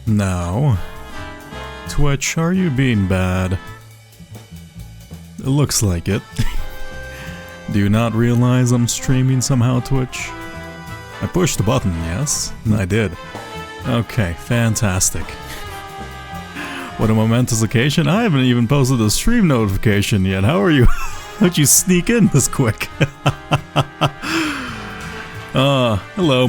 Now, Twitch, are you being bad? It looks like it. Do you not realize I'm streaming somehow, Twitch? I pushed the button, yes? I did. Okay, fantastic. What a momentous occasion. I haven't even posted a stream notification yet. How are you? How'd you sneak in this quick? Hello,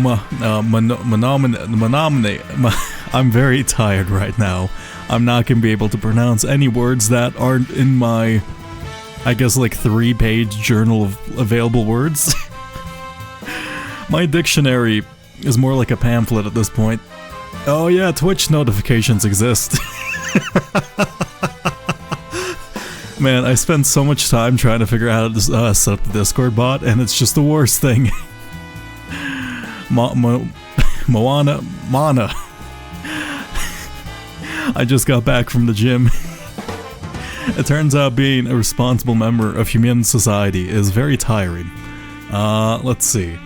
I'm very tired right now. I'm not gonna be able to pronounce any words that aren't in my, I guess, like 3-page journal of available words. My dictionary is more like a pamphlet at this point. Oh yeah, Twitch notifications exist. Man, I spent so much time trying to figure out how to set up the Discord bot, and it's just the worst thing. Mana. I just got back from the gym. It turns out being a responsible member of human society is very tiring. Let's see.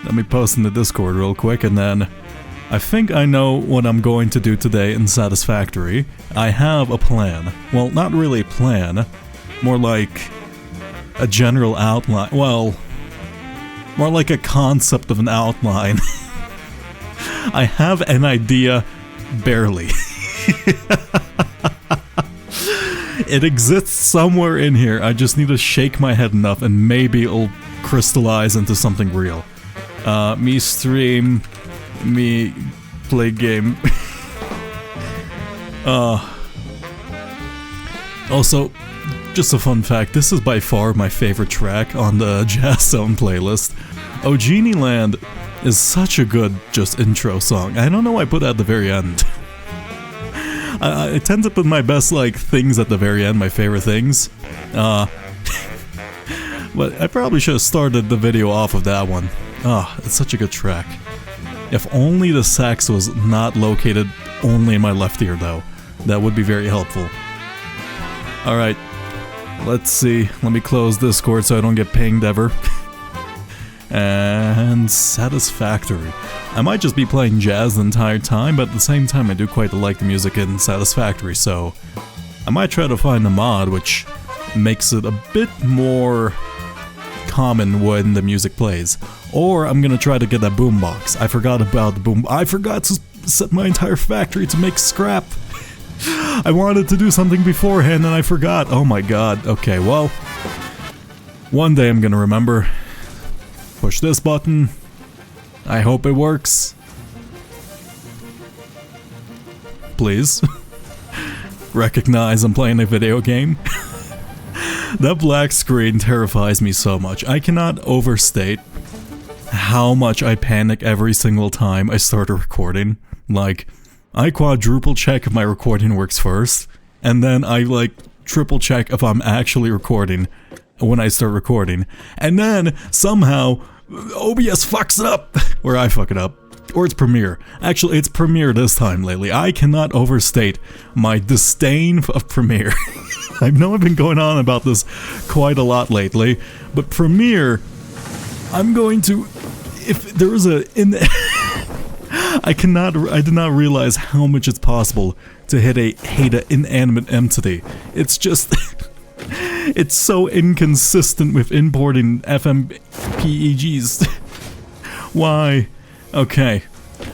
Let me post in the Discord real quick, and then I think I know what I'm going to do today in Satisfactory. I have a plan. Well, not really a plan. More like a general outline. Well, more like a concept of an outline. I have an idea, barely. It exists somewhere in here. I just need to shake my head enough and maybe it'll crystallize into something real. Me stream, me play game. Also, just a fun fact, this is by far my favorite track on the Jazz Zone playlist. Oh, Genie Land is such a good just intro song. I don't know why I put it at the very end. I tend to put my best like things at the very end, my favorite things. But I probably should have started the video off of that one. It's such a good track. If only the sax was not located only in my left ear though. That would be very helpful. Alright, let's see. Let me close Discord so I don't get pinged ever. And Satisfactory. I might just be playing jazz the entire time, but at the same time I do quite like the music in Satisfactory, so I might try to find a mod which makes it a bit more common when the music plays. Or I'm gonna try to get that boombox. I forgot about the boom. I forgot to set my entire factory to make scrap. I wanted to do something beforehand and I forgot. Oh my god. Okay, well, one day I'm gonna remember. Push this button. I hope it works. Please. Recognize I'm playing a video game. That black screen terrifies me so much. I cannot overstate how much I panic every single time I start a recording. Like, I quadruple check if my recording works first, and then I like triple check if I'm actually recording when I start recording. And then somehow OBS fucks it up, or I fuck it up. Or it's Premiere. Actually, it's Premiere this time lately. I cannot overstate my disdain of Premiere. I know I've been going on about this quite a lot lately, but Premiere, I'm going to, if there is a, I did not realize how much it's possible to hate an inanimate entity. It's just, it's so inconsistent with importing FMPEGs. Why? Okay,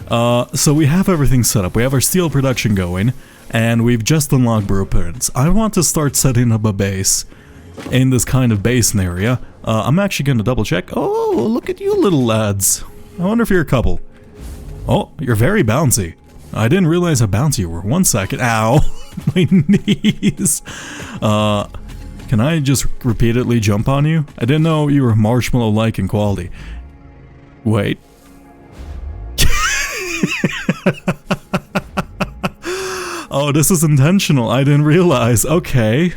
so we have everything set up. We have our steel production going, and we've just unlocked blueprints. I want to start setting up a base in this kind of basin area. I'm actually going to double check. Oh, look at you little lads. I wonder if you're a couple. Oh, you're very bouncy. I didn't realize how bouncy you were. 1 second. Ow, my knees. Can I just repeatedly jump on you? I didn't know you were marshmallow-like in quality. Wait. Oh, this is intentional. I didn't realize. Okay.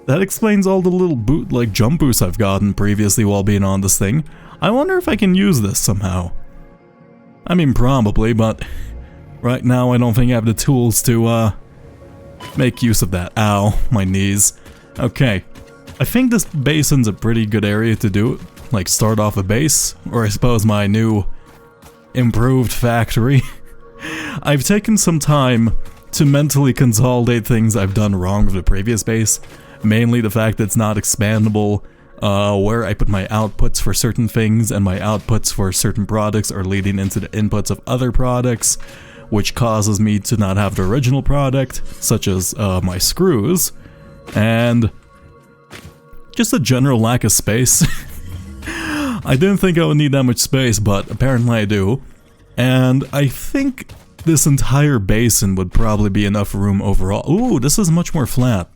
That explains all the little jump boosts I've gotten previously while being on this thing. I wonder if I can use this somehow. I mean, probably, but right now I don't think I have the tools to, make use of that. Ow, my knees. Okay. I think this basin's a pretty good area to do it. Like, start off a base, or I suppose my new improved factory. I've taken some time to mentally consolidate things I've done wrong with the previous base. Mainly the fact that it's not expandable, where I put my outputs for certain things, and my outputs for certain products are leading into the inputs of other products, which causes me to not have the original product, such as my screws, and just a general lack of space. I didn't think I would need that much space, but apparently I do. And I think this entire basin would probably be enough room overall. Ooh, this is much more flat.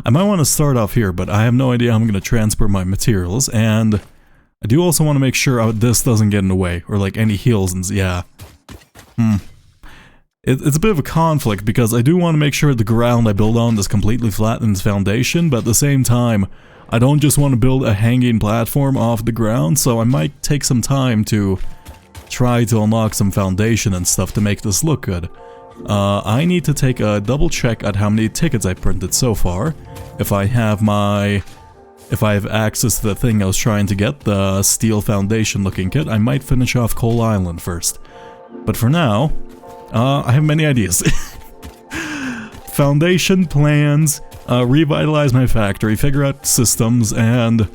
I might want to start off here, but I have no idea how I'm going to transfer my materials, and I do also want to make sure this doesn't get in the way, or like any heals and yeah. It's a bit of a conflict, because I do want to make sure the ground I build on is completely flat in its foundation, but at the same time, I don't just want to build a hanging platform off the ground, so I might take some time to try to unlock some foundation and stuff to make this look good. I need to take a double check at how many tickets I printed so far. If I have access to the thing I was trying to get, the steel foundation looking kit, I might finish off Coal Island first. But for now, I have many ideas. Foundation plans, revitalize my factory, figure out systems, and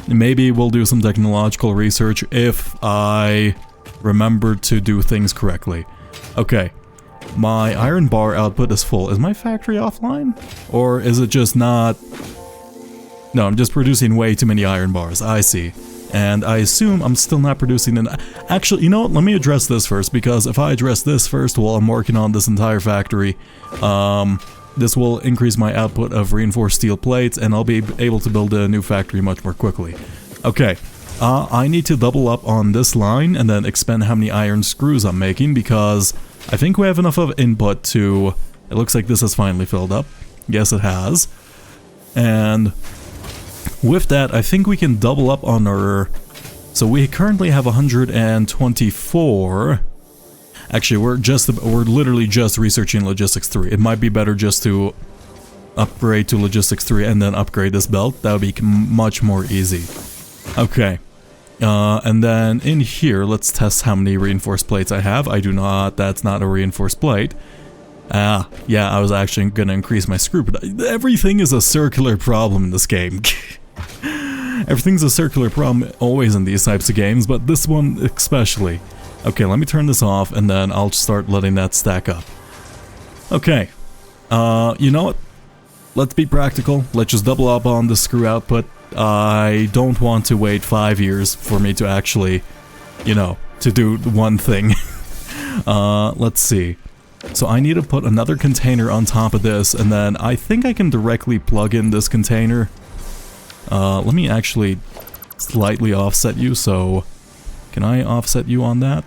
maybe we'll do some technological research if I remember to do things correctly. Okay. My iron bar output is full. Is my factory offline? Or is it just not... No, I'm just producing way too many iron bars. I see. And I assume I'm still not producing an... Actually, you know what? Let me address this first, because if I address this first while I'm working on this entire factory, this will increase my output of reinforced steel plates, and I'll be able to build a new factory much more quickly. Okay. I need to double up on this line and then expand how many iron screws I'm making, because I think we have enough of input to... It looks like this has finally filled up. Yes, it has. And with that, I think we can double up on our... So we currently have 124. Actually, we're literally just researching Logistics 3. It might be better just to upgrade to Logistics 3 and then upgrade this belt. That would be much more easy. Okay. And then in here, let's test how many reinforced plates I have. I do not, that's not a reinforced plate. Yeah, I was actually gonna increase my screw, but everything is a circular problem in this game. Everything's a circular problem always in these types of games, but this one especially. Okay, let me turn this off, and then I'll start letting that stack up. Okay, you know what? Let's be practical. Let's just double up on the screw output. I don't want to wait 5 years for me to actually, you know, to do one thing. Let's see. So I need to put another container on top of this, and then I think I can directly plug in this container. Let me actually slightly offset you, so... Can I offset you on that?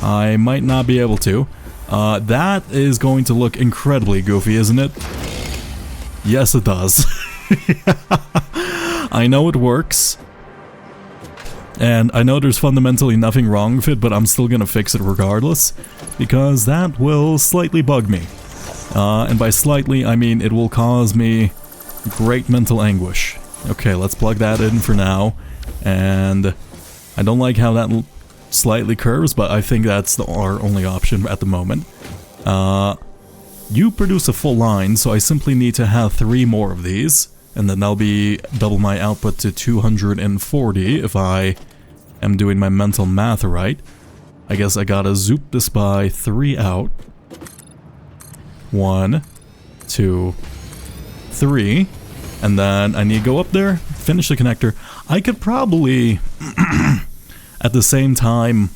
I might not be able to. That is going to look incredibly goofy, isn't it? Yes, it does. I know it works. And I know there's fundamentally nothing wrong with it, but I'm still gonna fix it regardless, because that will slightly bug me. And by slightly, I mean it will cause me great mental anguish. Okay, let's plug that in for now. And I don't like how that slightly curves, but I think that's our only option at the moment. You produce a full line, so I simply need to have 3 more of these, and then that'll be double my output to 240 if I am doing my mental math right. I guess I gotta zoop this by 3 out. 1, 2, 3, and then I need to go up there, finish the connector. I could probably, at the same time,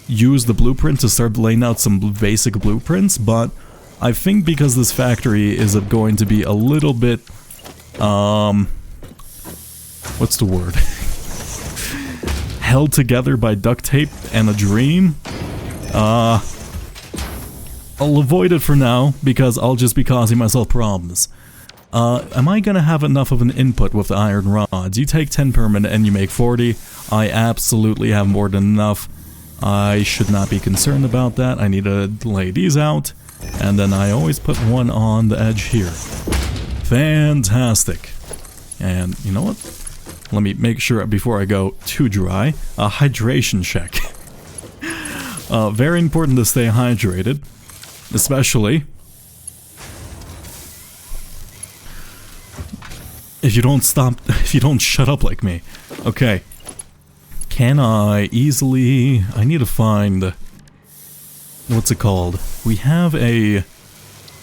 use the blueprint to start laying out some basic blueprints, but I think because this factory is going to be a little bit, what's the word? Held together by duct tape and a dream, I'll avoid it for now, because I'll just be causing myself problems. Am I gonna have enough of an input with the iron rods? You take 10 permanent and you make 40. I absolutely have more than enough. I should not be concerned about that. I need to lay these out, and then I always put one on the edge here. Fantastic. And you know what? Let me make sure before I go too dry. A hydration check. Very important to stay hydrated, especially if you don't shut up like me. Okay. Can I easily... I need to find... What's it called? We have a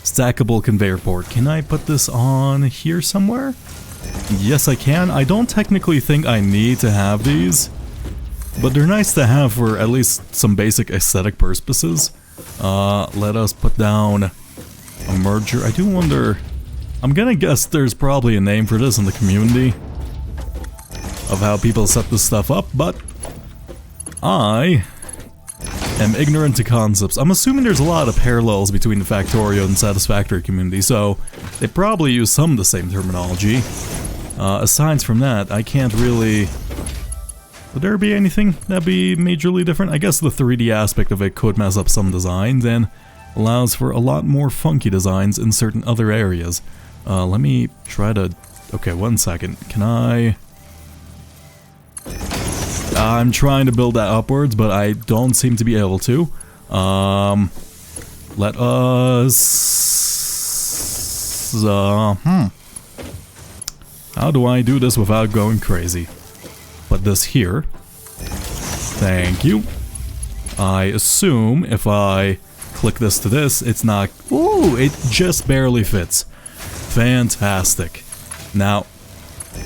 stackable conveyor port. Can I put this on here somewhere? Yes, I can. I don't technically think I need to have these, but they're nice to have for at least some basic aesthetic purposes. Let us put down a merger. I do wonder... I'm gonna guess there's probably a name for this in the community of how people set this stuff up, but I am ignorant to concepts. I'm assuming there's a lot of parallels between the Factorio and Satisfactory community, so they probably use some of the same terminology. Aside from that, I can't really... Would there be anything that'd be majorly different? I guess the 3D aspect of it could mess up some designs and allows for a lot more funky designs in certain other areas. Let me try to... Okay, 1 second. Can I... I'm trying to build that upwards, but I don't seem to be able to. Let us... How do I do this without going crazy? Put this here. Thank you. I assume if I click this to this, it's not... Ooh, it just barely fits. Fantastic. Now,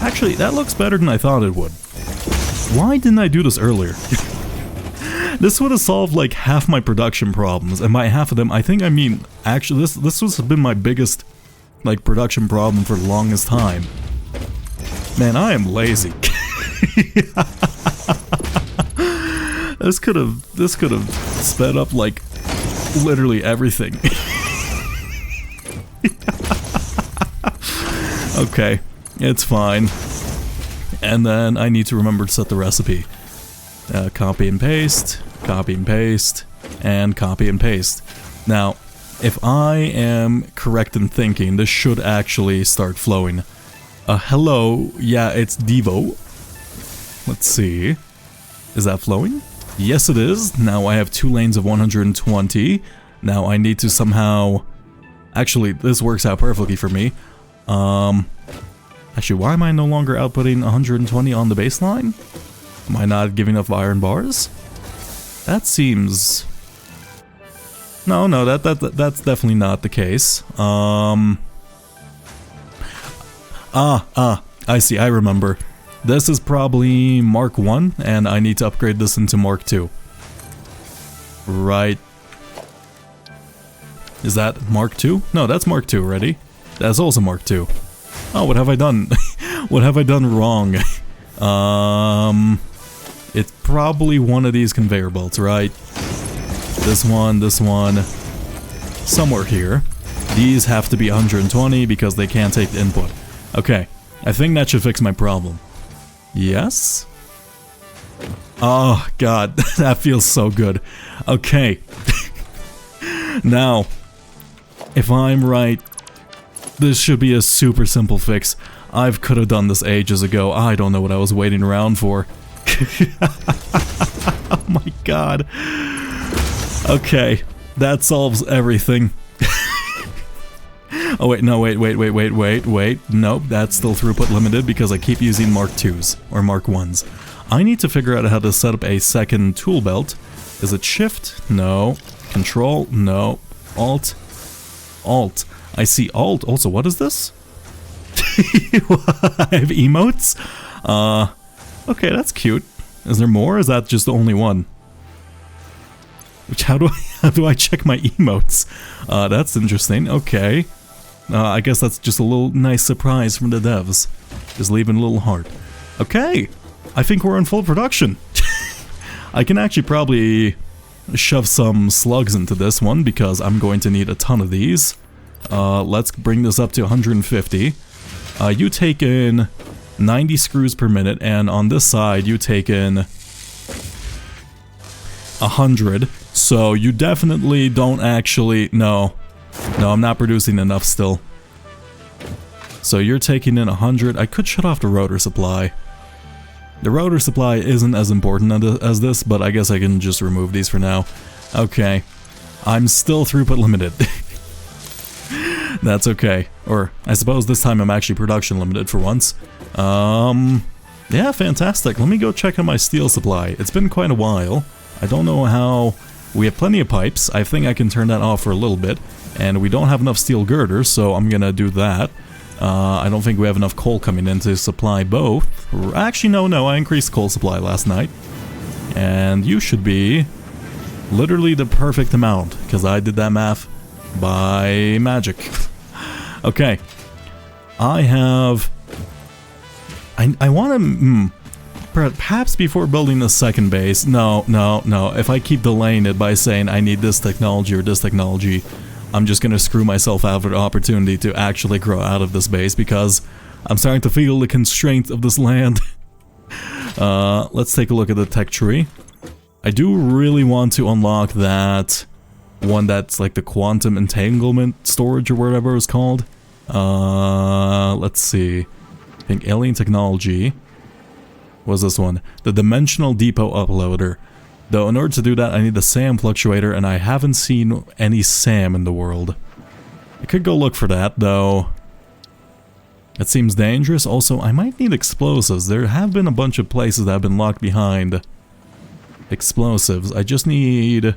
actually, that looks better than I thought it would. Why didn't I do this earlier? This would have solved like half my production problems, and by half of them, I think I mean, actually, this has been my biggest, like, production problem for the longest time. Man, I am lazy. This could have sped up, like, literally everything. Okay, it's fine. And then I need to remember to set the recipe. Copy and paste, and copy and paste. Now, if I am correct in thinking, this should actually start flowing. Hello, yeah, it's Devo. Let's see. Is that flowing? Yes, it is. Now I have 2 lanes of 120. Now I need to somehow... Actually, this works out perfectly for me. Actually, why am I no longer outputting 120 on the baseline? Am I not giving enough iron bars? That seems... No, that's definitely not the case. I see, I remember. This is probably Mark 1, and I need to upgrade this into Mark 2. Right. Is that Mark 2? No, that's Mark 2, ready? That's also Mark 2. Oh, what have I done? What have I done wrong? It's probably one of these conveyor belts, right? This one, somewhere here. These have to be 120 because they can't take the input. Okay, I think that should fix my problem. Yes? Oh, God, that feels so good. Okay. Now, if I'm right, this should be a super simple fix. I could have done this ages ago. I don't know what I was waiting around for. Oh my God. Okay, that solves everything. Oh wait, no, wait. Nope, that's still throughput limited because I keep using Mark 2s, or Mark 1s. I need to figure out how to set up a second tool belt. Is it Shift? No. Control? No. Alt? Alt. I see Alt. Also, what is this? I have emotes? Okay, that's cute. Is there more, or is that just the only one? Which, how do I check my emotes? That's interesting. Okay. I guess that's just a little nice surprise from the devs. Just leaving a little heart. Okay, I think we're in full production. I can actually probably shove some slugs into this one because I'm going to need a ton of these. Let's bring this up to 150. You take in 90 screws per minute, and on this side you take in 100. So you definitely don't actually... No, I'm not producing enough still. So you're taking in 100. I could shut off the rotor supply. The router supply isn't as important as this, but I guess I can just remove these for now. Okay. I'm still throughput limited. That's okay. Or, I suppose this time I'm actually production limited for once. Yeah, fantastic. Let me go check on my steel supply. It's been quite a while. I don't know how... We have plenty of pipes. I think I can turn that off for a little bit. And we don't have enough steel girders, so I'm gonna do that. I don't think we have enough coal coming in to supply both. Actually, no, I increased coal supply last night. And you should be literally the perfect amount, because I did that math by magic. Okay. I have... I want to... Perhaps before building the second base... No. If I keep delaying it by saying I need this technology or this technology, I'm just going to screw myself out of the opportunity to actually grow out of this base, because I'm starting to feel the constraint of this land. Let's take a look at the tech tree. I do really want to unlock that one that's like the quantum entanglement storage or whatever it's called. Let's see. I think alien technology was this one. The dimensional depot uploader. Though in order to do that I need the SAM fluctuator, and I haven't seen any SAM in the world. I could go look for that though. It seems dangerous. Also, I might need explosives. There have been a bunch of places that have been locked behind explosives. I just need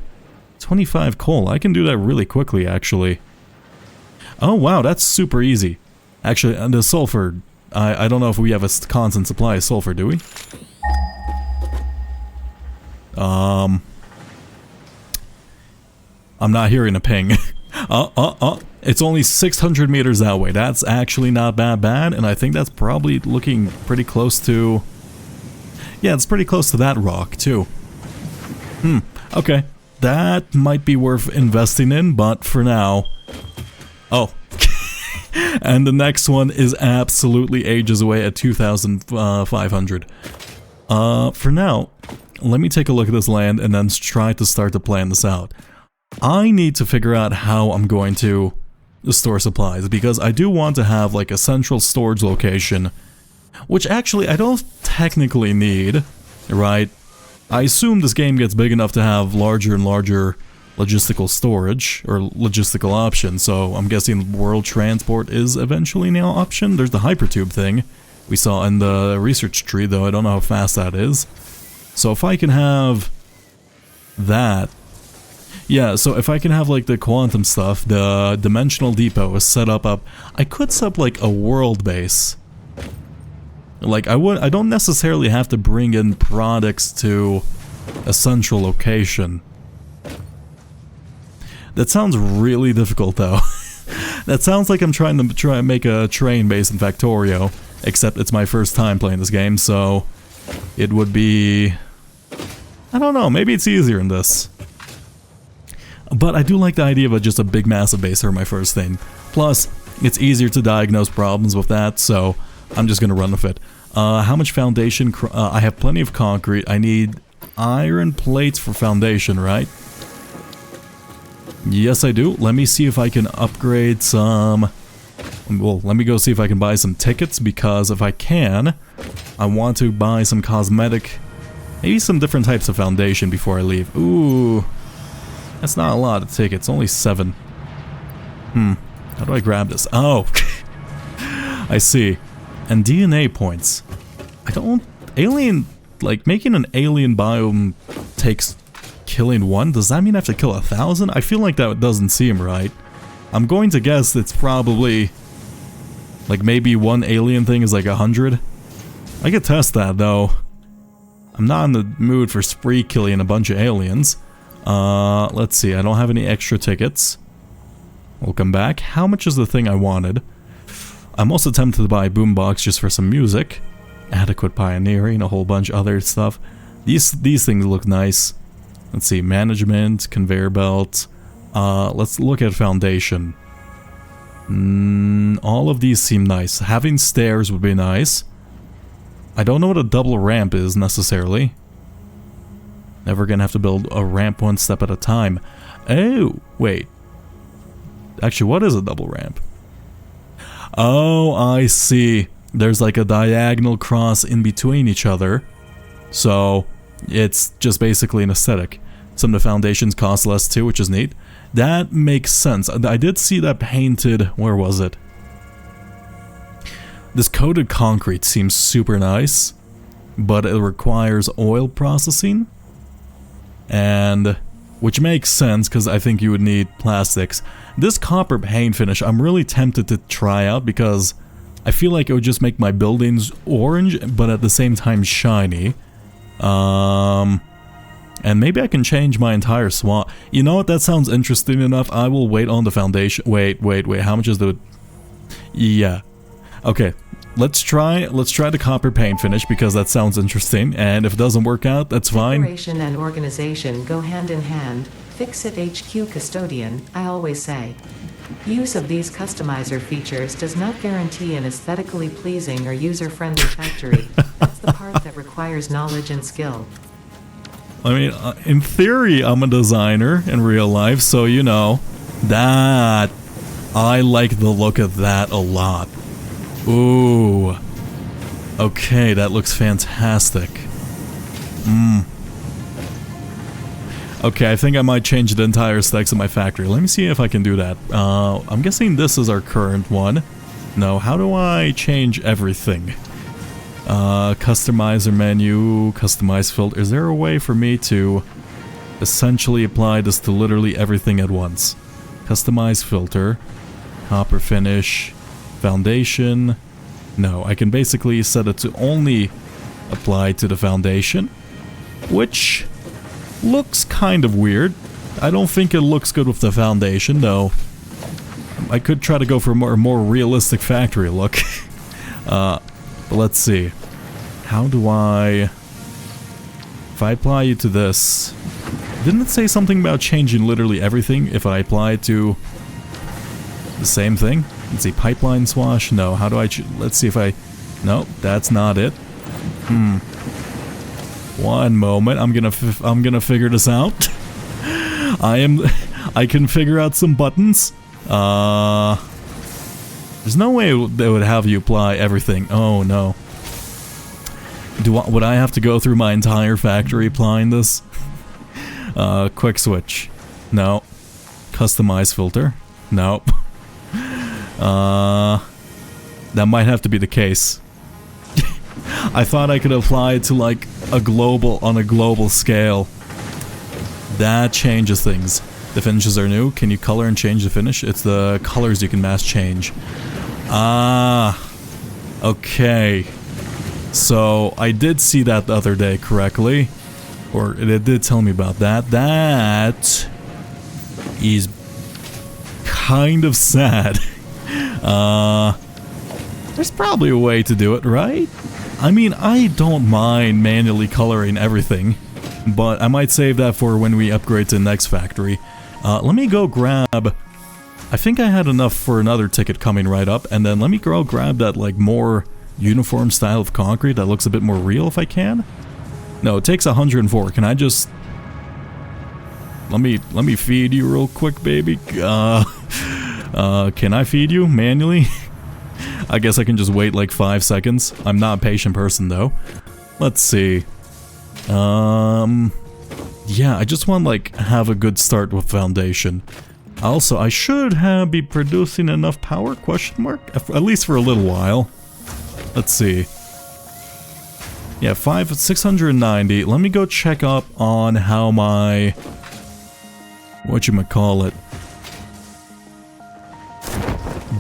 25 coal. I can do that really quickly, actually. Oh, wow, that's super easy. Actually, the sulfur, I don't know if we have a constant supply of sulfur, do we? I'm not hearing a ping. It's only 600 meters that way. That's actually not that bad, and I think that's probably looking pretty close to... Yeah, it's pretty close to that rock, too. Okay. That might be worth investing in, but for now... Oh. And the next one is absolutely ages away at 2,500. For now, let me take a look at this land and then try to start to plan this out. I need to figure out how I'm going to store supplies, because I do want to have like a central storage location, which actually I don't technically need, right? I assume this game gets big enough to have larger and larger logistical storage, or logistical options, so I'm guessing world transport is eventually an option. There's the hypertube thing we saw in the research tree, though I don't know how fast that is. So if I can have that... Yeah, so if I can have like the quantum stuff, the dimensional depot is set up, I could set up like a world base. Like I don't necessarily have to bring in products to a central location. That sounds really difficult though. That sounds like I'm trying to make a train base in Factorio, except it's my first time playing this game, so it would be... I don't know, maybe it's easier in this. But I do like the idea of just a big massive base for my first thing. Plus, it's easier to diagnose problems with that, so I'm just gonna run with it. How much foundation? I have plenty of concrete. I need iron plates for foundation, right? Yes, I do. Let me see if I can upgrade some... Well, let me go see if I can buy some tickets, because if I can, I want to buy some cosmetic... Maybe some different types of foundation before I leave. Ooh... That's not a lot of tickets, only 7. How do I grab this? Oh! I see. And DNA points. I don't... Alien... Like, making an alien biome takes killing 1? Does that mean I have to kill 1,000? I feel like that doesn't seem right. I'm going to guess it's probably... Like, maybe one alien thing is like 100? I could test that, though. I'm not in the mood for spree killing a bunch of aliens. Let's see, I don't have any extra tickets. We'll come back. How much is the thing I wanted? I'm also tempted to buy a boombox just for some music. Adequate pioneering, a whole bunch of other stuff. These things look nice. Let's see, management, conveyor belt. Let's look at foundation. All of these seem nice. Having stairs would be nice. I don't know what a double ramp is necessarily. Never gonna have to build a ramp one step at a time. Oh, wait. Actually, what is a double ramp? Oh, I see. there's like a diagonal cross in between each other. So it's just basically an aesthetic. Some of the foundations cost less too, which is neat. That makes sense. I did see that painted, where was it? This coated concrete seems super nice, but it requires oil processing, and which makes sense because I think you would need plastics. This copper paint finish I'm really tempted to try out because I feel like it would just make my buildings orange but at the same time shiny. And maybe I can change my entire swamp. You know what, that sounds interesting enough. I will wait on the foundation. Wait, how much is the... Yeah. Okay, let's try the copper paint finish because that sounds interesting, and if it doesn't work out, that's fine. Decoration and organization go hand in hand. Fix it HQ custodian, I always say. Use of these customizer features does not guarantee an aesthetically pleasing or user-friendly factory. That's the part that requires knowledge and skill. I mean, in theory, I'm a designer in real life, so you know, that, I like the look of that a lot. Ooh. Okay, that looks fantastic. Okay, I think I might change the entire specs of my factory. Let me see if I can do that. I'm guessing this is our current one. No, how do I change everything? Customizer menu, customize filter. Is there a way for me to essentially apply this to literally everything at once? Customize filter, copper finish, foundation. No, I can basically set it to only apply to the foundation, which looks kind of weird. I don't think it looks good with the foundation, though. I could try to go for a more realistic factory look. But let's see. How do I... If I apply you to this... Didn't it say something about changing literally everything if I apply it to the same thing? Let's see, pipeline swash? No, how do I... Let's see if I... No, that's not it. One moment, I'm gonna figure this out. I can figure out some buttons. There's no way they would have you apply everything. Oh no. Would I have to go through my entire factory applying this? Quick switch. No. Customize filter. Nope. That might have to be the case. I thought I could apply it to like on a global scale. That changes things. The finishes are new. Can you color and change the finish? It's the colors you can mass change. Ah. Okay. So, I did see that the other day correctly. Or, it did tell me about that. That is kind of sad. There's probably a way to do it, right? I mean, I don't mind manually coloring everything. But I might save that for when we upgrade to the next factory. Let me go grab... I think I had enough for another ticket coming right up. And then let me go grab that, like, more... uniform style of concrete that looks a bit more real if I can. No, it takes 104. Can I just... Let me feed you real quick, baby. Can I feed you manually? I guess I can just wait like 5 seconds. I'm not a patient person though. Let's see. Yeah, I just want like have a good start with foundation. Also, I should be producing enough power? Question mark? At least for a little while. Let's see. Yeah, 690. Let me go check up on how my... whatchamacallit?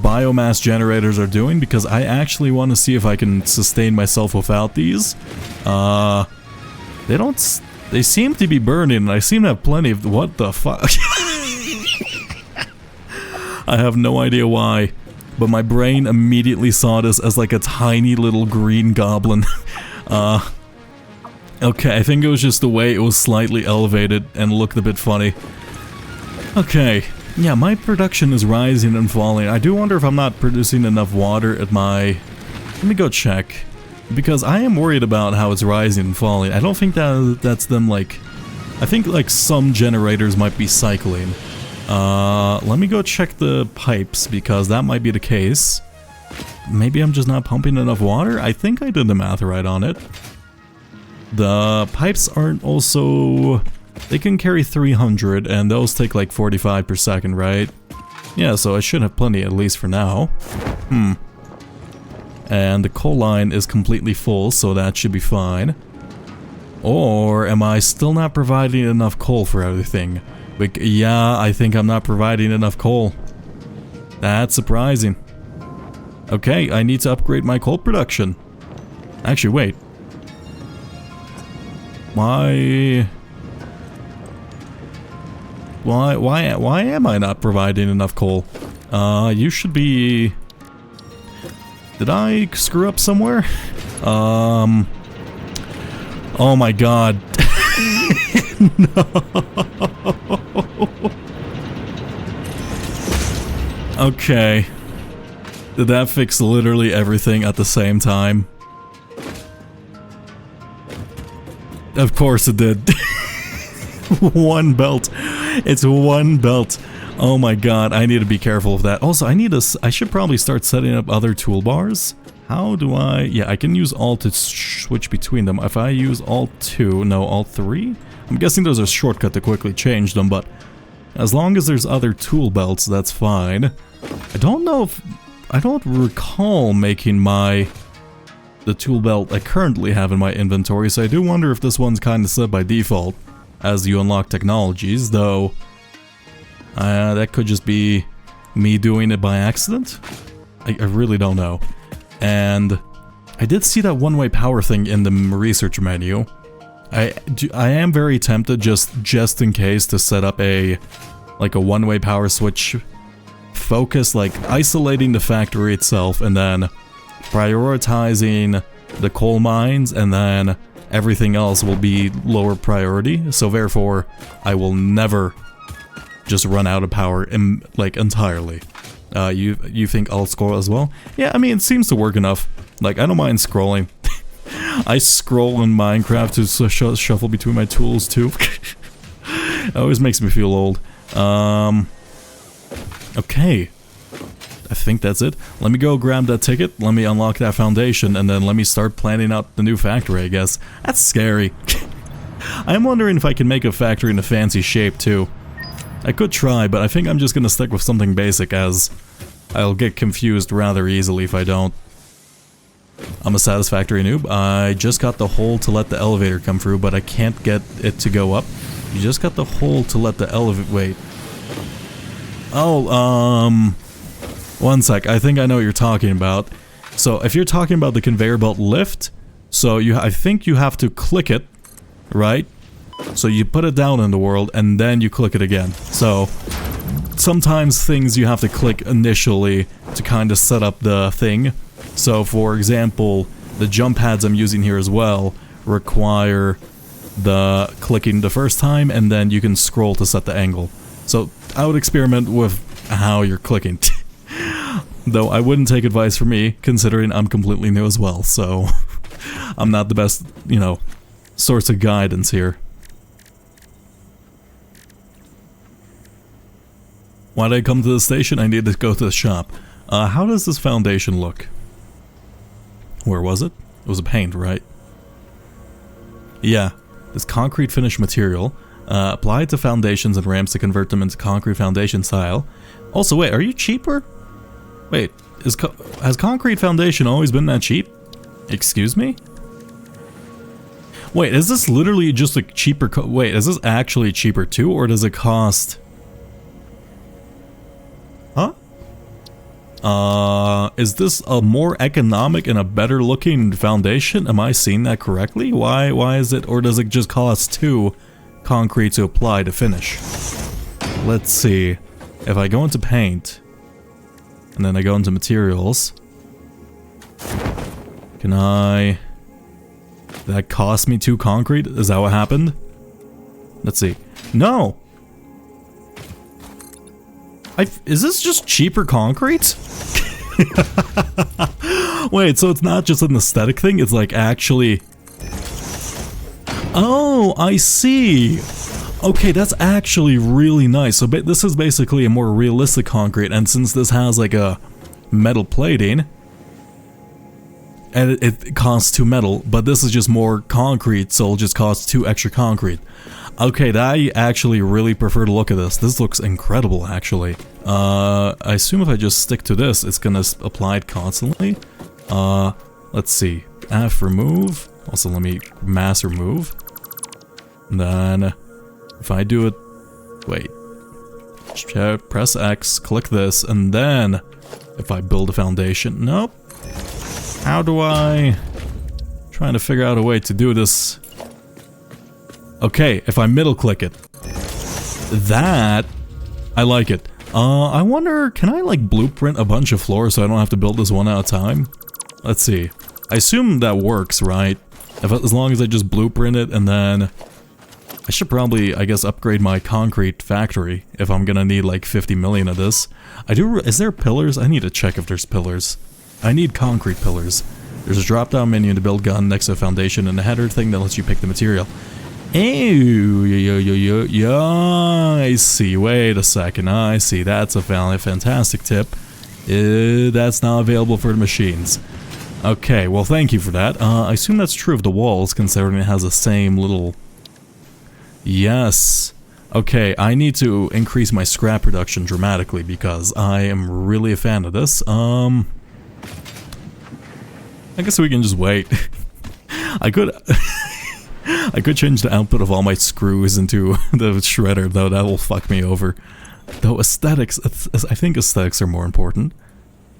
Biomass generators are doing, because I actually want to see if I can sustain myself without these. They don't... They seem to be burning, and I seem to have plenty of... What the fuck? I have no idea why. But my brain immediately saw this as like a tiny little green goblin. Okay, I think it was just the way it was slightly elevated and looked a bit funny. Okay, yeah, my production is rising and falling. I do wonder if I'm not producing enough water at my... Let me go check. Because I am worried about how it's rising and falling. I don't think that's them like... I think like some generators might be cycling. Let me go check the pipes, because that might be the case. maybe I'm just not pumping enough water? I think I did the math right on it. The pipes aren't also... They can carry 300, and those take like 45 per second, right? Yeah, so I should have plenty at least for now. And the coal line is completely full, so that should be fine. Or am I still not providing enough coal for everything? Yeah, I think I'm not providing enough coal. That's surprising. Okay, I need to upgrade my coal production. Actually, wait. Why am I not providing enough coal? You should be... Did I screw up somewhere? Oh my god. No. Okay. Did that fix literally everything at the same time? Of course it did. One belt. It's one belt. Oh my god, I need to be careful of that. Also, I should probably start setting up other toolbars. How do I... Yeah, I can use Alt to switch between them. If I use Alt 2, no, Alt 3? I'm guessing there's a shortcut to quickly change them, but as long as there's other tool belts, that's fine. I don't know if... I don't recall making the tool belt I currently have in my inventory, so I do wonder if this one's kind of set by default as you unlock technologies, though that could just be me doing it by accident? I really don't know. And I did see that one-way power thing in the research menu. I am very tempted just in case to set up a one-way power switch focus, like isolating the factory itself and then prioritizing the coal mines, and then everything else will be lower priority. So therefore, I will never just run out of power entirely. You think I'll scroll as well? Yeah, I mean, it seems to work enough. Like, I don't mind scrolling. I scroll in Minecraft to shuffle between my tools too. It always makes me feel old. Okay. I think that's it. Let me go grab that ticket, let me unlock that foundation, and then let me start planning out the new factory, I guess. That's scary. I'm wondering if I can make a factory in a fancy shape too. I could try, but I think I'm just gonna stick with something basic, as I'll get confused rather easily if I don't. I'm a Satisfactory noob. I just got the hole to let the elevator come through, but I can't get it to go up. You just got the hole to let the elevator... Wait. Oh, one sec. I think I know what you're talking about. So, if you're talking about the conveyor belt lift, so I think you have to click it, right? So you put it down in the world, and then you click it again. So, sometimes things you have to click initially to kind of set up the thing. So, for example, the jump pads I'm using here as well require the clicking the first time, and then you can scroll to set the angle. So, I would experiment with how you're clicking. Though I wouldn't take advice from me, considering I'm completely new as well, so I'm not the best, source of guidance here. Why did I come to the station? I need to go to the shop. How does this foundation look? Where was it? It was a paint, right? Yeah, this concrete finish material. Apply it to foundations and ramps to convert them into concrete foundation style. Also, wait, are you cheaper? Wait, has concrete foundation always been that cheap? Excuse me? Wait, is this literally just a cheaper wait, is this actually cheaper too, or does it cost... Huh? Is this a more economic and a better looking foundation? Am I seeing that correctly? Why is it, or does it just cost 2 concrete to apply to finish? Let's see. If I go into paint, and then I go into materials, can I... That cost me 2 concrete? Is that what happened? Let's see. No! Is this just cheaper concrete? Wait, so it's not just an aesthetic thing, it's like actually... Oh, I see! Okay, that's actually really nice. So this is basically a more realistic concrete, and since this has like a metal plating, and it costs 2 metal, but this is just more concrete, so it'll just cost 2 extra concrete. Okay, I actually really prefer to look at this. This looks incredible, actually. I assume if I just stick to this, it's gonna apply it constantly. Let's see. F remove. Also, let me mass remove. And then, if I do it... Wait. Press X, click this, and then if I build a foundation... Nope. How do I... Trying to figure out a way to do this. Okay, if I middle click it. That... I like it. I wonder, can I like blueprint a bunch of floors so I don't have to build this one at a time? Let's see. I assume that works, right? As long as I just blueprint it, and then... I should probably, I guess, upgrade my concrete factory if I'm gonna need like 50 million of this. Is there pillars? I need to check if there's pillars. I need concrete pillars. There's a drop-down menu to build gun next to a foundation and a header thing that lets you pick the material. Yeah, I see. Wait a second. I see. That's a fantastic tip. That's not available for the machines. Okay, well, thank you for that. I assume that's true of the walls, considering it has the same little... Yes. Okay, I need to increase my scrap production dramatically because I am really a fan of this. I guess we can just wait. I could change the output of all my screws into the shredder, though that will fuck me over. Though aesthetics, I think aesthetics are more important.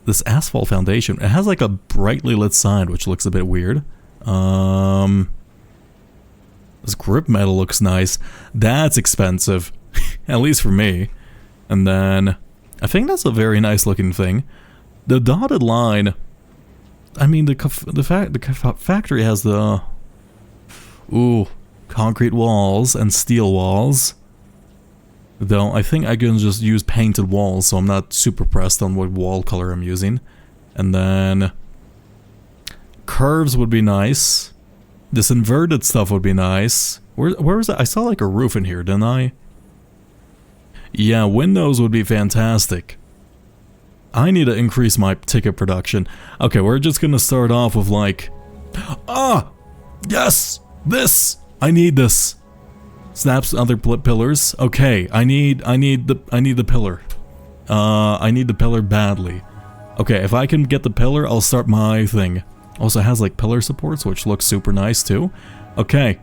This asphalt foundation, it has like a brightly lit sign, which looks a bit weird. This grip metal looks nice. That's expensive, at least for me. And then, I think that's a very nice looking thing. The dotted line, I mean, the factory has the... Ooh, concrete walls and steel walls. Though, I think I can just use painted walls, so I'm not super pressed on what wall color I'm using. And then... curves would be nice. This inverted stuff would be nice. Where is that? I saw like a roof in here, didn't I? Yeah, windows would be fantastic. I need to increase my ticket production. Okay, we're just gonna start off with like... Ah! Yes! This! I need this! Snaps other pillars. Okay, I need the pillar. I need the pillar badly. Okay, if I can get the pillar, I'll start my thing. Also has like pillar supports, which looks super nice too. Okay,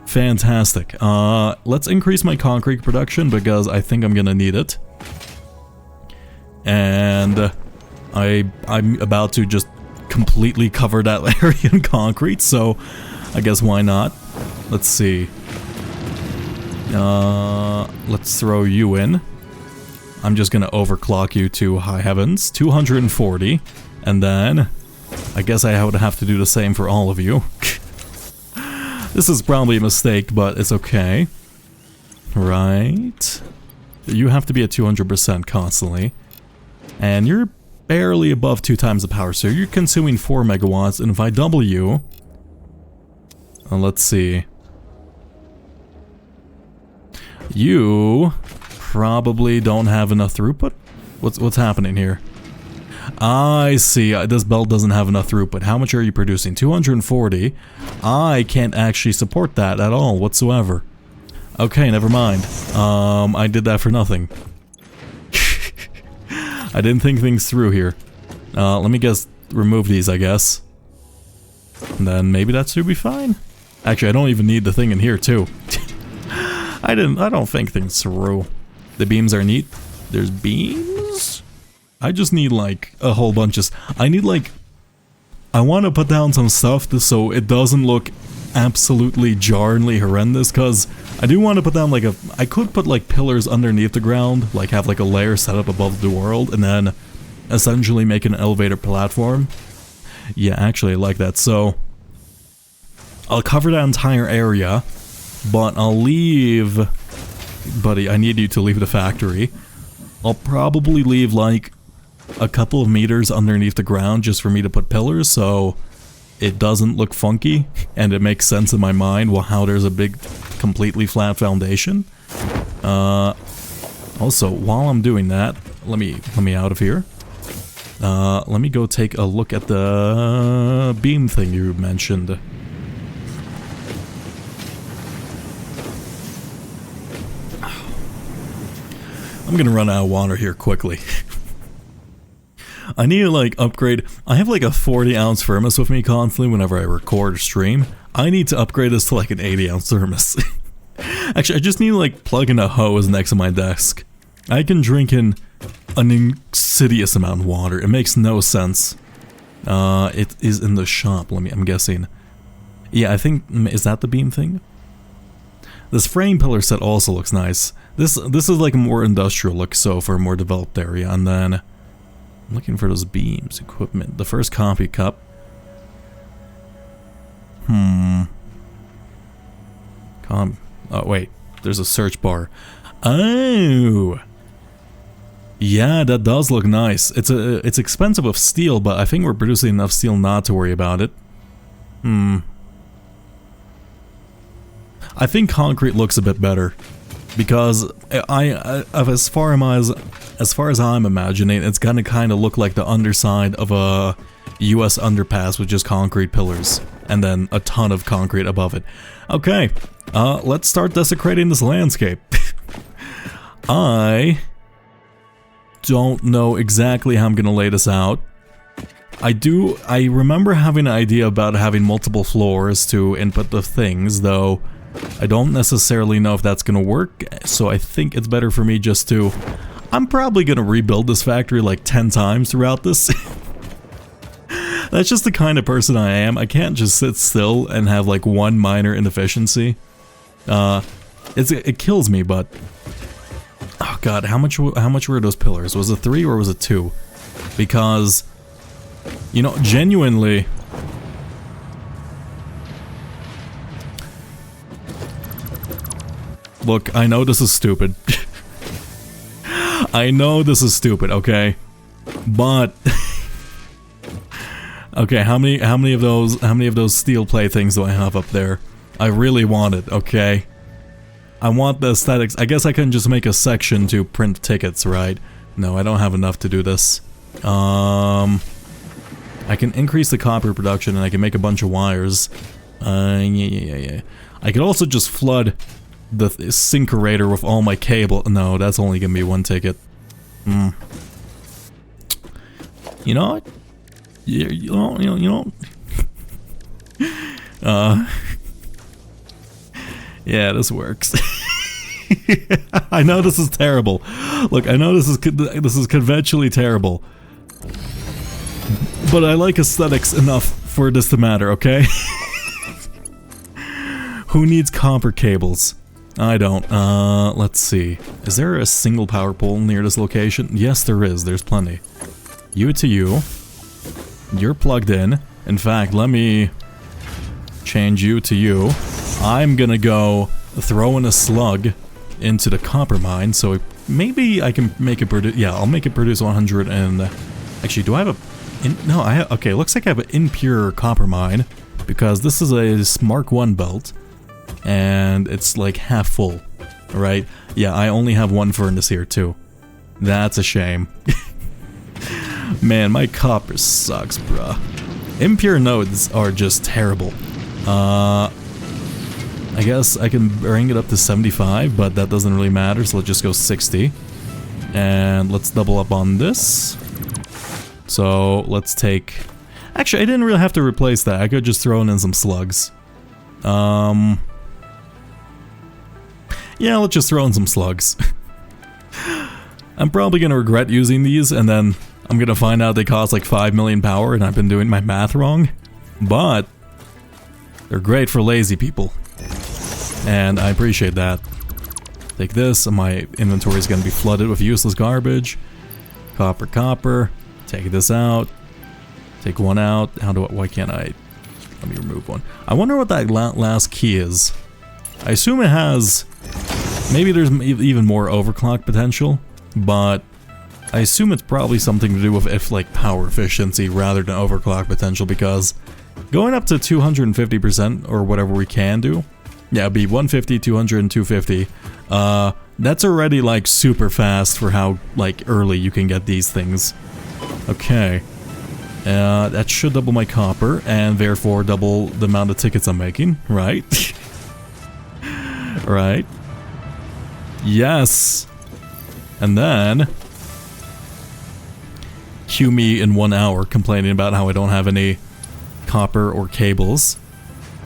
fantastic. Let's increase my concrete production because I think I'm gonna need it. And I'm about to just completely cover that area in concrete, so I guess why not? Let's see. Let's throw you in. I'm just gonna overclock you to high heavens, 240, and then I guess I would have to do the same for all of you. This is probably a mistake, but it's okay. Right. You have to be at 200% constantly. And you're barely above 2 times the power, so you're consuming 4 megawatts, and if I double you... let's see. You probably don't have enough throughput? What's happening here? I see, this belt doesn't have enough throughput. How much are you producing? 240. I can't actually support that at all whatsoever. Okay, never mind. I did that for nothing. I didn't think things through here. Let me remove these, I guess. And then maybe that should be fine. Actually, I don't even need the thing in here, too. I don't think things through. The beams are neat. There's beams? I just need like a whole bunch of... I need like... I want to put down some stuff so it doesn't look absolutely jarringly horrendous, because I do want to put down like a... I could put like pillars underneath the ground, like have like a layer set up above the world, and then essentially make an elevator platform. Yeah, actually I like that. So I'll cover that entire area, but I'll leave... Buddy, I need you to leave the factory. I'll probably leave like a couple of meters underneath the ground just for me to put pillars, so it doesn't look funky and it makes sense in my mind how there's a big completely flat foundation. Also, while I'm doing that, let me out of here. Let me go take a look at the beam thing you mentioned. I'm gonna run out of water here quickly. I need to like upgrade. I have like a 40-ounce thermos with me constantly whenever I record or stream. I need to upgrade this to like an 80-ounce thermos. Actually, I just need to like plug in a hose next to my desk. I can drink in an insidious amount of water. It makes no sense. It is in the shop. I'm guessing. Yeah, I think, is that the beam thing? This frame pillar set also looks nice. This is like a more industrial look, so for a more developed area. And then I'm looking for those beams, equipment. The first coffee cup. Oh wait, there's a search bar. Oh, yeah, that does look nice. It's expensive of steel, but I think we're producing enough steel not to worry about it. I think concrete looks a bit better because as far as I'm imagining, it's gonna kind of look like the underside of a U.S. underpass with just concrete pillars and then a ton of concrete above it. Okay, let's start desecrating this landscape. I don't know exactly how I'm gonna lay this out. I remember having an idea about having multiple floors to input the things, though I don't necessarily know if that's gonna work, so I think it's better for me just to... I'm probably gonna rebuild this factory like 10 times throughout this. That's just the kind of person I am. I can't just sit still and have like one minor inefficiency. It kills me, but... Oh god, how much were those pillars? Was it 3 or was it 2? Because, you know, genuinely... Look, I know this is stupid. I know this is stupid, okay? But... okay, how many of those steel plate things do I have up there? I really want it, okay? I want the aesthetics. I guess I can just make a section to print tickets, right? No, I don't have enough to do this. I can increase the copper production and I can make a bunch of wires. Yeah. I could also just flood the Syncerator with all my cable. No, that's only gonna be 1 ticket. You know what? You know. Yeah, this works. I know this is terrible. Look, I know this is conventionally terrible. But I like aesthetics enough for this to matter, okay? Who needs copper cables? I don't. Let's see. Is there a single power pole near this location? Yes, there is. There's plenty. You to you. You're plugged in. In fact, let me change you to you. I'm gonna go throw in a slug into the copper mine, so maybe I can make it produce... Yeah, I'll make it produce 100 and... Actually, do I have a... No, I have... Okay, looks like I have an impure copper mine, because this is a Mark 1 belt, and it's like half full, right? Yeah, I only have 1 furnace here, too. That's a shame. Man, my copper sucks, bruh. Impure nodes are just terrible. I guess I can bring it up to 75, but that doesn't really matter, so let's just go 60. And let's double up on this. So, let's take... Actually, I didn't really have to replace that. I could just throw in some slugs. Yeah, let's just throw in some slugs. I'm probably gonna regret using these, and then I'm gonna find out they cost like 5 million power, and I've been doing my math wrong. But they're great for lazy people. And I appreciate that. Take this, and my inventory is going to be flooded with useless garbage. Copper. Take this out. Take 1 out. Why can't I? Let me remove 1. I wonder what that last key is. I assume it has... Maybe there's even more overclock potential, but I assume it's probably something to do with like power efficiency rather than overclock potential, because going up to 250% or whatever we can do, yeah, it'd be 150, 200, and 250. That's already like super fast for how like early you can get these things. Okay. That should double my copper, and therefore double the amount of tickets I'm making, right? Right. Yes! And then... cue me in 1 hour complaining about how I don't have any copper or cables.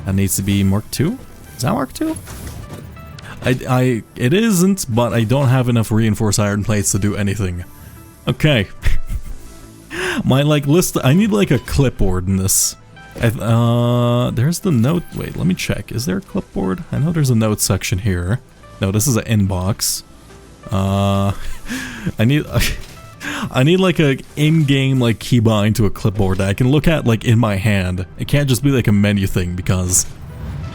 That needs to be Mark II? Is that Mark II? It isn't, but I don't have enough reinforced iron plates to do anything. Okay. My, like, list... I need, like, a clipboard in this. There's the note... Wait, let me check. Is there a clipboard? I know there's a note section here. No, this is an inbox. I need... I need, like, a in-game, like, keybind to a clipboard that I can look at, like, in my hand. It can't just be, like, a menu thing, because...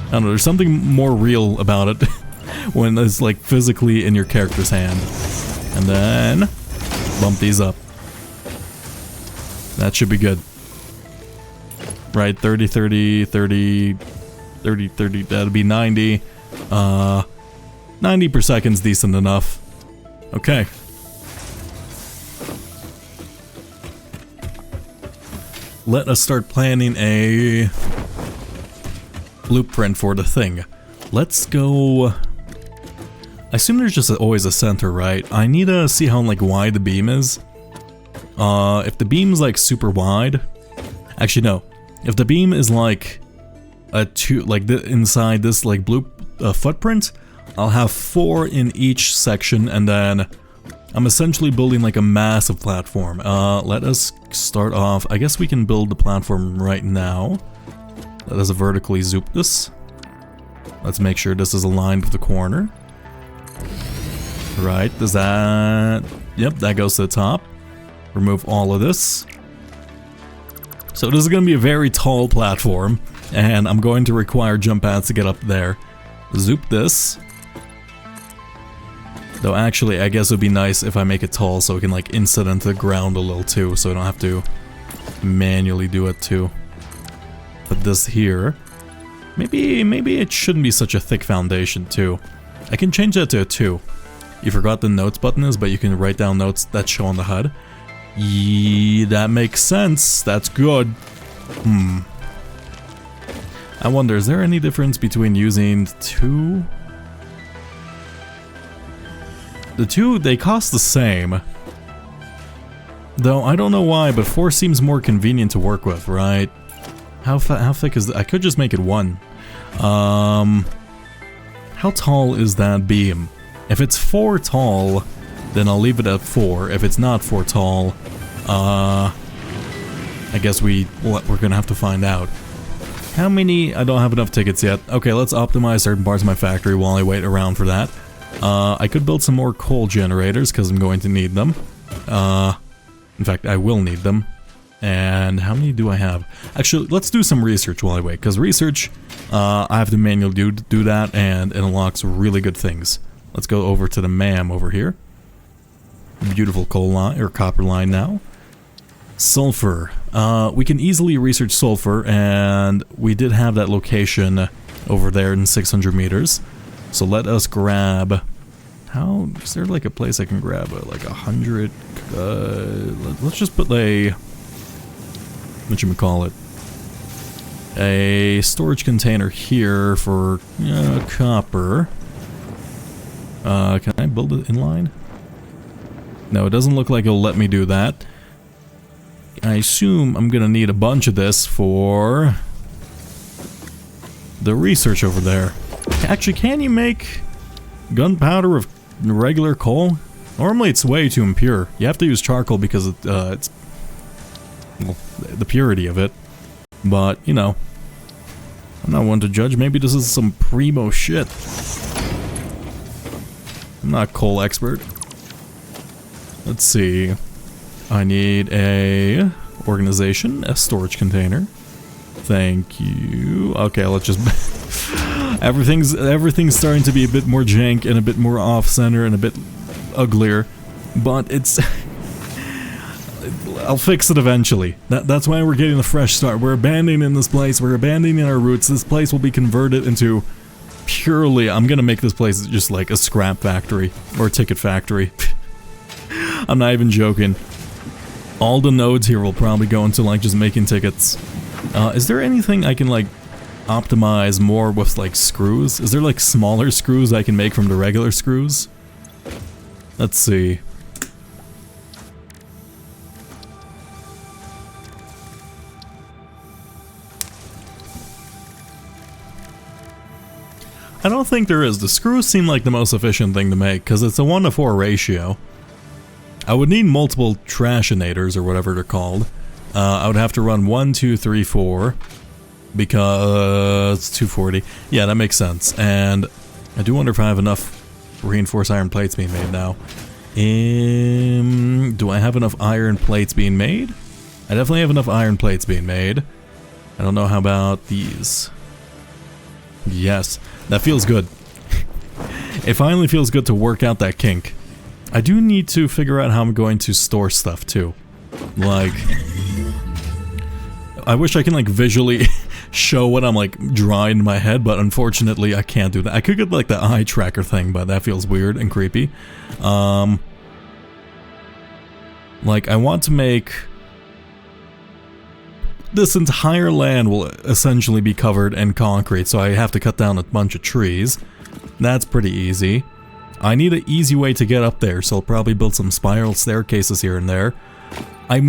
I don't know, there's something more real about it when it's, like, physically in your character's hand. And then... bump these up. That should be good. Right, 30, 30, 30, 30, 30, that'd be 90. 90 per second's decent enough. Okay. Let us start planning a blueprint for the thing. Let's go... I assume there's just always a center, right? I need to see how, like, wide the beam is. If the beam's, like, super wide... Actually, no. If the beam is, like, inside this, like, blue footprint, I'll have 4 in each section, and then I'm essentially building, like, a massive platform. Let us start off... I guess we can build the platform right now. Let us vertically zoom this. Let's make sure this is aligned with the corner. Right, does that... Yep, that goes to the top. Remove all of this. So this is going to be a very tall platform, and I'm going to require jump pads to get up there. Zoop this. Though actually, I guess it would be nice if I make it tall so it can, like, inset into the ground a little too, so I don't have to manually do it too. Put this here. Maybe it shouldn't be such a thick foundation too. I can change that to a 2. You forgot the notes button is, but you can write down notes that show on the HUD. Yeah, that makes sense. That's good. I wonder, is there any difference between using 2? The 2, they cost the same. Though, I don't know why, but 4 seems more convenient to work with, right? How thick is that? I could just make it 1. How tall is that beam? If it's 4 tall, then I'll leave it at 4. If it's not 4 tall, I guess we're gonna have to find out. How many? I don't have enough tickets yet. Okay, let's optimize certain parts of my factory while I wait around for that. I could build some more coal generators because I'm going to need them. In fact, I will need them. And how many do I have? Actually, let's do some research while I wait, because research, I have to manually do that, and it unlocks really good things. Let's go over to the MAM over here. Beautiful coal line, or copper line now. Sulfur. We can easily research sulfur, and we did have that location over there in 600 meters. So let us grab... How... Is there like a place I can grab like 100... let's just put a... Whatchamacallit? A storage container here for copper. Can I build it in line? No, it doesn't look like it'll let me do that. I assume I'm gonna need a bunch of this for the research over there. Actually, can you make gunpowder of regular coal? Normally it's way too impure. You have to use charcoal because it's well, the purity of it. But, you know, I'm not one to judge. Maybe this is some primo shit. I'm not a coal expert. Let's see. I need a organization, a storage container. Thank you. Okay, let's just... everything's starting to be a bit more jank and a bit more off-center and a bit uglier. But it's... I'll fix it eventually. That's why we're getting a fresh start. We're abandoning this place. We're abandoning our roots. This place will be converted into purely... I'm gonna make this place just like a scrap factory or a ticket factory. I'm not even joking. All the nodes here will probably go into like just making tickets. Is there anything I can like optimize more with like screws? Is there like smaller screws I can make from the regular screws? Let's see. I don't think there is. The screws seem like the most efficient thing to make because it's a 1-to-4 ratio. I would need multiple trashinators or whatever they're called. I would have to run 1, 2, 3, 4 because it's 240. Yeah, that makes sense. And I do wonder if I have enough reinforced iron plates being made now. Do I have enough iron plates being made? I definitely have enough iron plates being made. I don't know how about these. Yes, that feels good. It finally feels good to work out that kink. I do need to figure out how I'm going to store stuff too. Like, I wish I can like visually show what I'm like drawing in my head, but unfortunately I can't do that. I could get like the eye tracker thing, but that feels weird and creepy. Like I want to make... This entire land will essentially be covered in concrete, so I have to cut down a bunch of trees. That's pretty easy. I need an easy way to get up there, so I'll probably build some spiral staircases here and there. I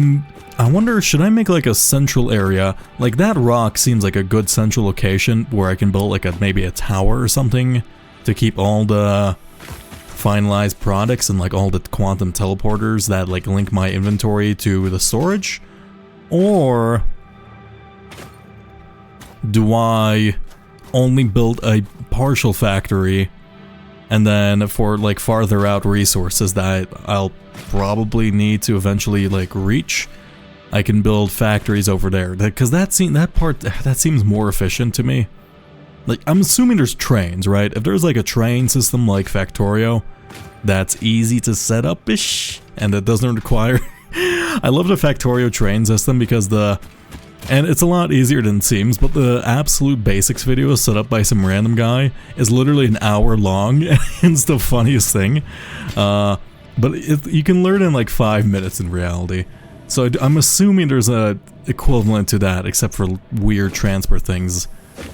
wonder, should I make like a central area? Like that rock seems like a good central location where I can build like maybe a tower or something to keep all the finalized products and like all the quantum teleporters that like link my inventory to the storage? Or do I only build a partial factory and then for like farther out resources that I'll probably need to eventually like reach, I can build factories over there? Because that seems more efficient to me. Like I'm assuming there's trains, right? If there's like a train system like Factorio that's easy to set up-ish and that doesn't require I love the Factorio train system because and it's a lot easier than it seems, but the absolute basics video set up by some random guy is literally an hour long, and it's the funniest thing. But you can learn in like 5 minutes in reality. So I'm assuming there's a equivalent to that, except for weird transport things.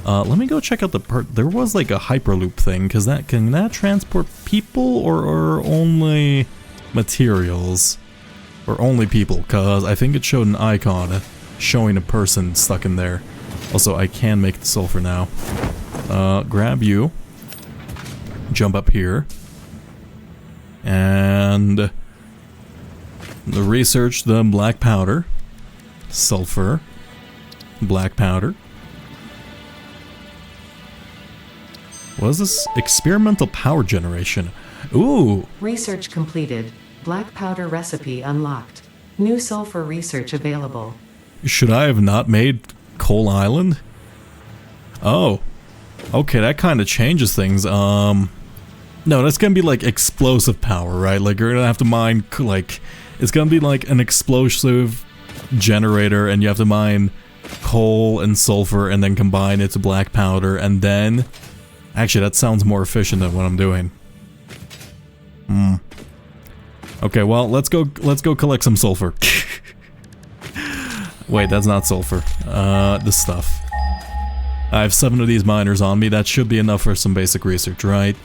Let me go check out there was like a Hyperloop thing, because can that transport people or only materials? Or only people, because I think it showed an icon showing a person stuck in there. Also, I can make the sulfur now. Grab you. Jump up here. And research the black powder. Sulfur. Black powder. What is this? Experimental power generation. Ooh! Research completed. Black powder recipe unlocked. New sulfur research available. Should I have not made Coal Island? Oh. Okay, that kind of changes things. No, that's gonna be like explosive power, right? Like you're gonna have to mine, like, it's gonna be like an explosive generator and you have to mine coal and sulfur and then combine it to black powder and then... Actually, that sounds more efficient than what I'm doing. Okay, well, let's go collect some sulfur. Wait, that's not sulfur. This stuff. I have 7 of these miners on me. That should be enough for some basic research, right?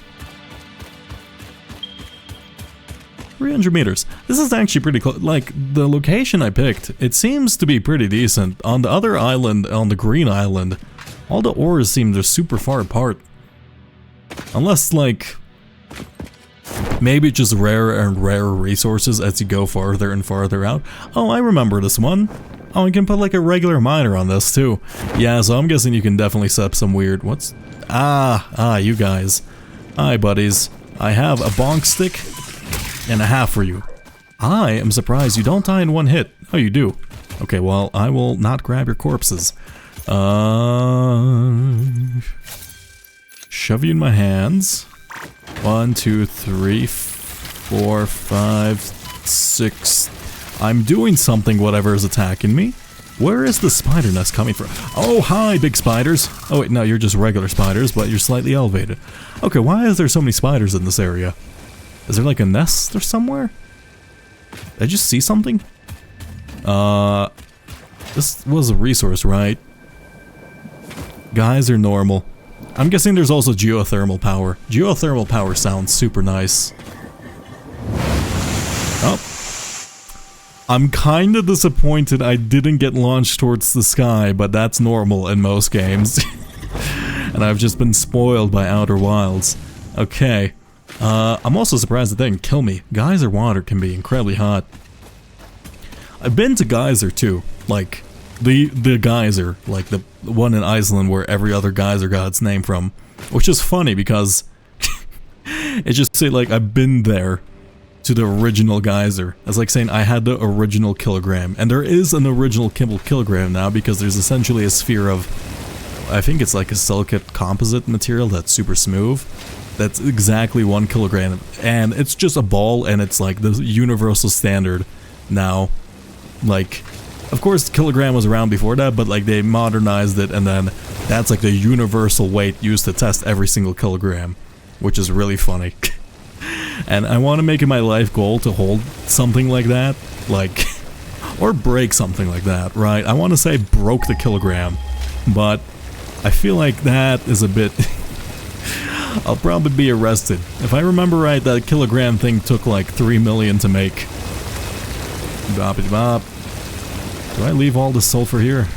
300 meters. This is actually pretty close. Like, the location I picked, it seems to be pretty decent. On the other island, on the green island, all the ores seem they're super far apart. Unless, like... Maybe just rarer and rarer resources as you go farther and farther out. Oh, I remember this one. Oh, you can put like a regular miner on this too. Yeah, so I'm guessing you can definitely set up some weird... What's... you guys. Hi, buddies. I have a bonk stick and a half for you. I am surprised you don't die in one hit. Oh, you do. Okay, well, I will not grab your corpses. Shove you in my hands. 1, 2, 3, 4, 5, 6. I'm doing something, whatever is attacking me. Where is the spider nest coming from? Oh, hi, big spiders. Oh, wait, no, you're just regular spiders, but you're slightly elevated. Okay, why is there so many spiders in this area? Is there like a nest or somewhere? Did I just see something? This was a resource, right? Guys are normal. I'm guessing there's also geothermal power. Geothermal power sounds super nice. Oh. I'm kinda disappointed I didn't get launched towards the sky, but that's normal in most games. And I've just been spoiled by Outer Wilds. Okay. I'm also surprised it didn't kill me. Geyser water can be incredibly hot. I've been to Geyser too. Like, the geyser. Like, the one in Iceland where every other geyser got its name from. Which is funny because it just say like, I've been there to the original geyser. It's like saying I had the original kilogram. And there is an original kilogram now because there's essentially a sphere of, I think it's like a silicate composite material that's super smooth. That's exactly 1 kilogram. And it's just a ball and it's like the universal standard now. Like, of course kilogram was around before that, but like they modernized it and then that's like the universal weight used to test every single kilogram. Which is really funny. And I want to make it my life goal to hold something like that. Like, or break something like that, right? I want to say broke the kilogram. But I feel like that is a bit... I'll probably be arrested. If I remember right, that kilogram thing took like 3 million to make. Boppity bop. Do I leave all the sulfur here?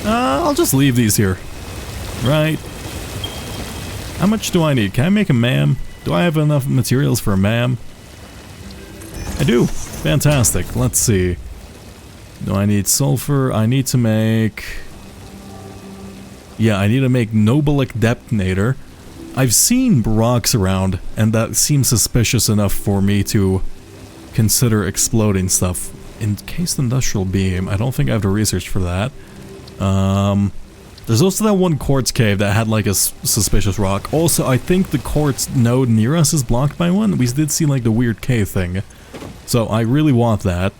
I'll just leave these here. Right. How much do I need? Can I make a MAM? Do I have enough materials for a MAM? I do. Fantastic. Let's see. Do I need sulfur? I need to make... Yeah, I need to make Nobilic Detonator. I've seen rocks around, and that seems suspicious enough for me to consider exploding stuff. Encased Industrial Beam. I don't think I have the research for that. There's also that one quartz cave that had like a suspicious rock. Also, I think the quartz node near us is blocked by one. We did see like the weird cave thing. So I really want that.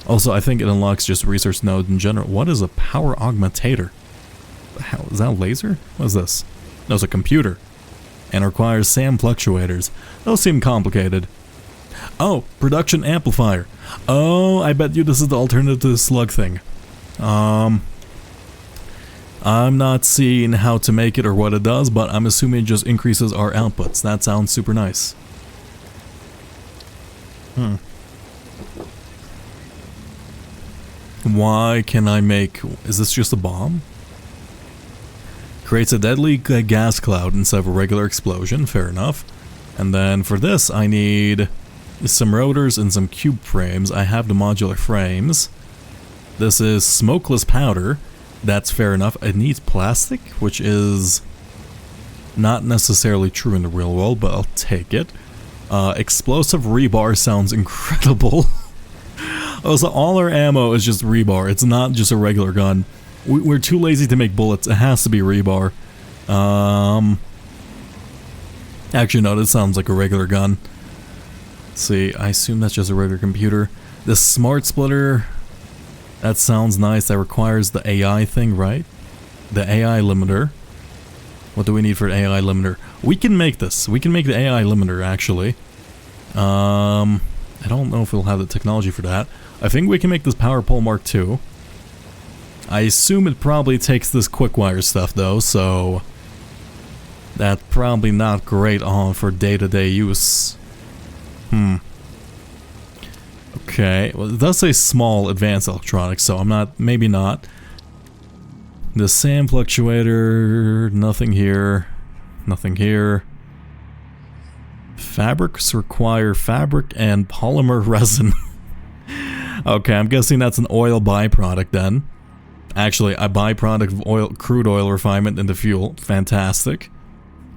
Also, I think it unlocks just research nodes in general. What is a power augmentator? The hell, is that a laser? What is this? No, it's a computer. And requires SAM fluctuators. Those seem complicated. Oh, production amplifier. Oh, I bet you this is the alternative to the slug thing. I'm not seeing how to make it or what it does, but I'm assuming it just increases our outputs. That sounds super nice. Why can I make... Is this just a bomb? Creates a deadly gas cloud instead of a regular explosion. Fair enough. And then for this, I need some rotors and some cube frames. I have the modular frames. This is smokeless powder. That's fair enough. It needs plastic, which is not necessarily true in the real world, but I'll take it. Explosive rebar sounds incredible. Oh, so all our ammo is just rebar. It's not just a regular gun. We're too lazy to make bullets. It has to be rebar. Actually, no, this sounds like a regular gun. Let's see, I assume that's just a regular computer. The smart splitter... That sounds nice. That requires the AI thing, right? The AI limiter. What do we need for an AI limiter? We can make this. We can make the AI limiter, actually. I don't know if we'll have the technology for that. I think we can make this power pole Mark II. I assume it probably takes this quick wire stuff, though, so... That's probably not great for day-to-day use. Okay, well, it does say small advanced electronics, so I'm not, maybe not. The SAM fluctuator, nothing here, nothing here. Fabrics require fabric and polymer resin. Okay, I'm guessing that's an oil byproduct then. Actually, a byproduct of oil, crude oil refinement into fuel. Fantastic.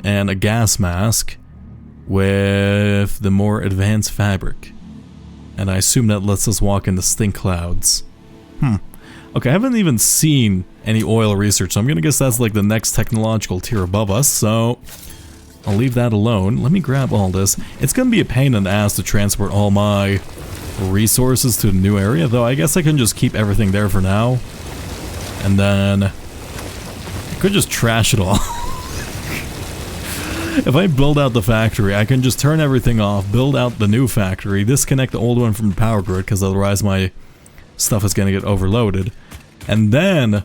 And a gas mask with the more advanced fabric. And I assume that lets us walk in the stink clouds. Okay, I haven't even seen any oil research, so I'm gonna guess that's like the next technological tier above us, so... I'll leave that alone. Let me grab all this. It's gonna be a pain in the ass to transport all my resources to the new area, though I guess I can just keep everything there for now. And then... I could just trash it all. If I build out the factory, I can just turn everything off, build out the new factory, disconnect the old one from the power grid, because otherwise my stuff is going to get overloaded. And then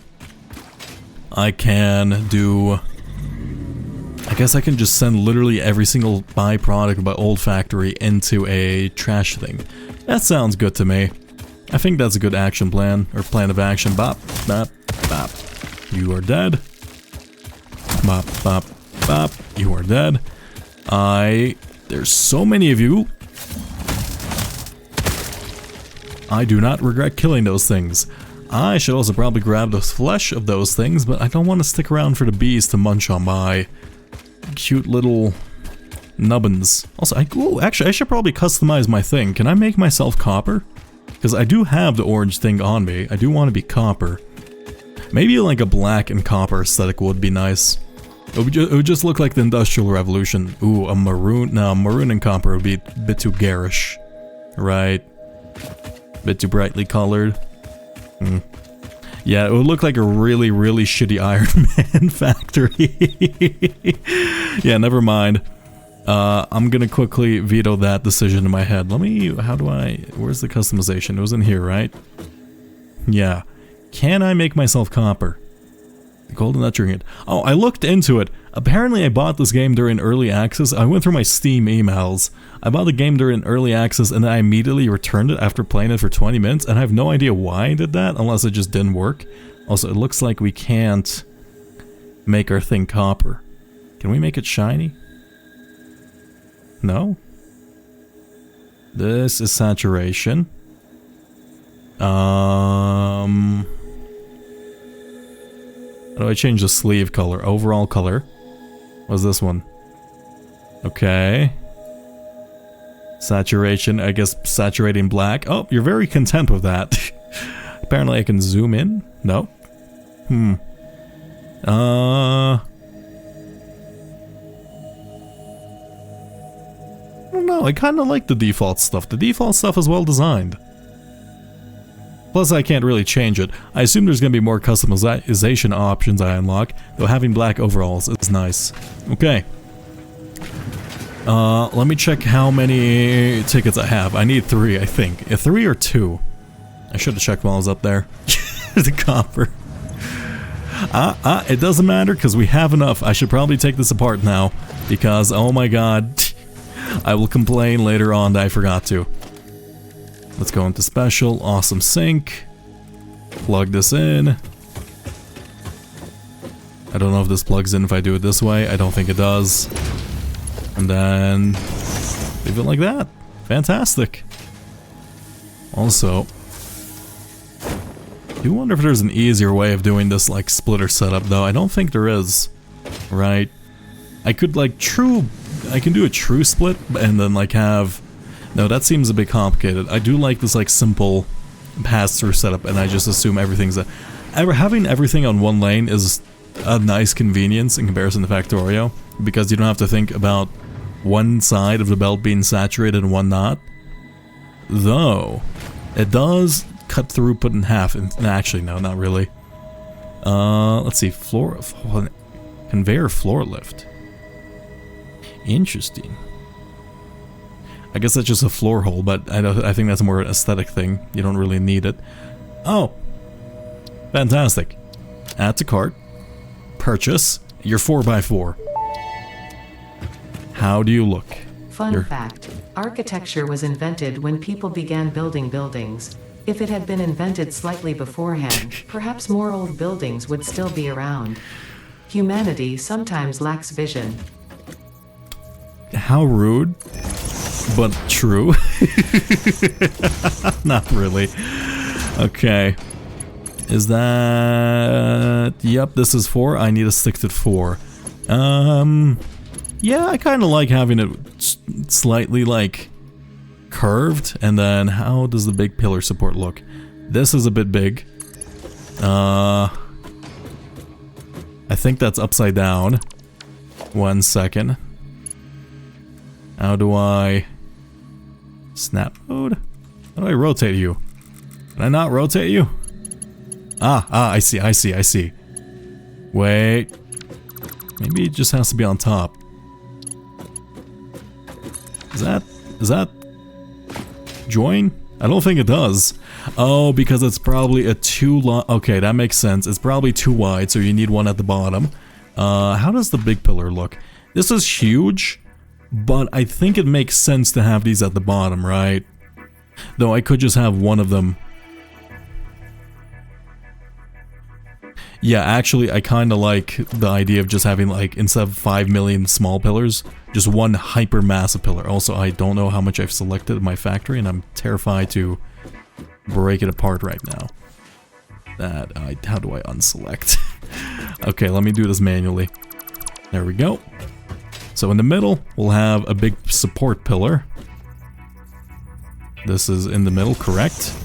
I can do... I guess I can just send literally every single byproduct of my old factory into a trash thing. That sounds good to me. I think that's a good action plan, or plan of action. Bop, bop, bop. You are dead. Bop, bop, bop. You are dead. There's so many of you. I do not regret killing those things. I should also probably grab the flesh of those things, but I don't want to stick around for the bees to munch on my cute little nubbins. Also, actually, I should probably customize my thing. Can I make myself copper? Because I do have the orange thing on me. I do want to be copper. Maybe like a black and copper aesthetic would be nice. It would just look like the Industrial Revolution. Ooh, a maroon. No, maroon and copper would be a bit too garish. Right. A bit too brightly colored. Yeah, it would look like a really, really shitty Iron Man factory. Yeah, never mind. I'm gonna quickly veto that decision in my head. Where's the customization? It was in here, right? Yeah. Can I make myself copper? The golden nut ring. Oh, I looked into it. Apparently I bought this game during early access. I went through my Steam emails. I bought the game during early access and then I immediately returned it after playing it for 20 minutes. And I have no idea why I did that, unless it just didn't work. Also, it looks like we can't make our thing copper. Can we make it shiny? No? This is saturation. How do I change the sleeve color? Overall color. What's this one? Okay. Saturation, I guess saturating black. Oh, you're very content with that. Apparently I can zoom in? No. I don't know, I kind of like the default stuff. The default stuff is well designed. Plus, I can't really change it. I assume there's going to be more customization options I unlock, though having black overalls is nice. Okay. Let me check how many tickets I have. I need 3, I think. 3 or 2? I should have checked while I was up there. The copper. It doesn't matter, because we have enough. I should probably take this apart now, because, oh my god, I will complain later on that I forgot to. Let's go into special, awesome sync. Plug this in. I don't know if this plugs in if I do it this way. I don't think it does. And then leave it like that. Fantastic. Also, I do wonder if there's an easier way of doing this like splitter setup though. I don't think there is. Right? I could like I can do a true split and then like have... No, that seems a bit complicated. I do like this like simple pass-through setup, and I just assume everything's having everything on one lane is a nice convenience in comparison to Factorio, because you don't have to think about one side of the belt being saturated and one not. Though, it does cut throughput in half. Actually, no, not really. Let's see, conveyor floor lift. Interesting. I guess that's just a floor hole, but I think that's more an aesthetic thing. You don't really need it. Oh! Fantastic. Add to cart. Purchase. Your 4x4. How do you look? Fun fact. Architecture was invented when people began building buildings. If it had been invented slightly beforehand, perhaps more old buildings would still be around. Humanity sometimes lacks vision. How rude. But true. Not really. Okay. Is that... Yep, this is 4. I need to stick to 4. Yeah, I kind of like having it slightly, like, curved. And then, how does the big pillar support look? This is a bit big. I think that's upside down. 1 second. How do I... Snap mode? How do I rotate you? Can I not rotate you? I see. Wait. Maybe it just has to be on top. Is that join? I don't think it does. Oh, because it's probably a too long. Okay, that makes sense. It's probably too wide, so you need one at the bottom. How does the big pillar look? This is huge, but I think it makes sense to have these at the bottom, right? Though I could just have one of them. Yeah, actually, I kind of like the idea of just having, like, instead of 5 million small pillars, just one hyper massive pillar. Also, I don't know how much I've selected in my factory, and I'm terrified to break it apart right now. How do I unselect? Okay, let me do this manually. There we go. So in the middle, we'll have a big support pillar. This is in the middle, correct?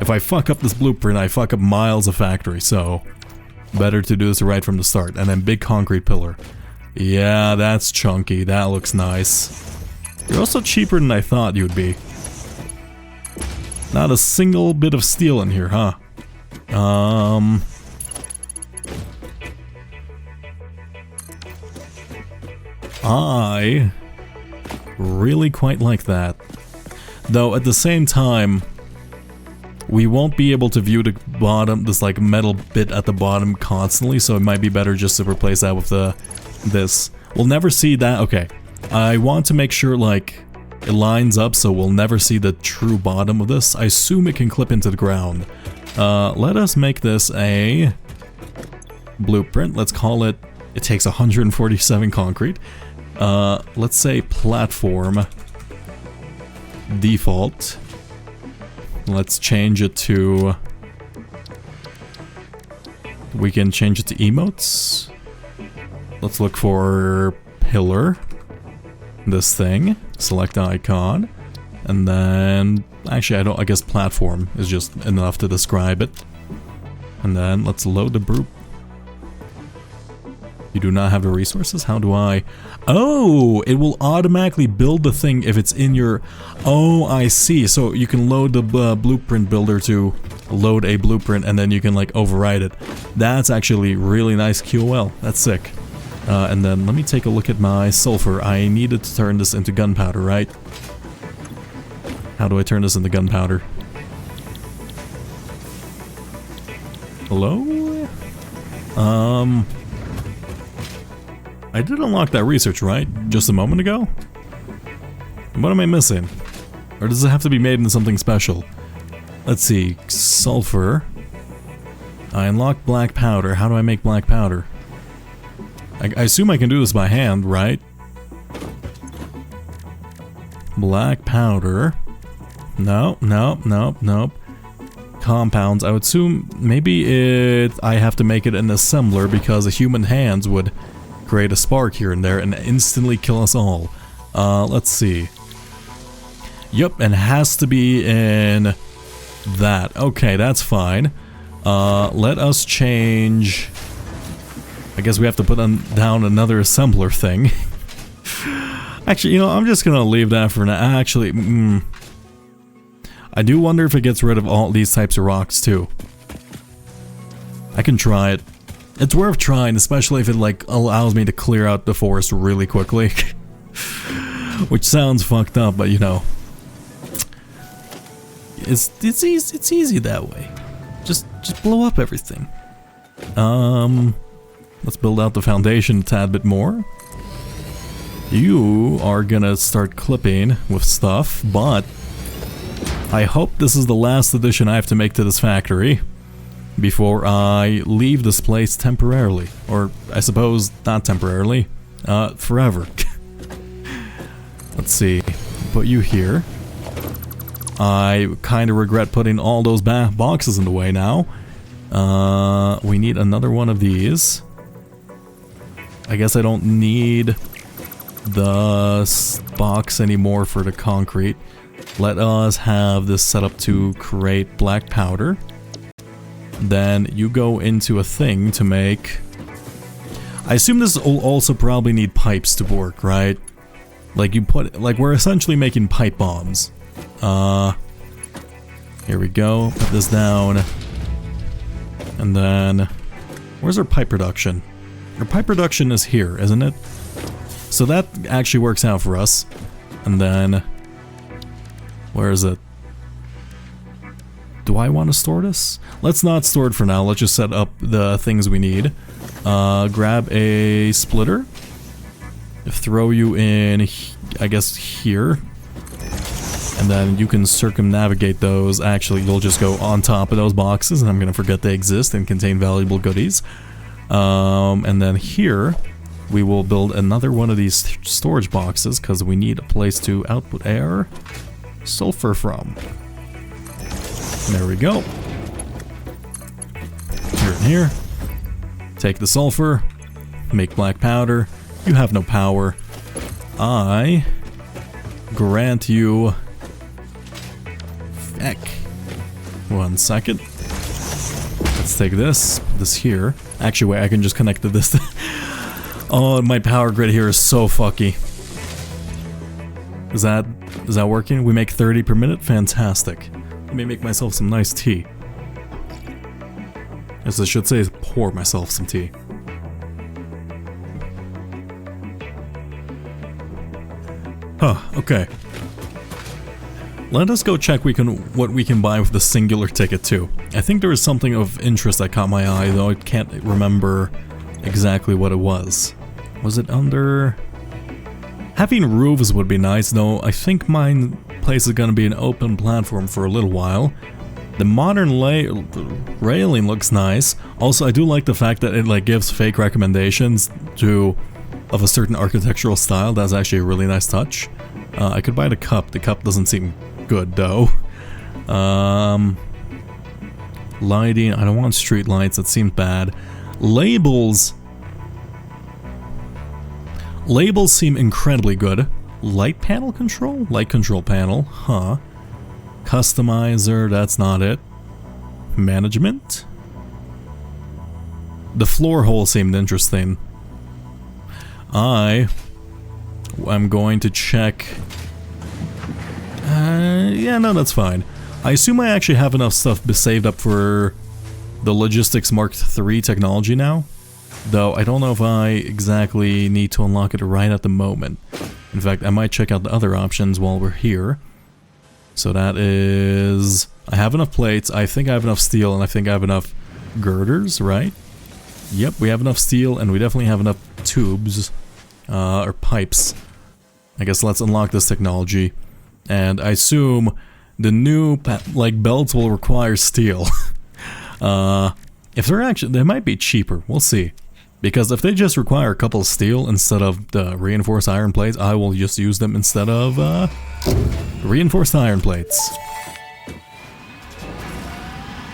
If I fuck up this blueprint, I fuck up miles of factory, so better to do this right from the start. And then big concrete pillar. Yeah, that's chunky. That looks nice. You're also cheaper than I thought you'd be. Not a single bit of steel in here, huh? I really quite like that. Though at the same time, we won't be able to view the bottom, this like metal bit at the bottom constantly, so it might be better just to replace that with this. We'll never see that. Okay, I want to make sure like it lines up so we'll never see the true bottom of this. I assume it can clip into the ground. Let us make this a blueprint. Let's call it, it takes 147 concrete. Let's say platform default. Let's change it to, we can change it to emotes. Let's look for pillar, this thing, select icon, and then, actually I guess platform is just enough to describe it. And then let's load the group. You do not have the resources? How do I? Oh, it will automatically build the thing if it's in your... Oh, I see. So you can load the blueprint builder to load a blueprint and then you can like override it. That's actually really nice QOL. That's sick. And then let me take a look at my sulfur. I needed to turn this into gunpowder, right? How do I turn this into gunpowder? Hello? I did unlock that research, right? Just a moment ago? What am I missing? Or does it have to be made into something special? Let's see. Sulfur. I unlocked black powder. How do I make black powder? I assume I can do this by hand, right? Black powder. No, no, no, nope. Compounds. I would assume maybe I have to make it an assembler because a human hands would create a spark here and there and instantly kill us all. Let's see. Yep, and has to be in that. Okay, that's fine. Let us change. I guess we have to put down another assembler thing. Actually, you know, I'm just gonna leave that for now. Actually, I do wonder if it gets rid of all these types of rocks too. I can try it. It's worth trying, especially if it like allows me to clear out the forest really quickly. Which sounds fucked up, but you know, it's easy that way. Just blow up everything. Let's build out the foundation a tad bit more. You are gonna start clipping with stuff, but I hope this is the last addition I have to make to this factory before I leave this place temporarily. Or, I suppose, not temporarily. Forever. Let's see. Put you here. I kind of regret putting all those boxes in the way now. We need another one of these. I guess I don't need the box anymore for the concrete. Let us have this set up to create black powder. Then you go into a thing to make... I assume this will also probably need pipes to work, right? Like you put... Like we're essentially making pipe bombs. Here we go. Put this down. And then... Where's our pipe production? Our pipe production is here, isn't it? So that actually works out for us. And then... where is it? Do I want to store this? Let's not store it for now. Let's just set up the things we need. Grab a splitter. Throw you in, I guess, here. And then you can circumnavigate those. Actually, you'll just go on top of those boxes, and I'm going to forget they exist and contain valuable goodies. And then here, we will build another one of these storage boxes, because we need a place to output air sulfur from. There we go. Here and here. Take the sulfur. Make black powder. You have no power. I grant you... Heck. 1 second. Let's take this. This here. Actually, wait, I can just connect to this. Oh, my power grid here is so fucky. Is that working? We make 30 per minute? Fantastic. Let me make myself some nice tea. As I should say, is pour myself some tea. Huh, okay. Let us go check what we can buy with the singular ticket too. I think there was something of interest that caught my eye, though I can't remember exactly what it was. Was it under... Having roofs would be nice, though I think my place is gonna be an open platform for a little while. The modern railing looks nice. Also, I do like the fact that it like gives fake recommendations of a certain architectural style. That's actually a really nice touch. I could buy the cup. The cup doesn't seem good though. Lighting. I don't want street lights. That seems bad. Labels. Labels seem incredibly good. Light panel control? Light control panel. Huh. Customizer. That's not it. Management? The floor hole seemed interesting. I'm going to check... yeah, no, that's fine. I assume I actually have enough stuff saved up for the Logistics Mark III technology now. Though I don't know if I exactly need to unlock it right at the moment. In fact, I might check out the other options while we're here. So that is... I have enough plates, I think I have enough steel, and I think I have enough girders, right? Yep, we have enough steel, and we definitely have enough tubes. Or pipes. I guess let's unlock this technology. And I assume the new, like, belts will require steel. If they're actually... They might be cheaper, we'll see. Because if they just require a couple of steel instead of the reinforced iron plates, I will just use them instead of reinforced iron plates.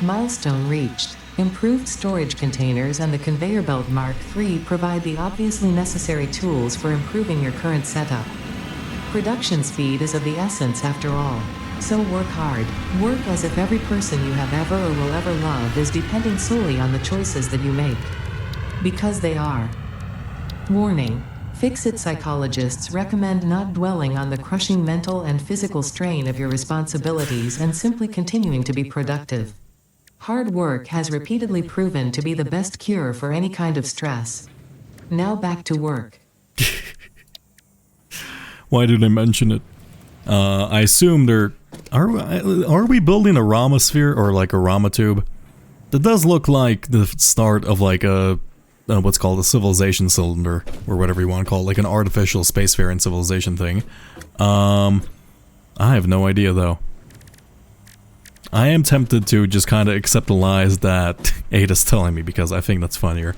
Milestone reached. Improved storage containers and the conveyor belt Mark III provide the obviously necessary tools for improving your current setup. Production speed is of the essence after all. So work hard. Work as if every person you have ever or will ever love is depending solely on the choices that you make. Because they are. Warning. Fix-It psychologists recommend not dwelling on the crushing mental and physical strain of your responsibilities and simply continuing to be productive. Hard work has repeatedly proven to be the best cure for any kind of stress. Now back to work. Why did I mention it? I assume they're... Are we building a Rama-sphere or like a Rama-tube? That does look like the start of like a... what's called a civilization cylinder, or whatever you want to call it, like an artificial spacefaring civilization thing. I have no idea though. I am tempted to just kind of accept the lies that Ada's telling me, because I think that's funnier.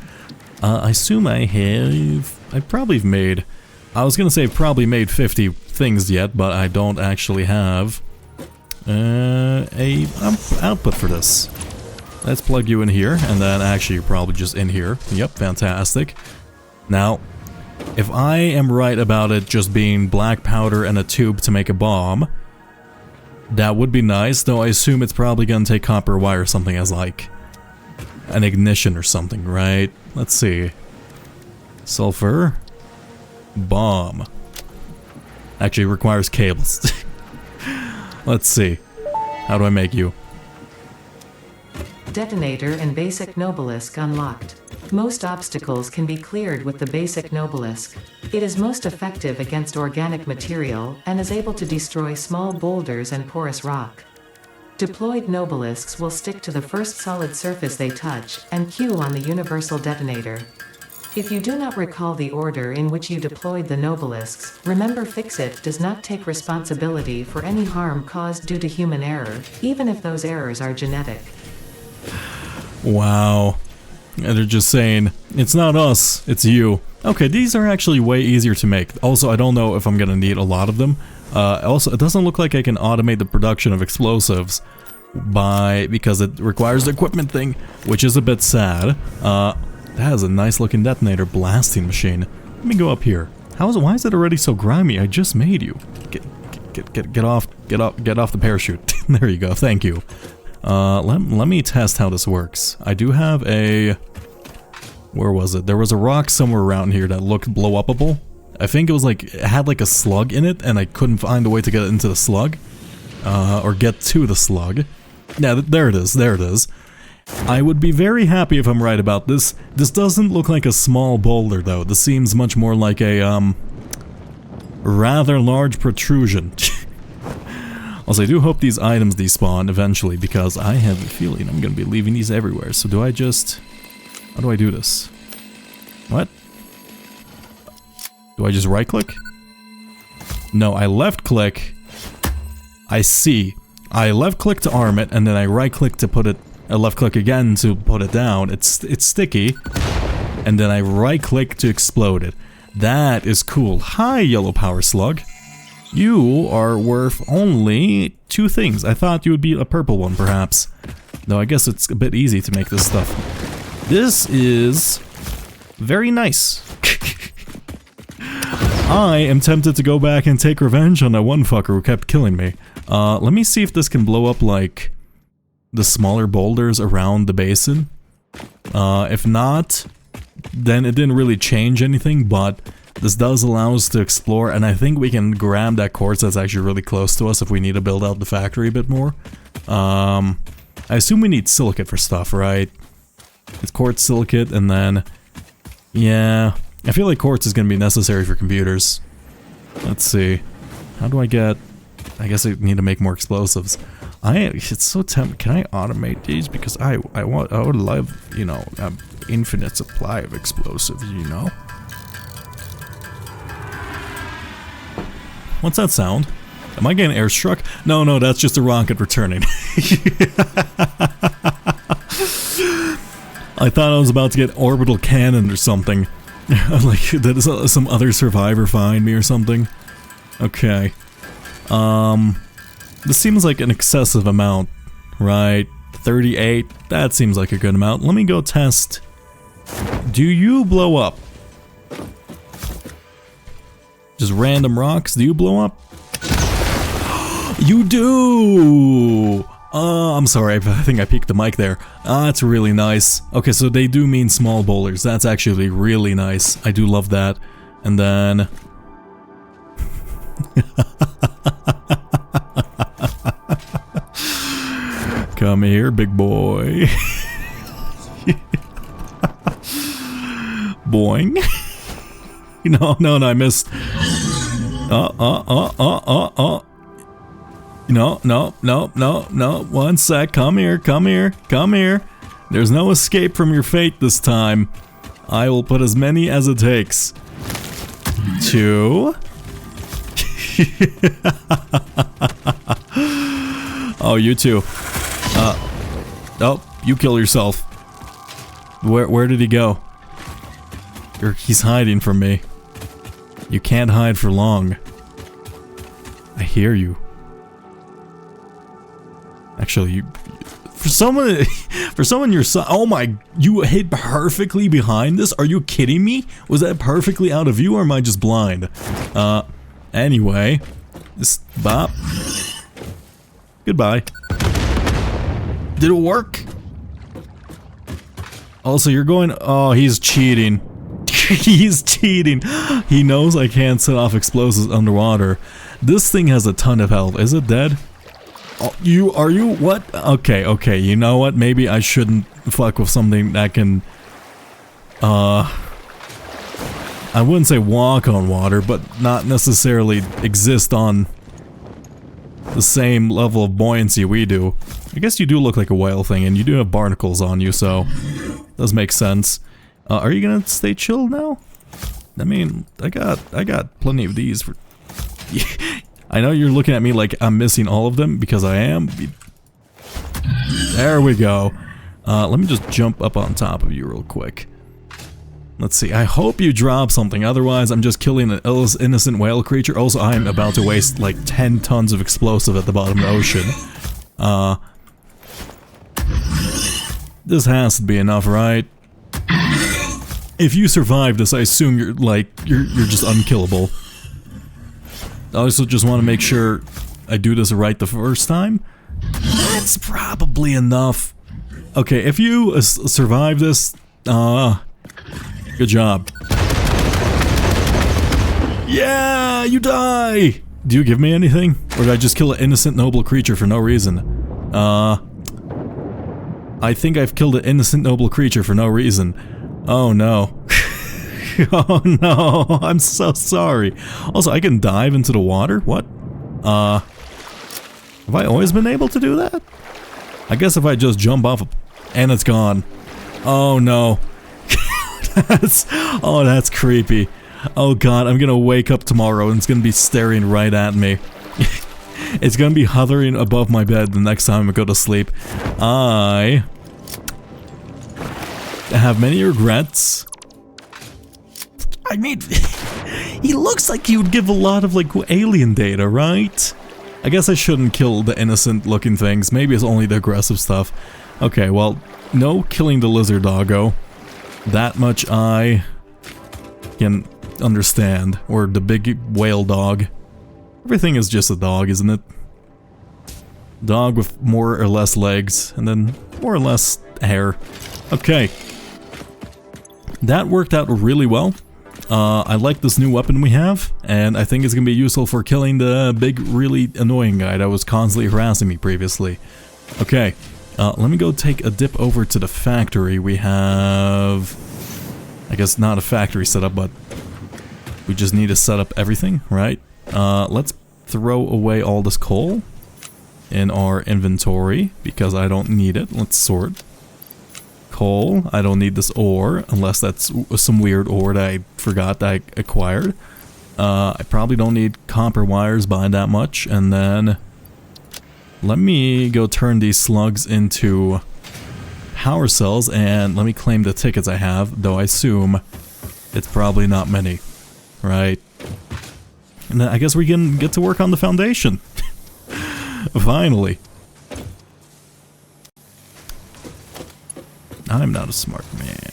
I assume I probably made... I was gonna say I've probably made 50 things yet, but I don't actually have a output for this. Let's plug you in here, and then actually you're probably just in here. Yep, fantastic. Now, if I am right about it just being black powder and a tube to make a bomb, that would be nice, though I assume it's probably gonna take copper wire or something as like an ignition or something, right? Let's see. Sulfur. Bomb. Actually requires cables. Let's see. How do I make you? Detonator and Basic Nobelisk unlocked. Most obstacles can be cleared with the Basic Nobelisk. It is most effective against organic material and is able to destroy small boulders and porous rock. Deployed nobelisks will stick to the first solid surface they touch and cue on the universal detonator. If you do not recall the order in which you deployed the nobelisks, remember Fixit does not take responsibility for any harm caused due to human error, even if those errors are genetic. Wow. And they're just saying, it's not us, it's you. Okay, these are actually way easier to make. Also, I don't know if I'm gonna need a lot of them. Also, it doesn't look like I can automate the production of explosives because it requires the equipment thing, which is a bit sad. That has a nice looking detonator blasting machine. Let me go up here. Why is it already so grimy? I just made you. Get off the parachute. There you go, thank you. Let me test how this works. I do have a... Where was it? There was a rock somewhere around here that looked blow-upable. I think it was like, it had like a slug in it, and I couldn't find a way to get into the slug. Or get to the slug. Yeah, there it is. I would be very happy if I'm right about this. This doesn't look like a small boulder, though. This seems much more like a, rather large protrusion. Also, I do hope these items despawn eventually, because I have a feeling I'm gonna be leaving these everywhere. So do I just... How do I do this? What? Do I just right-click? No, I left-click. I see. I left-click to arm it, and then I right-click to put it... I left-click again to put it down. It's sticky. And then I right-click to explode it. That is cool. Hi, Yellow Power Slug. You are worth only 2 things. I thought you would be a purple one, perhaps. Though I guess it's a bit easy to make this stuff. This is very nice. I am tempted to go back and take revenge on that one fucker who kept killing me. Let me see if this can blow up, like, the smaller boulders around the basin. If not, then it didn't really change anything, but this does allow us to explore, and I think we can grab that quartz that's actually really close to us if we need to build out the factory a bit more. I assume we need silicate for stuff, right? It's quartz, silicate, and then... Yeah, I feel like quartz is going to be necessary for computers. Let's see. How do I get... I guess I need to make more explosives. It's so tempting. Can I automate these? Because I would love, you know, an infinite supply of explosives, you know? What's that sound? Am I getting airstruck? No, that's just a rocket returning. I thought I was about to get orbital cannon or something. Like, did some other survivor find me or something? Okay. This seems like an excessive amount, right? 38, that seems like a good amount. Let me go test. Do you blow up? Just random rocks, do you blow up? You do! I'm sorry, I think I peeked the mic there. That's really nice. Okay, so they do mean small boulders. That's actually really nice. I do love that. And then... Come here, big boy. Boing. No, I missed. No. 1 sec. Come here. There's no escape from your fate this time. I will put as many as it takes. 2. Oh, you too. Oh, you kill yourself. Where did he go? He's hiding from me. You can't hide for long. I hear you. Actually, for someone your son, oh my, you hit perfectly behind this? Are you kidding me? Was that perfectly out of view or am I just blind? Anyway, just bop. Goodbye. Did it work? Also, you're going, oh, he's cheating. He's cheating. He knows I can't set off explosives underwater. This thing has a ton of health. Is it dead? Oh, are you, what? Okay, you know what? Maybe I shouldn't fuck with something that can, I wouldn't say walk on water, but not necessarily exist on the same level of buoyancy we do. I guess you do look like a whale thing, and you do have barnacles on you, so does make sense. Are you gonna stay chill now? I mean, I got plenty of these. I know you're looking at me like I'm missing all of them, because I am. There we go. Let me just jump up on top of you real quick. Let's see, I hope you drop something, otherwise I'm just killing an innocent whale creature. Also, I'm about to waste like 10 tons of explosive at the bottom of the ocean. This has to be enough, right? If you survive this, I assume you're just unkillable. I also just want to make sure I do this right the first time. That's probably enough. Okay, if you survive this, good job. Yeah, you die! Do you give me anything? Or did I just kill an innocent noble creature for no reason? I think I've killed an innocent noble creature for no reason. Oh no. Oh no, I'm so sorry. Also, I can dive into the water? What? Have I always been able to do that? I guess if I just jump off and it's gone. Oh no. That's creepy. Oh god, I'm gonna wake up tomorrow and it's gonna be staring right at me. It's gonna be hovering above my bed the next time I go to sleep. I have many regrets. I mean, he looks like he would give a lot of, like, alien data, right? I guess I shouldn't kill the innocent-looking things. Maybe it's only the aggressive stuff. Okay, well, no killing the lizard doggo. That much I can understand. Or the big whale dog. Everything is just a dog, isn't it? Dog with more or less legs, and then more or less hair. Okay. That worked out really well. I like this new weapon we have, and I think it's gonna be useful for killing the big, really annoying guy that was constantly harassing me previously. Okay, let me go take a dip over to the factory. We have, I guess not a factory setup, but we just need to set up everything, right? Let's throw away all this coal in our inventory, because I don't need it. Let's sort. Coal, I don't need this ore, unless that's some weird ore that I forgot that I acquired. I probably don't need copper wires by that much, and then let me go turn these slugs into power cells, and let me claim the tickets I have, though I assume it's probably not many, right? And then I guess we can get to work on the foundation. Finally. I'm not a smart man.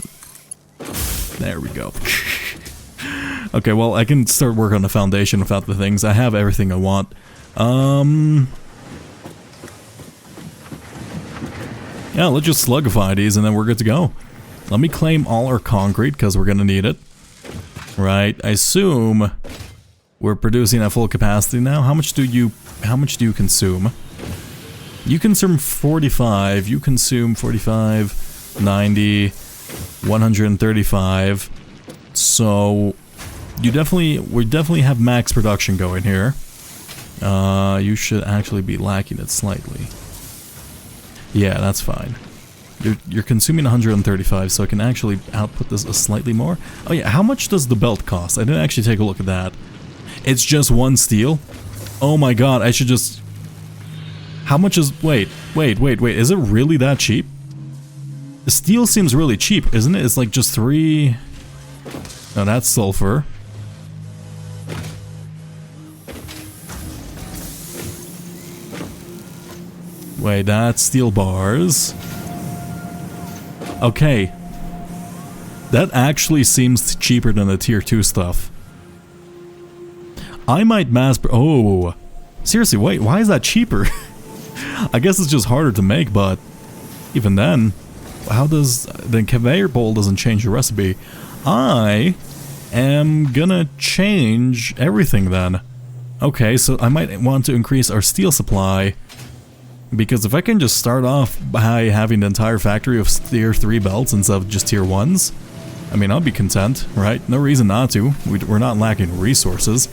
There we go. Okay, well, I can start work on the foundation without the things. I have everything I want. Yeah, let's just slugify these and then we're good to go. Let me claim all our concrete, because we're gonna need it. Right, I assume we're producing at full capacity now. How much do you consume? You consume 45, you consume 45... 90, 135, so we definitely have max production going here. You should actually be lacking it slightly. Yeah, that's fine. You're consuming 135, so I can actually output this slightly more. Oh yeah, how much does the belt cost? I didn't actually take a look at that. It's just 1 steel? Oh my god, I should just... How much is... Wait, is it really that cheap? Steel seems really cheap, isn't it? It's like just 3... No, that's sulfur. Wait, that's steel bars. Okay. That actually seems cheaper than the tier 2 stuff. I might oh. Seriously, wait, why is that cheaper? I guess it's just harder to make, but even then... How does... The conveyor bolt doesn't change the recipe. I am gonna change everything then. Okay, so I might want to increase our steel supply. Because if I can just start off by having the entire factory of tier 3 belts instead of just tier 1s, I mean, I'll be content, right? No reason not to. We're not lacking resources.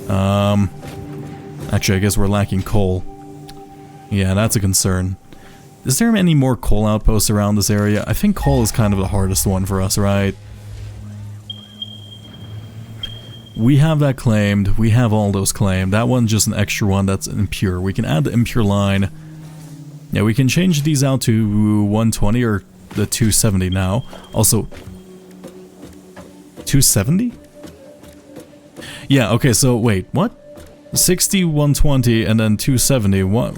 Actually, I guess we're lacking coal. Yeah, that's a concern. Is there any more coal outposts around this area? I think coal is kind of the hardest one for us, right? We have that claimed. We have all those claimed. That one's just an extra one that's impure. We can add the impure line. Yeah, we can change these out to 120 or the 270 now. Also, 270? Yeah, okay, so wait, what? 60, 120, and then 270. What?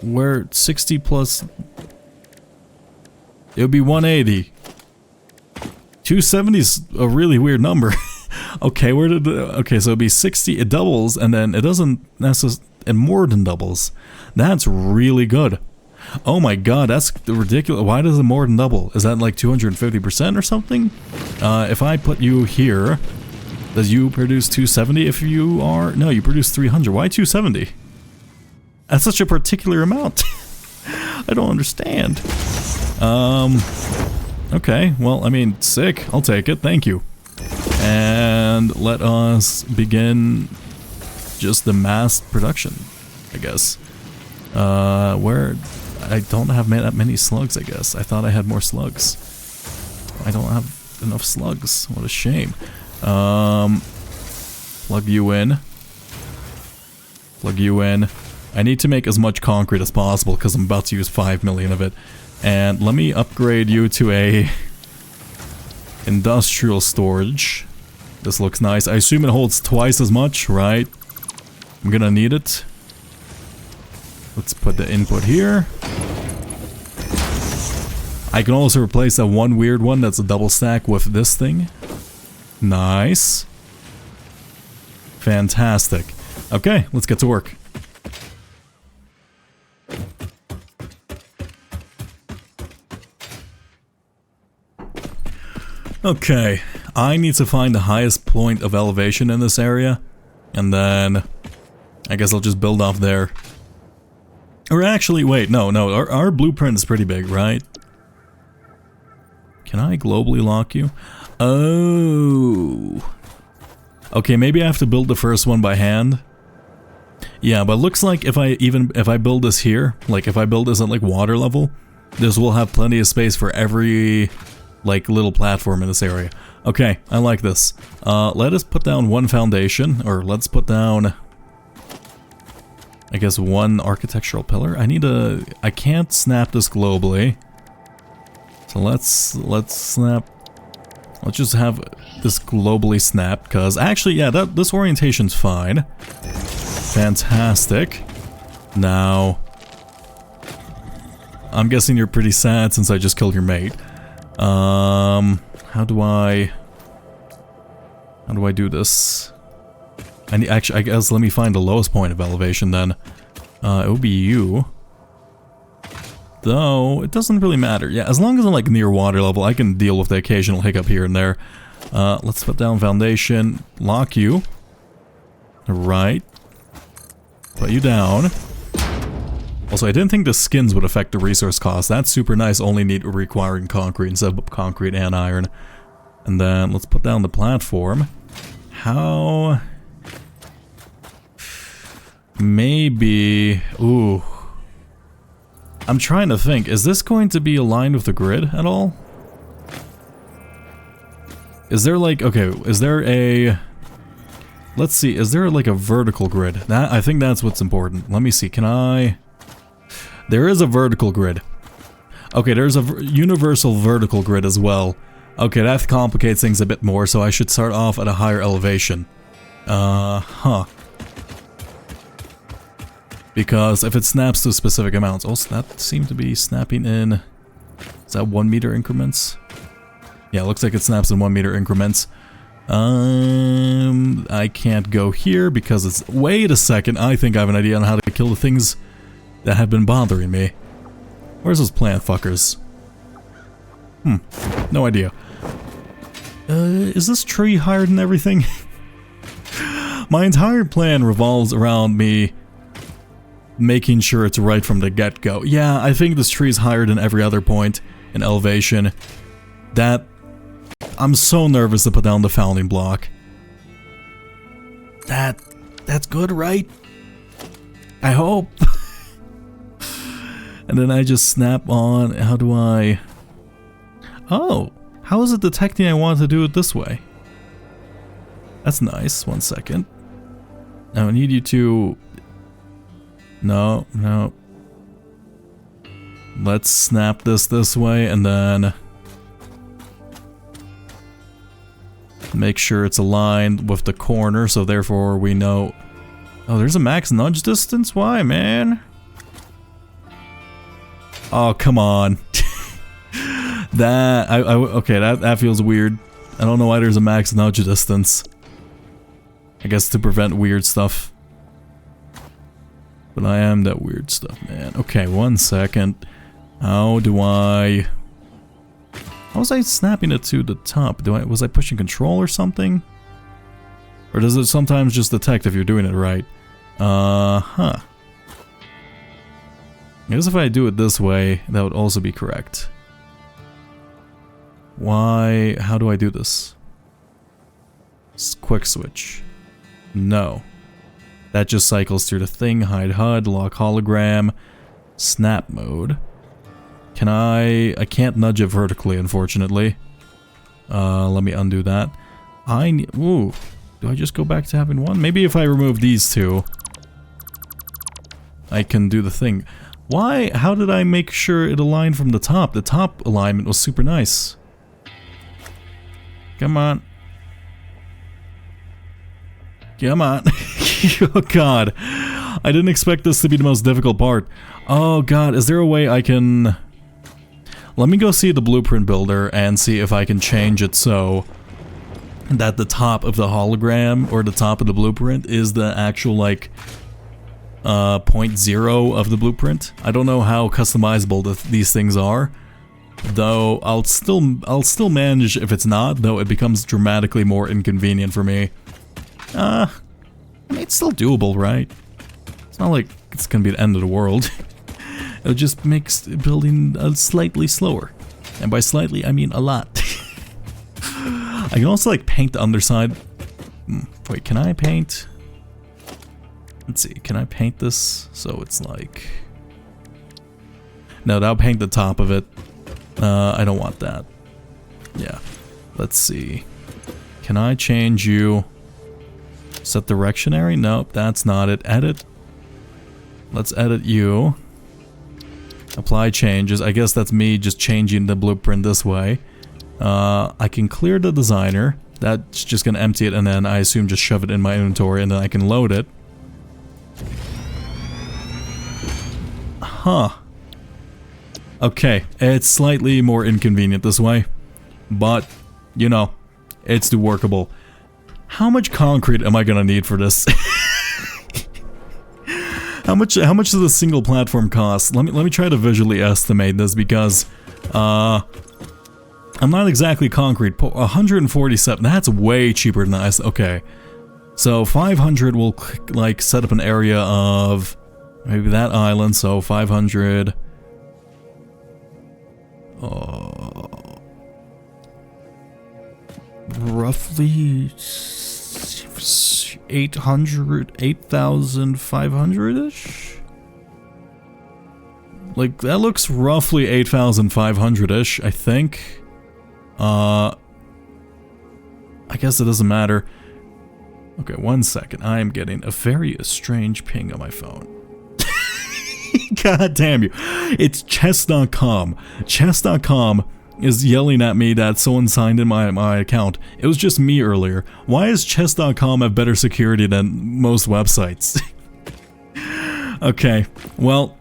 Where 60 plus... It would be 180. 270 is a really weird number. Okay, where did... Okay, so it'd be 60, it doubles, and then it doesn't necessarily... It more than doubles. That's really good. Oh my god, that's ridiculous. Why does it more than double? Is that like 250% or something? If I put you here... Does you produce 270 if you are... No, you produce 300. Why 270? That's such a particular amount. I don't understand. Okay, well, I mean, sick. I'll take it. Thank you. And let us begin just the mass production, I guess. Where... I don't have that many slugs, I guess. I thought I had more slugs. I don't have enough slugs. What a shame. Plug you in. Plug you in. I need to make as much concrete as possible because I'm about to use 5 million of it. And let me upgrade you to a industrial storage. This looks nice. I assume it holds twice as much, right? I'm gonna need it. Let's put the input here. I can also replace that one weird one that's a double stack with this thing. Nice. Fantastic. Okay, let's get to work. Okay, I need to find the highest point of elevation in this area, and then I guess I'll just build off there. Or actually, wait, no, our blueprint is pretty big, right? Can I globally lock you? Oh. Okay, maybe I have to build the first one by hand. Yeah, but looks like if I build this here, like if I build this at like water level, this will have plenty of space for every like little platform in this area. Okay, I like this. Let us put down one foundation, or let's put down, I guess, one architectural pillar. I can't snap this globally. So let's just have this globally snapped, because actually, yeah, this orientation's fine. Fantastic. Now, I'm guessing you're pretty sad since I just killed your mate. How do I do this? Actually, I guess let me find the lowest point of elevation then. It would be you. Though, it doesn't really matter. Yeah, as long as I'm like near water level, I can deal with the occasional hiccup here and there. Let's put down foundation, lock you. Right. Put you down. Also, I didn't think the skins would affect the resource cost. That's super nice, only requiring concrete instead of concrete and iron. And then, let's put down the platform. How... Maybe... Ooh... I'm trying to think, is this going to be aligned with the grid at all? Is there like, okay, is there a... Let's see, is there like a vertical grid? I think that's what's important. Let me see, can I... There is a vertical grid. Okay, there's a universal vertical grid as well. Okay, that complicates things a bit more, so I should start off at a higher elevation. Huh. Because if it snaps to specific amounts... Also, that seemed to be snapping in... Is that 1 meter increments? Yeah, it looks like it snaps in 1 meter increments. I can't go here because it's... Wait a second, I think I have an idea on how to kill the things that have been bothering me. Where's those plant fuckers? No idea. Is this tree higher than everything? My entire plan revolves around me making sure it's right from the get-go. Yeah, I think this tree is higher than every other point in elevation. That I'm so nervous to put down the founding block. That's good, right? I hope. And then I just snap on. How do I... Oh, how is it detecting I want to do it this way? That's nice. 1 second. Now I need you to... No. Let's snap this way and then... make sure it's aligned with the corner, so therefore we know... Oh, there's a max nudge distance? Why, man? Oh, come on. Okay, that feels weird. I don't know why there's a max nudge distance. I guess to prevent weird stuff. But I am that weird stuff, man. Okay, 1 second. How do I... How was I snapping it to the top? Was I pushing control or something? Or does it sometimes just detect if you're doing it right? I guess if I do it this way, that would also be correct. Why? How do I do this? Quick switch. No. That just cycles through the thing, hide HUD, lock hologram, snap mode. Can I can't nudge it vertically, unfortunately. Let me undo that. Ooh. Do I just go back to having one? Maybe if I remove these two, I can do the thing. Why? How did I make sure it aligned from the top? The top alignment was super nice. Come on. Come on. Oh god. I didn't expect this to be the most difficult part. Oh god, is there a way I can... Let me go see the blueprint builder and see if I can change it so that the top of the hologram or the top of the blueprint is the actual like 0.0 of the blueprint. I don't know how customizable these things are, though I'll still manage if it's not, though it becomes dramatically more inconvenient for me. I mean, it's still doable, right? It's not like it's gonna be the end of the world. It just makes building slightly slower. And by slightly, I mean a lot. I can also like paint the underside. Wait, can I paint? Let's see, can I paint this so it's like... No, that'll paint the top of it. I don't want that. Yeah, let's see. Can I change you? Set directionary? Nope, that's not it. Edit. Let's edit you. Apply changes. I guess that's me just changing the blueprint this way. I can clear the designer. That's just gonna empty it and then I assume just shove it in my inventory and then I can load it. Huh. Okay, it's slightly more inconvenient this way. But, you know, it's workable. How much concrete am I gonna need for this? How much does a single platform cost? Let me try to visually estimate this because I'm not exactly concrete. 147. That's way cheaper than that. Okay, so 500 will like set up an area of maybe that island. So 500. Roughly 8,500-ish? Like, that looks roughly 8,500-ish, I think. I guess it doesn't matter. Okay, 1 second. I am getting a very strange ping on my phone. God damn you. It's chess.com. Chess.com is yelling at me that someone signed in my account. It was just me earlier. Why does chess.com have better security than most websites? Okay, well,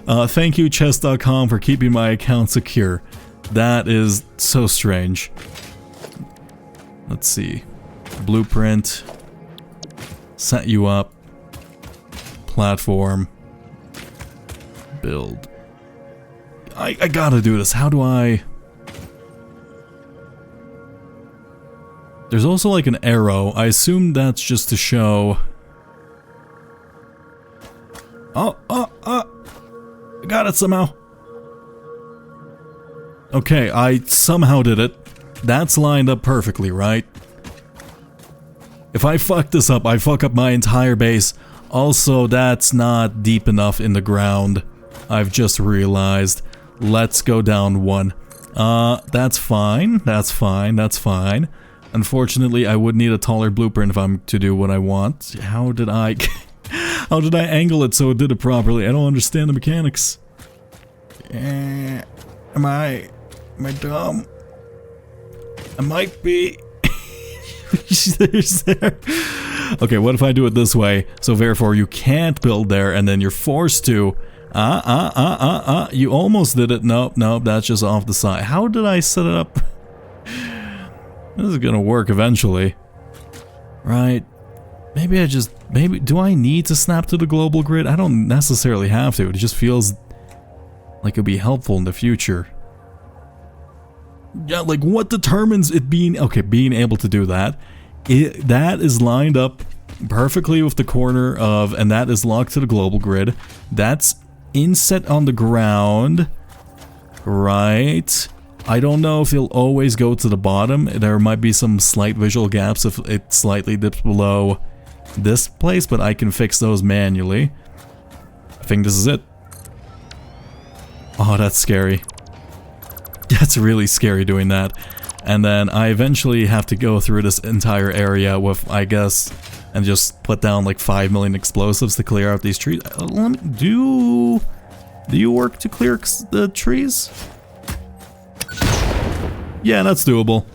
thank you chess.com for keeping my account secure. That is so strange. Let's see. Blueprint. Set you up. Platform. Build. I gotta do this. How do I... There's also like an arrow. I assume that's just to show... I got it somehow. Okay, I somehow did it. That's lined up perfectly, right? If I fuck this up, I fuck up my entire base. Also, that's not deep enough in the ground. I've just realized. Let's go down one. That's fine. That's fine. That's fine. Unfortunately, I would need a taller blueprint if I'm to do what I want. How did I... How did I angle it so it did it properly? I don't understand the mechanics. Am I dumb? I might be. There's there. Okay, what if I do it this way? So therefore you can't build there and then you're forced to. You almost did it. Nope, that's just off the side. How did I set it up? This is gonna work eventually. Right. Maybe do I need to snap to the global grid? I don't necessarily have to. It just feels like it'd be helpful in the future. Yeah, like what determines it being able to do that? That is lined up perfectly with the corner of, and that is locked to the global grid. That's inset on the ground, right? I don't know if it'll always go to the bottom. There might be some slight visual gaps if it slightly dips below this place, but I can fix those manually. I think this is it. Oh, that's scary. That's really scary doing that. And then I eventually have to go through this entire area with, I guess, and just put down like 5 million explosives to clear out these trees. Let me do you work to clear the trees? Yeah, that's doable.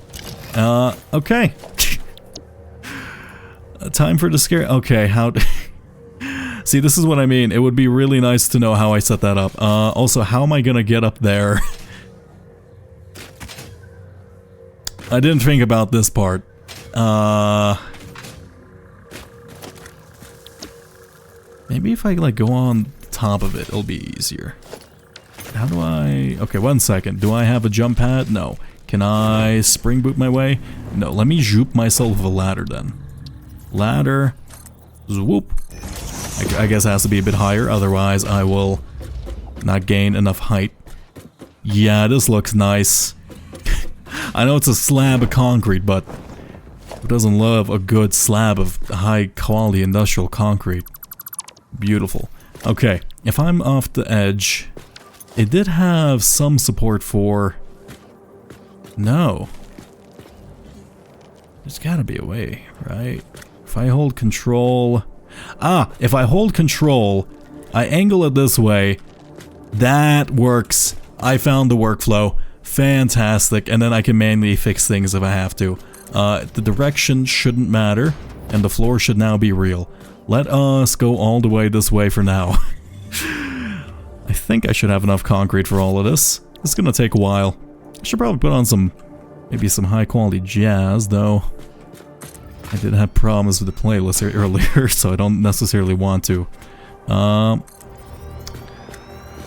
Okay. Time for the scare. Okay, how... See, this is what I mean. It would be really nice to know how I set that up. Also, how am I gonna get up there? I didn't think about this part. Maybe if I like go on top of it, it'll be easier. How do I... Okay, 1 second. Do I have a jump pad? No. Can I spring boot my way? No, let me zoop myself with a ladder then. Ladder. Swoop. I guess it has to be a bit higher, otherwise I will not gain enough height. Yeah, this looks nice. I know it's a slab of concrete, but who doesn't love a good slab of high quality industrial concrete? Beautiful. Okay, if I'm off the edge, it did have some support for... No. There's gotta be a way, right? If I hold control... if I hold control, I angle it this way, that works. I found the workflow. Fantastic. And then I can manually fix things if I have to. The direction shouldn't matter, and the floor should now be real. Let us go all the way this way for now. I think I should have enough concrete for all of this. It's gonna take a while. I should probably put on maybe some high quality jazz, though. I did have problems with the playlist earlier, so I don't necessarily want to. I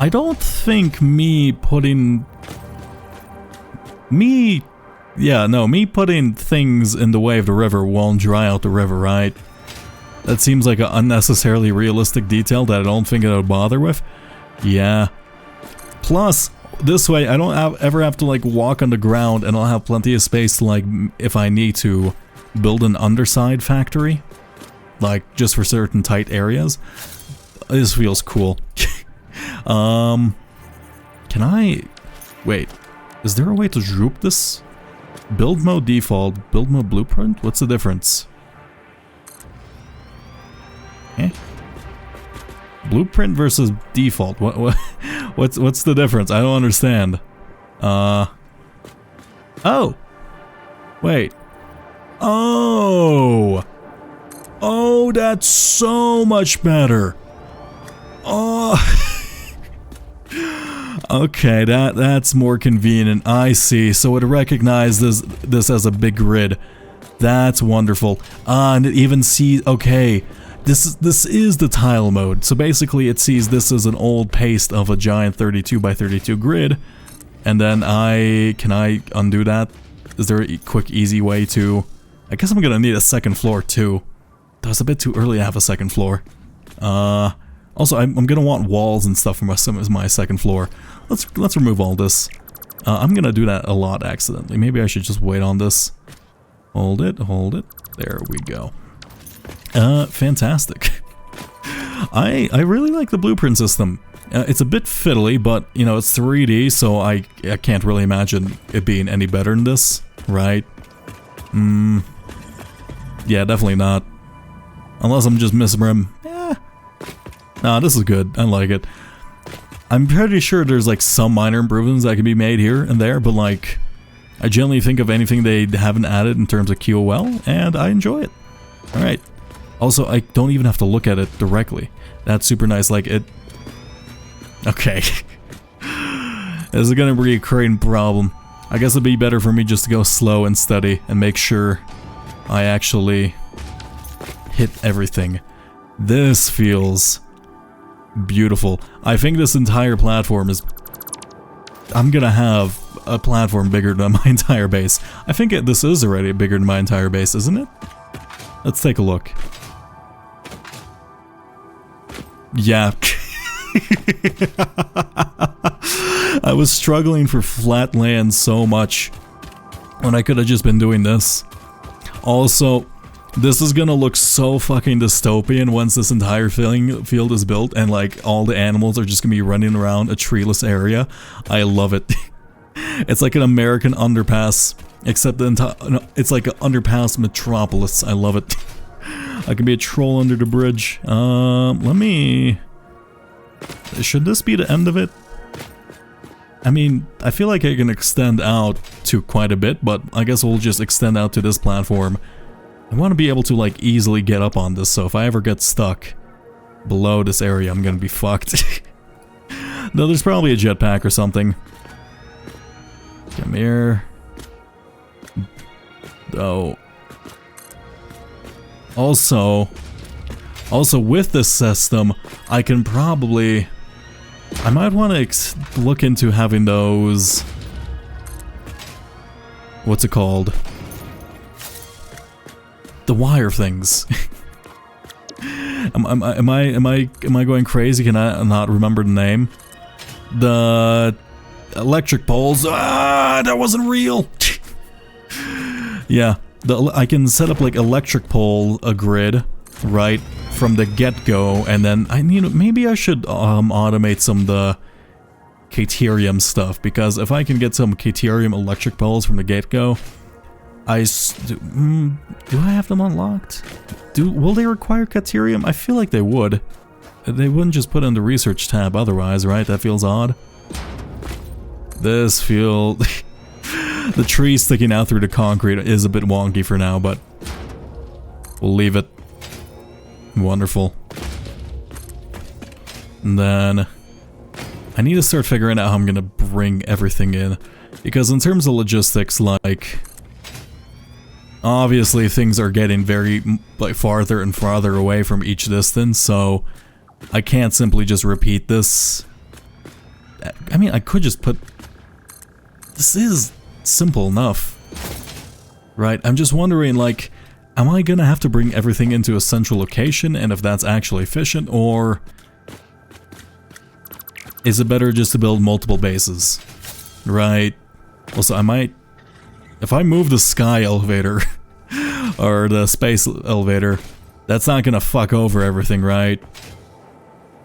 don't think me putting things in the way of the river won't dry out the river, right? That seems like an unnecessarily realistic detail that I don't think it would bother with. Yeah. Plus, this way I don't ever have to like walk on the ground, and I'll have plenty of space to like, if I need to, build an underside factory. Like, just for certain tight areas. This feels cool. Can I... Wait. Is there a way to droop this? Build mode default, build mode blueprint? What's the difference? Eh? Blueprint versus default. What's the difference? I don't understand. Oh! Wait. Oh! Oh, that's so much better. Oh. Okay, that's more convenient. I see. So it recognizes this as a big grid. That's wonderful. And it even sees... Okay, this is the tile mode. So basically it sees this as an old paste of a giant 32 by 32 grid. And then can I undo that? Is there a quick, easy way to... I guess I'm gonna need a second floor too. That was a bit too early to have a second floor. Also, I'm gonna want walls and stuff for my second floor. Let's remove all this. I'm gonna do that a lot accidentally. Maybe I should just wait on this. Hold it, hold it. There we go. Fantastic. I really like the blueprint system. It's a bit fiddly, but, you know, it's 3D, so I can't really imagine it being any better than this, right? Yeah, definitely not. Unless I'm just misrem. Nah, this is good. I like it. I'm pretty sure there's, like, some minor improvements that can be made here and there, but, like, I generally think of anything they haven't added in terms of QOL, and I enjoy it. Alright. Also, I don't even have to look at it directly. That's super nice, like, it... Okay. This is gonna be a recurring problem. I guess it'd be better for me just to go slow and steady and make sure I actually hit everything. This feels beautiful. I think this entire platform is... I'm gonna have a platform bigger than my entire base. I think this is already bigger than my entire base, isn't it? Let's take a look. Yeah. I was struggling for flat land so much when I could have just been doing this. Also, this is gonna look so fucking dystopian once this entire field is built and like all the animals are just gonna be running around a treeless area. I love it. It's like an American underpass, except it's like an underpass metropolis. I love it. I can be a troll under the bridge. Let me... Should this be the end of it? I mean, I feel like I can extend out to quite a bit, but I guess we'll just extend out to this platform. I want to be able to, like, easily get up on this, so if I ever get stuck below this area, I'm gonna be fucked. No, there's probably a jetpack or something. Come here. Oh. Also with this system, I can probably... I might want to look into having those... What's it called? The wire things. Am I going crazy? Can I not remember the name? The electric poles. Ah, that wasn't real. Yeah, I can set up like electric pole grid, right, from the get-go, and then maybe I should automate some of the Caterium stuff, because if I can get some Caterium electric poles from the get-go, do I have them unlocked? Will they require Caterium? I feel like they would. They wouldn't just put it in the research tab otherwise, right? That feels odd. This feels... The tree sticking out through the concrete is a bit wonky for now, but we'll leave it. Wonderful. And then I need to start figuring out how I'm gonna bring everything in, because in terms of logistics, like, obviously things are getting very farther and farther away from each distance, so I can't simply just repeat this. I mean, I could just put... This is simple enough, right? I'm just wondering, like, am I gonna have to bring everything into a central location, and if that's actually efficient, or is it better just to build multiple bases, right? Also, I might, if I move the sky elevator or the space elevator, that's not gonna fuck over everything, right?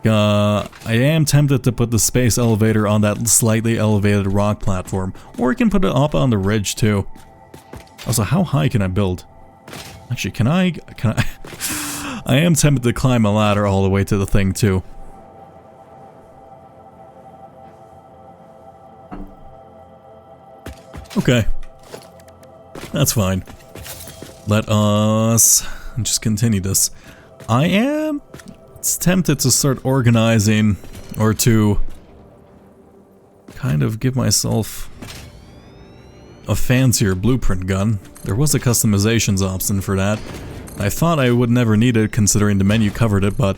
I am tempted to put the space elevator on that slightly elevated rock platform, or I can put it up on the ridge too. Also, how high can I build? Actually, can I? I am tempted to climb a ladder all the way to the thing too. Okay. That's fine. Let us just continue this. I am tempted to start organizing, or to kind of give myself a fancier blueprint gun. There was a customizations option for that. I thought I would never need it considering the menu covered it, but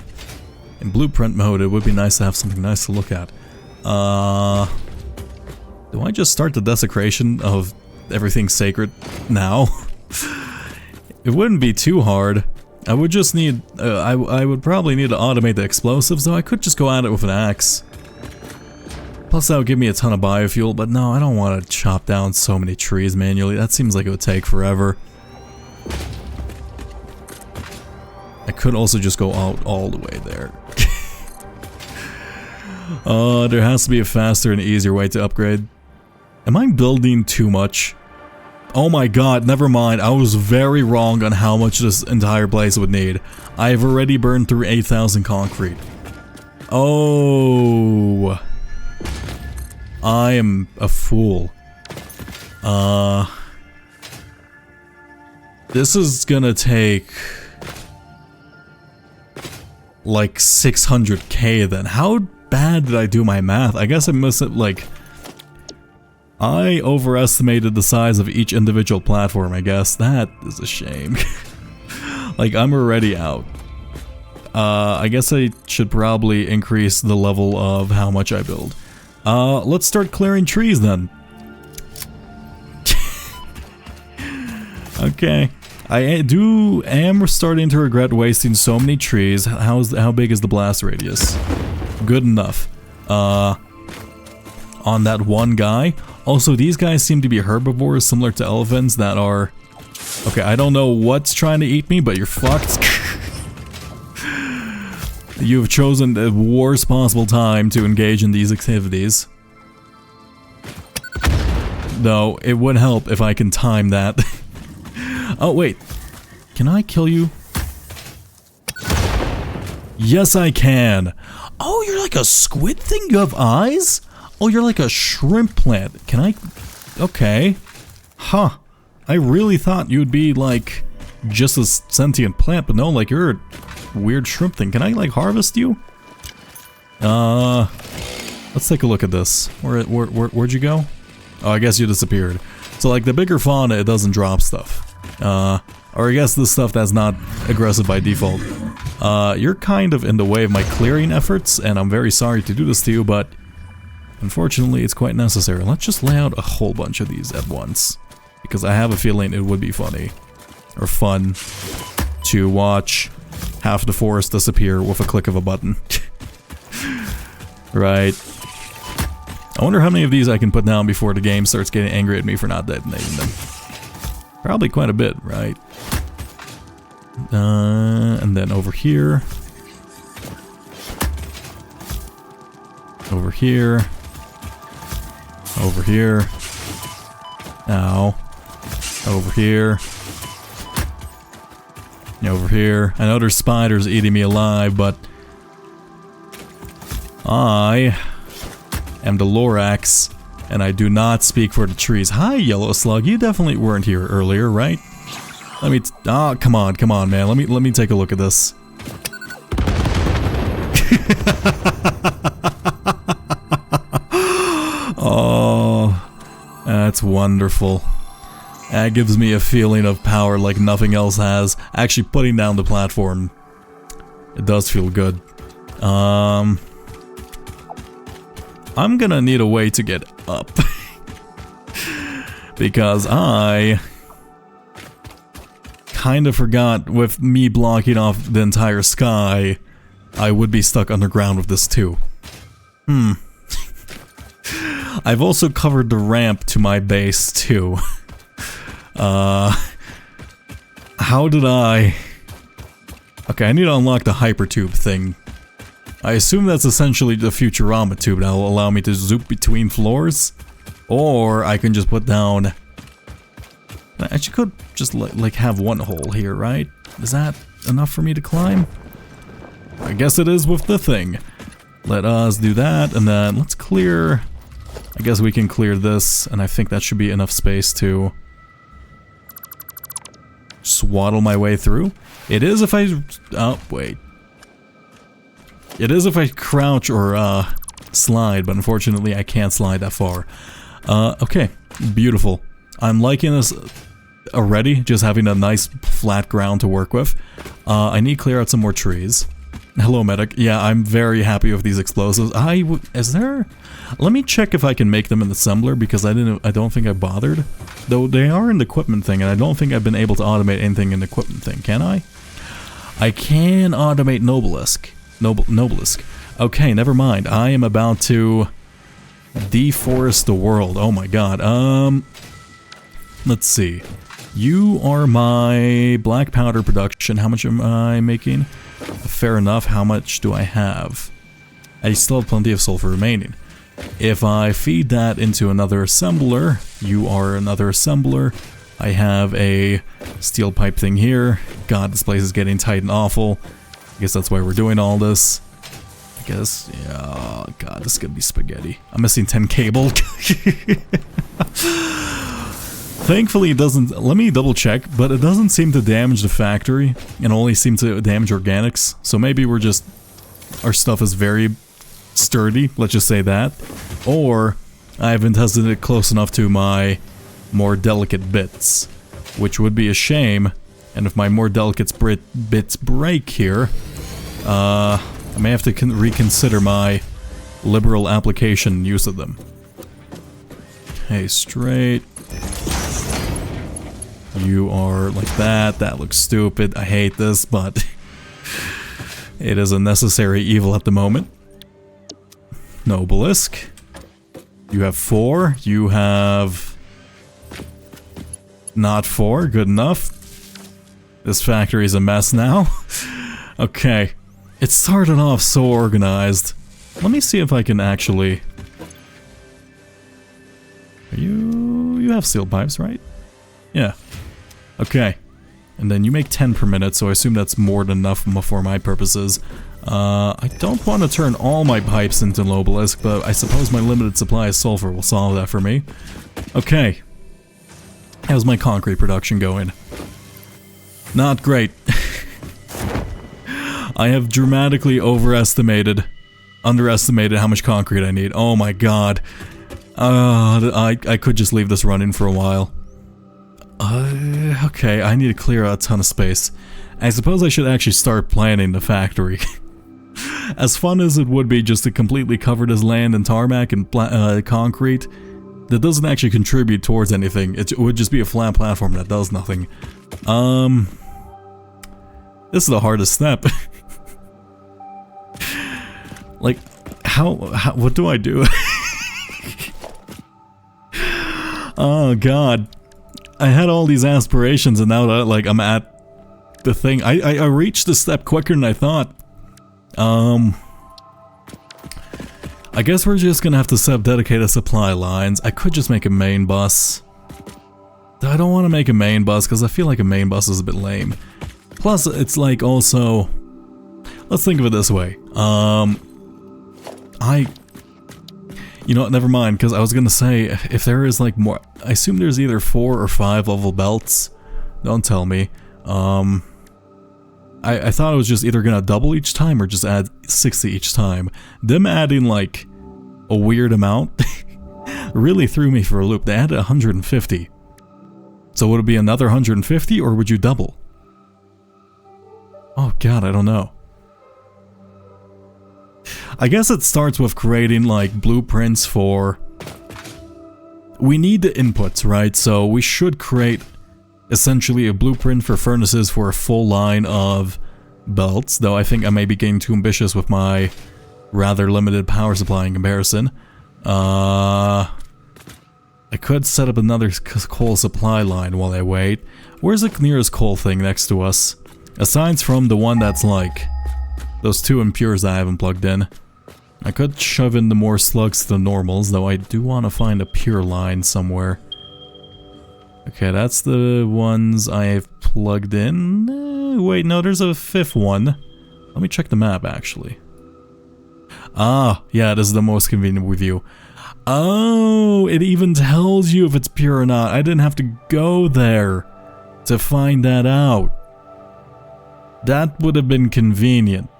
in blueprint mode it would be nice to have something nice to look at. Do I just start the desecration of everything sacred now? It wouldn't be too hard. I would just need, I would probably need to automate the explosives, though I could just go at it with an axe. Plus that would give me a ton of biofuel, but no, I don't want to chop down so many trees manually. That seems like it would take forever. I could also just go out all the way there. There has to be a faster and easier way to upgrade. Am I building too much? Oh my god, never mind. I was very wrong on how much this entire place would need. I have already burned through 8,000 concrete. Oh. I am a fool. This is gonna take like 600k then. How bad did I do my math? I guess I missed it, like, I overestimated the size of each individual platform, I guess. That is a shame. Like, I'm already out. I guess I should probably increase the level of how much I build. Let's start clearing trees then. Okay. I am starting to regret wasting so many trees. How big is the blast radius? Good enough. On that one guy. Also, these guys seem to be herbivores similar to elephants that are... Okay, I don't know what's trying to eat me, but you're fucked. You've chosen the worst possible time to engage in these activities. Though, it would help if I can time that. Oh, wait. Can I kill you? Yes, I can. Oh, you're like a squid thing? You have eyes? Oh, you're like a shrimp plant. Can I... Okay. Huh. I really thought you'd be, like, just a sentient plant, but no, like, you're a weird shrimp thing. Can I, like, harvest you? Let's take a look at this. Where'd you go? Oh, I guess you disappeared. So, like, the bigger fauna, it doesn't drop stuff. Or I guess the stuff that's not aggressive by default. You're kind of in the way of my clearing efforts, and I'm very sorry to do this to you, but unfortunately it's quite necessary. Let's just lay out a whole bunch of these at once, because I have a feeling it would be funny, or fun, to watch half the forest disappear with a click of a button. Right. I wonder how many of these I can put down before the game starts getting angry at me for not detonating them. Probably quite a bit, right? And then over here. Over here. Over here. Ow. Over here. Over here. I know there's spiders eating me alive, but I am the Lorax, and I do not speak for the trees. Hi, Yellow Slug. You definitely weren't here earlier, right? Let me. Oh, come on, man. Let me take a look at this. Oh, that's wonderful. That gives me a feeling of power like nothing else has. Actually, putting down the platform, it does feel good. I'm gonna need a way to get up. Because I kind of forgot, with me blocking off the entire sky, I would be stuck underground with this too. I've also covered the ramp to my base too. How did I... Okay, I need to unlock the hypertube thing. I assume that's essentially the Futurama tube that will allow me to zoop between floors. Or I can just put down... I actually could just like have one hole here, right? Is that enough for me to climb? I guess it is with the thing. Let us do that, and then let's clear... I guess we can clear this, and I think that should be enough space to swaddle my way through. It is if I... Oh, wait. It is if I crouch or slide, but unfortunately I can't slide that far. Okay, beautiful. I'm liking this already, just having a nice flat ground to work with. I need to clear out some more trees. Hello, medic. Yeah, I'm very happy with these explosives. Is there... Let me check if I can make them in the assembler, because I don't think I bothered. Though they are in the equipment thing, and I don't think I've been able to automate anything in the equipment thing, can I? I can automate Nobelisk. Nobelisk. Okay, never mind. I am about to Deforest the world. Oh my god. Let's see. You are my black powder production. How much am I making? Fair enough. How much do I have? I still have plenty of sulfur remaining. If I feed that into another assembler, you are another assembler. I have a steel pipe thing here. God, this place is getting tight and awful. I guess that's why we're doing all this. I guess, yeah, oh god, this is gonna be spaghetti. I'm missing 10 cable. Thankfully it doesn't, let me double check, but it doesn't seem to damage the factory, and only seems to damage organics, so maybe we're just, our stuff is very sturdy, let's just say that, or I haven't tested it close enough to my more delicate bits, which would be a shame, and if my more delicate bits break here, I may have to reconsider my liberal application and use of them. Okay, straight. You are like that. That looks stupid. I hate this, but it is a necessary evil at the moment. No obelisk. You have 4. You have not 4. Good enough. This factory is a mess now. Okay. It started off so organized. Let me see if I can actually... You have steel pipes, right? Yeah. Okay. And then you make 10 per minute, so I assume that's more than enough for my purposes. I don't want to turn all my pipes into an obelisk, but I suppose my limited supply of sulfur will solve that for me. Okay. How's my concrete production going? Not great. I have dramatically underestimated how much concrete I need. Oh my god. I could just leave this running for a while. Okay, I need to clear out a ton of space. I suppose I should actually start planning the factory. As fun as it would be just to completely cover this land in tarmac and concrete, that doesn't actually contribute towards anything. It would just be a flat platform that does nothing. This is the hardest step. Like, what do I do? Oh god. I had all these aspirations and now that, like, I'm at the thing. I reached the step quicker than I thought. I guess we're just gonna have to set up dedicated supply lines. I could just make a main bus. I don't want to make a main bus because I feel like a main bus is a bit lame. Plus, it's like also... Let's think of it this way. You know what, never mind, because I was gonna say, if there is like more... I assume there's either 4 or 5 level belts. Don't tell me. I thought it was just either gonna double each time or just add 60 each time. Them adding like a weird amount really threw me for a loop. They added 150. So would it be another 150 or would you double? Oh god, I don't know. I guess it starts with creating like blueprints for... We need the inputs, right? So we should create essentially a blueprint for furnaces for a full line of belts, though I think I may be getting too ambitious with my rather limited power supply in comparison. I could set up another coal supply line while I wait. Where's the nearest coal thing next to us? Aside from the one that's like those 2 impures that I haven't plugged in. I could shove in the more slugs to the normals, though I do want to find a pure line somewhere. Okay, that's the ones I have plugged in. Wait, no, there's a 5th one. Let me check the map, actually. Ah, yeah, this is the most convenient with you. Oh, it even tells you if it's pure or not. I didn't have to go there to find that out. That would have been convenient.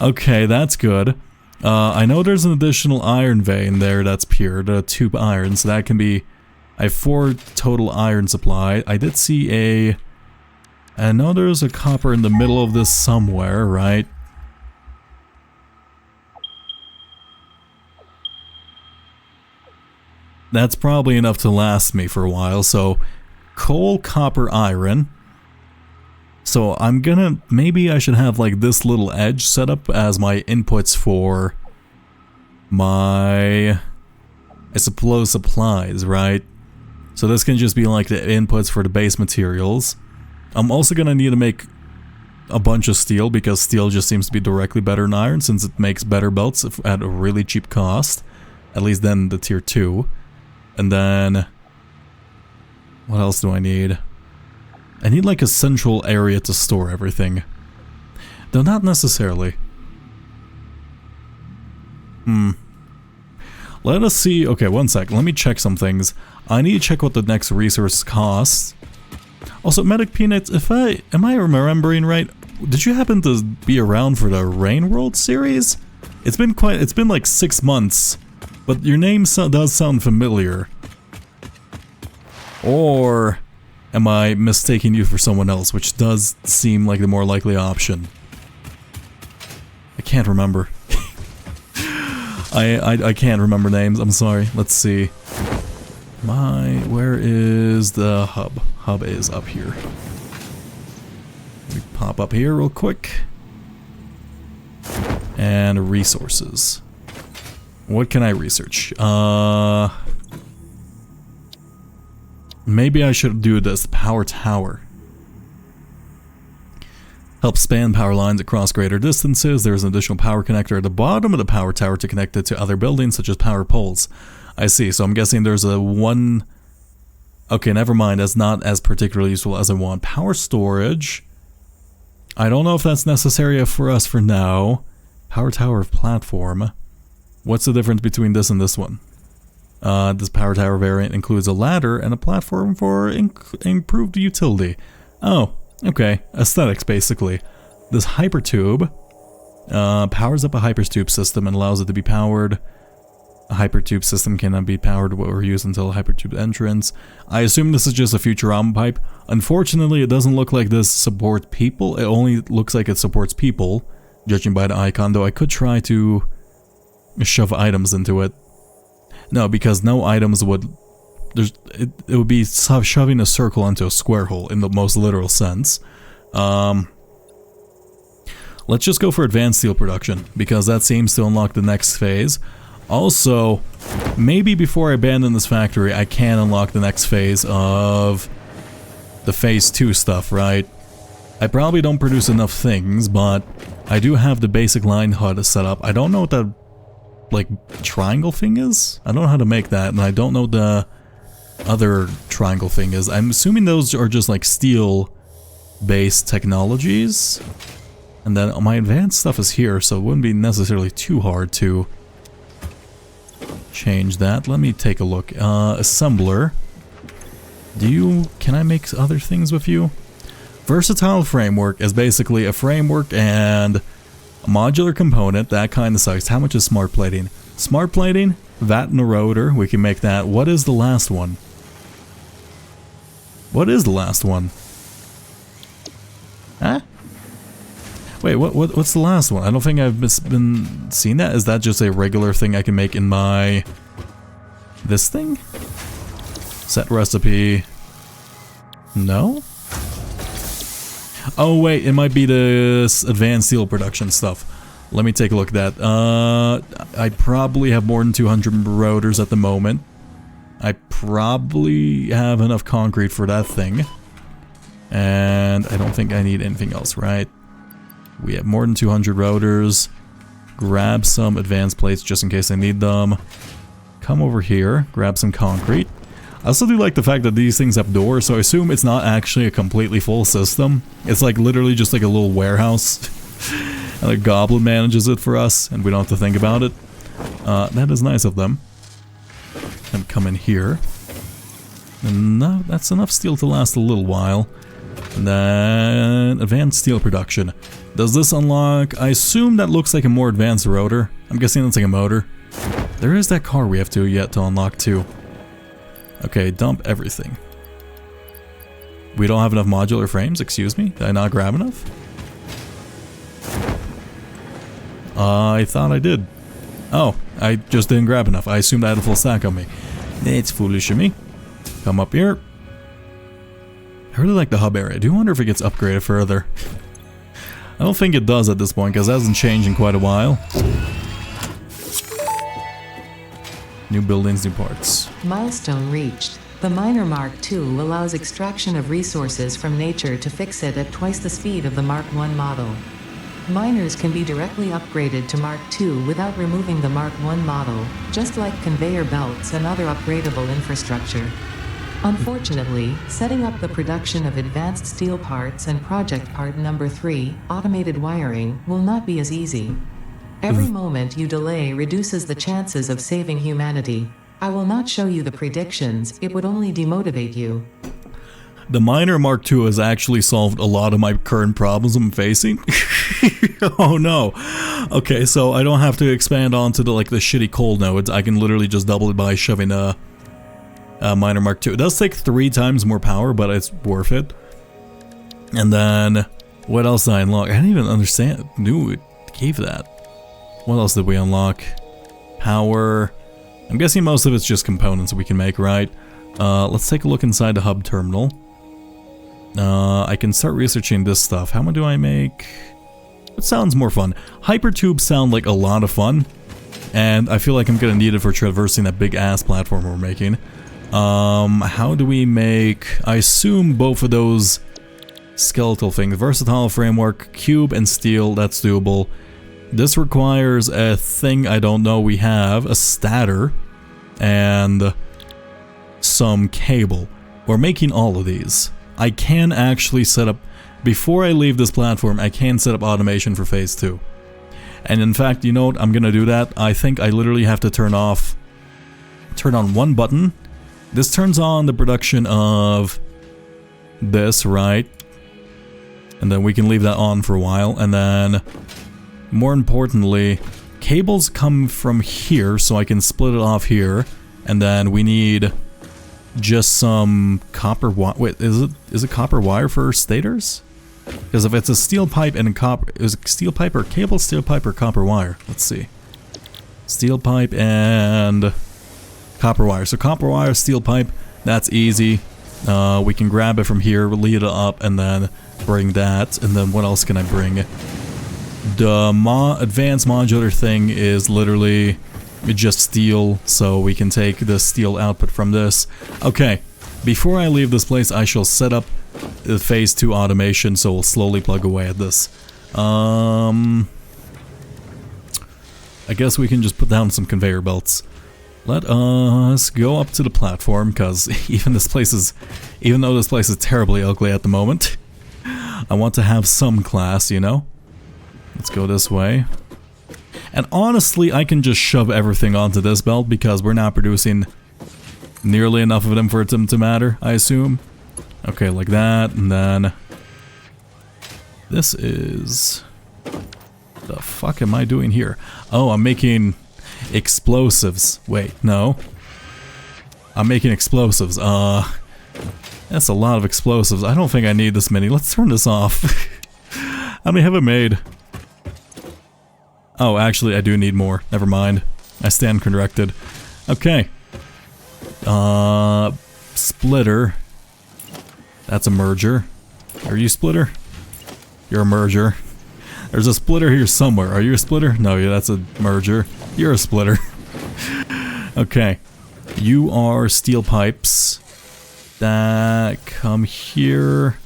Okay, that's good. I know there's an additional iron vein there that's pure, the tube iron, so that can be... I have 4 total iron supply. I did see a... I know there's a copper in the middle of this somewhere, right? That's probably enough to last me for a while, so... Coal, copper, iron... So I'm gonna, maybe I should have like this little edge set up as my inputs for my, I suppose, supplies, right? So this can just be like the inputs for the base materials. I'm also gonna need to make a bunch of steel, because steel just seems to be directly better than iron, since it makes better belts at a really cheap cost. At least then the tier 2. And then, what else do I need? I need like a central area to store everything. Though not necessarily. Let us see. Okay, one sec. Let me check some things. I need to check what the next resource costs. Also, Medic Peanuts, am I remembering right? Did you happen to be around for the Rain World series? It's been like 6 months, but your name does sound familiar. Or am I mistaking you for someone else, which does seem like the more likely option? I can't remember. I can't remember names, I'm sorry. Let's see. Where is the hub? Hub is up here. Let me pop up here real quick. And resources. What can I research? Maybe I should do this power tower. Helps span power lines across greater distances. There's an additional power connector at the bottom of the power tower to connect it to other buildings, such as power poles. I see, so I'm guessing there's a one... Okay, never mind, that's not as particularly useful as I want. Power storage. I don't know if that's necessary for us for now. Power tower platform. What's the difference between this and this one? This power tower variant includes a ladder and a platform for improved utility. Oh, okay. Aesthetics, basically. This hypertube powers up a hypertube system and allows it to be powered. A hypertube system cannot be powered or used until a hypertube entrance. I assume this is just a Futurama pipe. Unfortunately, it doesn't look like this supports people. It only looks like it supports people, judging by the icon, though I could try to shove items into it. No, because no items would... It would be shoving a circle into a square hole, in the most literal sense. Let's just go for advanced steel production, because that seems to unlock the next phase. Also, maybe before I abandon this factory, I can unlock the next phase of the phase 2 stuff, right? I probably don't produce enough things, but I do have the basic line HUD set up. I don't know what that, like, triangle thing is. I don't know how to make that, and I don't know the other triangle thing is. I'm assuming those are just like steel-based technologies. And then my advanced stuff is here, so it wouldn't be necessarily too hard to change that. Let me take a look. Assembler. Can I make other things with you? Versatile framework is basically a framework and a modular component, that kind of size. How much is smart plating? Smart plating, that and a rotor, we can make that. What is the last one? What is the last one? Huh? Wait, what's the last one? I don't think I've been seeing that. Is that just a regular thing I can make in my... this thing? Set recipe. No? Oh wait, it might be this advanced steel production stuff. Let me take a look at that. I probably have more than 200 rotors at the moment. I probably have enough concrete for that thing. And I don't think I need anything else, right? We have more than 200 rotors. Grab some advanced plates just in case I need them. Come over here, grab some concrete. I also do like the fact that these things have doors, so I assume it's not actually a completely full system. It's like literally just like a little warehouse. And a goblin manages it for us, and we don't have to think about it. That is nice of them. And come in here. And that's enough steel to last a little while. And then advanced steel production. Does this unlock? I assume that looks like a more advanced rotor. I'm guessing that's like a motor. There is that car we have to yet to unlock too. Okay, dump everything. We don't have enough modular frames, excuse me? Did I not grab enough? I thought I did. Oh, I just didn't grab enough. I assumed I had a full stack on me. It's foolish of me. Come up here. I really like the hub area. I do wonder if it gets upgraded further. I don't think it does at this point, because it hasn't changed in quite a while. New buildings, new parts. Milestone reached. The Miner Mark II allows extraction of resources from nature to fix it at twice the speed of the Mark I model. Miners can be directly upgraded to Mark II without removing the Mark I model, just like conveyor belts and other upgradable infrastructure. Unfortunately, setting up the production of advanced steel parts and project part number 3, automated wiring, will not be as easy. Every moment you delay reduces the chances of saving humanity. I will not show you the predictions, it would only demotivate you. The Miner Mark II has actually solved a lot of my current problems I'm facing. Oh no. Okay, so I don't have to expand onto the shitty coal nodes. I can literally just double it by shoving a Miner Mark II. It does take 3 times more power, but it's worth it. And then, what else did I unlock? I didn't even understand. Knew it gave that. What else did we unlock? Power. I'm guessing most of it's just components we can make, right? Let's take a look inside the hub terminal. I can start researching this stuff. How much do I make? It sounds more fun. Hypertubes sound like a lot of fun, and I feel like I'm gonna need it for traversing that big ass platform we're making. How do we make? I assume both of those skeletal things. Versatile framework, cube and steel, that's doable. This requires a thing I don't know we have, a stator, and some cable. We're making all of these. I can actually set up, before I leave this platform, I can set up automation for phase 2. And in fact, you know what, I'm gonna do that. I think I literally have to turn on one button. This turns on the production of this, right? And then we can leave that on for a while, and then more importantly, cables come from here, so I can split it off here, and then we need just some copper wire. Wait, is it copper wire for stators? Because if it's a steel pipe and a copper, is it steel pipe or cable, steel pipe or copper wire? Let's see. Steel pipe and copper wire. So copper wire, steel pipe, that's easy. We can grab it from here, lead it up, and then bring that. And then what else can I bring? The advanced modular thing is literally just steel, so we can take the steel output from this. Okay, before I leave this place, I shall set up the phase 2 automation, so we'll slowly plug away at this. I guess we can just put down some conveyor belts. Let us go up to the platform, because even though this place is terribly ugly at the moment, I want to have some class, you know? Let's go this way. And honestly, I can just shove everything onto this belt because we're not producing nearly enough of them for it to matter, I assume. Okay, like that, and then this is... the fuck am I doing here? Oh, I'm making explosives. Wait, no. I'm making explosives. That's a lot of explosives. I don't think I need this many. Let's turn this off. How many have I made? Oh, actually, I do need more. Never mind. I stand corrected. Okay. Splitter. That's a merger. Are you splitter? You're a merger. There's a splitter here somewhere. Are you a splitter? No, yeah, that's a merger. You're a splitter. Okay. You are steel pipes that come here.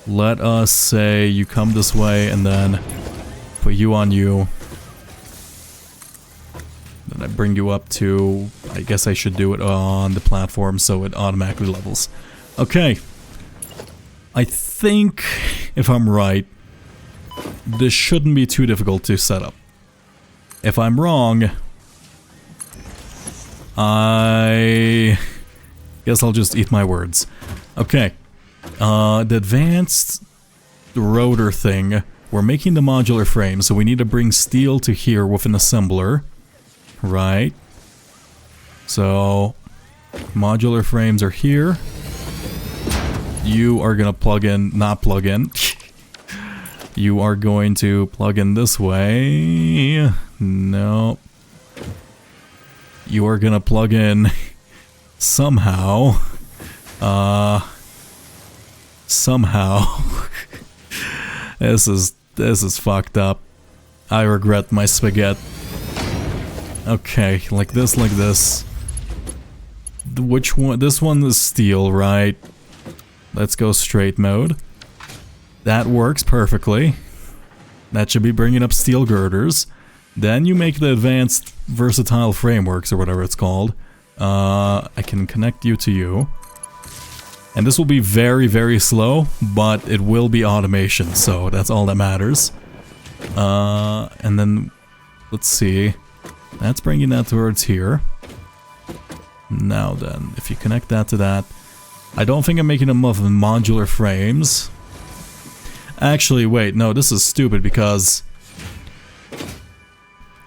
Let us say you come this way and then put you on you. Then I bring you up to... I guess I should do it on the platform so it automatically levels. Okay. I think, if I'm right, this shouldn't be too difficult to set up. If I'm wrong, I guess I'll just eat my words. Okay. The advanced rotor thing, we're making the modular frame, so we need to bring steel to here with an assembler. Right. So, modular frames are here. You are gonna plug in, not plug in. You are going to plug in this way. No. You are gonna plug in somehow. Somehow. This is fucked up. I regret my spaghetti. Okay, like this, like this. Which one? This one is steel, right? Let's go straight mode. That works perfectly. That should be bringing up steel girders. Then you make the advanced versatile frameworks, or whatever it's called. I can connect you to you. And this will be very, very slow, but it will be automation, so that's all that matters. And then, let's see. That's bringing that towards here. Now then, if you connect that to that, I don't think I'm making enough modular frames. Actually, wait, no, this is stupid because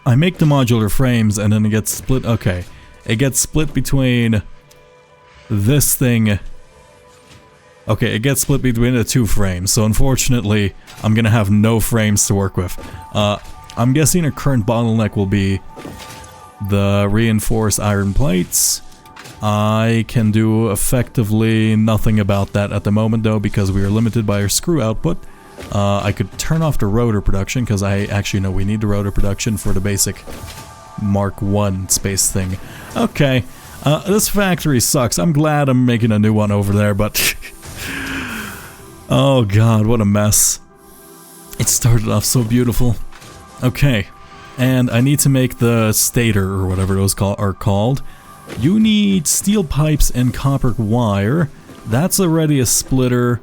I make the modular frames and then it gets split. Okay, it gets split between this thing. Okay, it gets split between the two frames, so unfortunately, I'm gonna have no frames to work with. I'm guessing a current bottleneck will be the reinforced iron plates. I can do effectively nothing about that at the moment though, because we are limited by our screw output. I could turn off the rotor production, because I actually know we need the rotor production for the basic Mark 1 space thing. Okay, this factory sucks. I'm glad I'm making a new one over there, but... oh god, what a mess. It started off so beautiful. Okay, and I need to make the stator, or whatever those are called. You need steel pipes and copper wire. That's already a splitter.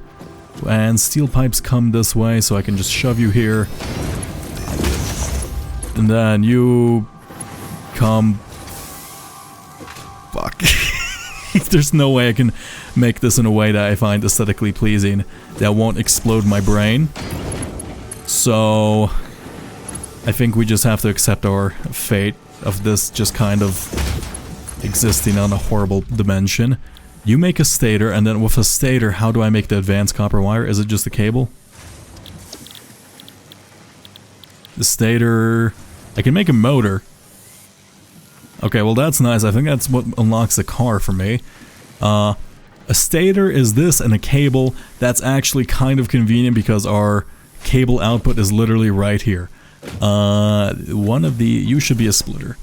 And steel pipes come this way, so I can just shove you here. And then you come... Fuck. There's no way I can make this in a way that I find aesthetically pleasing, that won't explode my brain. So... I think we just have to accept our fate of this just kind of existing on a horrible dimension. You make a stator, and then with a stator, how do I make the advanced copper wire? Is it just a cable? The stator... I can make a motor. Okay, well that's nice. I think that's what unlocks the car for me. A stator is this, and a cable. That's actually kind of convenient because our cable output is literally right here. One of the... You should be a splitter.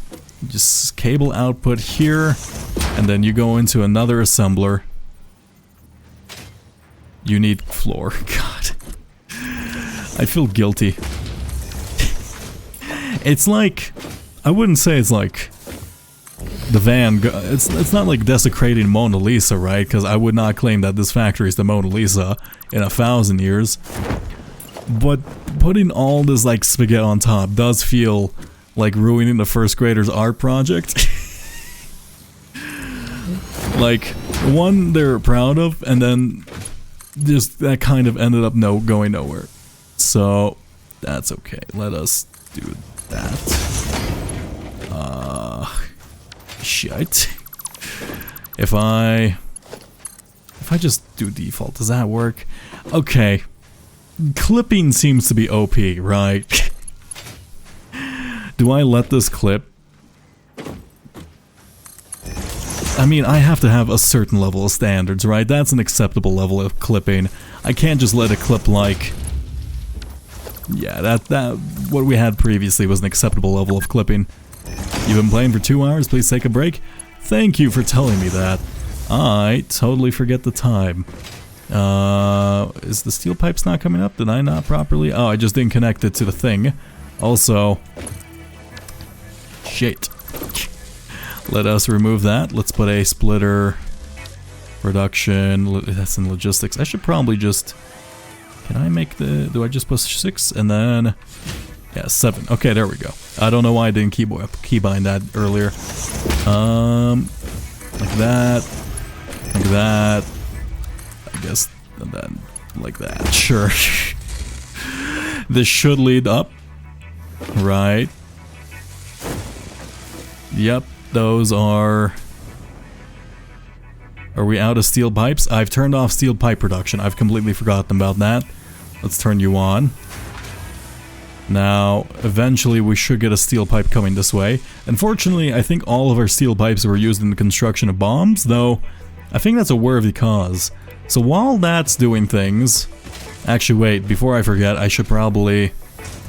Just cable output here, and then you go into another assembler. You need floor. God. I feel guilty. It's like... I wouldn't say it's like... the van... It's not like desecrating Mona Lisa, right? Because I would not claim that this factory is the Mona Lisa in 1,000 years. But putting all this like spaghetti on top does feel like ruining the first grader's art project. Like, one they're proud of, and then just that kind of ended up going nowhere. So, that's okay. Let us do that. Shit. If I just do default, does that work? Okay. Clipping seems to be OP, right? Do I let this clip? I mean, I have to have a certain level of standards, right? That's an acceptable level of clipping. I can't just let it clip like... Yeah, that what we had previously was an acceptable level of clipping. You've been playing for 2 hours, please take a break? Thank you for telling me that. I totally forget the time. Is the steel pipes not coming up? Did I not properly? Oh, I just didn't connect it to the thing. Also... Shit. Let us remove that. Let's put a splitter production. That's in logistics. I should probably just... Can I make the... Do I just push 6 and then... Yeah, 7. Okay, there we go. I don't know why I didn't keybind that earlier. Like that. Like that. I guess, and then like that. Sure. This should lead up. Right. Yep, those are... Are we out of steel pipes? I've turned off steel pipe production. I've completely forgotten about that. Let's turn you on. Now, eventually we should get a steel pipe coming this way. Unfortunately, I think all of our steel pipes were used in the construction of bombs, though I think that's a worthy cause. So while that's doing things... Actually, wait, before I forget, I should probably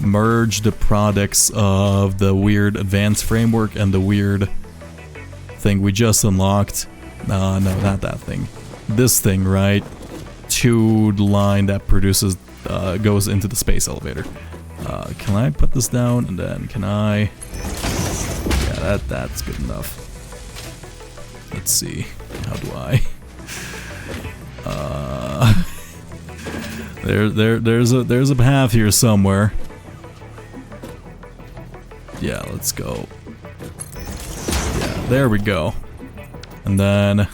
merge the products of the weird advanced framework and the weird thing we just unlocked. No, not that thing. This thing, right? To the line that produces, goes into the space elevator. Can I put this down and then can I? Yeah, that's good enough. Let's see. How do I? There's a path here somewhere. Yeah, let's go. Yeah, there we go. And then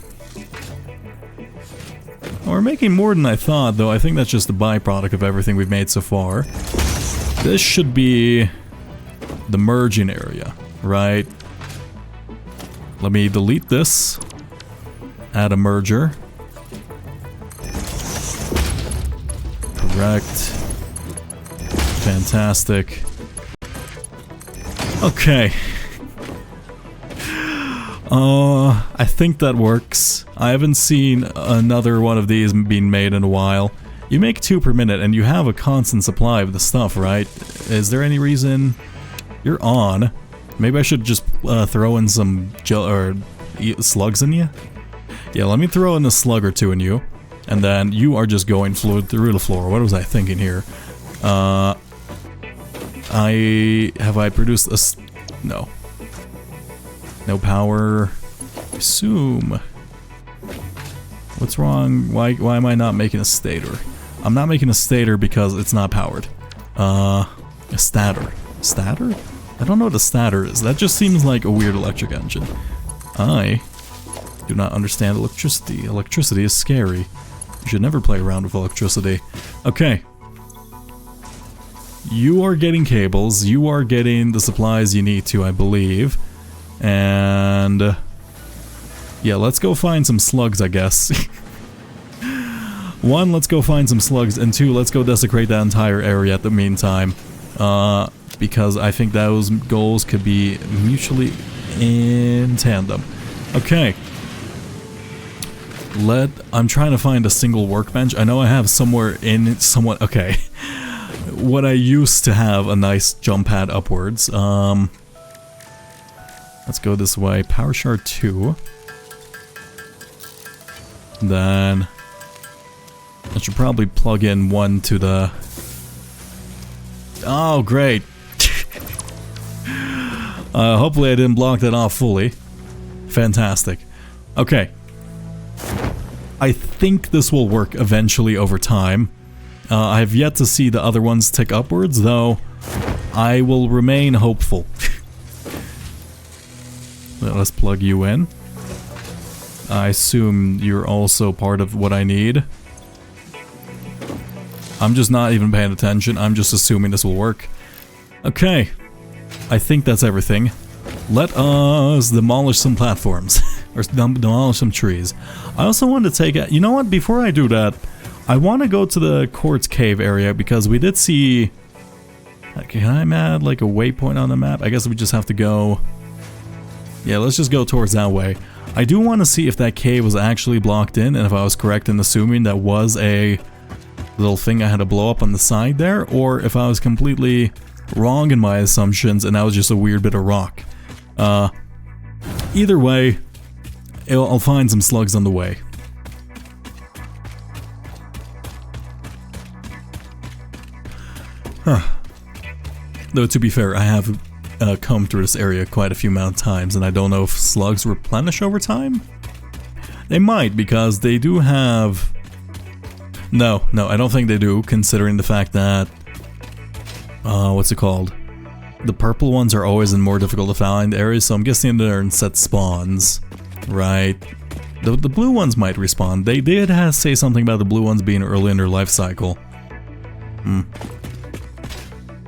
we're making more than I thought, though. I think that's just a byproduct of everything we've made so far. This should be the merging area, right? Let me delete this. Add a merger. Correct. Fantastic. Okay. I think that works. I haven't seen another one of these being made in a while. You make 2 per minute and you have a constant supply of the stuff, right? Is there any reason you're on? Maybe I should just throw in some slugs in you? Yeah, let me throw in a slug or 2 in you. And then you are just going through the floor. What was I thinking here? Have I produced a... No. No power. Assume. What's wrong? Why am I not making a stator? I'm not making a stator because it's not powered. A stator. Stator? I don't know what a stator is. That just seems like a weird electric engine. I do not understand electricity. Electricity is scary. You should never play around with electricity. Okay. You are getting cables. You are getting the supplies you need to, I believe. And... yeah, let's go find some slugs, I guess. 1, let's go find some slugs. And 2, let's go desecrate that entire area at the meantime. Because I think those goals could be mutually in tandem. Okay. I'm trying to find a single workbench. I know I have somewhere in somewhat... okay. What I used to have a nice jump pad upwards. Let's go this way. Power shard 2. Then I should probably plug in 1 to the... oh, great. Hopefully I didn't block that off fully. Fantastic. Okay. I think this will work eventually over time. I have yet to see the other ones tick upwards, though I will remain hopeful. Let's plug you in. I assume you're also part of what I need. I'm just not even paying attention. I'm just assuming this will work. Okay. I think that's everything. Let us demolish some platforms. Or demolish some trees. I also want to take a... you know what? Before I do that, I want to go to the quartz cave area because we did see... can I add like a waypoint on the map? I guess we just have to go... yeah, let's just go towards that way. I do want to see if that cave was actually blocked in and if I was correct in assuming that was a little thing I had to blow up on the side there, or if I was completely wrong in my assumptions and that was just a weird bit of rock. Either way, I'll find some slugs on the way. Huh. Though to be fair, I have combed through this area quite a few amount of times, and I don't know if slugs replenish over time? They might, because they do have... No, I don't think they do, considering the fact that... what's it called? The purple ones are always in more difficult to find areas, so I'm guessing they're in set spawns, right? The blue ones might respawn. They did say something about the blue ones being early in their life cycle.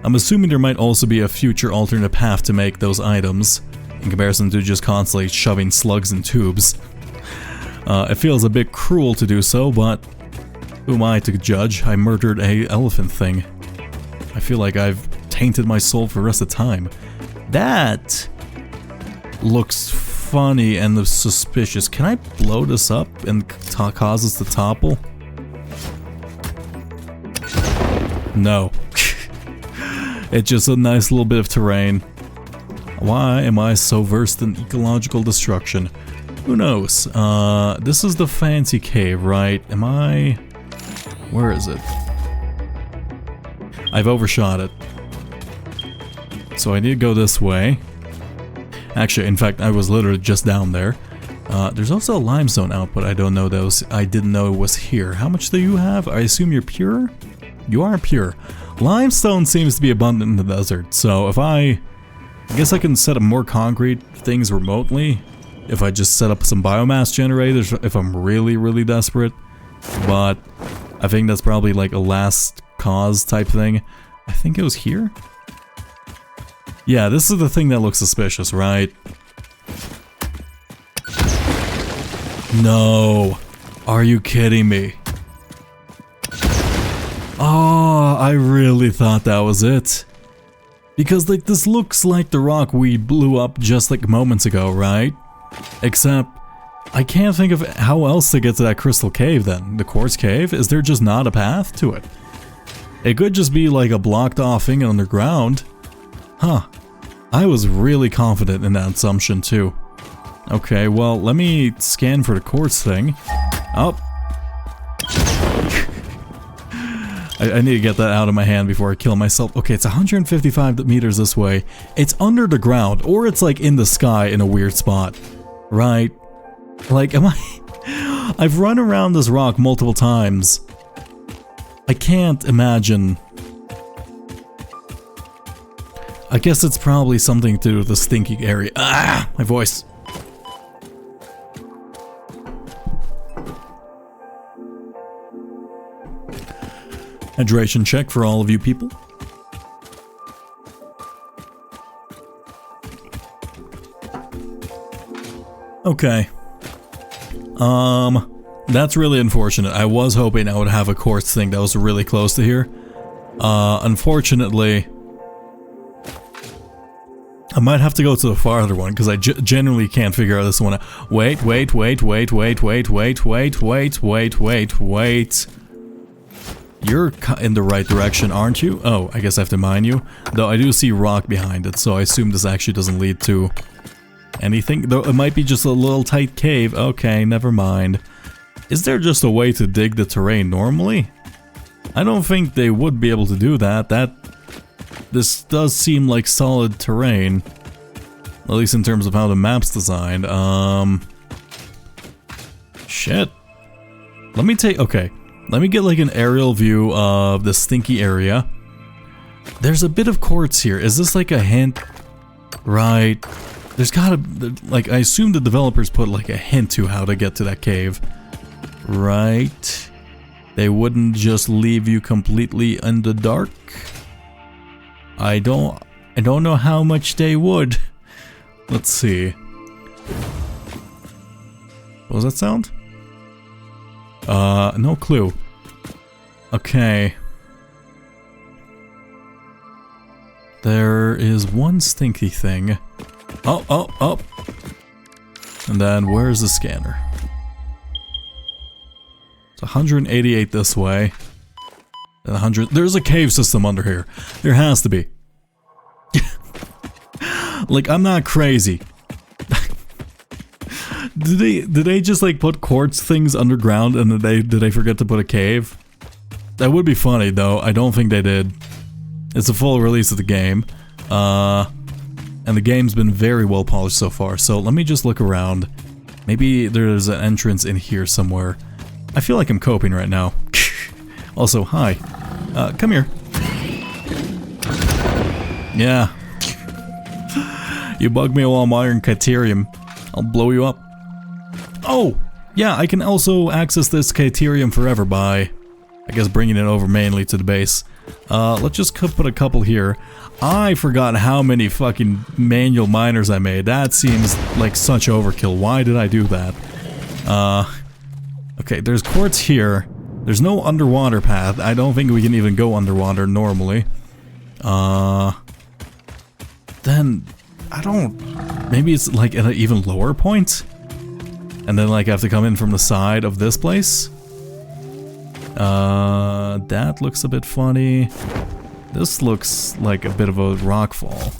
I'm assuming there might also be a future alternate path to make those items, in comparison to just constantly shoving slugs in tubes. It feels a bit cruel to do so, but who am I to judge? I murdered a elephant thing. I feel like I've tainted my soul for the rest of the time. That looks funny and suspicious. Can I blow this up and cause us to topple? It's just a nice little bit of terrain. Why am I so versed in ecological destruction? Who knows? This is the fancy cave, right? Am I... Where is it? I've overshot it. So I need to go this way. Actually, in fact, I was literally just down there. There's also a limestone output. I don't know those. I didn't know it was here. How much do you have? I assume you're pure? You are pure. Limestone seems to be abundant in the desert, so if I guess I can set up more concrete things remotely. If I just set up some biomass generators if I'm really, really desperate. But I think that's probably like a last cause type thing. I think it was here? Yeah, this is the thing that looks suspicious, right? No. Are you kidding me? Oh, I really thought that was it. Because like this looks like the rock we blew up just like moments ago, right? Except I can't think of how else to get to that crystal cave then. The quartz cave? Is there just not a path to it? It could just be like a blocked off thing underground. Huh. I was really confident in that assumption too. Okay, well, let me scan for the quartz thing. Oh. I need to get that out of my hand before I kill myself. Okay, it's 155 meters this way. It's under the ground, or it's like in the sky in a weird spot. Right? Like, am I... I've run around this rock multiple times. I can't imagine... I guess it's probably something to do with the stinky area. Ah! My voice. Hydration check for all of you people. Okay. That's really unfortunate. I was hoping I would have a quartz thing that was really close to here. Unfortunately, I might have to go to the farther one because I genuinely can't figure out this one. Wait. You're in the right direction, aren't you? Oh, I guess I have to mine you. Though I do see rock behind it, so I assume this actually doesn't lead to anything. Though it might be just a little tight cave. Okay, never mind. Is there just a way to dig the terrain normally? I don't think they would be able to do that. This does seem like solid terrain. At least in terms of how the map's designed. Shit. Let me take... Okay. Let me get like an aerial view of the stinky area. There's a bit of quartz here. Is this like a hint? Right. There's gotta... Like, I assume the developers put like a hint to how to get to that cave. Right. They wouldn't just leave you completely in the dark. I don't know how much they would. Let's see. What was that sound? No clue. Okay. There is one stinky thing. Oh. And then where's the scanner? It's 188 this way. And 100. There's a cave system under here. There has to be. Like, I'm not crazy. Did they just like put quartz things underground and did they forget to put a cave? That would be funny though. I don't think they did. It's a full release of the game. And the game's been very well polished so far. So let me just look around. Maybe there's an entrance in here somewhere. I feel like I'm coping right now. Also, hi. Come here. Yeah. You bug me while I'm iron Criterium. I'll blow you up. Oh! Yeah, I can also access this Criterium forever by, I guess, bringing it over mainly to the base. Let's just put a couple here. I forgot how many fucking manual miners I made. That seems like such overkill. Why did I do that? Okay, there's quartz here. There's no underwater path. I don't think we can even go underwater normally. Then, I don't... Maybe it's like at an even lower point? And then like I have to come in from the side of this place? That looks a bit funny. This looks like a bit of a rock fall.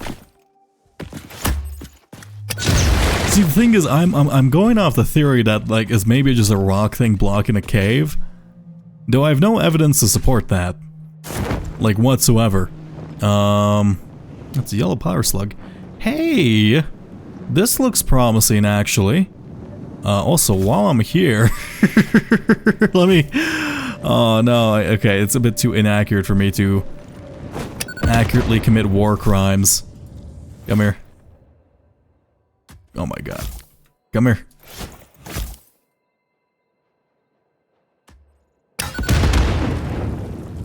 See, the thing is, I'm going off the theory that, like, it's maybe just a rock thing blocking a cave. Though I have no evidence to support that. Like, whatsoever. That's a yellow power slug. Hey! This looks promising, actually. Also, while I'm here... let me... Oh, no. Okay, it's a bit too inaccurate for me to accurately commit war crimes. Come here. Oh my god. Come here.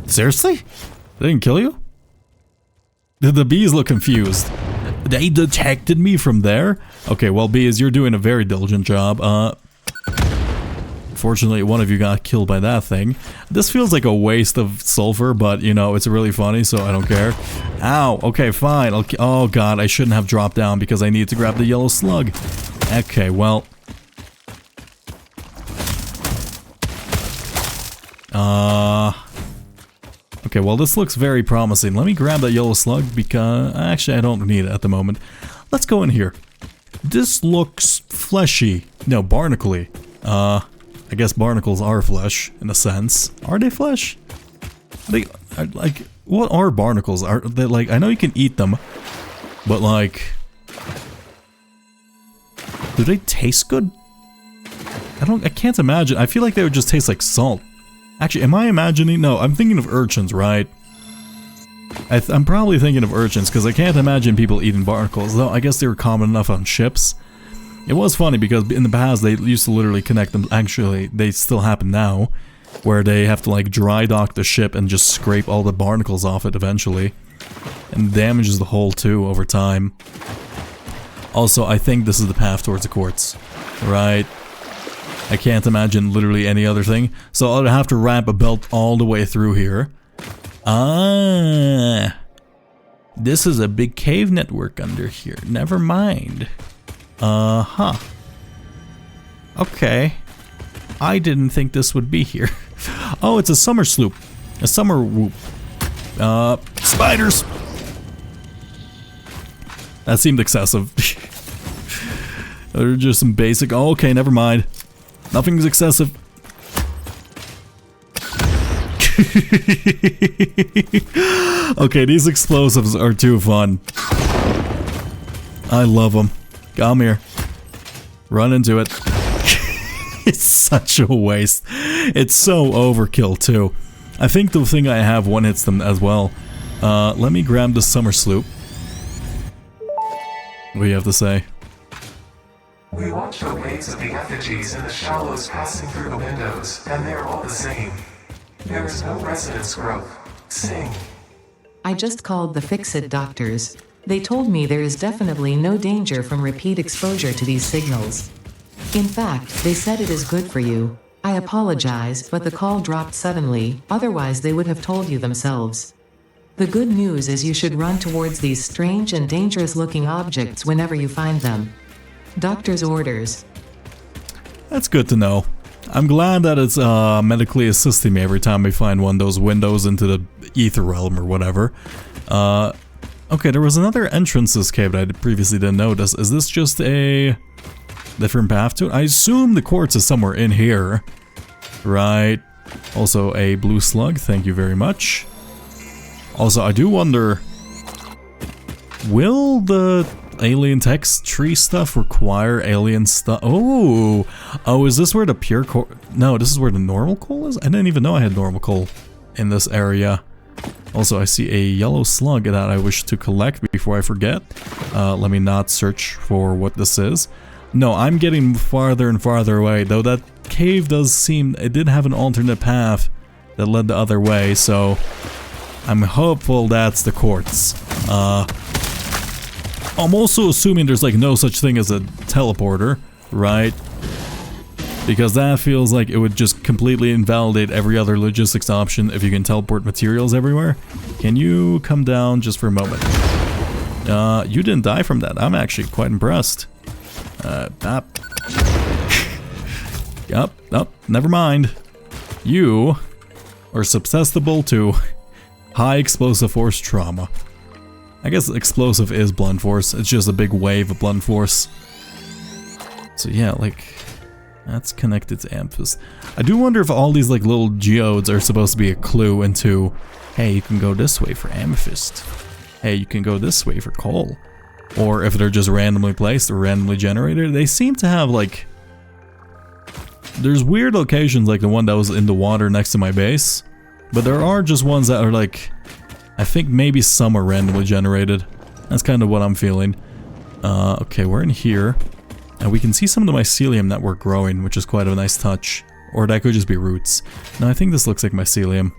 Seriously? They didn't kill you? The bees look confused. They detected me from there? Okay, well, bees, you're doing a very diligent job. Fortunately, one of you got killed by that thing. This feels like a waste of sulfur, but, you know, it's really funny, so I don't care. Ow, okay, fine. Oh god, I shouldn't have dropped down because I need to grab the yellow slug. Okay, well... Okay, well, this looks very promising. Let me grab that yellow slug because... Actually, I don't need it at the moment. Let's go in here. This looks fleshy. No, barnacle-y. I guess barnacles are flesh, in a sense. Are they flesh? Like, what are barnacles? Are they, like, I know you can eat them, but, like... Do they taste good? I can't imagine. I feel like they would just taste like salt. Actually, am I imagining? No, I'm thinking of urchins, right? I'm probably thinking of urchins, because I can't imagine people eating barnacles, though I guess they were common enough on ships. It was funny, because in the past, they used to literally connect them. Actually, they still happen now, where they have to, like, dry dock the ship and just scrape all the barnacles off it eventually. And damages the hull, too, over time. Also, I think this is the path towards the quartz. Right? I can't imagine literally any other thing. So I'll have to wrap a belt all the way through here. Ah. This is a big cave network under here. Never mind. Uh-huh. Okay. I didn't think this would be here. Oh, it's a summer sloop. A summer whoop. Spiders! That seemed excessive. They're just some basic... Oh, okay, never mind. Nothing's excessive. Okay, these explosives are too fun. I love them. Come here. Run into it. It's such a waste. It's so overkill, too. I think the thing I have one hits them as well. Let me grab the summer sloop. What do you have to say? We watched the waves of the effigies in the shallows passing through the windows, and they're all the same. There is no resonance growth. Sing. I just called the Fix-It doctors. They told me there is definitely no danger from repeat exposure to these signals. In fact, they said it is good for you. I apologize, but the call dropped suddenly, otherwise they would have told you themselves. The good news is you should run towards these strange and dangerous-looking objects whenever you find them. Doctor's orders. That's good to know. I'm glad that it's medically assisting me every time we find one of those windows into the ether realm or whatever. Okay, there was another entrance to this cave that I previously didn't notice. Is this just a different path to it? I assume the quartz is somewhere in here. Right. Also a blue slug, thank you very much. Also, I do wonder... Will the... alien text tree stuff require alien stuff? Oh, is this where the pure coal? No, this is where the normal coal is. I didn't even know I had normal coal in this area. Also, I see a yellow slug that I wish to collect before I forget. Let me not search for what this is. No, I'm getting farther and farther away, though that cave does seem... It did have an alternate path that led the other way, so... I'm hopeful that's the quartz. I'm also assuming there's like no such thing as a teleporter, right? Because that feels like it would just completely invalidate every other logistics option if you can teleport materials everywhere. Can you come down just for a moment? You didn't die from that. I'm actually quite impressed. Yup, never mind. You are susceptible to High explosive force trauma. I guess explosive is blunt force. It's just a big wave of blunt force. So yeah, like, that's connected to Amethyst. I do wonder if all these like little geodes are supposed to be a clue into, hey, you can go this way for Amethyst. Hey, you can go this way for coal. Or if they're just randomly placed or randomly generated. They seem to have like, there's weird locations like the one that was in the water next to my base. But there are just ones that are like, I think maybe some are randomly generated. That's kind of what I'm feeling. Okay, we're in here. And we can see some of the mycelium network growing, which is quite a nice touch. Or that could just be roots. No, I think this looks like mycelium.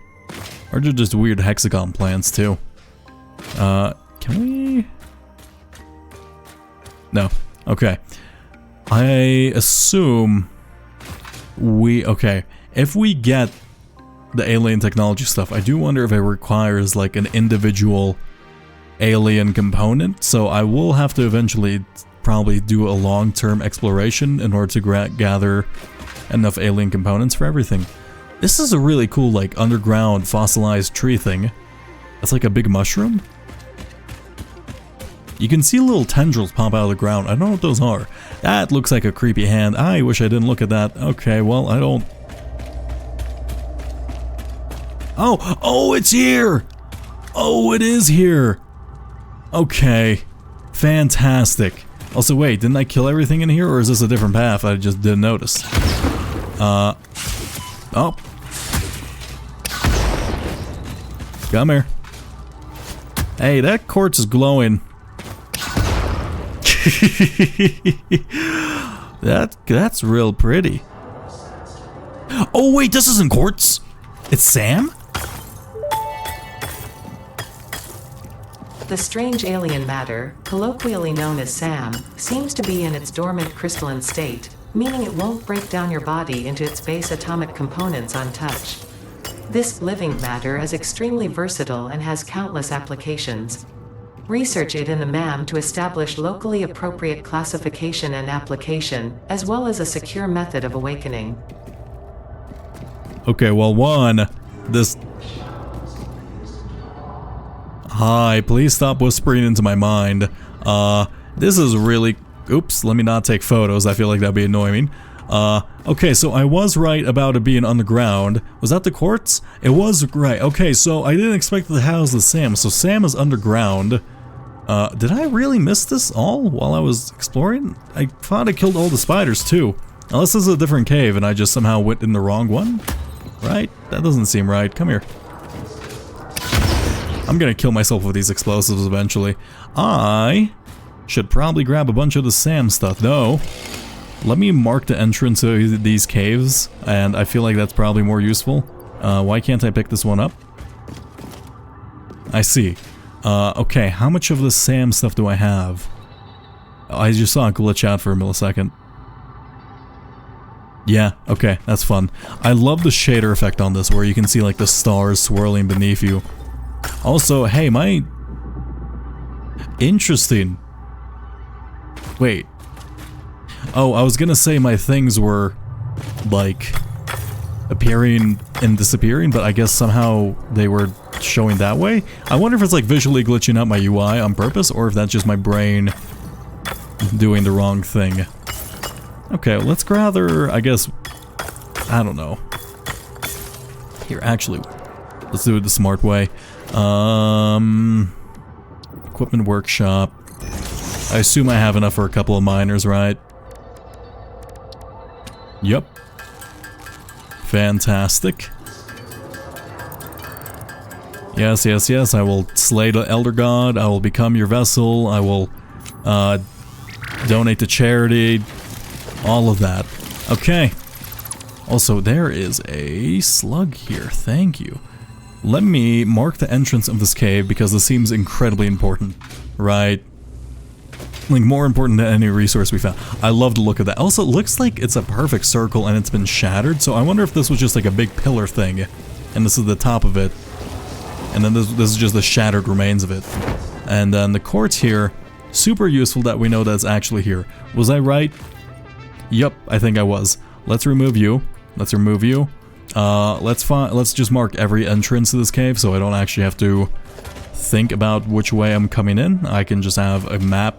Or they're just weird hexagon plants too. Can we? No. Okay. I assume okay. If we get the alien technology stuff, I do wonder if it requires like an individual alien component. So I will have to eventually probably do a long-term exploration in order to gather enough alien components for everything. This is a really cool like underground fossilized tree thing. It's like a big mushroom. You can see little tendrils pop out of the ground. I don't know what those are. That looks like a creepy hand. I wish I didn't look at that. Okay, well, I don't... Oh, it's here! Oh, it is here! Okay. Fantastic. Also, wait, didn't I kill everything in here, or is this a different path? I just didn't notice. Oh. Come here. Hey, that quartz is glowing. That's real pretty. Oh wait, this isn't quartz. It's Sam? The strange alien matter, colloquially known as SAM, seems to be in its dormant crystalline state, meaning it won't break down your body into its base atomic components on touch. This living matter is extremely versatile and has countless applications. Research it in the MAM to establish locally appropriate classification and application, as well as a secure method of awakening. Okay, well, this... Hi, please stop whispering into my mind. This is really... Oops, let me not take photos. I feel like that'd be annoying. Okay, so I was right about it being underground. Was that the quartz? It was right. Okay, so I didn't expect it to house the Sam. So Sam is underground. Did I really miss this all while I was exploring? I thought I killed all the spiders too. Unless this is a different cave and I just somehow went in the wrong one? Right? That doesn't seem right. Come here. I'm gonna kill myself with these explosives eventually. I should probably grab a bunch of the Sam stuff, though. Let me mark the entrance to these caves, and I feel like that's probably more useful. Why can't I pick this one up? I see. Okay, how much of the Sam stuff do I have? I just saw it glitch out for a millisecond. Yeah, okay, that's fun. I love the shader effect on this, where you can see like the stars swirling beneath you. Also, hey, interesting. Wait. Oh, I was gonna say my things were, like, appearing and disappearing, but I guess somehow they were showing that way? I wonder if it's like visually glitching out my UI on purpose, or if that's just my brain doing the wrong thing. Okay, let's gather, I guess, I don't know. Here, actually, let's do it the smart way. Equipment workshop. I assume I have enough for a couple of miners, right? Yep. Fantastic. Yes, yes, yes, I will slay the Elder God, I will become your vessel, I will donate to charity, all of that. Okay. Also, there is a slug here, thank you. Let me mark the entrance of this cave because this seems incredibly important, right? Like, more important than any resource we found. I love the look of that. Also, it looks like it's a perfect circle and it's been shattered, so I wonder if this was just like a big pillar thing, and this is the top of it, and then this is just the shattered remains of it. And then the quartz here, super useful that we know that it's actually here. Was I right? Yep, I think I was. Let's remove you. Let's remove you. Let's just mark every entrance to this cave so I don't actually have to think about which way I'm coming in. I can just have a map,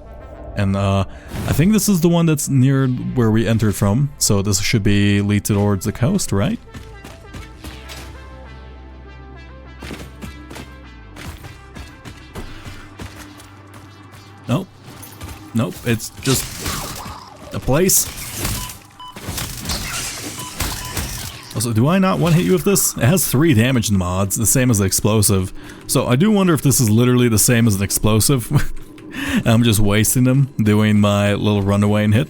and I think this is the one that's near where we entered from, so this should be lead towards the coast, right? Nope. Nope, it's just a place. Also, do I not one-hit you with this? It has 3 damage mods, the same as the explosive. So I do wonder if this is literally the same as an explosive. And I'm just wasting them doing my little runaway and hit.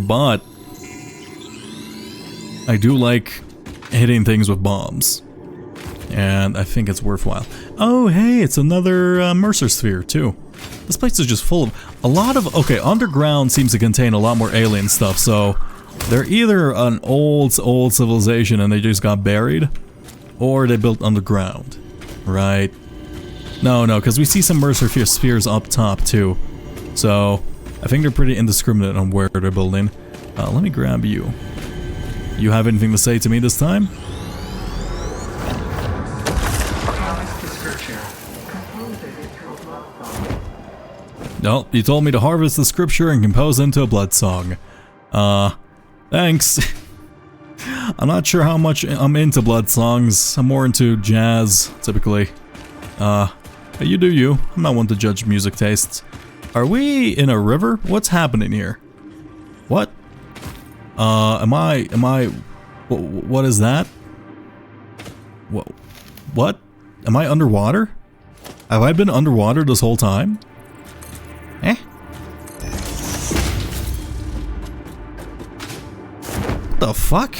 But I do like hitting things with bombs. And I think it's worthwhile. Oh, hey, it's another Mercer sphere, too. This place is just full of a lot of... Okay, underground seems to contain a lot more alien stuff, so... They're either an old civilization and they just got buried, or they built underground, right? No, because we see some Mercer spheres up top too. So, I think they're pretty indiscriminate on where they're building. Let me grab you. You have anything to say to me this time? No, you told me to harvest the scripture and compose into a blood song. Thanks. I'm not sure how much I'm into blood songs. I'm more into jazz, typically. You do you. I'm not one to judge music tastes. Are we in a river? What's happening here? What? What is that? What? Am I underwater? Have I been underwater this whole time? Eh? What the fuck?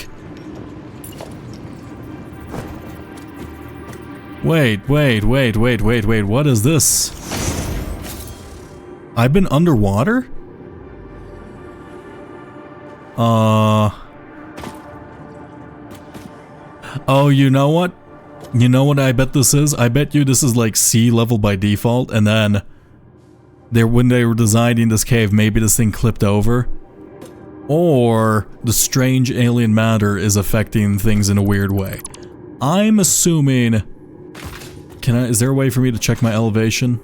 Wait, what is this? I've been underwater? Oh, you know what? You know what I bet this is? I bet you this is like sea level by default, and then when they were designing this cave, maybe this thing clipped over. Or the strange alien matter is affecting things in a weird way. I'm assuming... Is there a way for me to check my elevation?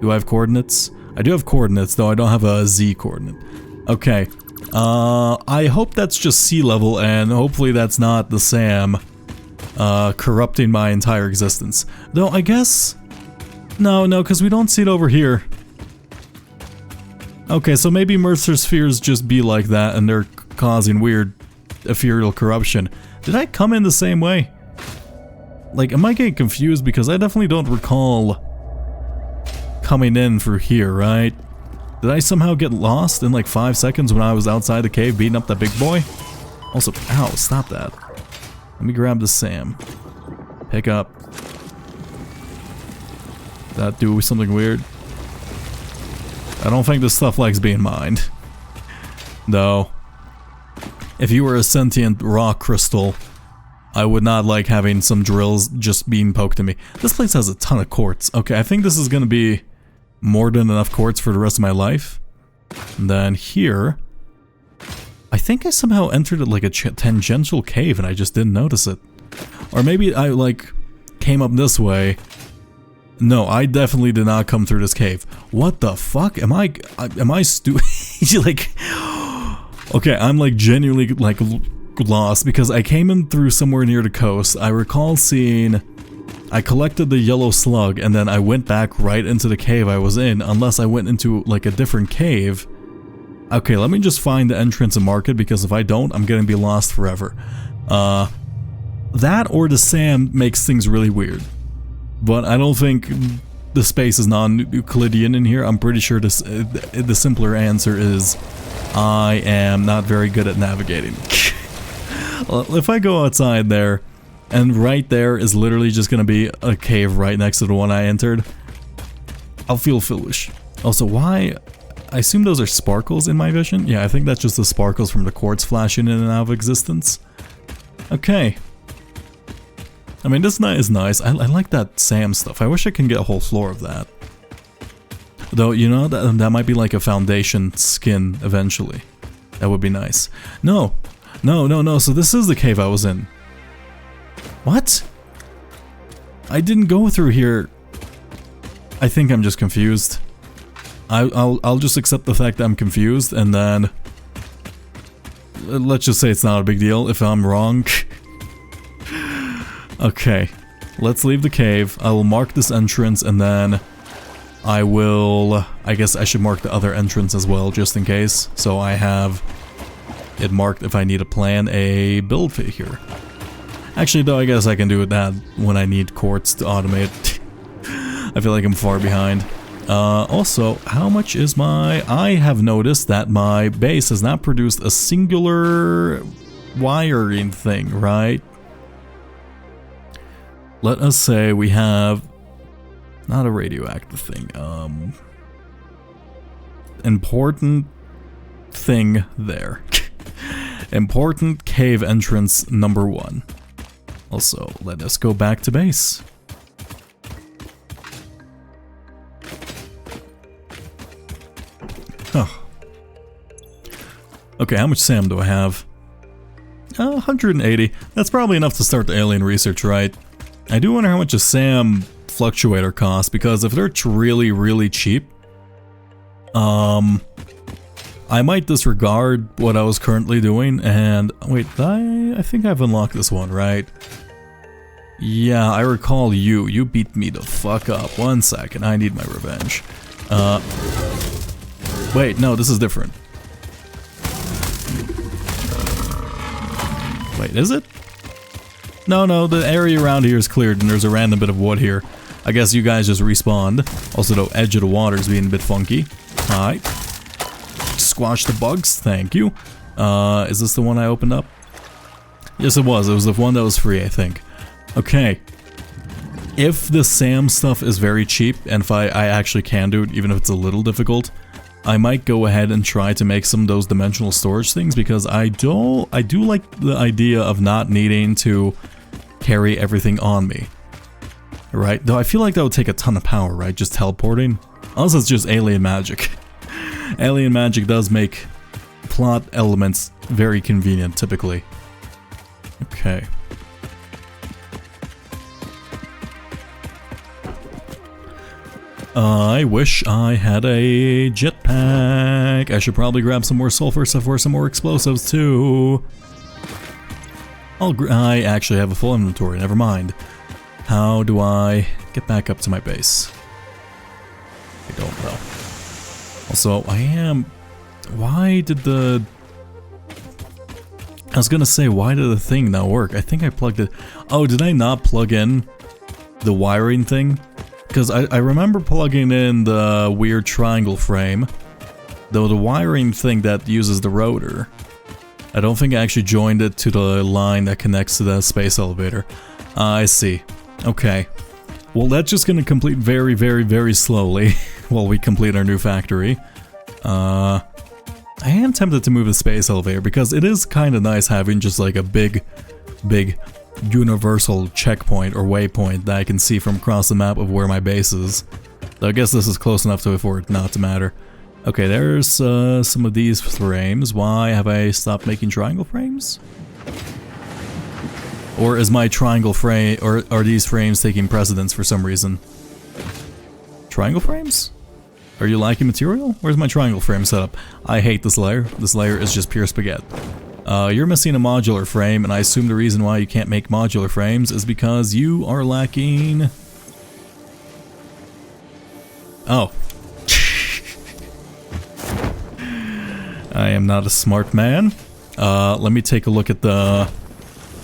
Do I have coordinates? I do have coordinates, though I don't have a Z coordinate. Okay. I hope that's just sea level, and hopefully that's not the SAM corrupting my entire existence. Though, I guess... No, because we don't see it over here. Okay, so maybe Mercer spheres just be like that, and they're causing weird ethereal corruption. Did I come in the same way? Like, am I getting confused? Because I definitely don't recall coming in through here, right? Did I somehow get lost in like 5 seconds when I was outside the cave beating up that big boy? Also, ow, stop that. Let me grab the SAM. Pick up. Did that do something weird? I don't think this stuff likes being mined. Though, if you were a sentient rock crystal, I would not like having some drills just being poked at me. This place has a ton of quartz. Okay, I think this is gonna be more than enough quartz for the rest of my life. And then here, I think I somehow entered like a tangential cave and I just didn't notice it. Or maybe I like came up this way. No, I definitely did not come through this cave. What the fuck? Am I stupid? Like, okay, I'm like genuinely like lost because I came in through somewhere near the coast. I recall seeing, I collected the yellow slug and then I went back right into the cave I was in, unless I went into like a different cave. Okay, let me just find the entrance and mark it, because if I don't, I'm gonna be lost forever. That or the SAM makes things really weird. But I don't think the space is non-Euclidean in here. I'm pretty sure this, the simpler answer is I am not very good at navigating. Well, if I go outside there, and right there is literally just going to be a cave right next to the one I entered, I'll feel foolish. Also, why? I assume those are sparkles in my vision? Yeah, I think that's just the sparkles from the quartz flashing in and out of existence. Okay. I mean, this night is nice. I like that SAM stuff. I wish I can get a whole floor of that. Though, you know, that might be like a foundation skin eventually. That would be nice. No, No, so this is the cave I was in. What? I didn't go through here. I think I'm just confused. I'll just accept the fact that I'm confused, and then let's just say it's not a big deal if I'm wrong. Okay, let's leave the cave. I will mark this entrance, and then I guess I should mark the other entrance as well, just in case. So I have it marked if I need to plan a build here. Actually, though, I guess I can do that when I need quartz to automate. I feel like I'm far behind. Also, how much is I have noticed that my base has not produced a singular wiring thing, right? Let us say we have, not a radioactive thing, important thing there. Important cave entrance number 1. Also, let us go back to base. Oh. Okay, how much SAM do I have? 180. That's probably enough to start the alien research, right? I do wonder how much a SAM fluctuator costs, because if they're really, really cheap, I might disregard what I was currently doing and... Wait, I think I've unlocked this one, right? Yeah, I recall you. You beat me the fuck up. 1 second, I need my revenge. Wait, no, this is different. Wait, is it? No, the area around here is cleared and there's a random bit of wood here. I guess you guys just respawned. Also, the edge of the water is being a bit funky. Alright. Squash the bugs, thank you. Is this the one I opened up? Yes, it was. It was the one that was free, I think. Okay. If the SAM stuff is very cheap, and if I actually can do it, even if it's a little difficult, I might go ahead and try to make some of those dimensional storage things, because I do like the idea of not needing to carry everything on me. Right? Though I feel like that would take a ton of power, right? Just teleporting. Unless it's just alien magic. Alien magic does make plot elements very convenient, typically. Okay. I wish I had a jetpack. I should probably grab some more sulfur stuff for some more explosives too. I actually have a full inventory, never mind. How do I get back up to my base? I don't know. Also, why did the... I was gonna say, why did the thing not work? I think I plugged it... Oh, did I not plug in the wiring thing? Because I remember plugging in the weird triangle frame, though the wiring thing that uses the rotor, I don't think I actually joined it to the line that connects to the space elevator. I see. Okay. Well, that's just gonna complete very, very, very slowly while we complete our new factory. I am tempted to move the space elevator because it is kind of nice having just like a big universal checkpoint or waypoint that I can see from across the map of where my base is. Though I guess this is close enough for it not to matter. Okay, there's some of these frames. Why have I stopped making triangle frames? Or is my triangle frame, or are these frames taking precedence for some reason? Triangle frames? Are you liking material? Where's my triangle frame setup? I hate this layer. This layer is just pure spaghetti. You're missing a modular frame, and I assume the reason why you can't make modular frames is because you are lacking... Oh. I am not a smart man. Let me take a look at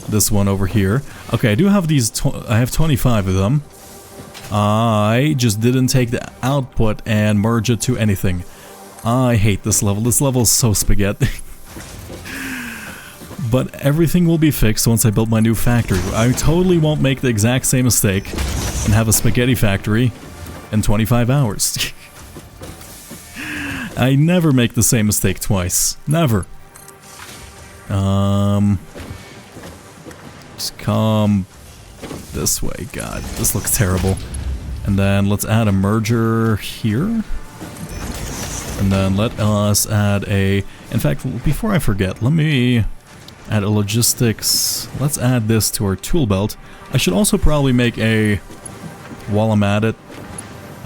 this one over here. Okay, I do have these, I have 25 of them. I just didn't take the output and merge it to anything. I hate this level. This level is so spaghetti. But everything will be fixed once I build my new factory. I totally won't make the exact same mistake and have a spaghetti factory in 25 hours. I never make the same mistake twice. Never. Just come this way. God, this looks terrible. And then let's add a merger here. And then let us add a... In fact, before I forget, let me Add a logistics. Let's add this to our tool belt. I should also probably make a, while I'm at it,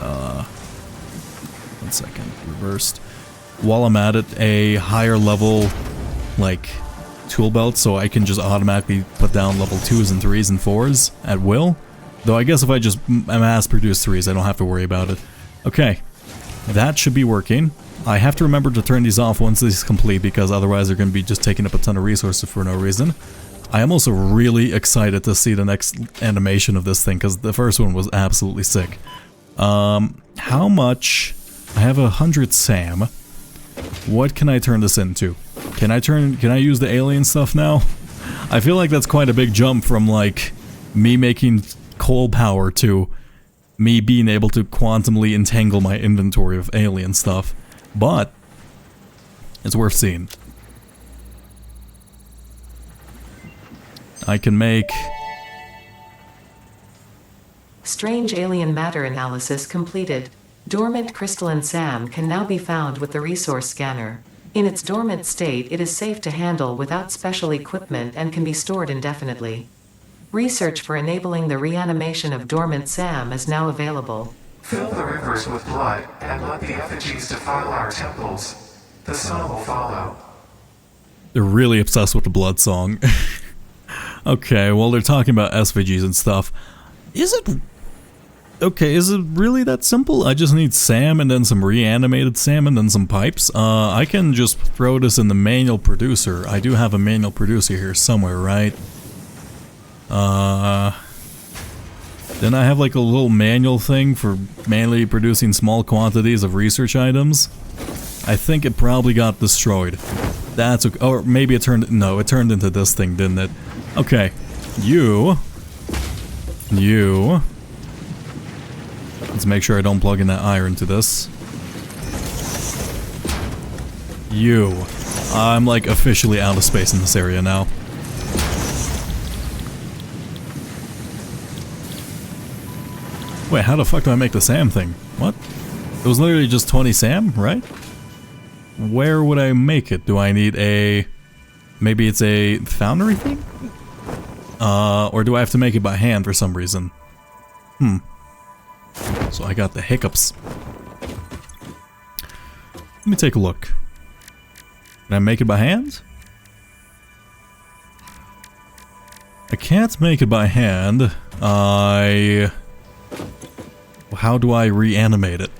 1 second, reversed. While I'm at it, a higher level, like, tool belt, so I can just automatically put down level 2s and 3s and 4s at will. Though I guess if I just mass produce 3s, I don't have to worry about it. Okay, that should be working. I have to remember to turn these off once these complete, because otherwise they're going to be just taking up a ton of resources for no reason. I am also really excited to see the next animation of this thing, because the first one was absolutely sick. How much? I have 100 SAM. What can I turn this into? Can I use the alien stuff now? I feel like that's quite a big jump from, like, me making coal power to me being able to quantumly entangle my inventory of alien stuff. But it's worth seeing. I can make... Strange alien matter analysis completed. Dormant crystalline SAM can now be found with the resource scanner. In its dormant state, it is safe to handle without special equipment and can be stored indefinitely. Research for enabling the reanimation of dormant SAM is now available. Fill the rivers with blood, and let the effigies defile our temples. The sun will follow. They're really obsessed with the blood song. Okay, well, they're talking about SVGs and stuff. Is it... Okay, is it really that simple? I just need SAM and then some reanimated SAM and then some pipes. I can just throw this in the manual producer. I do have a manual producer here somewhere, right? Then I have like a little manual thing for manually producing small quantities of research items. I think it probably got destroyed. That's okay. Or maybe it turned... No, it turned into this thing, didn't it? Okay. You... Let's make sure I don't plug in that iron to this. I'm like officially out of space in this area now. Wait, how the fuck do I make the SAM thing? What? It was literally just 20 SAM, right? Where would I make it? Do I need a... Maybe it's a foundry thing? Or do I have to make it by hand for some reason? So I got the hiccups. Let me take a look. Can I make it by hand? I can't make it by hand. How do I reanimate it?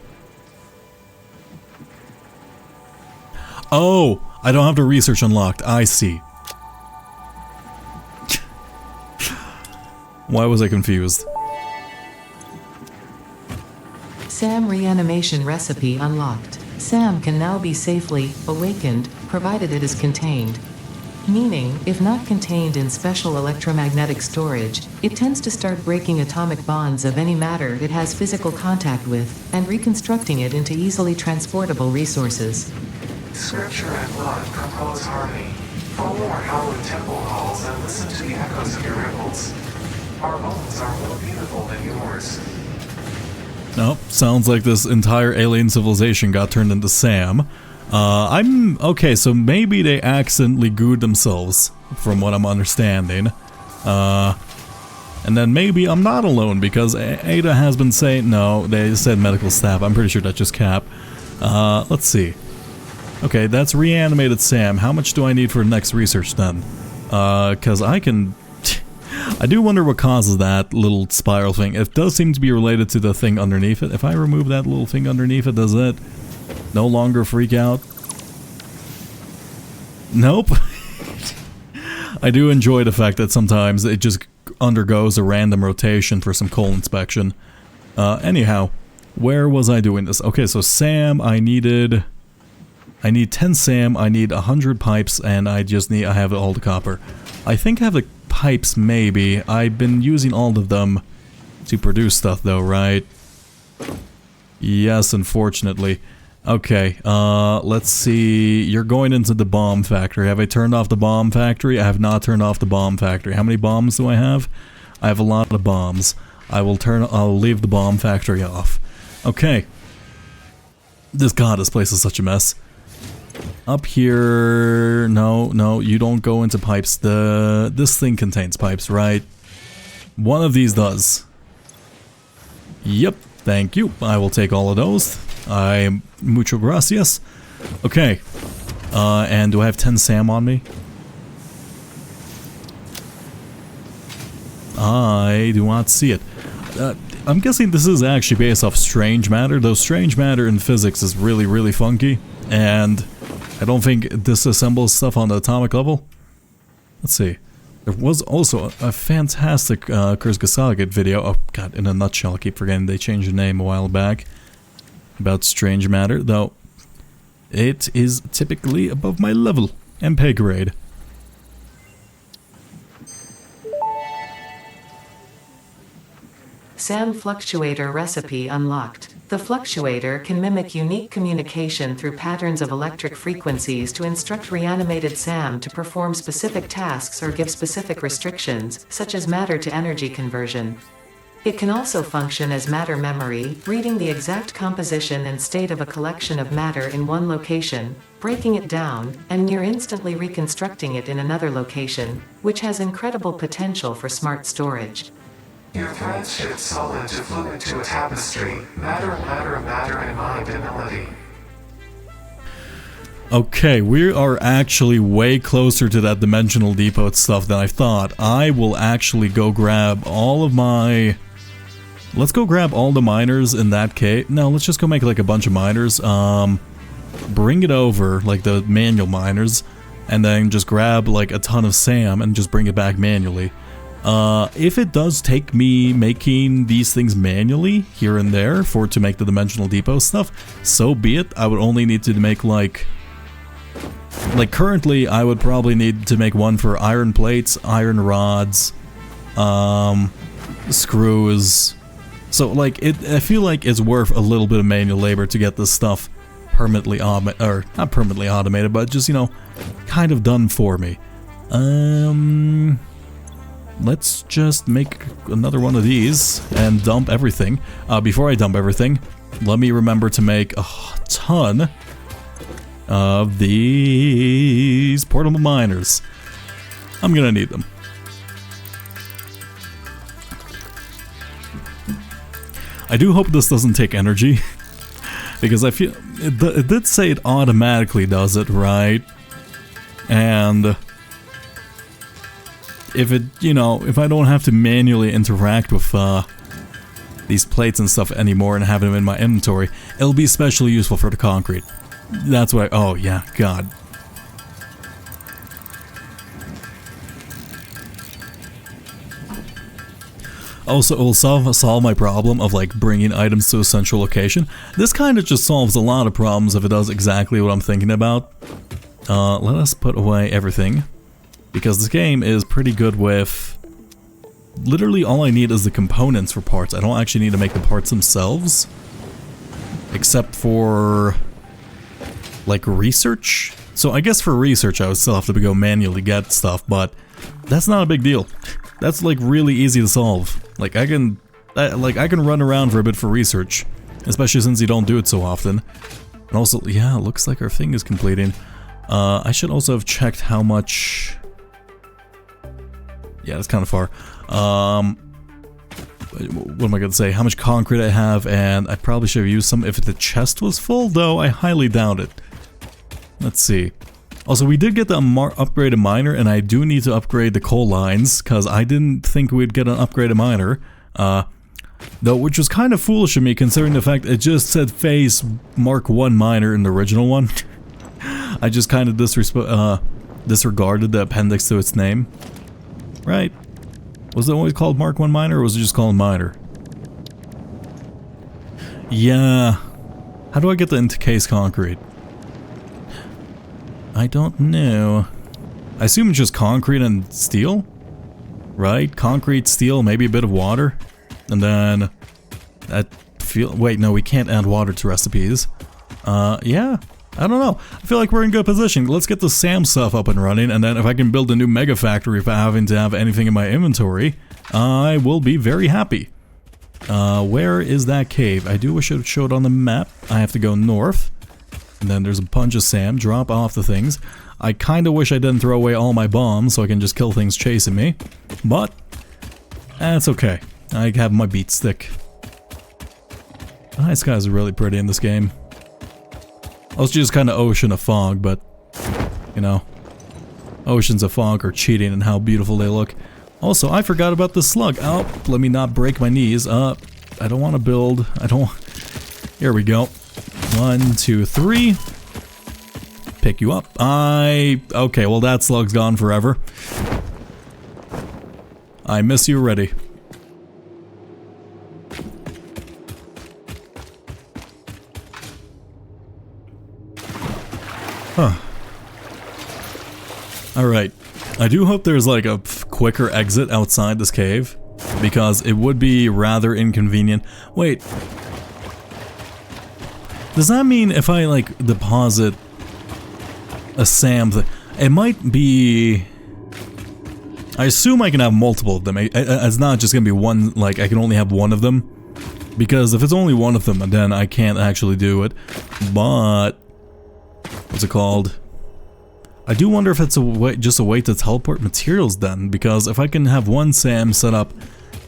Oh! I don't have the research unlocked. I see. Why was I confused? SAM reanimation recipe unlocked. SAM can now be safely awakened, provided it is contained. Meaning, if not contained in special electromagnetic storage, it tends to start breaking atomic bonds of any matter it has physical contact with, and reconstructing it into easily transportable resources. Scripture and blood compose harmony. Follow our hallowed temple halls and listen to the echoes of your ripples. Our bones are more beautiful than yours. Nope, sounds like this entire alien civilization got turned into SAM. Okay, so maybe they accidentally gooed themselves, from what I'm understanding. And then maybe I'm not alone, because Ada has been saying... No, they said medical staff. I'm pretty sure that's just Cap. Let's see. Okay, that's reanimated SAM. How much do I need for next research then? Because I can... I do wonder what causes that little spiral thing. It does seem to be related to the thing underneath it. If I remove that little thing underneath it, does it no longer freak out? Nope. I do enjoy the fact that sometimes it just undergoes a random rotation for some coal inspection. Anyhow, where was I doing this? Okay, so SAM, I need 10 SAM, I need 100 pipes, and I have all the copper. I think I have the pipes, maybe. I've been using all of them to produce stuff, though, right? Yes, unfortunately. Okay, let's see. You're going into the bomb factory. Have I turned off the bomb factory? I have not turned off the bomb factory. How many bombs do I have? I have a lot of bombs. I'll leave the bomb factory off. Okay. This place is such a mess. Up here... No, you don't go into pipes. This thing contains pipes, right? One of these does. Yep, thank you. I will take all of those. Mucho gracias. Okay. And do I have 10 SAM on me? I do not see it. I'm guessing this is actually based off strange matter, though strange matter in physics is really, really funky, and I don't think it disassembles stuff on the atomic level. Let's see. There was also a fantastic Kurzgesagt video, oh god, in a nutshell, I keep forgetting they changed the name a while back, about strange matter, though it is typically above my level and pay grade. SAM fluctuator recipe unlocked. The fluctuator can mimic unique communication through patterns of electric frequencies to instruct reanimated SAM to perform specific tasks or give specific restrictions, such as matter to energy conversion. It can also function as matter memory, reading the exact composition and state of a collection of matter in one location, breaking it down, and near instantly reconstructing it in another location, which has incredible potential for smart storage. Your threads shift solid to fluid to a tapestry, matter, and mind and melody. Okay, we are actually way closer to that dimensional depot stuff than I thought. I will actually go grab all of my... Let's go grab all the miners in that cave. No, let's just go make like a bunch of miners. Bring it over, like the manual miners, and then just grab like a ton of SAM and just bring it back manually. If it does take me making these things manually here and there to make the dimensional depot stuff, so be it. I would only need to make like currently I would probably need to make one for iron plates, iron rods, screws. So like I feel like it's worth a little bit of manual labor to get this stuff permanently or not permanently automated, but just, you know, kind of done for me. Let's just make another one of these and dump everything. Before I dump everything, let me remember to make a ton of these portable miners. I'm gonna need them. I do hope this doesn't take energy, because I feel it did say it automatically does it, right? And if it, you know, if I don't have to manually interact with these plates and stuff anymore and have them in my inventory, it'll be especially useful for the concrete. That's why. Oh yeah, God. Also, it will solve my problem of like bringing items to a central location. This kind of just solves a lot of problems if it does exactly what I'm thinking about. Let us put away everything, because this game is pretty good with... Literally all I need is the components for parts. I don't actually need to make the parts themselves. Except for... like research? So I guess for research I would still have to go manually get stuff, but that's not a big deal. That's like really easy to solve. Like I can run around for a bit for research, especially since you don't do it so often. And also, yeah, it looks like our thing is completing. I should also have checked how much... Yeah, that's kind of far. What am I going to say? How much concrete I have, and I probably should have used some if the chest was full, though I highly doubt it. Let's see. Also, we did get the upgraded miner, and I do need to upgrade the coal lines, because I didn't think we'd get an upgraded miner. Though, which was kind of foolish of me, considering the fact it just said Phase Mark 1 miner in the original one. I just kind of disregarded the appendix to its name. Right? Was it always called Mark 1 miner, or was it just called miner? Yeah. How do I get the encased concrete? I don't know. I assume it's just concrete and steel? Right? Concrete, steel, maybe a bit of water. And then... wait, no, we can't add water to recipes. Yeah. I don't know. I feel like we're in good position. Let's get the SAM stuff up and running, and then if I can build a new mega factory without having to have anything in my inventory, I will be very happy. Where is that cave? I do wish it showed on the map. I have to go north. And then there's a bunch of sand. Drop off the things. I kinda wish I didn't throw away all my bombs so I can just kill things chasing me. But that's okay. I have my beat stick. The night skies are really pretty in this game. Also just kinda ocean of fog, but you know, oceans of fog are cheating in how beautiful they look. Also, I forgot about the slug. Oh, let me not break my knees. I don't want to build. Here we go. 1, 2, 3. Pick you up. Okay, well that slug's gone forever. I miss you already. Huh. Alright. I do hope there's like a quicker exit outside this cave, because it would be rather inconvenient. Wait. Does that mean if I like deposit a SAM thing, it might be... I assume I can have multiple of them. It's not just gonna be one, like I can only have one of them. Because if it's only one of them, then I can't actually do it. But... what's it called? I do wonder if it's a way, just a way to teleport materials then, because if I can have one SAM set up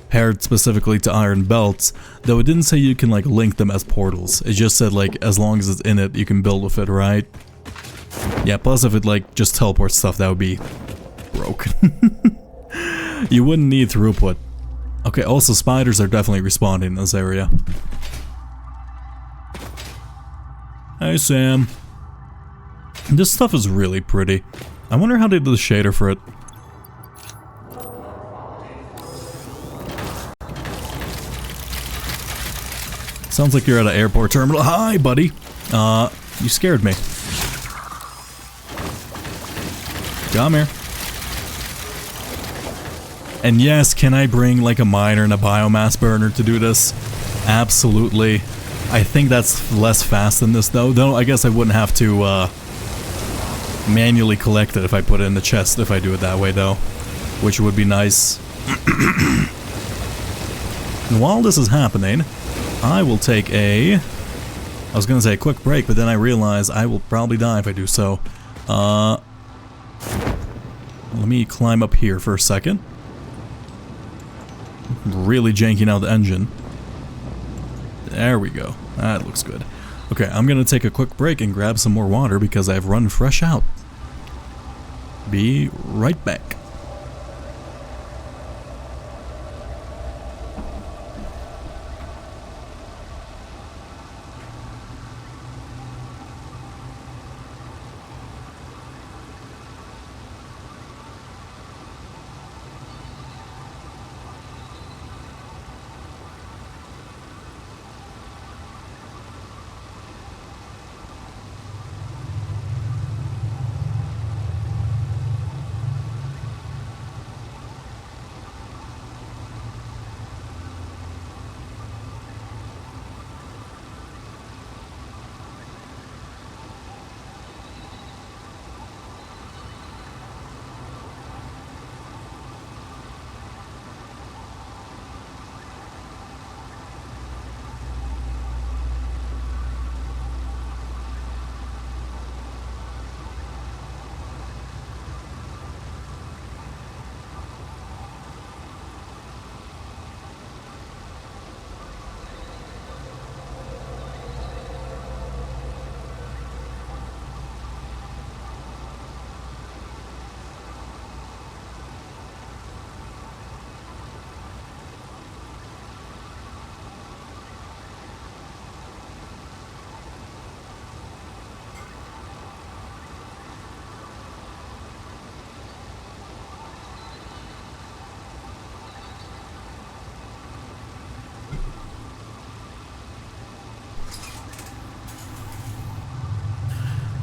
paired specifically to iron belts, though it didn't say you can like link them as portals. It just said like as long as it's in it, you can build with it, right? Yeah, plus if it like just teleports stuff, that would be broken. You wouldn't need throughput. Okay, also spiders are definitely respawning in this area. Hey Sam. This stuff is really pretty. I wonder how they did the shader for it. Sounds like you're at an airport terminal. Hi, buddy. You scared me. Come here. And yes, can I bring like a miner and a biomass burner to do this? Absolutely. I think that's less fast than this though. Though I guess I wouldn't have to manually collect it if I put it in the chest if I do it that way though, which would be nice. And while this is happening, I will take I was gonna say a quick break, but then I realize I will probably die if I do so. Let me climb up here for a second. Really janking out the engine. There we go. That looks good. Okay, I'm gonna take a quick break and grab some more water because I've run fresh out. Be right back.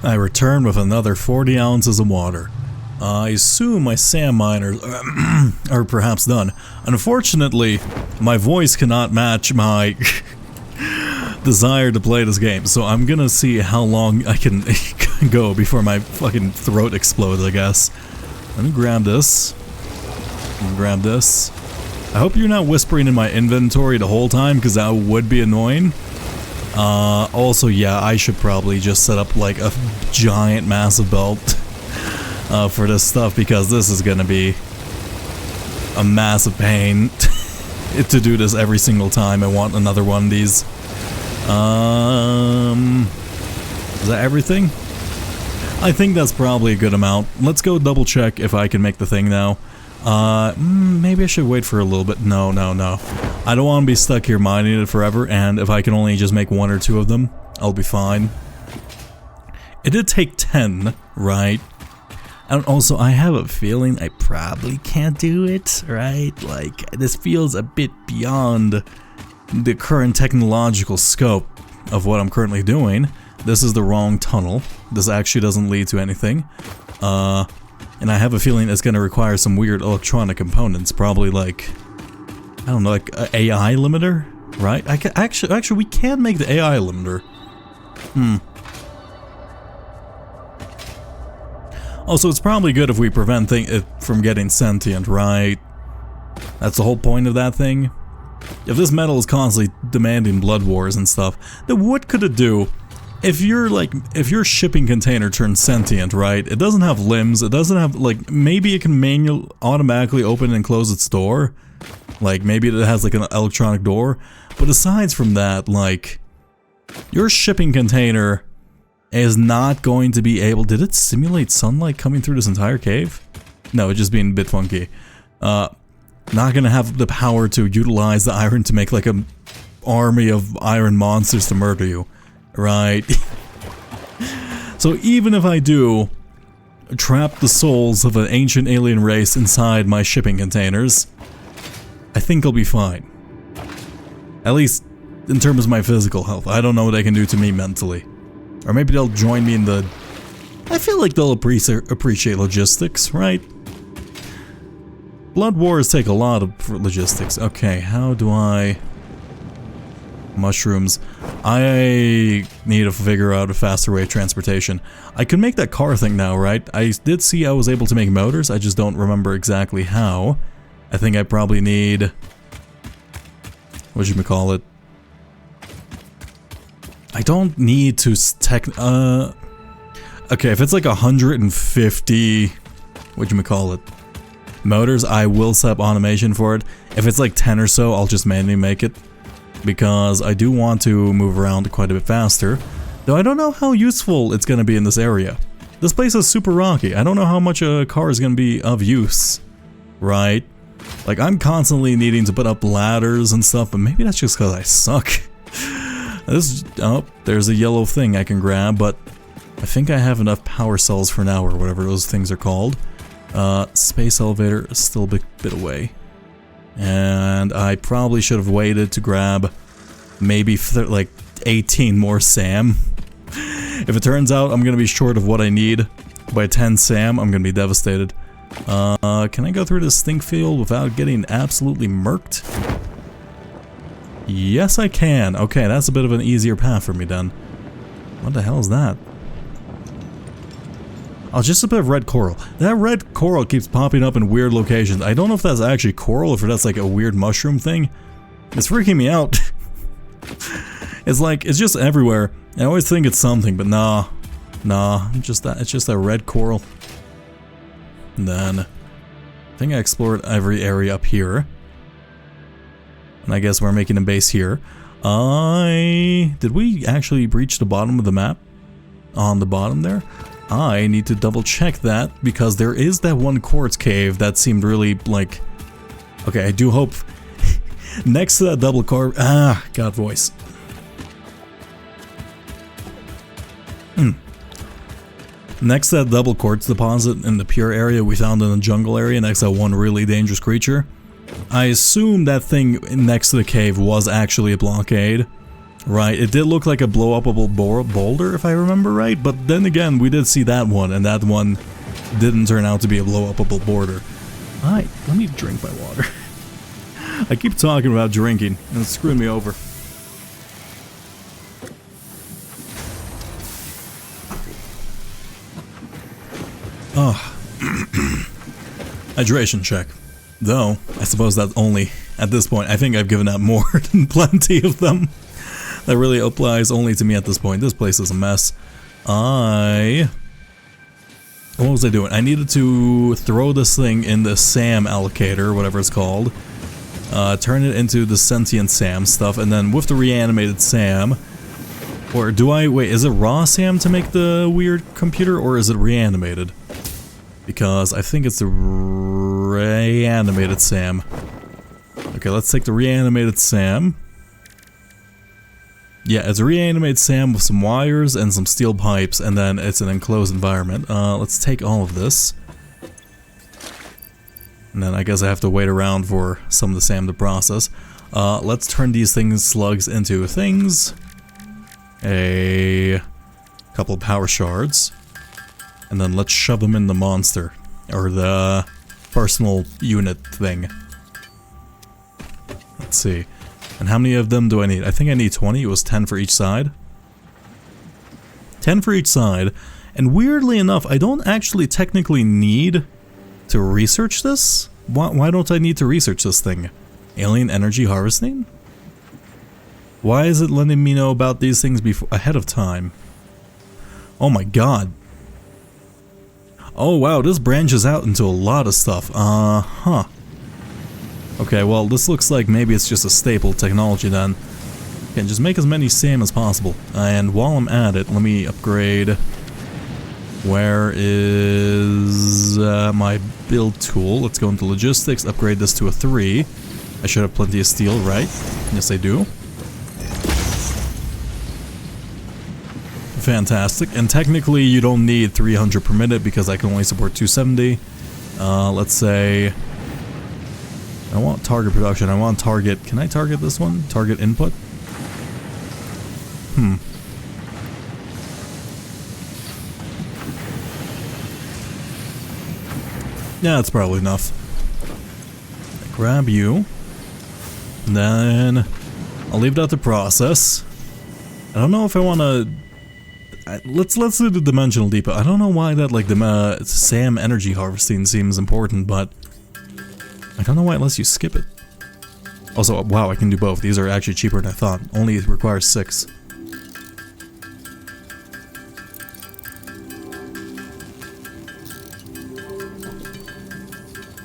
I return with another 40 ounces of water. I assume my sand miners are perhaps done. Unfortunately, my voice cannot match my desire to play this game, so I'm gonna see how long I can go before my fucking throat explodes, I guess. Let me grab this. Let me grab this. I hope you're not whispering in my inventory the whole time, because that would be annoying. Also, yeah, I should probably just set up like a giant massive belt for this stuff, because this is gonna be a massive pain to do this every single time I want another one of these. Is that everything? I think that's probably a good amount. Let's go double check if I can make the thing now. Maybe I should wait for a little bit. No. I don't want to be stuck here mining it forever, and if I can only just make 1 or 2 of them, I'll be fine. It did take 10, right? And also, I have a feeling I probably can't do it, right? Like, this feels a bit beyond the current technological scope of what I'm currently doing. This is the wrong tunnel. This actually doesn't lead to anything. And I have a feeling it's gonna require some weird electronic components, probably like, I don't know, like an AI limiter, right? Actually, we can make the AI limiter. Also, it's probably good if we prevent it from getting sentient, right? That's the whole point of that thing. If this metal is constantly demanding blood wars and stuff, then what could it do? If your shipping container turns sentient, right? It doesn't have limbs, it doesn't have, like, maybe it can automatically open and close its door. Like, maybe it has, like, an electronic door. But aside from that, like, your shipping container is not going to be able... Did it simulate sunlight coming through this entire cave? No, it's just being a bit funky. Not gonna have the power to utilize the iron to make, like, an army of iron monsters to murder you. Right. So even if I do trap the souls of an ancient alien race inside my shipping containers, I think I'll be fine. At least in terms of my physical health. I don't know what they can do to me mentally. Or maybe they'll join me in the... I feel like they'll appreciate logistics, right? Blood wars take a lot of logistics. Okay, how do I... Mushrooms. I need to figure out a faster way of transportation. I can make that car thing now, right? I did see I was able to make motors, I just don't remember exactly how. I think I probably need... whatchamacallit? I don't need to okay, if it's like 150... whatchamacallit? Motors, I will set up automation for it. If it's like 10 or so, I'll just manually make it. Because I do want to move around quite a bit faster, though I don't know how useful it's going to be in this area. This place is super rocky. I don't know how much a car is going to be of use, right? Like, I'm constantly needing to put up ladders and stuff, but maybe that's just because I suck. Oh, there's a yellow thing I can grab, but I think I have enough power cells for now, or whatever those things are called. Space elevator is still a bit away. And I probably should have waited to grab maybe like 18 more SAM. If it turns out I'm gonna be short of what I need by 10 SAM, I'm gonna be devastated. Can I go through this stink field without getting absolutely murked? Yes, I can. Okay, that's a bit of an easier path for me then. What the hell is that? Oh, just a bit of red coral. That red coral keeps popping up in weird locations. I don't know if that's actually coral, or if that's like a weird mushroom thing. It's freaking me out. It's like, it's just everywhere. I always think it's something, but nah. It's just that red coral. And then, I think I explored every area up here. And I guess we're making a base here. Did we actually breach the bottom of the map? On the bottom there? I need to double check that, because there is that one quartz cave that seemed really, like... Okay, I do hope... next to that double car... God voice. Next to that double quartz deposit in the pure area we found in the jungle area, next to that one really dangerous creature, I assume that thing next to the cave was actually a blockade. Right, it did look like a blow-upable boulder, if I remember right, but then again, we did see that one, and that one didn't turn out to be a blow-upable boulder. Alright, let me drink my water. I keep talking about drinking, and it's screwing me over. Oh. Hydration check. Though, I suppose that's only, at this point, I think I've given out more than plenty of them. That really applies only to me at this point. This place is a mess. What was I doing? I needed to throw this thing in the SAM allocator, whatever it's called. Turn it into the sentient SAM stuff, and then with the reanimated SAM, or do I, wait, is it raw SAM to make the weird computer, or is it reanimated? Because I think it's the reanimated SAM. Okay, let's take the reanimated SAM. Yeah, it's a reanimated SAM with some wires and some steel pipes, and then it's an enclosed environment. Let's take all of this. And then I guess I have to wait around for some of the SAM to process. Let's turn these slugs into things. A couple of power shards. And then let's shove them in the monster. Or the personal unit thing. Let's see. And how many of them do I need? I think I need 20. It was 10 for each side. 10 for each side. And weirdly enough, I don't actually technically need to research this? Why don't I need to research this thing? Alien energy harvesting? Why is it letting me know about these things ahead of time? Oh my god. Oh wow, this branches out into a lot of stuff. Huh. Okay, well, this looks like maybe it's just a staple technology then. Okay, just make as many SAM as possible. And while I'm at it, let me upgrade. Where is my build tool? Let's go into logistics, upgrade this to a 3. I should have plenty of steel, right? Yes, I do. Fantastic. And technically, you don't need 300 per minute because I can only support 270. Let's say... I want target production. I want target... Can I target this one? Target input? Yeah, that's probably enough. Grab you. And then... I'll leave that to process. I don't know if I want to... Let's do the dimensional depot. I don't know why that, like, the SAM energy harvesting seems important, but... I don't know why it lets you skip it. Also, wow, I can do both. These are actually cheaper than I thought. Only requires 6.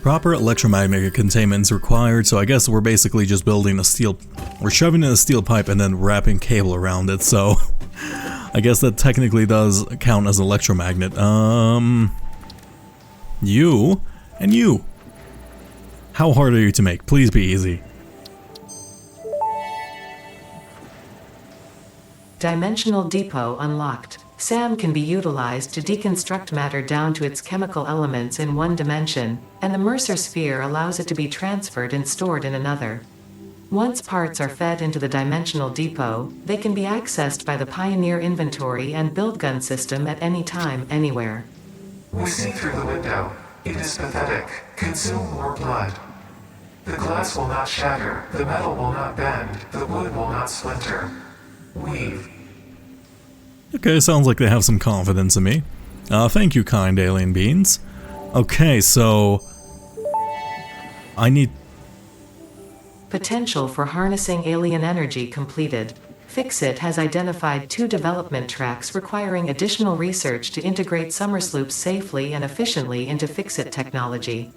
Proper electromagnetic containment is required, so I guess we're basically just building a steel... We're shoving in a steel pipe and then wrapping cable around it, so... I guess that technically does count as an electromagnet. You and you. How hard are you to make? Please be easy. Dimensional depot unlocked. SAM can be utilized to deconstruct matter down to its chemical elements in one dimension, and the Mercer sphere allows it to be transferred and stored in another. Once parts are fed into the dimensional depot, they can be accessed by the Pioneer inventory and build gun system at any time, anywhere. We see through the window. It is pathetic. Consume more blood. The glass will not shatter, the metal will not bend, the wood will not splinter. Weave. Okay, sounds like they have some confidence in me. Thank you, kind alien beings. Okay, so... I need... Potential for harnessing alien energy completed. Fixit has identified 2 development tracks requiring additional research to integrate Somersloops safely and efficiently into Fixit technology.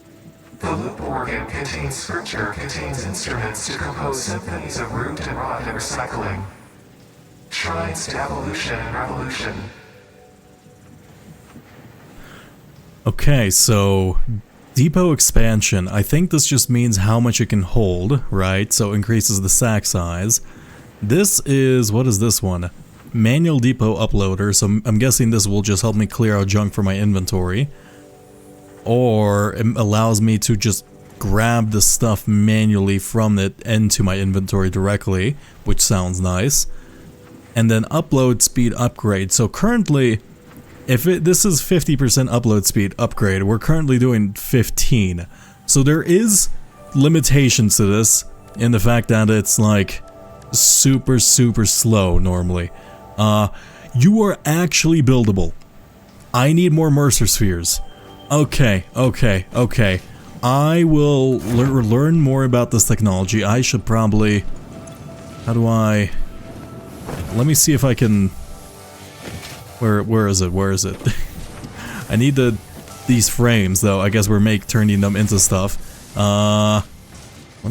The loop organ contains scripture, contains instruments to compose symphonies of root and rot and recycling. Shrines to evolution and revolution. Okay, so... Depot expansion. I think this just means how much it can hold, right? So increases the sack size. This is... what is this one? Manual depot uploader, so I'm guessing this will just help me clear out junk from my inventory. Or it allows me to just grab the stuff manually from it into my inventory directly, which sounds nice. And then upload speed upgrade. So currently, if this is 50% upload speed upgrade, we're currently doing 15. So there is limitations to this in the fact that it's like super slow normally. You are actually buildable. I need more Mercer spheres. Okay. I will learn more about this technology. I should probably... How do I... let me see if I can... Where is it? Where is it? I need these frames, though. I guess we're turning them into stuff. Let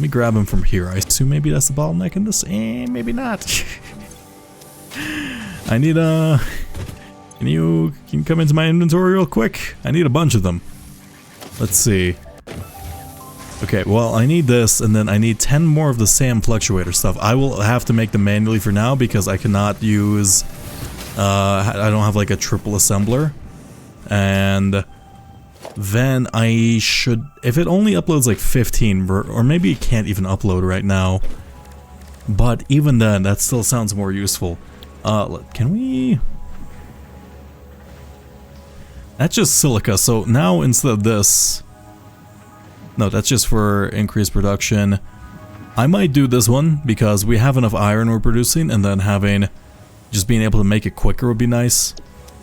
me grab them from here. I assume maybe that's the bottleneck in this. Maybe not. I need can you come into my inventory real quick? I need a bunch of them. Let's see. Okay, well, I need this, and then I need 10 more of the SAM fluctuator stuff. I will have to make them manually for now because I cannot use... I don't have like a triple assembler. And then I should... If it only uploads like 15, or maybe it can't even upload right now. But even then, that still sounds more useful. Can we... That's just silica, so now instead of this... No, that's just for increased production. I might do this one, because we have enough iron we're producing, and then having... Just being able to make it quicker would be nice.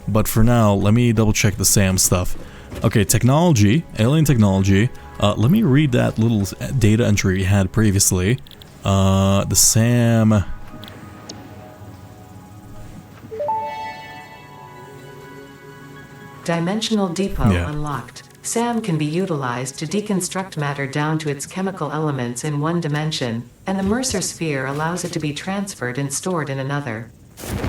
But for now, let me double check the SAM stuff. Okay, technology, alien technology. Let me read that little data entry we had previously. The SAM... Dimensional depot unlocked. SAM can be utilized to deconstruct matter down to its chemical elements in one dimension, and the Mercer sphere allows it to be transferred and stored in another.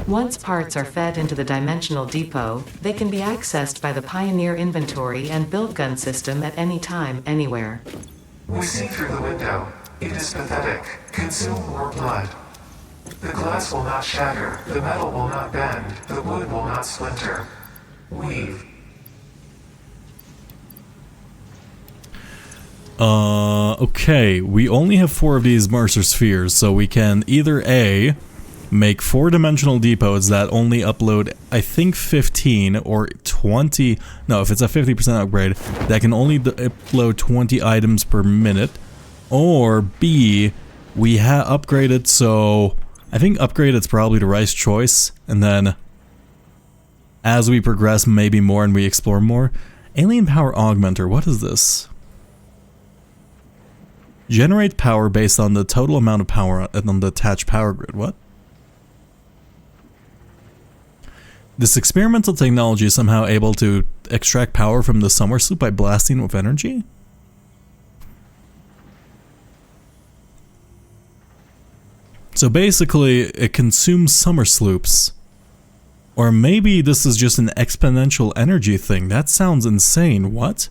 Once parts are fed into the dimensional depot, they can be accessed by the Pioneer inventory and build gun system at any time, anywhere. We see through the window. It is pathetic. Consume more blood. The glass will not shatter, the metal will not bend, the wood will not splinter. Weave. Okay, we only have 4 of these Mercer spheres, so we can either A, make 4-dimensional depots that only upload, I think 15 or 20, no, if it's a 50% upgrade, that can only upload 20 items per minute, or B, we upgraded, so I think upgraded's probably the right choice, and then as we progress maybe more and we explore more. Alien power augmenter, what is this? Generate power based on the total amount of power on the attached power grid. What? This experimental technology is somehow able to extract power from the summer sloop by blasting with energy? So basically, it consumes summer sloops. Or maybe this is just an exponential energy thing. That sounds insane. What?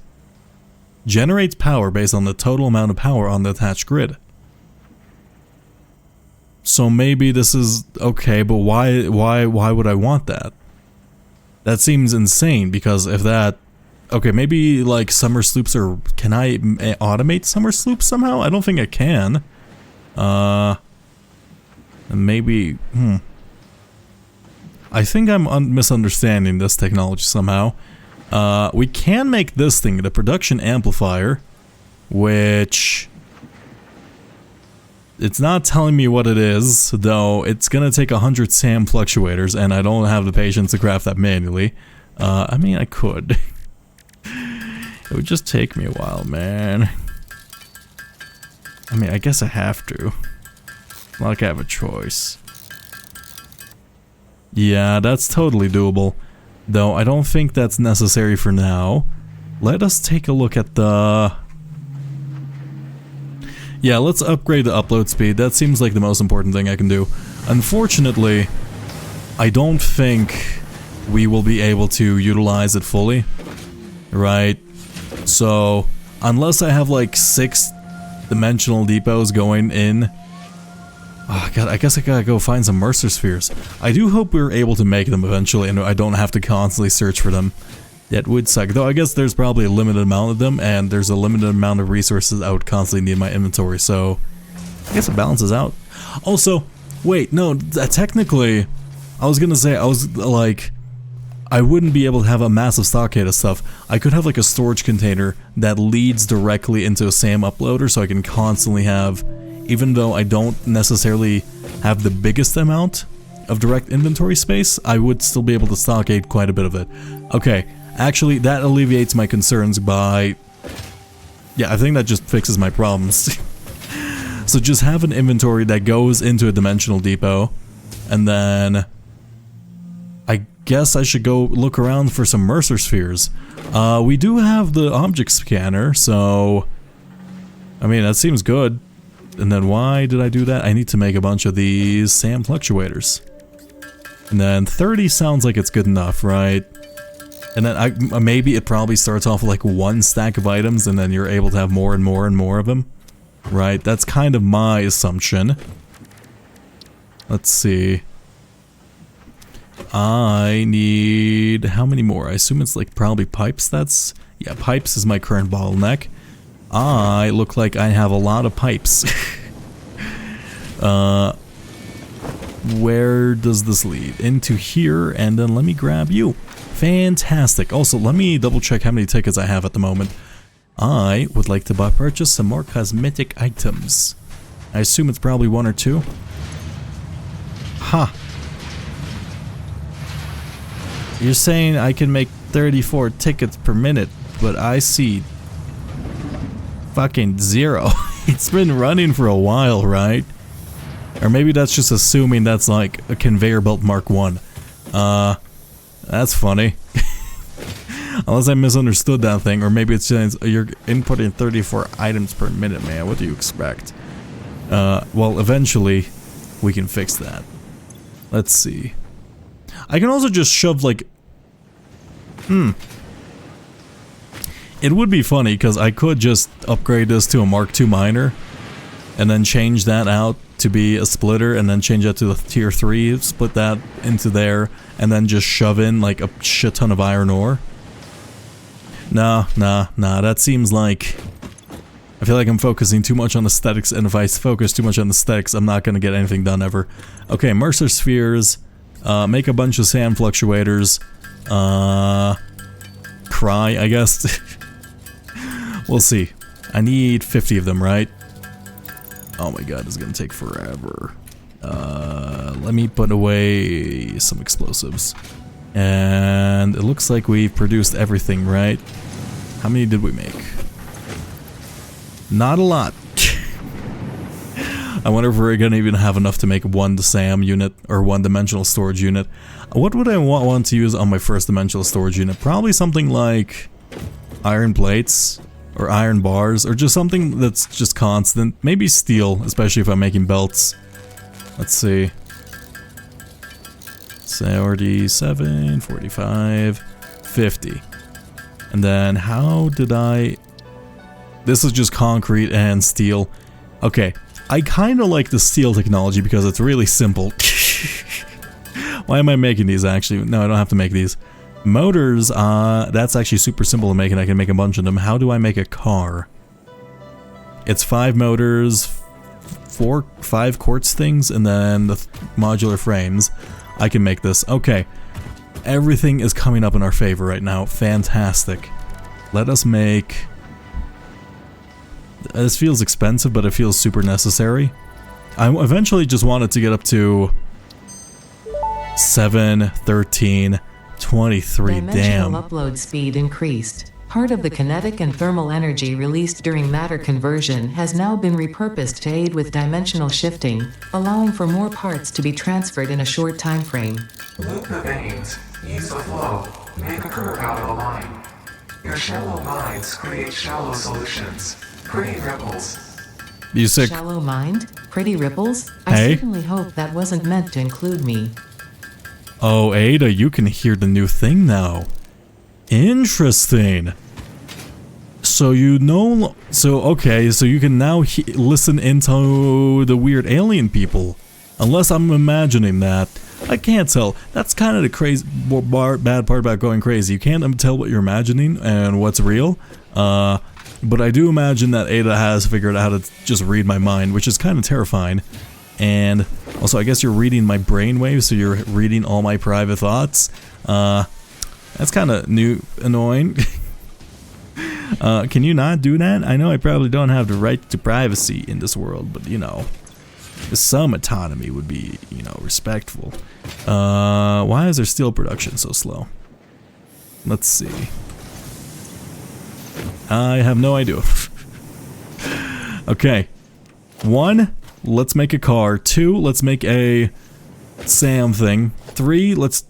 Generates power based on the total amount of power on the attached grid. So maybe this is okay, but why would I want that? That seems insane, because if that... Okay, maybe like summer sloops are... Can I automate summer sloops somehow? I don't think I can. Maybe... I think I'm misunderstanding this technology somehow. We can make this thing, the production amplifier, which... It's not telling me what it is, though it's gonna take 100 SAM fluctuators, and I don't have the patience to craft that manually. I mean, I could. It would just take me a while, man. I mean, I guess I have to. Like I have a choice. Yeah, that's totally doable. Though I don't think that's necessary for now. Let us take a look at the... Yeah, let's upgrade the upload speed. That seems like the most important thing I can do. Unfortunately, I don't think we will be able to utilize it fully. Right? So, unless I have like 6 dimensional depots going in... Oh god, I guess I gotta go find some Mercer spheres. I do hope we're able to make them eventually and I don't have to constantly search for them. That would suck, though I guess there's probably a limited amount of them and there's a limited amount of resources I would constantly need in my inventory, so I guess it balances out. Also, wait, no, technically, I was gonna say, I was like, I wouldn't be able to have a massive stockade of stuff. I could have like a storage container that leads directly into a SAM uploader so I can constantly have, even though I don't necessarily have the biggest amount of direct inventory space, I would still be able to stockade quite a bit of it. Okay, actually that alleviates my concerns by... Yeah, I think that just fixes my problems. So just have an inventory that goes into a dimensional depot, and then I guess I should go look around for some Mercer spheres. We do have the object scanner, so I mean, that seems good. And then why did I do that? I need to make a bunch of these SAM fluctuators. And then 30 sounds like it's good enough, right? And then maybe it probably starts off with like one stack of items and then you're able to have more and more and more of them. Right? That's kind of my assumption. Let's see. I need... how many more? I assume it's like probably pipes. That's... yeah, pipes is my current bottleneck. I look like I have a lot of pipes. Where does this lead? Into here, and then let me grab you. Fantastic. Also, let me double check how many tickets I have at the moment. I would like to purchase some more cosmetic items. I assume it's probably 1 or 2. Ha. You're saying I can make 34 tickets per minute, but I see fucking 0. It's been running for a while, right? Or maybe that's just assuming that's like a conveyor belt Mark 1. That's funny. Unless I misunderstood that thing, or maybe it's just you're inputting 34 items per minute, man. What do you expect? Well, eventually we can fix that. Let's see. I can also just shove like... It would be funny, because I could just upgrade this to a Mark II miner, and then change that out to be a splitter, and then change that to the tier 3, split that into there, and then just shove in like a shit ton of iron ore. Nah, that seems like... I feel like I'm focusing too much on aesthetics, and if I focus too much on aesthetics, I'm not going to get anything done ever. Okay, Mercer spheres, make a bunch of sand fluctuators, cry, I guess. We'll see. I need 50 of them, right? Oh my god, it's gonna take forever. Let me put away some explosives. And it looks like we've produced everything, right? How many did we make? Not a lot. I wonder if we're gonna even have enough to make one SAM unit, or one-dimensional storage unit. What would I want to use on my first dimensional storage unit? Probably something like iron plates, or iron bars, or just something that's just constant. Maybe steel, especially if I'm making belts. Let's see. 47, 45, 50. And then how did I... This is just concrete and steel. Okay, I kind of like the steel technology because it's really simple. Why am I making these actually? No, I don't have to make these. Motors, that's actually super simple to make, and I can make a bunch of them. How do I make a car? It's 5 motors, 5 quartz things, and then the modular frames. I can make this. Okay. Everything is coming up in our favor right now. Fantastic. Let us make... This feels expensive, but it feels super necessary. I eventually just wanted to get up to 7, 13... 23, Dimensional damn. upload speed increased. Part of the kinetic and thermal energy released during matter conversion has now been repurposed to aid with dimensional shifting, allowing for more parts to be transferred in a short time frame. Loop the veins, use the flow, make a curve out of a line. Your shallow minds create shallow solutions. Pretty ripples. You sick? Shallow mind? Pretty ripples? Hey? I certainly hope that wasn't meant to include me. Oh, Ada, you can hear the new thing now. Interesting. So you know... So, okay, so you can now listen into the weird alien people. Unless I'm imagining that. I can't tell. That's kind of the crazy, bad part about going crazy. You can't tell what you're imagining and what's real. But I do imagine that Ada has figured out how to just read my mind, which is kind of terrifying. And also, I guess you're reading my brainwaves, so you're reading all my private thoughts. That's kind of annoying. Can you not do that? I know I probably don't have the right to privacy in this world, but you know, some autonomy would be, you know, respectful. Why is their steel production so slow? Let's see. I have no idea. Okay. 1, let's make a car. 2, let's make a SAM thing. 3, let's...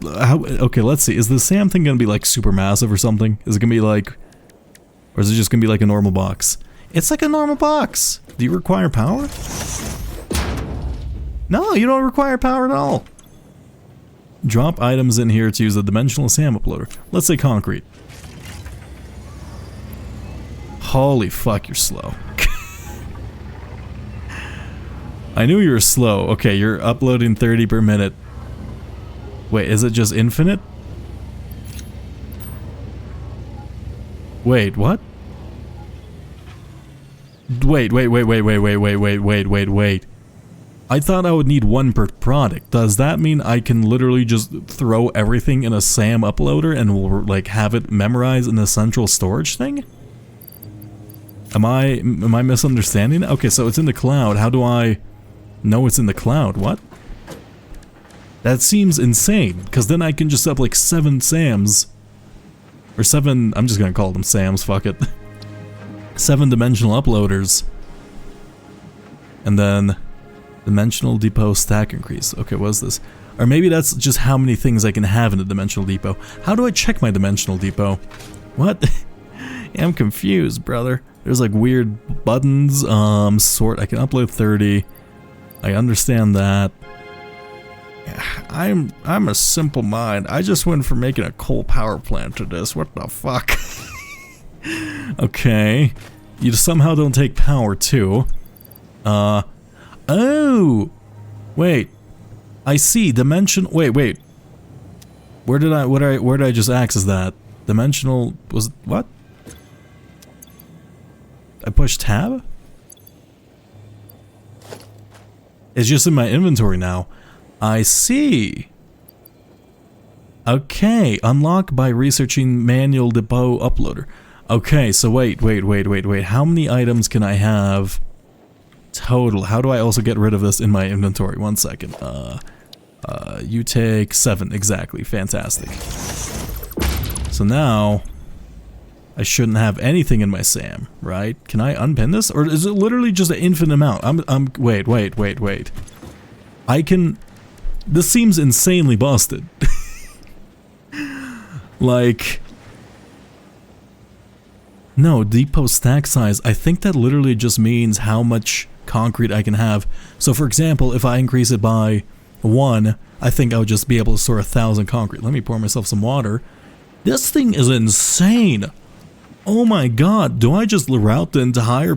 okay, let's see. Is the SAM thing gonna be like super massive or something? Is it gonna be like... or is it just gonna be like a normal box? It's like a normal box! Do you require power? No, you don't require power at all! Drop items in here to use the dimensional SAM uploader. Let's say concrete. Holy fuck, you're slow. I knew you were slow. Okay, you're uploading 30 per minute. Wait, is it just infinite? Wait, what? Wait. I thought I would need 1 per product. Does that mean I can literally just throw everything in a SAM uploader and will like have it memorized in a central storage thing? Am I misunderstanding? Okay, so it's in the cloud. How do I know it's in the cloud? What? That seems insane, because then I can just have like 7 SAMs. Or 7, I'm just gonna call them SAMs, fuck it. 7-dimensional uploaders. And then dimensional depot stack increase. Okay, what is this? Or maybe that's just how many things I can have in a dimensional depot. How do I check my dimensional depot? What? Yeah, I'm confused, brother. There's like weird buttons, sort. I can upload 30. I understand that. I'm a simple mind. I just went for making a coal power plant to this. What the fuck? Okay. You somehow don't take power too. Oh! Wait. I see. Dimension. Wait. Where did I just access that? Dimensional was what? I pushed tab? It's just in my inventory now. I see. Okay, unlock by researching manual depot uploader. Okay, so wait. How many items can I have total? How do I also get rid of this in my inventory? 1 second. You take 7, exactly. Fantastic. So now I shouldn't have anything in my SAM, right? Can I unpin this? Or is it literally just an infinite amount? Wait. I can... This seems insanely busted. Like... No, depot stack size. I think that literally just means how much concrete I can have. So for example, if I increase it by 1, I think I would just be able to store 1,000 concrete. Let me pour myself some water. This thing is insane. Oh my god, do I just route the entire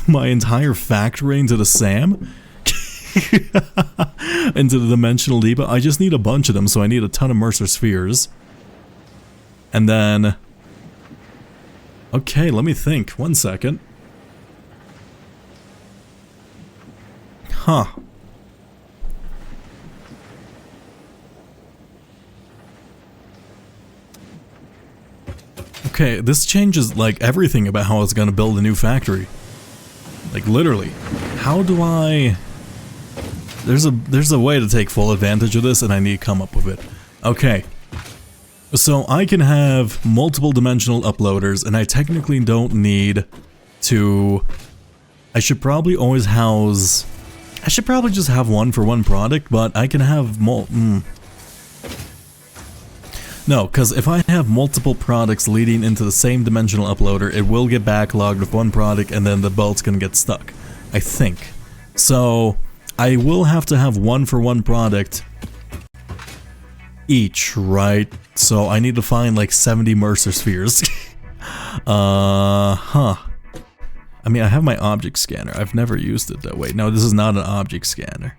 my entire factory into the SAM? Into the dimensional depot? I just need a bunch of them, so I need a ton of Mercer spheres. And then... Okay, let me think. 1 second. Huh. Okay, this changes like everything about how it's gonna build a new factory. Like literally. How do I... There's a way to take full advantage of this and I need to come up with it. Okay. So I can have multiple dimensional uploaders and I technically don't need to... I should probably always house... I should probably just have 1 for 1 product, but I can have No, because if I have multiple products leading into the same dimensional uploader, it will get backlogged with 1 product and then the belt's gonna get stuck. I think. So... I will have to have 1 for 1 product each, right? So I need to find like 70 Mercer spheres. I mean, I have my object scanner. I've never used it that way. No, this is not an object scanner.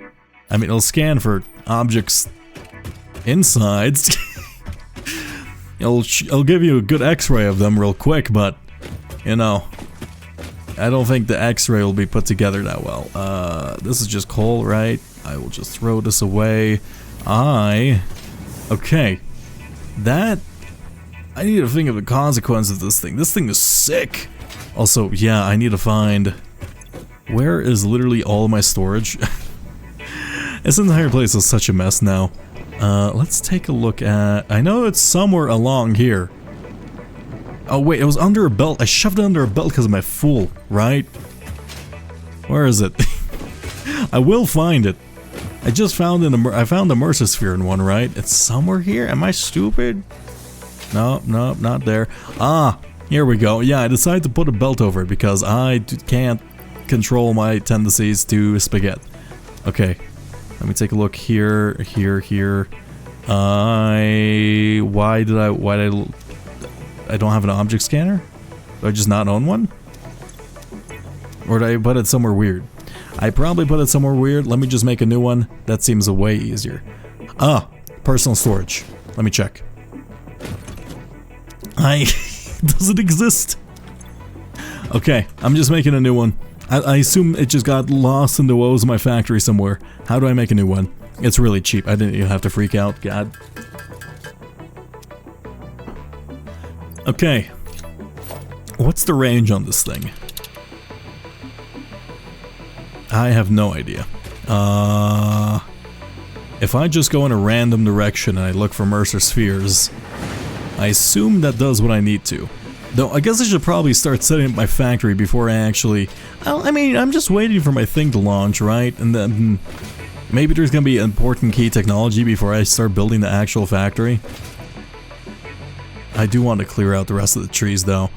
I mean, it'll scan for objects insides. It'll give you a good x-ray of them real quick, but, you know... I don't think the x-ray will be put together that well. This is just coal, right? I will just throw this away. Okay. That... I need to think of the consequences of this thing. This thing is sick! Also, yeah, I need to find... Where is literally all of my storage? This entire place is such a mess now. Let's take a look at... I know it's somewhere along here. Oh wait, it was under a belt. I shoved it under a belt because of my fool, right? Where is it? I will find it. I just found I found the Mercer Sphere in one, right? It's somewhere here. Am I stupid? No, not there. Ah, here we go. Yeah, I decided to put a belt over it because I can't control my tendencies to spaghetti. Okay, let me take a look here, here. I don't have an object scanner? Do I just not own one? Or did I put it somewhere weird? I probably put it somewhere weird. Let me just make a new one. That seems way easier. Ah, personal storage. Let me check. Does it exist? Okay, I'm just making a new one. I assume it just got lost in the woes of my factory somewhere. How do I make a new one? It's really cheap. I didn't even have to freak out. God. Okay. What's the range on this thing? I have no idea. If I just go in a random direction and I look for Mercer Spheres, I assume that does what I need to. Though, I guess I should probably start setting up my factory before I actually... I mean, I'm just waiting for my thing to launch, right? And then... maybe there's gonna be important key technology before I start building the actual factory. I do want to clear out the rest of the trees, though.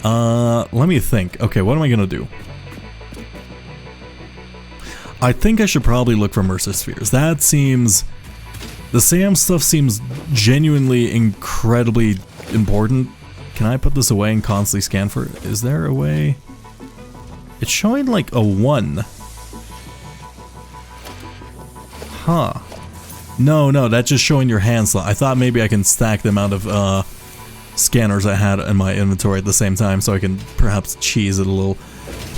Let me think. Okay, what am I gonna do? I think I should probably look for Mercer Spheres. That seems... the SAM stuff seems genuinely incredibly important. Can I put this away and constantly scan for it? Is there a way? It's showing like a 1. Huh. No, that's just showing your hand slot. I thought maybe I can stack the amount of scanners I had in my inventory at the same time so I can perhaps cheese it a little.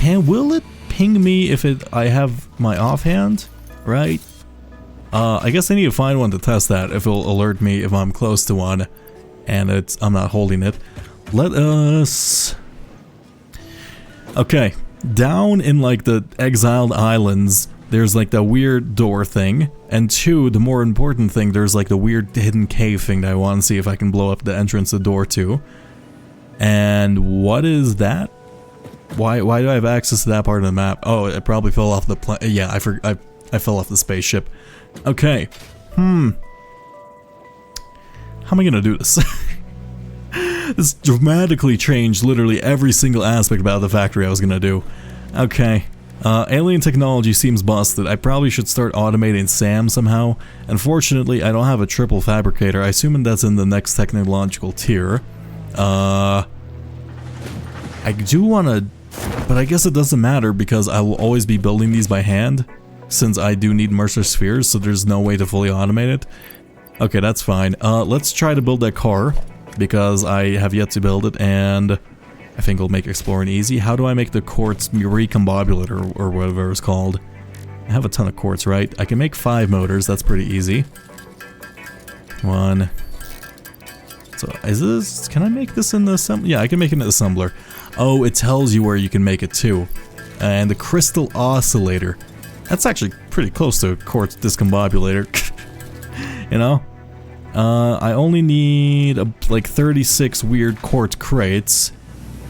Will it ping me if I have my offhand? Right? I guess I need to find one to test that, if it'll alert me if I'm close to one and I'm not holding it. Let us... okay, down in like the exiled islands, there's like the weird door thing, and 2, the more important thing, there's like the weird hidden cave thing that I want to see if I can blow up the entrance the door to. And what is that? Why do I have access to that part of the map? Oh, it probably fell off the yeah, I fell off the spaceship. Okay. How am I gonna do this? This dramatically changed literally every single aspect about the factory I was gonna do. Okay. Alien technology seems busted. I probably should start automating SAM somehow. Unfortunately, I don't have a triple fabricator. I assume that's in the next technological tier. I do wanna... but I guess it doesn't matter because I will always be building these by hand, since I do need Mercer Spheres, so there's no way to fully automate it. Okay, that's fine. Let's try to build that car, because I have yet to build it, and I think it'll make exploring easy. How do I make the quartz recombobulate, or whatever it's called? I have a ton of quartz, right? I can make 5 motors, that's pretty easy. 1. So, is this... can I make this in the assembler? Yeah, I can make it in the assembler. Oh, it tells you where you can make it too. And the crystal oscillator. That's actually pretty close to a quartz discombobulator. You know? I only need like 36 weird quartz crates.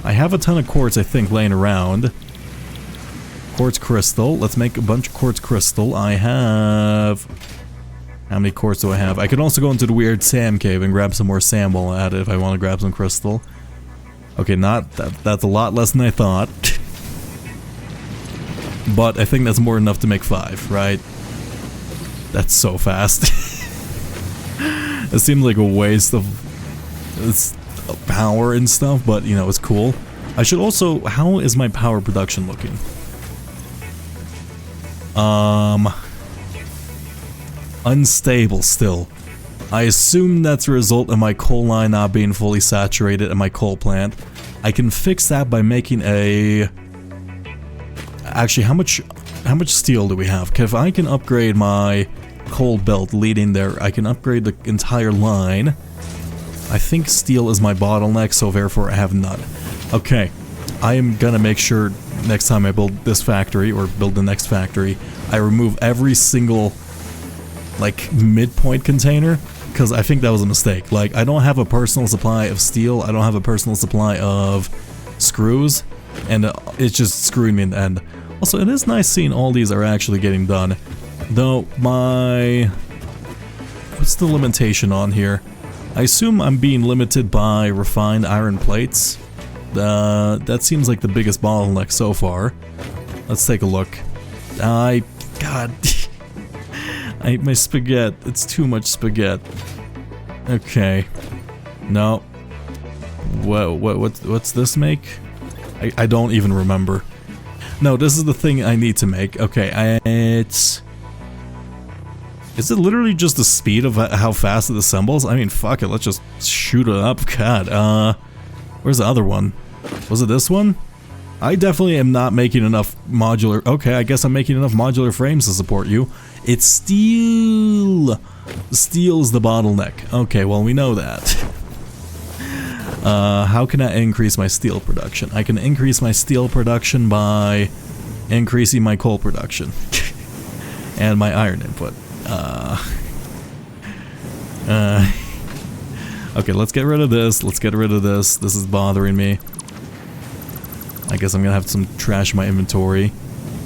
I have a ton of quartz, I think, laying around. Quartz crystal. Let's make a bunch of quartz crystal. I have... how many quartz do I have? I could also go into the weird SAM cave and grab some more SAM while at it if I want to grab some crystal. Okay, that's a lot less than I thought. But I think that's more than enough to make 5, right? That's so fast. It seems like a waste of power and stuff, but you know, it's cool. I should also... how is my power production looking? Unstable still. I assume that's a result of my coal line not being fully saturated at my coal plant. I can fix that by making a... actually, how much steel do we have? If I can upgrade my coal belt leading there, I can upgrade the entire line. I think steel is my bottleneck, so therefore I have none. Okay, I am gonna make sure next time I build this factory, or build the next factory, I remove every single, like, midpoint container, because I think that was a mistake. Like, I don't have a personal supply of steel, I don't have a personal supply of screws, and it's just screwing me in the end. Also, it is nice seeing all these are actually getting done. Though what's the limitation on here? I assume I'm being limited by refined iron plates. That seems like the biggest bottleneck so far. Let's take a look. God. I ate my spaghetti. It's too much spaghetti. Okay. No. What's this make? I don't even remember. No, this is the thing I need to make. Okay, is it literally just the speed of how fast it assembles? I mean, fuck it, let's just shoot it up. God, where's the other one? Was it this one? I definitely am not making enough modular... Okay, I guess I'm making enough modular frames to support you. It's steel! Steel's the bottleneck. Okay, well, we know that. How can I increase my steel production? I can increase my steel production by increasing my coal production. And my iron input. Okay, let's get rid of this. Let's get rid of this. This is bothering me. I guess I'm gonna have some trash in my inventory.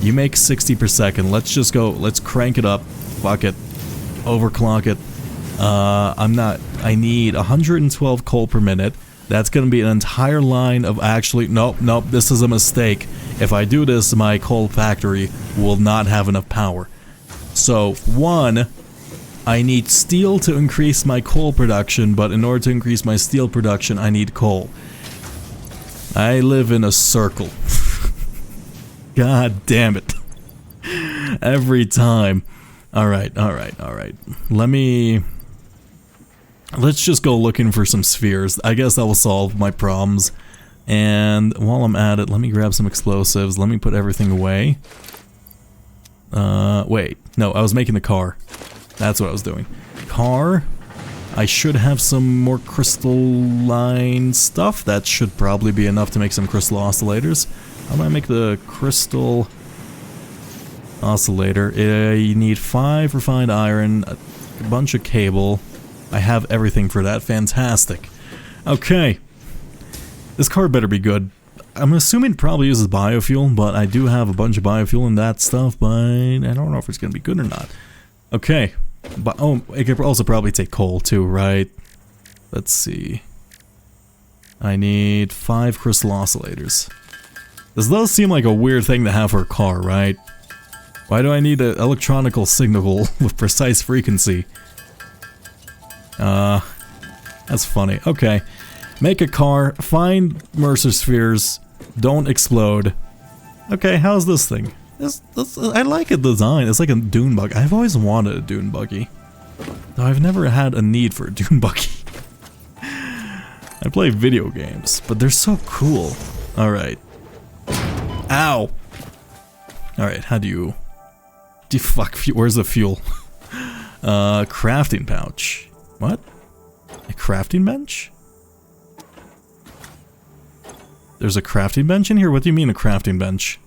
You make 60 per second. Let's just go. Let's crank it up. Fuck it. Overclock it. I need 112 coal per minute. That's gonna be an entire line of actually... Nope, this is a mistake. If I do this, my coal factory will not have enough power. So, one, I need steel to increase my coal production, but in order to increase my steel production, I need coal. I live in a circle. God damn it. Every time. Alright. Let's just go looking for some spheres. I guess that will solve my problems. And while I'm at it, let me grab some explosives. Let me put everything away. Wait. No, I was making the car. That's what I was doing. Car. I should have some more crystalline stuff. That should probably be enough to make some crystal oscillators. How do I make the crystal oscillator? You need 5 refined iron, a bunch of cable. I have everything for that. Fantastic. Okay. This car better be good. I'm assuming it probably uses biofuel, but I do have a bunch of biofuel in that stuff, but I don't know if it's going to be good or not. Okay. But, oh, it could also probably take coal too, right? Let's see. I need 5 crystal oscillators. This does seem like a weird thing to have for a car, right? Why do I need an electronical signal with precise frequency? That's funny. Okay. Make a car, find Mercer spheres, don't explode. Okay, how's this thing? I like a design. It's like a dune buggy. I've always wanted a dune buggy. Though I've never had a need for a dune buggy. I play video games, but they're so cool. Alright. Ow! Alright, how do you... fuck, where's the fuel? Crafting pouch. What? A crafting bench? There's a crafting bench in here? What do you mean a crafting bench?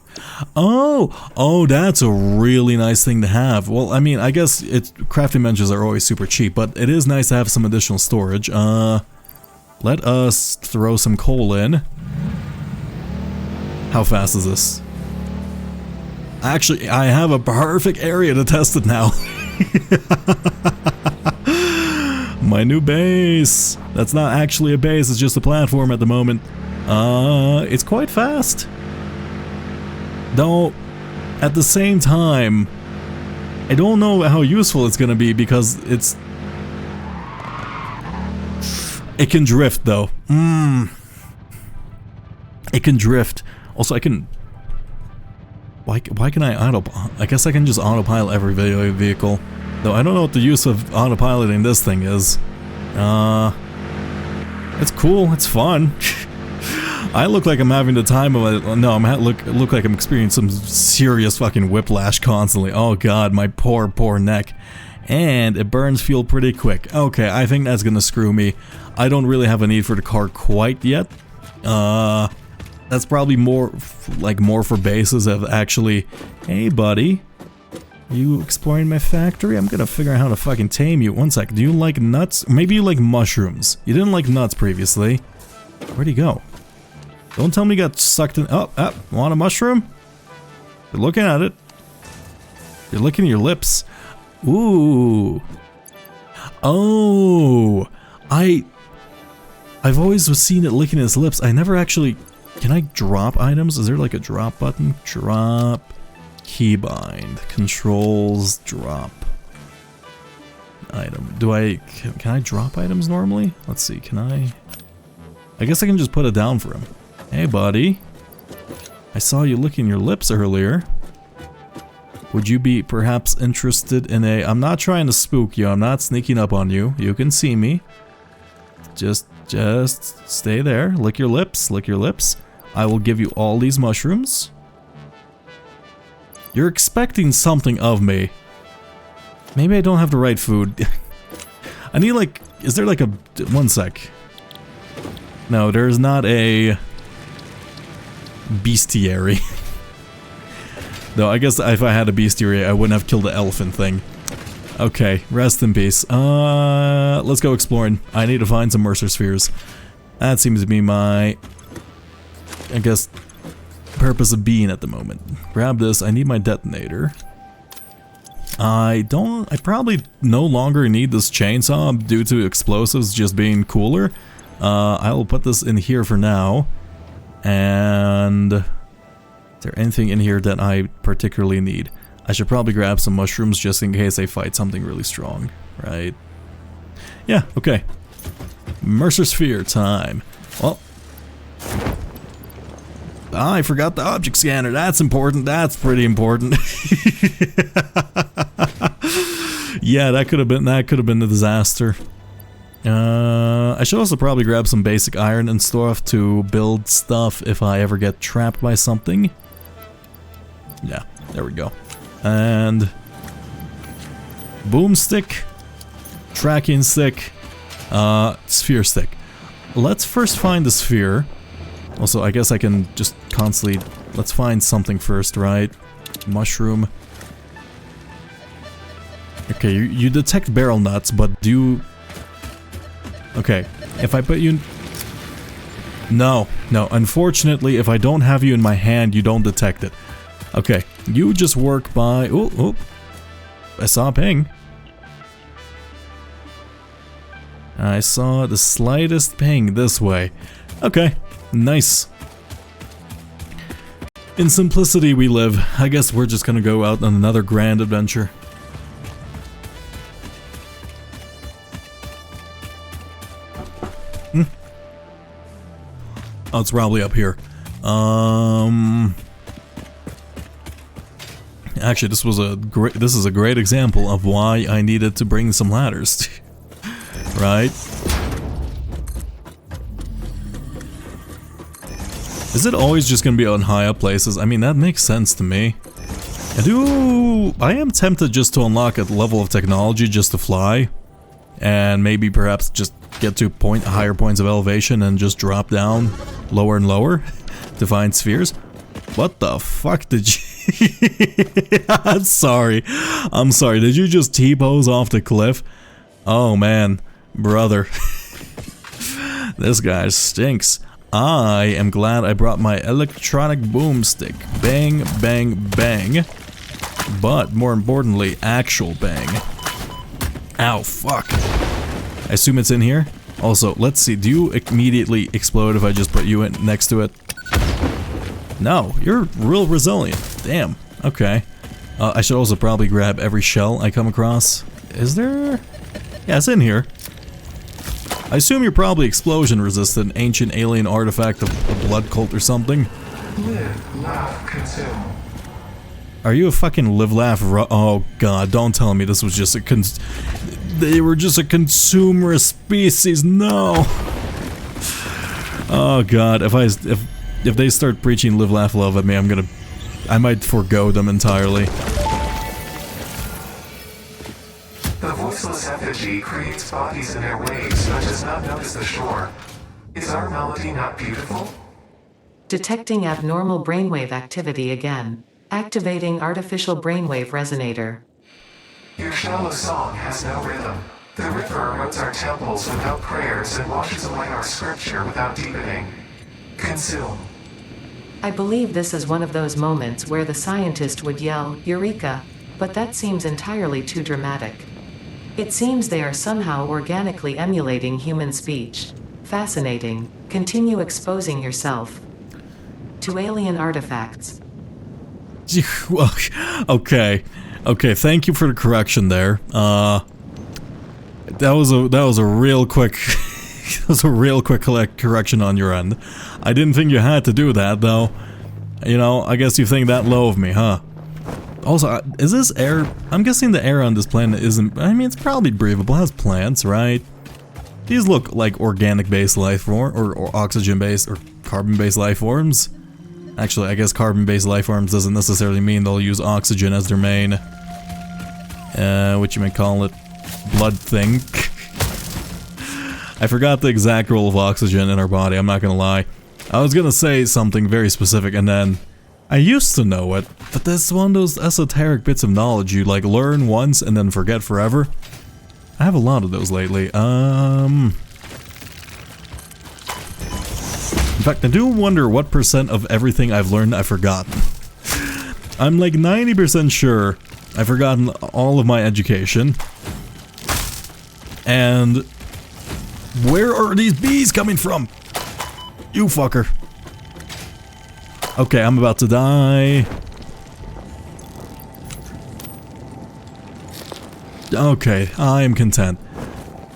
Oh, that's a really nice thing to have. Well, I mean, I guess crafting benches are always super cheap, but it is nice to have some additional storage. Let us throw some coal in. How fast is this? Actually, I have a perfect area to test it now. My new base. That's not actually a base, it's just a platform at the moment. It's quite fast. Though, at the same time, I don't know how useful it's gonna be because it can drift though. It can drift. Also, I can... Why can I autopilot? I guess I can just autopilot every vehicle. Though I don't know what the use of autopiloting this thing is. It's cool, it's fun. I look like I'm having the time of my... No, look like I'm experiencing some serious fucking whiplash constantly. Oh god, my poor neck. And it burns fuel pretty quick. Okay, I think that's gonna screw me. I don't really have a need for the car quite yet. That's probably more for bases of actually... Hey buddy, you exploring my factory? I'm gonna figure out how to fucking tame you. One sec, do you like nuts? Maybe you like mushrooms. You didn't like nuts previously. Where'd he go? Don't tell me you got sucked in... Oh, want a mushroom? You're looking at it. You're licking your lips. Ooh. Oh. I've always seen it licking his lips. I never actually... Can I drop items? Is there like a drop button? Drop. Keybind. Controls. Drop. Item. Do I... Can I drop items normally? Let's see. Can I... I guess I can just put it down for him. Hey, buddy. I saw you licking your lips earlier. Would you be perhaps interested in a... I'm not trying to spook you. I'm not sneaking up on you. You can see me. Just stay there. Lick your lips. Lick your lips. I will give you all these mushrooms. You're expecting something of me. Maybe I don't have the right food. I need like... Is there like a... One sec. No, there's not a... Bestiary. Though I guess if I had a bestiary, I wouldn't have killed the elephant thing. Okay, rest in peace. Let's go exploring. I need to find some Mercer spheres. That seems to be my... I guess... purpose of being at the moment. Grab this. I need my detonator. I probably no longer need this chainsaw due to explosives just being cooler. I will put this in here for now. And... Is there anything in here that I particularly need? I should probably grab some mushrooms just in case I fight something really strong, right? Yeah, okay. Mercer sphere time. Well... I forgot the object scanner. That's important. That's pretty important. Yeah, that could have been a disaster. I should also probably grab some basic iron and stuff to build stuff if I ever get trapped by something. Yeah, there we go. And boomstick, tracking stick, sphere stick. Let's first find the sphere. Also, I guess I can just constantly... Let's find something first, right? Mushroom. Okay, you detect barrel nuts, but do you... Okay, if I put you... No, unfortunately, if I don't have you in my hand, you don't detect it. Okay, you just work by... Oh, I saw a ping. I saw the slightest ping this way. Okay. Nice. In simplicity we live. I guess we're just gonna go out on another grand adventure. Oh, it's probably up here. Actually, this is a great example of why I needed to bring some ladders. Right? Is it always just gonna be on high up places? I mean, that makes sense to me. I am tempted just to unlock a level of technology just to fly. And maybe perhaps just get to higher points of elevation and just drop down lower and lower to find spheres. What the fuck did you... I'm sorry. Did you just T-pose off the cliff? Oh man, brother. This guy stinks. I am glad I brought my electronic boomstick. Bang, bang, bang. But, more importantly, actual bang. Ow, fuck. I assume it's in here? Also, let's see, do you immediately explode if I just put you in next to it? No, you're real resilient. Damn, okay. I should also probably grab every shell I come across. Is there? Yeah, it's in here. I assume you're probably explosion resistant, ancient alien artifact of a blood cult or something. Live, laugh, consume. Are you a fucking live, laugh, oh god, don't tell me this was just they were just a consumerist species, no! Oh god, if they start preaching live, laugh, love at me, I might forgo them entirely. The voiceless effigy creates bodies in their waves but does not notice the shore. Is our melody not beautiful? Detecting abnormal brainwave activity again. Activating artificial brainwave resonator. Your shallow song has no rhythm. The river erodes our temples without prayers and washes away our scripture without deepening. Consume. I believe this is one of those moments where the scientist would yell, Eureka! but that seems entirely too dramatic. It seems they are somehow organically emulating human speech. Fascinating. Continue exposing yourself to alien artifacts. Okay. Okay, thank you for the correction there. That was a real quick that was a real quick correction on your end. I didn't think you had to do that though. You know, I guess you think that low of me, huh? Also, is this air? I'm guessing the air on this planet isn't, I mean, it's probably breathable. It has plants, right? These look like organic-based life form, or oxygen-based, or carbon-based life forms. Actually, I guess carbon-based life forms doesn't necessarily mean they'll use oxygen as their main, what you may call it, blood thing. I forgot the exact role of oxygen in our body, I'm not gonna lie. I was gonna say something very specific and then I used to know it, but that's one of those esoteric bits of knowledge you like learn once and then forget forever. I have a lot of those lately. In fact, I do wonder what % of everything I've learned I've forgotten. I'm like 90% sure I've forgotten all of my education. And where are these bees coming from? You fucker. Okay, I'm about to die. Okay, I am content.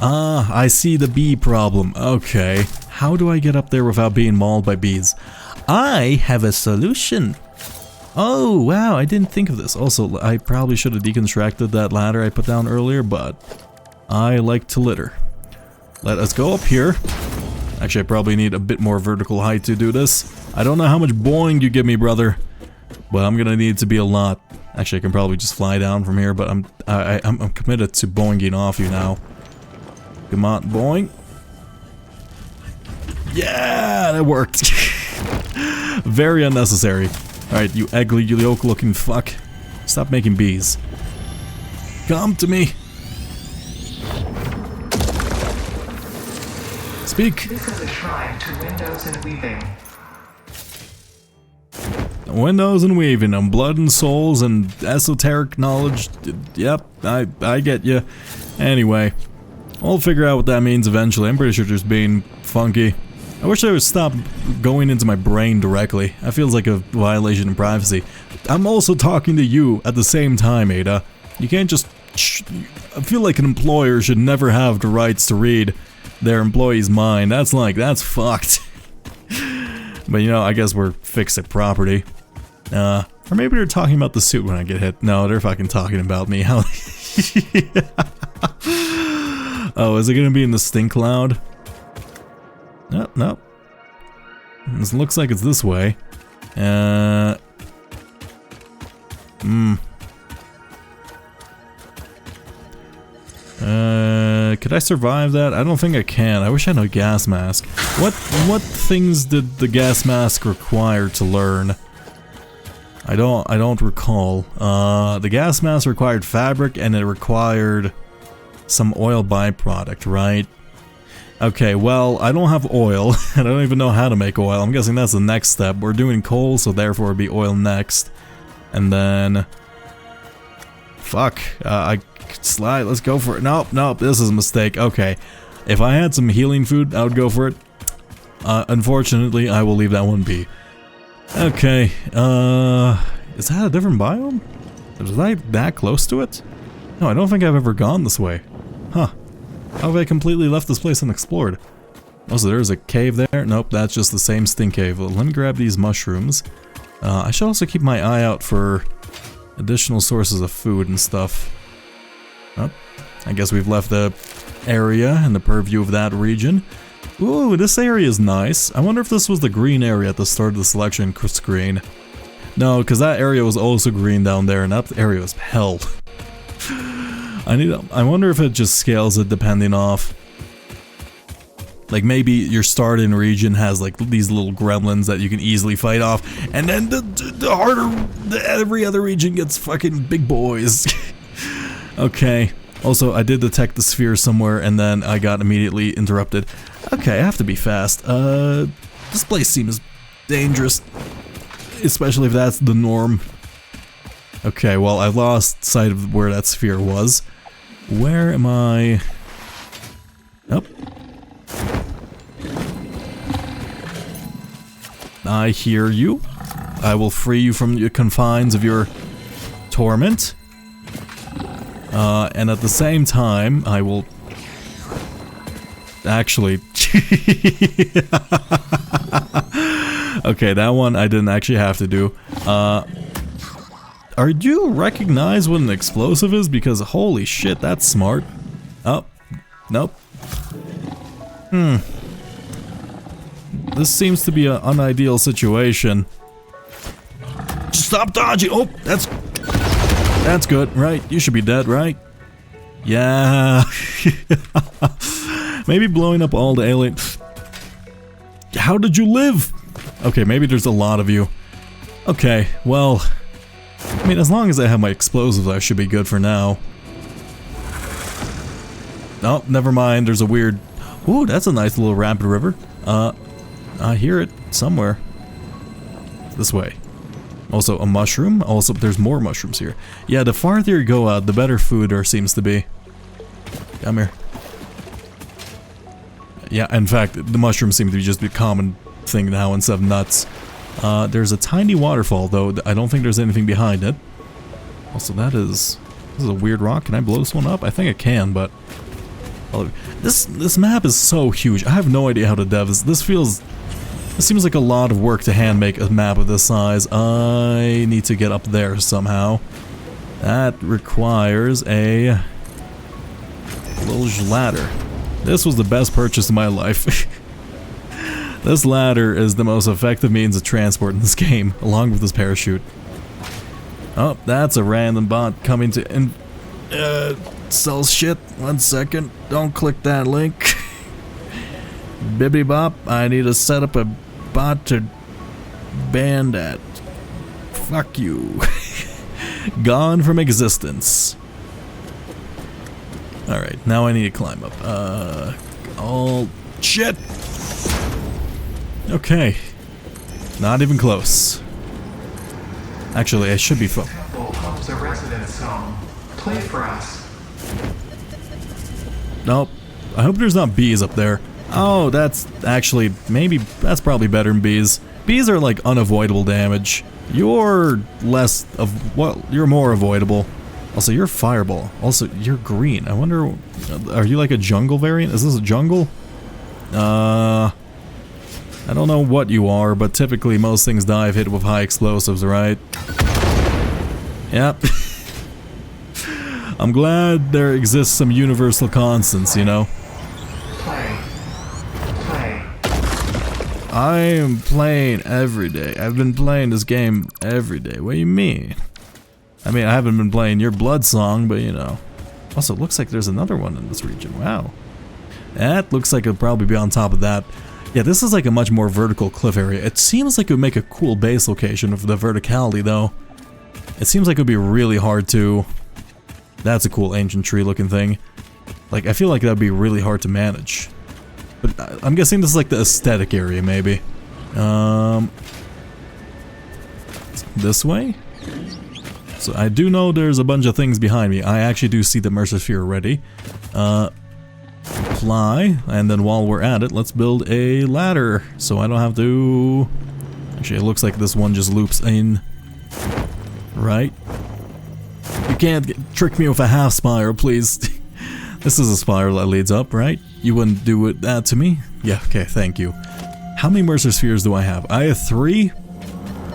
Ah, I see the bee problem. Okay, how do I get up there without being mauled by bees? I have a solution. Oh, wow, I didn't think of this. Also, I probably should have deconstructed that ladder I put down earlier, but I like to litter. Let us go up here. Actually, I probably need a bit more vertical height to do this. I don't know how much boing you give me, brother, but I'm gonna need to be a lot. Actually, I can probably just fly down from here, but I'm committed to boinging off you now. Come on, boing. Yeah, that worked. Very unnecessary. Alright, you ugly yolk-looking fuck. Stop making bees. Come to me. Speak. This is a shrine to windows and weaving. Windows and weaving and blood and souls and esoteric knowledge. Yep, I get you. Anyway, I'll figure out what that means eventually. I'm pretty sure just being funky. I wish I would stop going into my brain directly. That feels like a violation of privacy. I'm also talking to you at the same time, Ada. You can't just... I feel like an employer should never have the rights to read their employee's mind. That's fucked. But you know, I guess we're fix-it property. Or maybe they're talking about the suit when I get hit. No, they're fucking talking about me. How? Oh, is it gonna be in the stink cloud? No, no. This looks like it's this way. Could I survive that? I don't think I can. I wish I had a gas mask. What things did the gas mask require to learn? I don't recall. The gas mask required fabric and it required some oil byproduct, right? Okay, well, I don't have oil. I don't even know how to make oil. I'm guessing that's the next step. We're doing coal, so therefore it'd be oil next. And then... Fuck. I slide. Let's go for it. Nope, nope, this is a mistake. Okay. If I had some healing food, I would go for it. Unfortunately, I will leave that one be. Okay, is that a different biome? Was I that close to it? No, I don't think I've ever gone this way. Huh. How have I completely left this place unexplored? Also, there's a cave there. Nope, that's just the same stink cave. Well, let me grab these mushrooms. I should also keep my eye out for additional sources of food and stuff. Oh, I guess we've left the area and the purview of that region. Ooh, this area is nice. I wonder if this was the green area at the start of the selection screen. No, because that area was also green down there, and that area was hell. I wonder if it just scales it depending off. Like maybe your starting region has like these little gremlins that you can easily fight off, and then the harder every other region gets fucking big boys. Okay. Also, I did detect the sphere somewhere, and then I got immediately interrupted. Okay, I have to be fast. This place seems dangerous, especially if that's the norm. Okay, well, I lost sight of where that sphere was. Where am I? Oh. I hear you. I will free you from the confines of your torment. And at the same time, I will... Actually... Okay, that one I didn't actually have to do. Are you recognize what an explosive is? Because holy shit, that's smart. Oh, nope. This seems to be an unideal situation. Stop dodging! Oh, that's good, right? You should be dead, right? Yeah. Maybe blowing up all the alien... How did you live? Okay, maybe there's a lot of you. Okay, well... I mean, as long as I have my explosives, I should be good for now. Oh, never mind, there's a weird... Ooh, that's a nice little rapid river. I hear it somewhere. This way. Also, a mushroom. Also, there's more mushrooms here. Yeah, the farther you go out, the better food there seems to be. Come here. Yeah, in fact, the mushrooms seem to be just a common thing now instead of nuts. There's a tiny waterfall, though. I don't think there's anything behind it. Also, this is a weird rock. Can I blow this one up? I think I can, but... Well, this map is so huge. I have no idea how to dev this. This seems like a lot of work to hand make a map of this size. I need to get up there somehow. That requires a little ladder. This was the best purchase of my life. This ladder is the most effective means of transport in this game, along with this parachute. Oh, that's a random bot coming to sell shit. 1 second. Don't click that link. Bibbidi bop, I need to set up a bot to ban that. Fuck you. Gone from existence. Alright, now I need to climb up. Oh, shit! Okay. Not even close. Actually, I should be Homes a residence zone. Play for us. Nope. I hope there's not bees up there. Oh, that's actually, maybe, that's probably better than bees. Bees are like unavoidable damage. You're less of, well, you're more avoidable. Also, you're fireball. Also, you're green. I wonder, are you like a jungle variant? Is this a jungle? I don't know what you are, but typically most things die if hit with high explosives, right? Yep. I'm glad there exists some universal constants, you know? Play. I am playing every day. I've been playing this game every day. What do you mean? I mean, I haven't been playing your Blood song, but you know. Also, it looks like there's another one in this region. Wow. That looks like it'll probably be on top of that. Yeah, this is like a much more vertical cliff area. It seems like it would make a cool base location for the verticality, though. It seems like it would be really hard to... That's a cool ancient tree looking thing. Like, I feel like that would be really hard to manage. But I'm guessing this is like the aesthetic area, maybe. This way? So I do know there's a bunch of things behind me. I actually do see the Mercer Sphere already. Fly, and then while we're at it, let's build a ladder so I don't have to... Actually, it looks like this one just loops in. Right? You can't trick me with a half spiral, please. This is a spiral that leads up, right? You wouldn't do that to me? Yeah, okay, thank you. How many Mercer Spheres do I have? I have 3?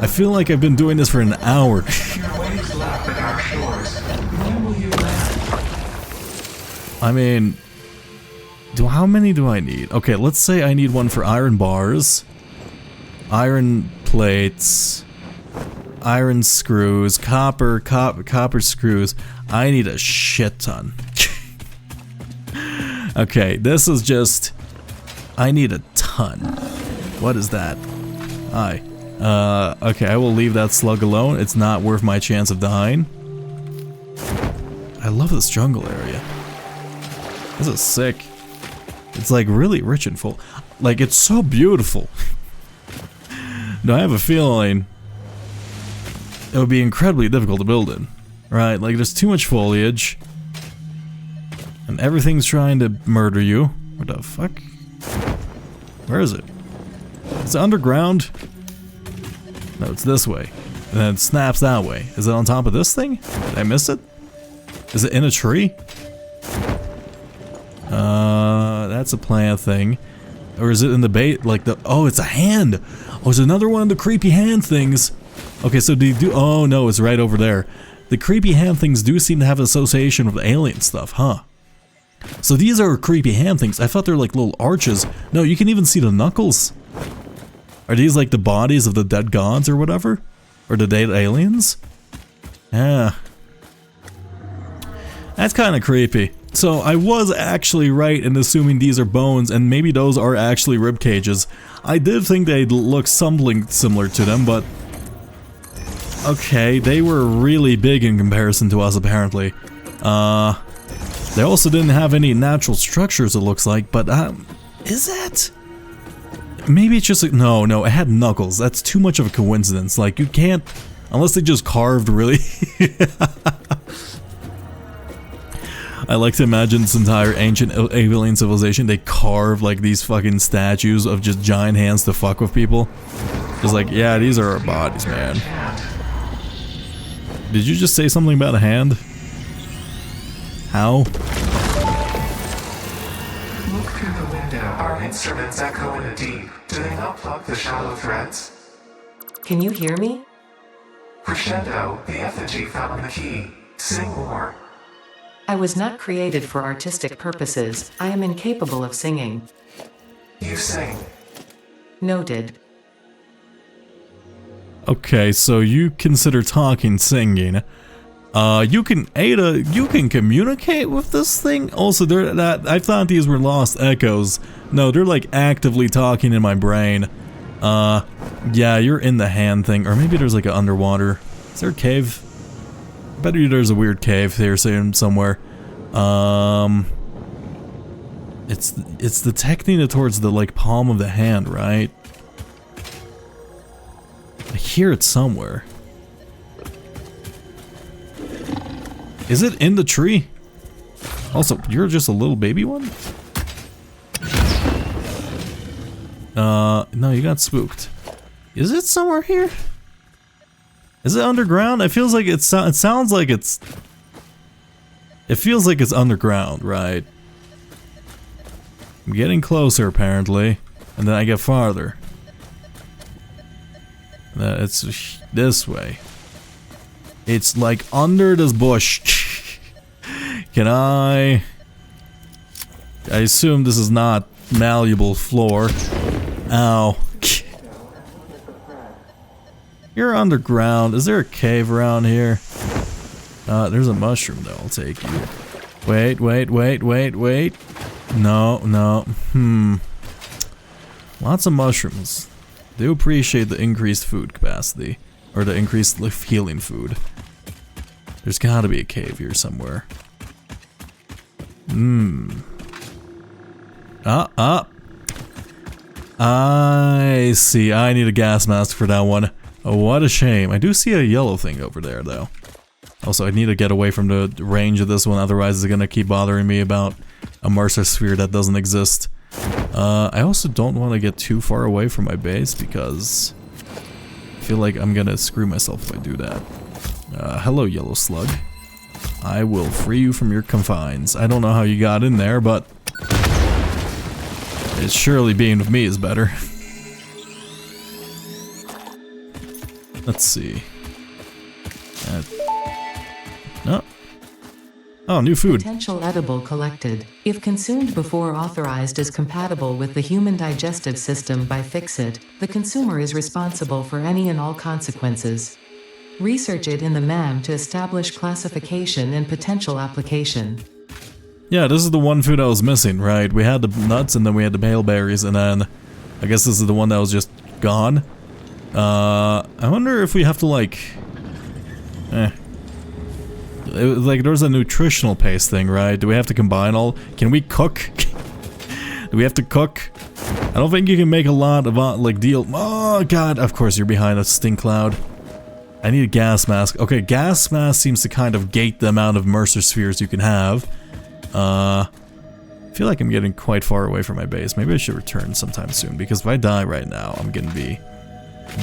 I feel like I've been doing this for an hour. Your waves lap at our shores. When will you land? I mean... How many do I need? Okay, let's say I need one for iron bars, iron plates, iron screws, copper screws. I need a shit ton. Okay, this is just... I need a ton. What is that? Hi. Okay, I will leave that slug alone. It's not worth my chance of dying. I love this jungle area. This is sick. It's like really rich and full. Like, it's so beautiful. No, I have a feeling it would be incredibly difficult to build it. Right, like there's too much foliage. And everything's trying to murder you. What the fuck? Where is it? Is it underground? No, it's this way. And then it snaps that way. Is it on top of this thing? Did I miss it? Is it in a tree? That's a plant thing. Or is it in the bait? Like the... Oh, it's a hand! Oh, it's another one of the creepy hand things. Okay, so do you do... Oh, no, it's right over there. The creepy hand things do seem to have an association with alien stuff, huh? So these are creepy hand things. I thought they were like little arches. No, you can even see the knuckles. Are these like the bodies of the dead gods or whatever? Or the dead aliens? Yeah. That's kind of creepy. So I was actually right in assuming these are bones, and maybe those are actually rib cages. I did think they look something similar to them, but... Okay, they were really big in comparison to us, apparently. They also didn't have any natural structures, it looks like, but, is that? Maybe it's just like, no, it had knuckles. That's too much of a coincidence. Like, you can't, unless they just carved really. I like to imagine this entire ancient alien civilization, they carve like these fucking statues of just giant hands to fuck with people. Just like, yeah, these are our bodies, man. Did you just say something about a hand? How? Look through the window. Our instruments echo in the deep. Do they not plug the shallow threads? Can you hear me? Crescendo, the effigy found the key. Sing more. I was not created for artistic purposes. I am incapable of singing. You sing. Noted. Okay, so you consider talking singing. You can Ada, you can communicate with this thing. Also, I thought these were lost echoes. No, they're like actively talking in my brain. Yeah, you're in the hand thing, or maybe there's like an underwater. Is there a cave? I bet you there's a weird cave here somewhere. It's detecting it towards the like palm of the hand, right? I hear it somewhere. Is it in the tree? Also, you're just a little baby one? No, you got spooked. Is it somewhere here? Is it underground? It feels like it sounds like it's... It feels like it's underground, right? I'm getting closer, apparently. And then I get farther. It's this way. It's like under this bush. Can I assume this is not malleable floor. Ow. You're underground. Is there a cave around here? There's a mushroom though. I'll take you. Wait. No. Lots of mushrooms. Do appreciate the increased food capacity. Or the increased healing food. There's gotta be a cave here somewhere. I see. I need a gas mask for that one. Oh, what a shame. I do see a yellow thing over there, though. Also, I need to get away from the range of this one, otherwise it's gonna keep bothering me about a Mercer sphere that doesn't exist. I also don't want to get too far away from my base, because I feel like I'm gonna screw myself if I do that. Hello, yellow slug. I will free you from your confines. I don't know how you got in there, but it's surely being with me is better. Let's see. No. Oh, new food. Potential edible collected. If consumed before authorized is compatible with the human digestive system by Fixit, the consumer is responsible for any and all consequences. Research it in the MAM to establish classification and potential application. Yeah, this is the one food I was missing, right? We had the nuts and then we had the pale berries, and then I guess this is the one that was just gone. I wonder if we have to like... like there's a nutritional paste thing, right? Do we have to combine all... Can we cook? Do we have to cook? I don't think you can make a lot of like deal... Oh god, of course you're behind a stink cloud. I need a gas mask. Okay, gas mask seems to kind of gate the amount of Mercer spheres you can have. I feel like I'm getting quite far away from my base. Maybe I should return sometime soon, because if I die right now, I'm gonna be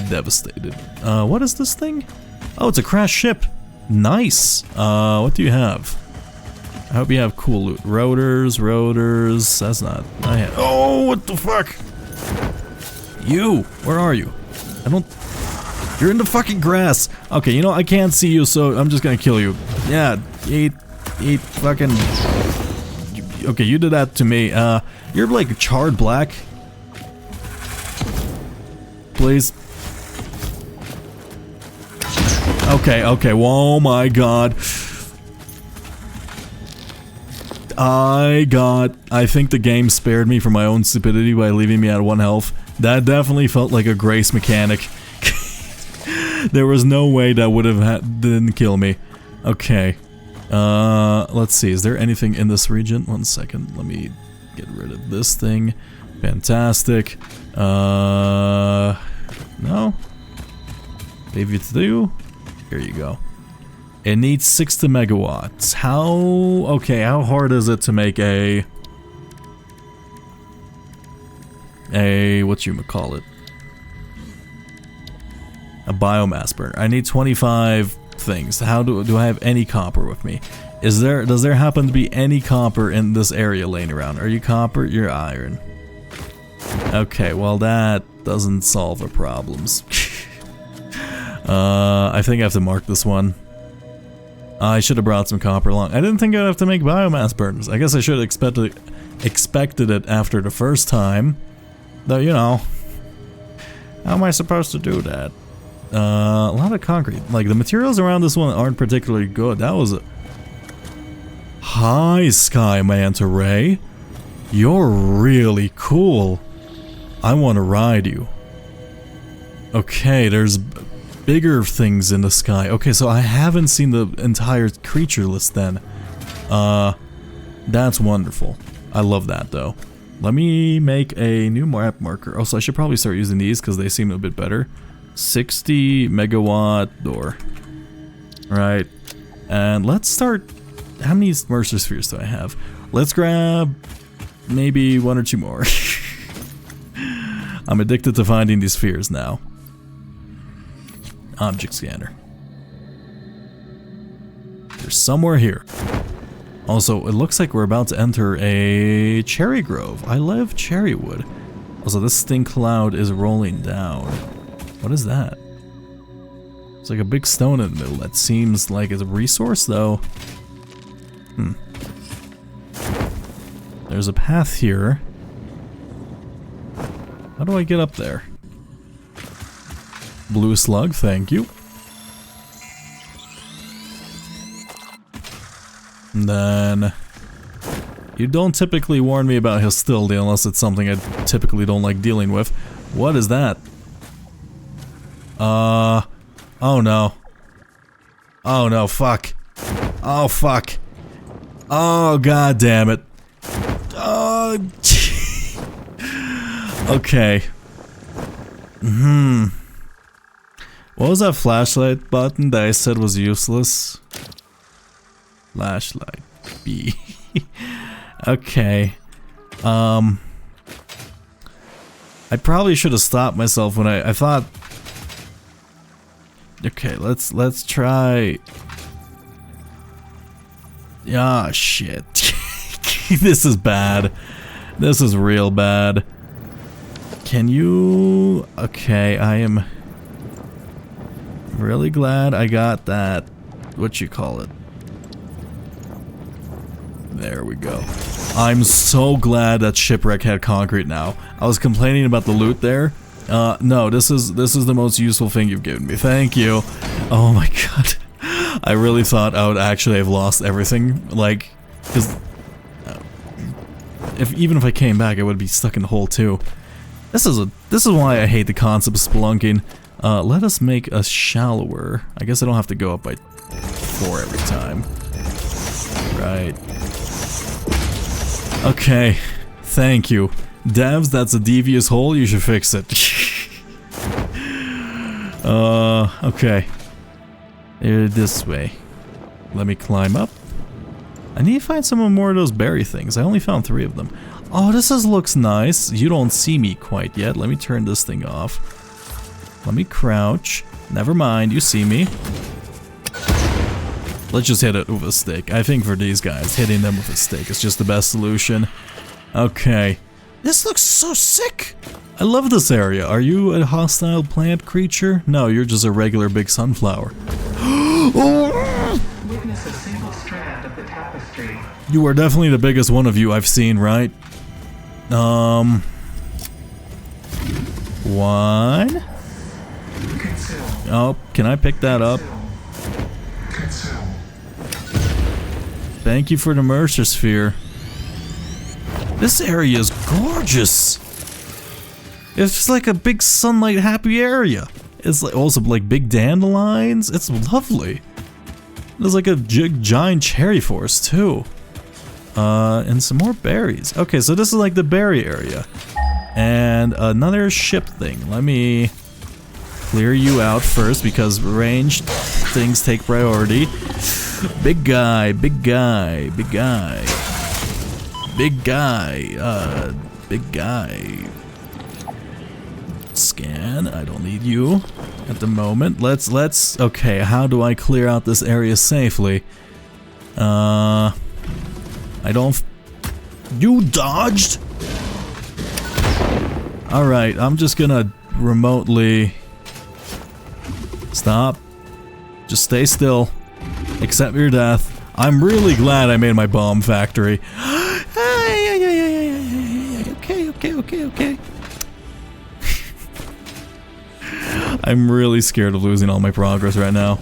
devastated. What is this thing? Oh, it's a crashed ship. Nice. What do you have? I hope you have cool loot. Rotors. That's not... Oh, what the fuck? You! Where are you? I don't... You're in the fucking grass! Okay, you know, I can't see you, so I'm just gonna kill you. Yeah, eat fucking... Okay, you did that to me. You're like charred black. Please. Okay, oh my god. I think the game spared me from my own stupidity by leaving me at 1 health. That definitely felt like a grace mechanic. There was no way that would have didn't kill me. Okay. Let's see. Is there anything in this region? 1 second. Let me get rid of this thing. Fantastic. No. Leave it to you. Here you go. It needs 60 megawatts. How hard is it to make a whatchamacallit? A biomass burner. I need 25 things. How do I have any copper with me? Does there happen to be any copper in this area laying around? Are you copper? You're iron. Okay, well that doesn't solve our problems. I think I have to mark this one. I should have brought some copper along. I didn't think I'd have to make biomass burners. I guess I should have expected it after the first time. Though, you know, how am I supposed to do that? A lot of concrete. Like, the materials around this one aren't particularly good. That was a... Hi, Sky Manta Ray. You're really cool. I want to ride you. Okay, there's bigger things in the sky. Okay, so I haven't seen the entire creature list then. That's wonderful. I love that, though. Let me make a new map marker. Also, I should probably start using these because they seem a bit better. 60 megawatt door. Right. And let's start... How many Mercer spheres do I have? Let's grab maybe 1 or 2 more. I'm addicted to finding these spheres now. Object scanner. They're somewhere here. Also, it looks like we're about to enter a cherry grove. I love cherry wood. Also, this stink cloud is rolling down. What is that? It's like a big stone in the middle. That seems like it's a resource, though. There's a path here. How do I get up there? Blue slug, thank you. And then... You don't typically warn me about hostility unless it's something I typically don't like dealing with. What is that? Oh no. Oh no, fuck. Oh fuck. Oh god damn it. Oh, okay. What was that flashlight button that I said was useless? Flashlight B. Okay. I probably should have stopped myself when I thought. Okay, let's try. Ah, shit. This is bad. This is real bad. Can you... Okay, I am really glad I got that... Whatchamacallit? There we go. I'm so glad that shipwreck had concrete now. I was complaining about the loot there. No, this is the most useful thing you've given me. Thank you. Oh my god. I really thought I would actually have lost everything. Like, because... Even if I came back, I would be stuck in the hole too. This is why I hate the concept of spelunking. Let us make a shallower. I guess I don't have to go up by 4 every time. Right. Okay. Thank you. Devs, that's a devious hole. You should fix it. Okay. This way. Let me climb up. I need to find some more of those berry things. I only found 3 of them. Oh, looks nice. You don't see me quite yet. Let me turn this thing off. Let me crouch. Never mind, you see me. Let's just hit it with a stick. I think for these guys, hitting them with a stick is just the best solution. Okay. This looks so sick! I love this area. Are you a hostile plant creature? No, you're just a regular big sunflower. Witness a single strand of the tapestry. You are definitely the biggest one of you I've seen, right? 1. Consume. Oh, can I pick that up? Consume. Thank you for the Mercer Sphere. This area is gorgeous. It's like a big sunlight happy area. It's like also like big dandelions. It's lovely. There's like a giant cherry forest too. And some more berries. Okay, so this is like the berry area. And another ship thing. Let me clear you out first because ranged things take priority. Big guy, big guy, big guy. Big guy, big guy. Scan, I don't need you at the moment. Let's, okay, how do I clear out this area safely? I don't, you dodged? Alright, I'm just gonna remotely, stop, just stay still, accept your death. I'm really glad I made my bomb factory. Okay. I'm really scared of losing all my progress right now.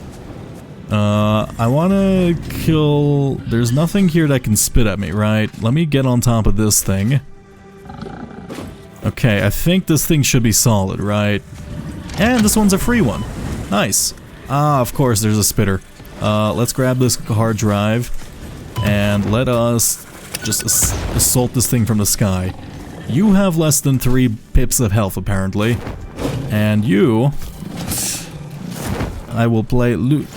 I want to kill... There's nothing here that can spit at me, right? Let me get on top of this thing. Okay, I think this thing should be solid, right? And this one's a free one. Nice. Ah, of course, there's a spitter. Let's grab this hard drive and let us just assault this thing from the sky. You have less than 3 pips of health, apparently. And you... I will play loot...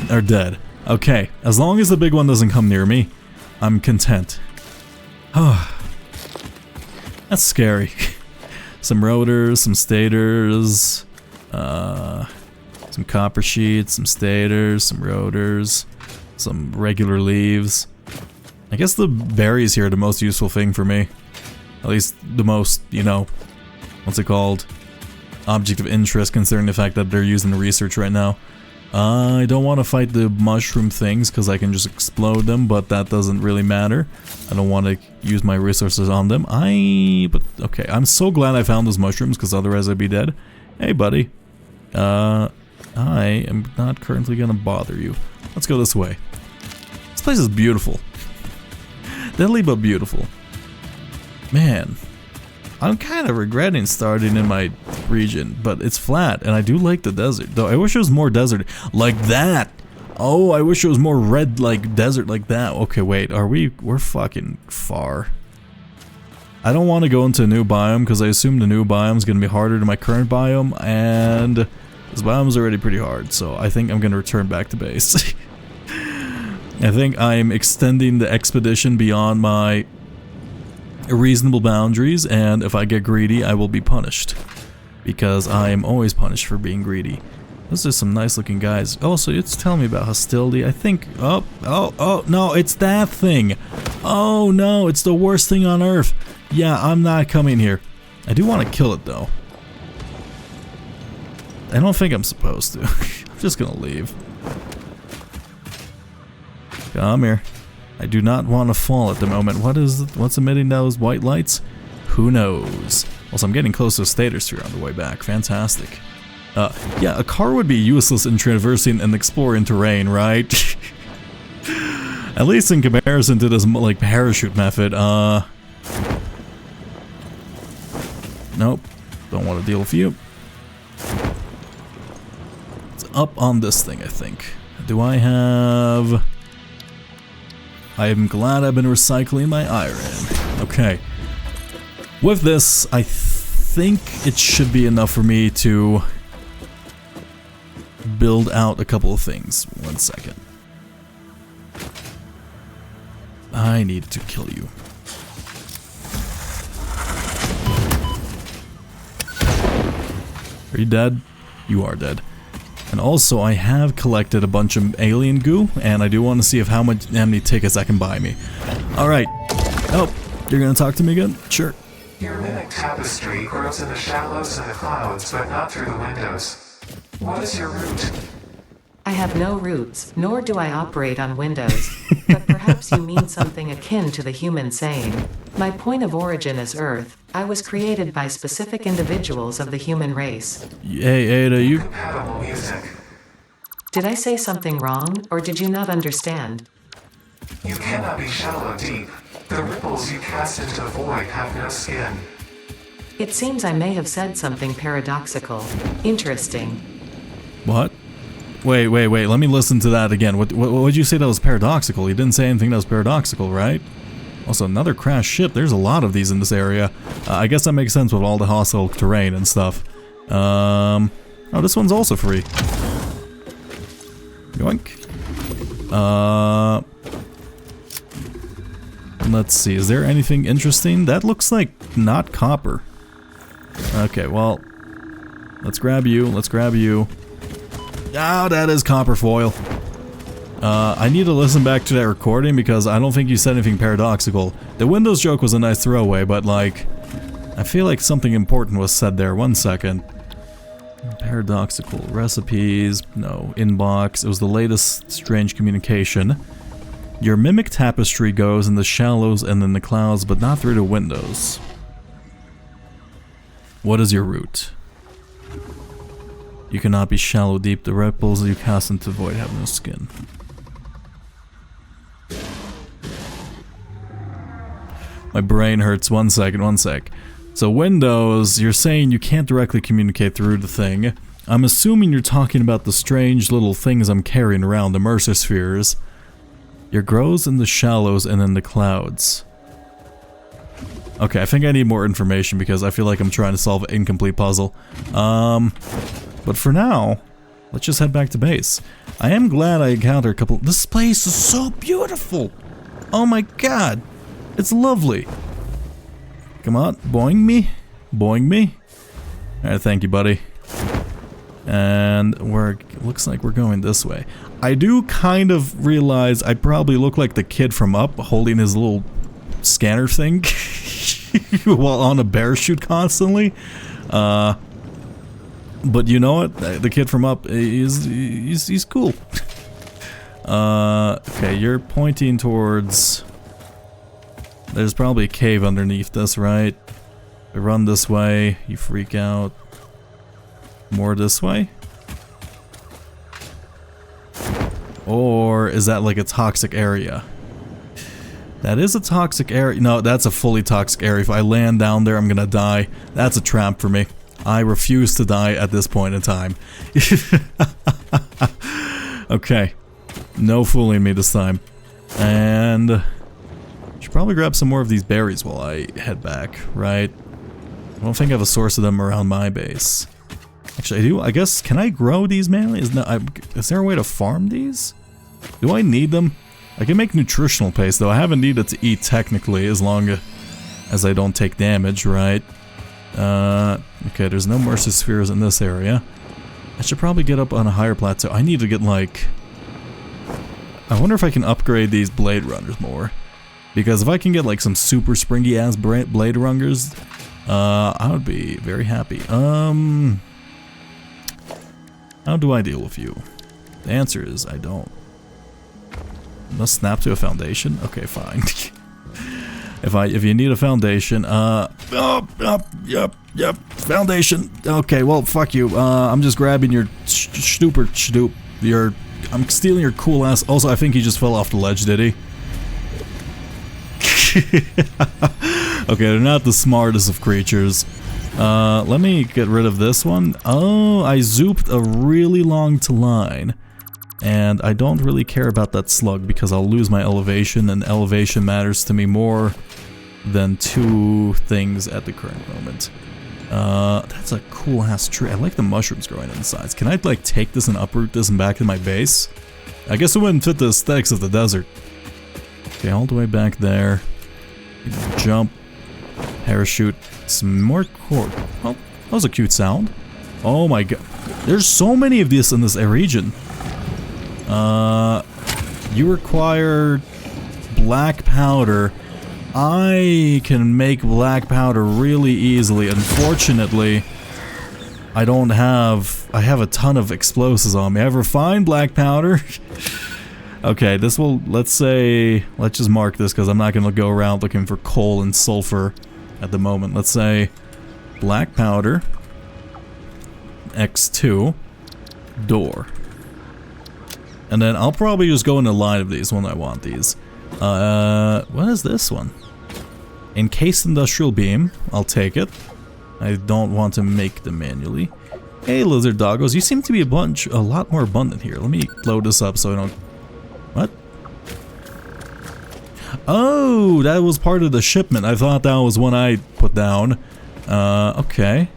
are dead. Okay, as long as the big one doesn't come near me, I'm content. That's scary. Some rotors, some stators, some copper sheets, some stators, some rotors, some regular leaves. I guess the berries here are the most useful thing for me. At least the most, you know, what's it called? Object of interest, considering the fact that they're used in research right now. I don't want to fight the mushroom things because I can just explode them, but that doesn't really matter. I don't want to use my resources on them. But okay, I'm so glad I found those mushrooms because otherwise I'd be dead. Hey, buddy. I am not currently gonna bother you. Let's go this way. This place is beautiful. Deadly but beautiful. Man, I'm kind of regretting starting in my region, but it's flat, and I do like the desert. Though I wish it was more desert like that. Oh, I wish it was more red like desert like that. Okay, wait, we're fucking far. I don't want to go into a new biome because I assume the new biome is going to be harder than my current biome, and this biome is already pretty hard, so I think I'm going to return back to base. I think I'm extending the expedition beyond my reasonable boundaries, and if I get greedy, I will be punished. Because I am always punished for being greedy. Those are some nice looking guys. Oh, so it's telling me about hostility. I think... Oh, no, it's that thing. Oh, no, it's the worst thing on Earth. Yeah, I'm not coming here. I do want to kill it, though. I don't think I'm supposed to. I'm just gonna leave. Come here. I do not want to fall at the moment. What's emitting those white lights? Who knows? Also, I'm getting close to a stator sphere on the way back. Fantastic. Yeah, a car would be useless in traversing and exploring terrain, right? At least in comparison to this, like, parachute method. Nope. Don't want to deal with you. It's up on this thing, I think. Do I have... I am glad I've been recycling my iron. Okay. With this, I think it should be enough for me to build out a couple of things. 1 second. I need to kill you. Are you dead? You are dead. And also, I have collected a bunch of alien goo, and I do want to see how many tickets I can buy me. Alright. Oh, you're gonna talk to me again? Sure. Your mimic tapestry grows in the shallows and the clouds, but not through the windows. What is your root? I have no roots, nor do I operate on Windows. But perhaps you mean something akin to the human saying, "My point of origin is Earth. I was created by specific individuals of the human race." Hey, Ada, you... Compatible music. Did I say something wrong, or did you not understand? You cannot be shallow deep. The ripples you cast into the void have no skin. It seems I may have said something paradoxical. Interesting. What? Wait, let me listen to that again. What would you say that was paradoxical? You didn't say anything that was paradoxical, right? Also, another crashed ship. There's a lot of these in this area. I guess that makes sense with all the hostile terrain and stuff. Oh, this one's also free. Yoink. Let's see, is there anything interesting? That looks like not copper. Okay, well, let's grab you, Oh, that is copper foil. I need to listen back to that recording because I don't think you said anything paradoxical. The Windows joke was a nice throwaway, but like, I feel like something important was said there. 1 second. Paradoxical recipes, no, inbox, it was the latest strange communication. Your mimic tapestry goes in the shallows and in the clouds, but not through the windows. What is your root? You cannot be shallow deep. The ripples you cast into the void have no skin. My brain hurts. 1 second, 1 sec. So Windows, you're saying you can't directly communicate through the thing. I'm assuming you're talking about the strange little things I'm carrying around, the Mercer spheres. Your grows in the shallows and in the clouds. Okay, I think I need more information because I feel like I'm trying to solve an incomplete puzzle. But for now, let's just head back to base. I am glad I encountered a couple... This place is so beautiful! Oh my god! It's lovely! Come on, boing me. Boing me. Alright, thank you, buddy. And looks like we're going this way. I do kind of realize I probably look like the kid from Up holding his little scanner thing while on a bear shoot constantly. But you know what? The kid from Up, he's cool. Okay, you're pointing towards... There's probably a cave underneath this, right? I run this way, you freak out. More this way? Or is that like a toxic area? That is a toxic area. No, that's a fully toxic area. If I land down there, I'm gonna die. That's a trap for me. I refuse to die at this point in time. Okay. No fooling me this time. And... I should probably grab some more of these berries while I head back, right? I don't think I have a source of them around my base. Actually, I do. I guess, can I grow these manually? Is there a way to farm these? Do I need them? I can make nutritional paste, though. I haven't needed to eat technically, as long as I don't take damage, right? Okay, there's no Mercer spheres in this area. I should probably get up on a higher plateau. I need to get, like... I wonder if I can upgrade these Blade Runners more. Because if I can get, like, some super springy-ass Blade Runners, I would be very happy. How do I deal with you? The answer is, I don't. Must snap to a foundation? Okay, fine. If you need a foundation, yep, foundation. Okay, well, fuck you. I'm just grabbing your I'm stealing your cool ass. Also, I think he just fell off the ledge, did he? Okay, they're not the smartest of creatures. Let me get rid of this one. Oh, I zooped a really long line. And I don't really care about that slug because I'll lose my elevation, and elevation matters to me more than two things at the current moment. That's a cool ass tree. I like the mushrooms growing on the sides. Can I like take this and uproot this and back to my base? I guess it wouldn't fit the aesthetics of the desert. Okay, all the way back there. Jump. Parachute. Some more cord. Oh, that was a cute sound. Oh my god. There's so many of these in this region. You require black powder. I can make black powder really easily. Unfortunately, I have a ton of explosives on me. I have refined black powder. Okay, this will, let's just mark this because I'm not going to go around looking for coal and sulfur at the moment. Let's say black powder, X2, door. And then I'll probably just go in a line of these when I want these. What is this one? Encased industrial beam. I'll take it. I don't want to make them manually. Hey, lizard doggos, you seem to be a lot more abundant here. Let me load this up so I don't... What? Oh, that was part of the shipment. I thought that was one I put down. Okay.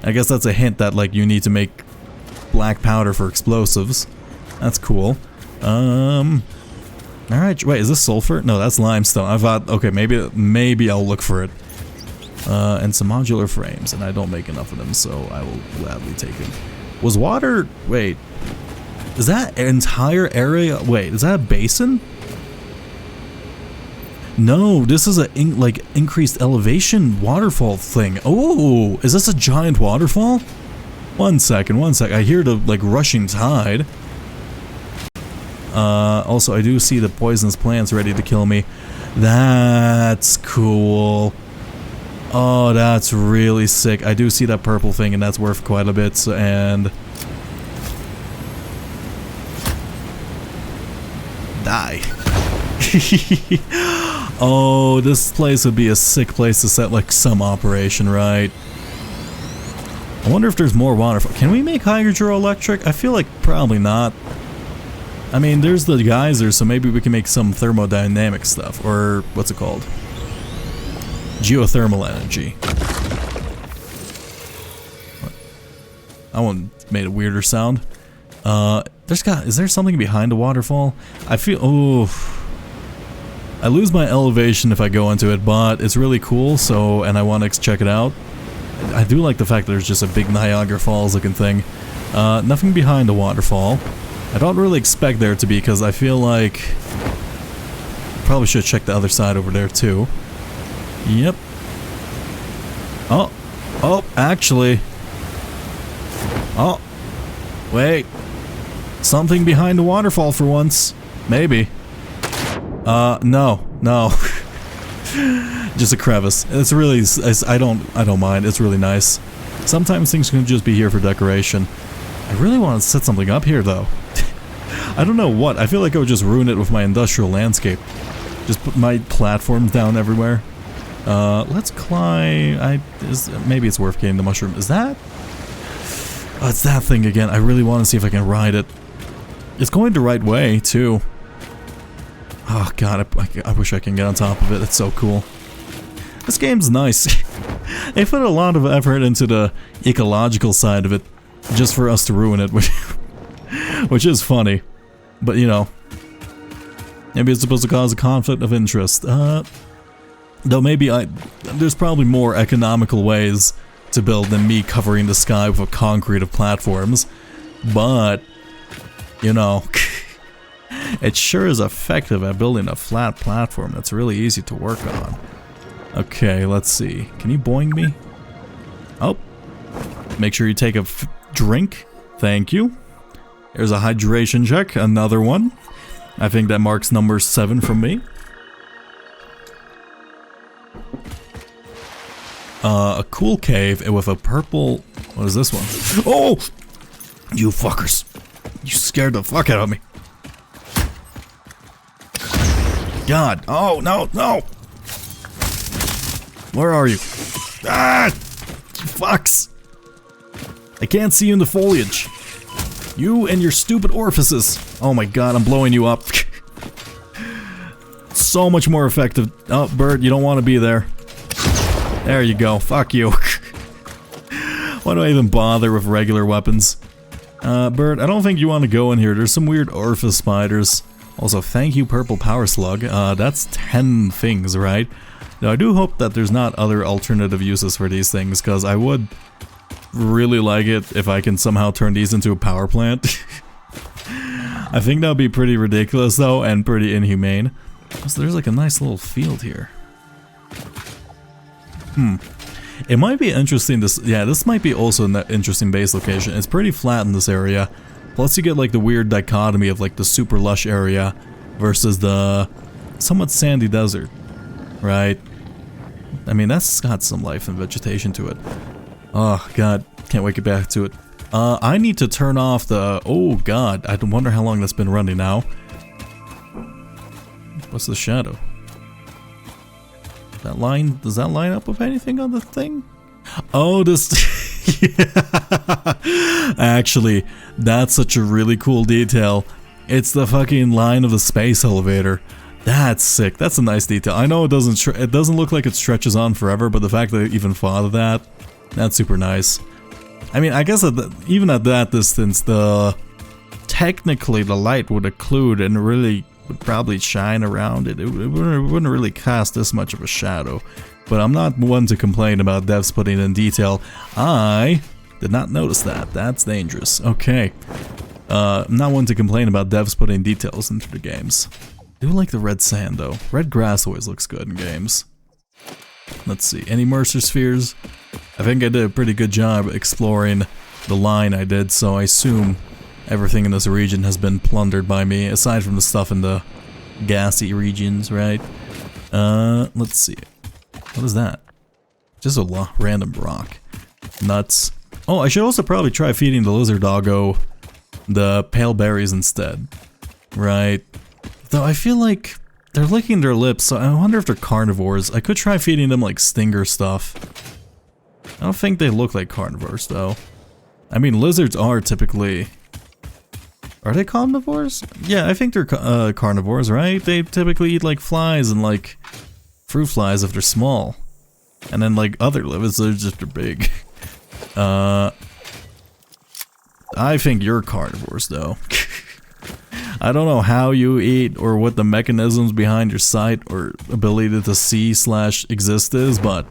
I guess that's a hint that, like, you need to make black powder for explosives. That's cool. Alright, wait, is this sulfur? No, that's limestone. I thought, okay, maybe I'll look for it. And some modular frames, and I don't make enough of them, so I will gladly take it. Was water... Wait. Is that entire area... Wait, is that a basin? No, this is a increased elevation waterfall thing. Oh, is this a giant waterfall? One second. I hear the, like, rushing tide. Also, I do see the poisonous plants ready to kill me. That's cool. Oh, that's really sick. I do see that purple thing, and that's worth quite a bit, and... Die. Oh, this place would be a sick place to set, like, some operation, right? I wonder if there's more water. Can we make hydroelectric? I feel like probably not. I mean, there's the geyser, so maybe we can make some thermodynamic stuff, or what's it called? Geothermal energy. What? That one made a weirder sound. Is there something behind the waterfall? I feel, I lose my elevation if I go into it, but it's really cool, so, and I want to check it out. I do like the fact that there's just a big Niagara Falls looking thing. Nothing behind the waterfall. I don't really expect there to be, because I feel like... Probably should check the other side over there, too. Yep. Oh, actually. Oh. Wait. Something behind the waterfall for once. Maybe. No. Just a crevice. It's really... I don't mind. It's really nice. Sometimes things can just be here for decoration. I really want to set something up here, though. I don't know what. I feel like I would just ruin it with my industrial landscape. Just put my platforms down everywhere. Let's climb. Maybe it's worth getting the mushroom. Is that? Oh, it's that thing again. I really want to see if I can ride it. It's going the right way, too. Oh, God. I wish I can get on top of it. It's so cool. This game's nice. They put a lot of effort into the ecological side of it, just for us to ruin it, which is funny. But, you know, maybe it's supposed to cause a conflict of interest. Though maybe there's probably more economical ways to build than me covering the sky with a concrete of platforms. But, you know, it sure is effective at building a flat platform that's really easy to work on. Okay, let's see. Can you boing me? Oh. Make sure you take a drink. Thank you. There's a hydration check. Another one. I think that marks number 7 from me. A cool cave with a purple... What is this one? Oh! You fuckers. You scared the fuck out of me. God. Oh, no, no! Where are you? Ah! You fucks! I can't see you in the foliage. You and your stupid orifices. Oh my god, I'm blowing you up. So much more effective. Oh, bird, you don't want to be there. There you go. Fuck you. Why do I even bother with regular weapons? Bert, I don't think you want to go in here. There's some weird orifice spiders. Also, thank you, Purple Power Slug. That's 10 things, right? Now, I do hope that there's not other alternative uses for these things, because I would really like it if I can somehow turn these into a power plant. I think that would be pretty ridiculous, though, and pretty inhumane. So there's like a nice little field here. It might be interesting, this might be also an interesting base location. It's pretty flat in this area. Plus you get like the weird dichotomy of like the super lush area versus the somewhat sandy desert, right? I mean, that's got some life and vegetation to it. Oh god, can't wait to get back to it. I need to turn off the, oh god, I wonder how long that's been running now. What's the shadow? That line, does that line up with anything on the thing? Oh, this, yeah. Actually, that's such a really cool detail. It's the fucking line of the space elevator. That's sick. That's a nice detail. I know it doesn't look like it stretches on forever, but the fact that it even thought of that, that's super nice. I mean, I guess even at that distance, technically the light would occlude and really would probably shine around it. It wouldn't really cast this much of a shadow. But I'm not one to complain about devs putting in detail. I did not notice that. That's dangerous. Okay. I'm not one to complain about devs putting details into the games. I do like the red sand though. Red grass always looks good in games. Let's see. Any Mercer spheres? I think I did a pretty good job exploring the line I did, so I assume everything in this region has been plundered by me, aside from the stuff in the gassy regions, right? Let's see. What is that? Just a random rock. Nuts. Oh, I should also probably try feeding the lizard doggo the pale berries instead. Right. Though I feel like they're licking their lips, so I wonder if they're carnivores. I could try feeding them like stinger stuff. I don't think they look like carnivores though. I mean, lizards are typically... Are they carnivores? Yeah, I think they're carnivores, right? They typically eat like flies and like fruit flies if they're small. And then like other lizards if they're big. I think you're carnivores though. I don't know how you eat or what the mechanisms behind your sight or ability to see/exist is, but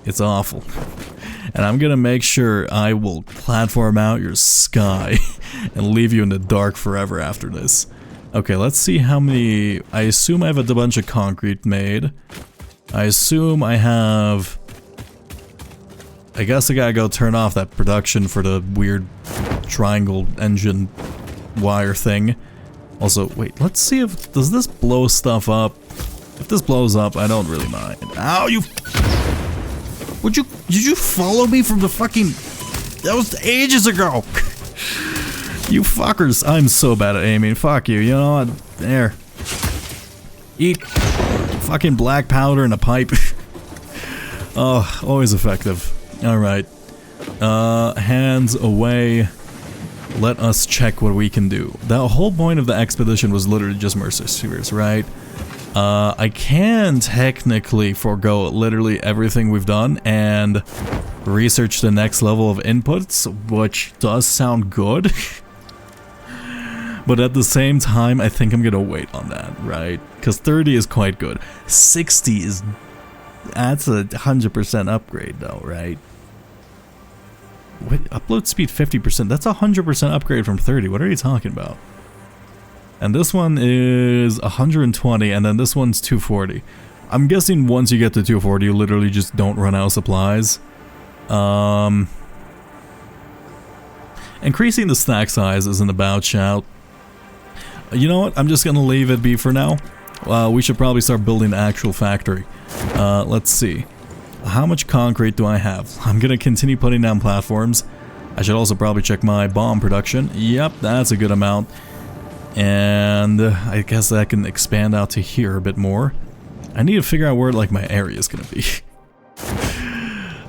it's awful. And I'm gonna make sure I will platform out your sky and leave you in the dark forever after this. Okay, let's see how many... I assume I have a bunch of concrete made. I assume I have... I guess I gotta go turn off that production for the weird triangle engine wire thing. Also, wait, let's see if... Does this blow stuff up? If this blows up, I don't really mind. Ow, you... Did you follow me from the fucking... That was ages ago! You fuckers, I'm so bad at aiming. Fuck you, you know what? There. Eat fucking black powder in a pipe. Oh, always effective. Alright. Hands away. Let us check what we can do. The whole point of the expedition was literally just Mercer spheres, right? I can technically forego literally everything we've done and research the next level of inputs, which does sound good. But at the same time, I think I'm gonna wait on that, right? Because 30 is quite good. 60 is... That's a 100% upgrade though, right? Wait, upload speed 50%. That's a 100% upgrade from 30. What are you talking about? And this one is 120, and then this one's 240. I'm guessing once you get to 240, you literally just don't run out of supplies. Increasing the stack size isn't a bad shout. You know what? I'm just gonna leave it be for now. We should probably start building the actual factory. Let's see. How much concrete do I have? I'm gonna continue putting down platforms. I should also probably check my bomb production. Yep, that's a good amount. And I guess that can expand out to here a bit more. I need to figure out where like my area is gonna be.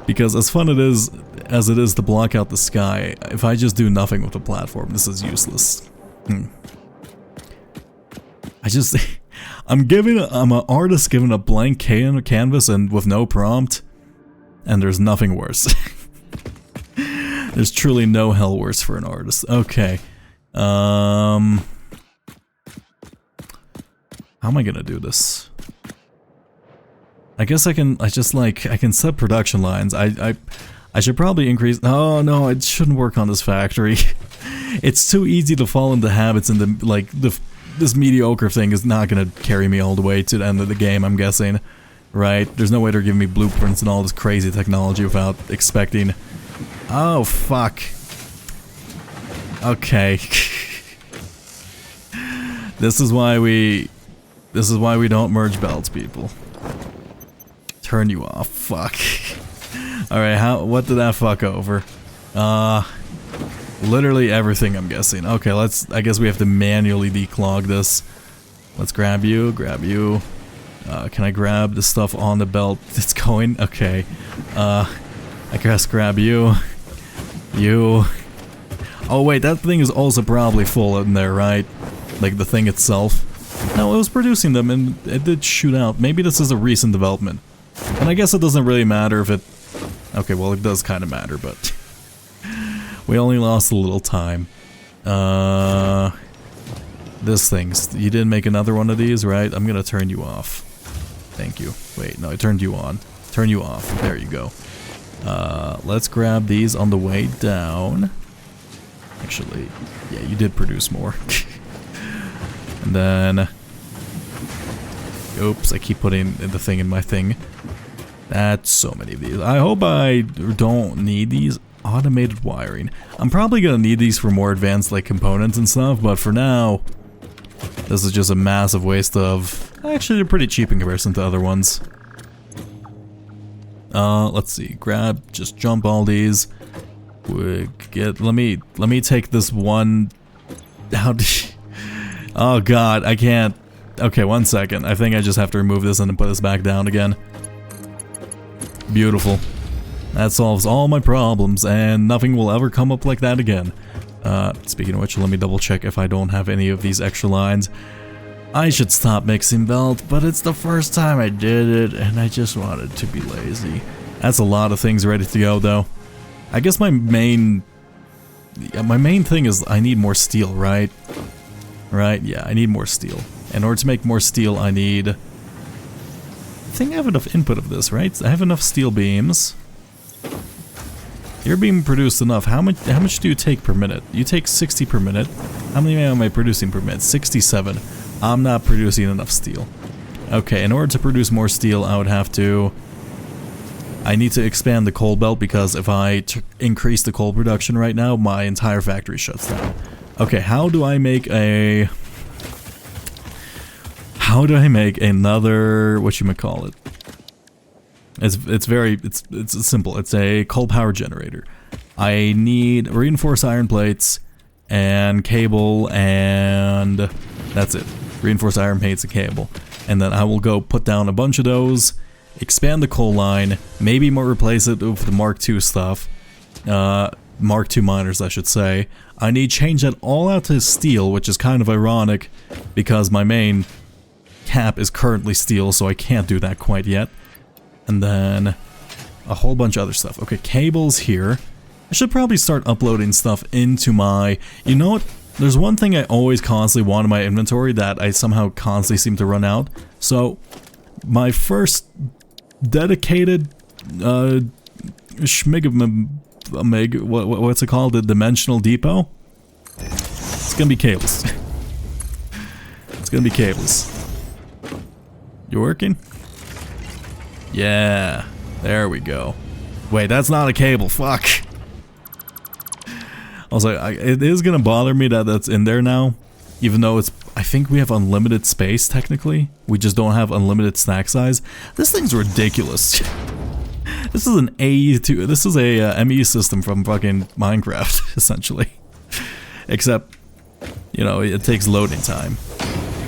Because as fun as it is to block out the sky, if I just do nothing with the platform, this is useless. I'm an artist given a blank canvas and with no prompt, and there's nothing worse. There's truly no hell worse for an artist. Okay. How am I gonna do this? I guess I can set production lines. I should probably increase. Oh no, it shouldn't work on this factory. It's too easy to fall into habits, and this mediocre thing is not gonna carry me all the way to the end of the game, I'm guessing. Right? There's no way they're giving me blueprints and all this crazy technology without expecting. Oh fuck. Okay. This is why we don't merge belts, people. Turn you off. Fuck. Alright, what did that fuck over? Literally everything, I'm guessing. Okay, I guess we have to manually declog this. Let's grab you. Can I grab the stuff on the belt that's going? Okay. I guess grab you. You. Oh wait, that thing is also probably full in there, right? Like the thing itself. No, it was producing them and it did shoot out. Maybe this is a recent development. And I guess it doesn't really matter if it... Okay, well it does kind of matter, but... we only lost a little time. This thing's... You didn't make another one of these, right? I'm gonna turn you off. Thank you. Wait, no, I turned you on. Turn you off. There you go. Let's grab these on the way down. Actually, yeah, you did produce more. And then... Oops, I keep putting the thing in my thing. That's so many of these. I hope I don't need these. Automated wiring. I'm probably gonna need these for more advanced like components and stuff, but for now, this is just a massive waste of... Actually, they're pretty cheap in comparison to other ones. Let's see. Just jump all these. Let me take this one... Oh god, I can't... Okay, 1 second. I think I just have to remove this and then put this back down again. Beautiful. That solves all my problems, and nothing will ever come up like that again. Speaking of which, let me double check if I don't have any of these extra lines. I should stop mixing belt, but it's the first time I did it, and I just wanted to be lazy. That's a lot of things ready to go, though. I guess my main thing is I need more steel, right? Right? Yeah, I need more steel. In order to make more steel, I need... I think I have enough input of this, right? I have enough steel beams. You're being produced enough. How much do you take per minute? You take 60 per minute. How many am I producing per minute? 67. I'm not producing enough steel. Okay, in order to produce more steel, I would have to... I need to expand the coal belt because if I increase the coal production right now, my entire factory shuts down. Okay, how do I make a... How do I make another... whatchamacallit? It's simple. It's a coal power generator. I need reinforced iron plates and cable, and that's it. Reinforced iron plates and cable. And then I will go put down a bunch of those, expand the coal line, maybe more replace it with the Mark II stuff. Mark II miners, I should say. I need to change that all out to steel, which is kind of ironic because my main cap is currently steel, so I can't do that quite yet. And then a whole bunch of other stuff. Okay, cables here. I should probably start uploading stuff into my... You know what? There's one thing I always constantly want in my inventory that I somehow constantly seem to run out. So, my first dedicated what's it called? The dimensional depot? It's gonna be cables. It's gonna be cables. You working? Yeah, there we go. Wait, that's not a cable, fuck. I was like, it is gonna bother me that that's in there now, even though it's, I think we have unlimited space technically. We just don't have unlimited stack size. This thing's ridiculous. This is an A2, this is a ME system from fucking Minecraft, essentially. Except, you know, it takes loading time.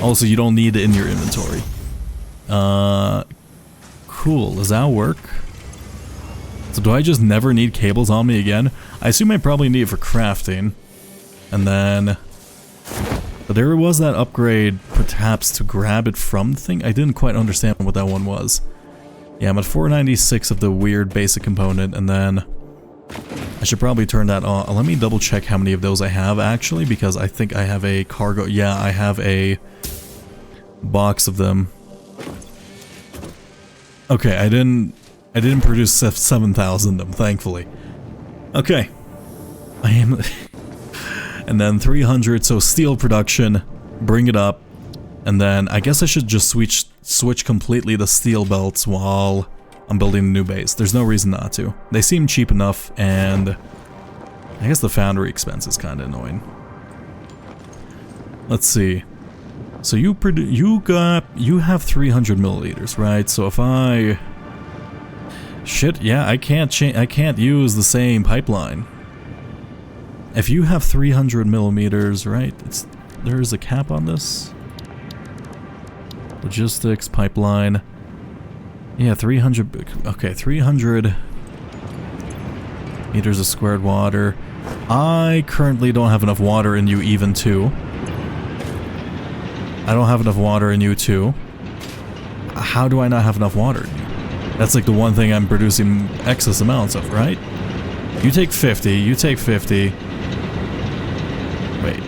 Also, you don't need it in your inventory. Cool, does that work? So do I just never need cables on me again? I assume I probably need it for crafting. And then... But there was that upgrade, perhaps, to grab it from the thing? I didn't quite understand what that one was. Yeah, I'm at 496 of the weird basic component, and then... I should probably turn that on. Let me double check how many of those I have actually, because I think I have a cargo. Yeah, I have a box of them. Okay, I didn't produce 7,000 of them, thankfully. Okay. I am and then 300, so steel production, bring it up. And then I guess I should just switch completely the steel belts while I'm building a new base. There's no reason not to. They seem cheap enough, and I guess the foundry expense is kind of annoying. Let's see. So you have 300 milliliters, right? So if I shit, yeah, I can't use the same pipeline. If you have 300 millimeters, right? There's a cap on this. Logistics pipeline. Yeah, 300. Okay, 300 meters of squared water. I currently don't have enough water in you even too. I don't have enough water in you too. How do I not have enough water in you? That's like the one thing I'm producing excess amounts of, right? You take 50, you take 50. Wait.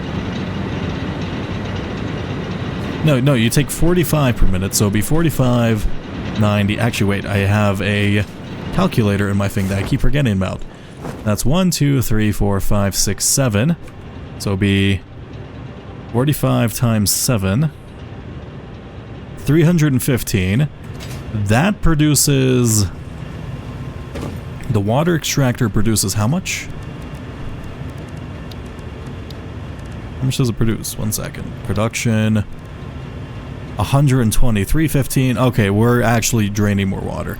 No, you take 45 per minute, so it'll be 45, 90. Actually, wait, I have a calculator in my thing that I keep forgetting about. That's 1, 2, 3, 4, 5, 6, 7. So it'll be 45 times 7. 315. That produces... The water extractor produces how much? How much does it produce? 1 second. Production... 120, 315. Okay, we're actually draining more water.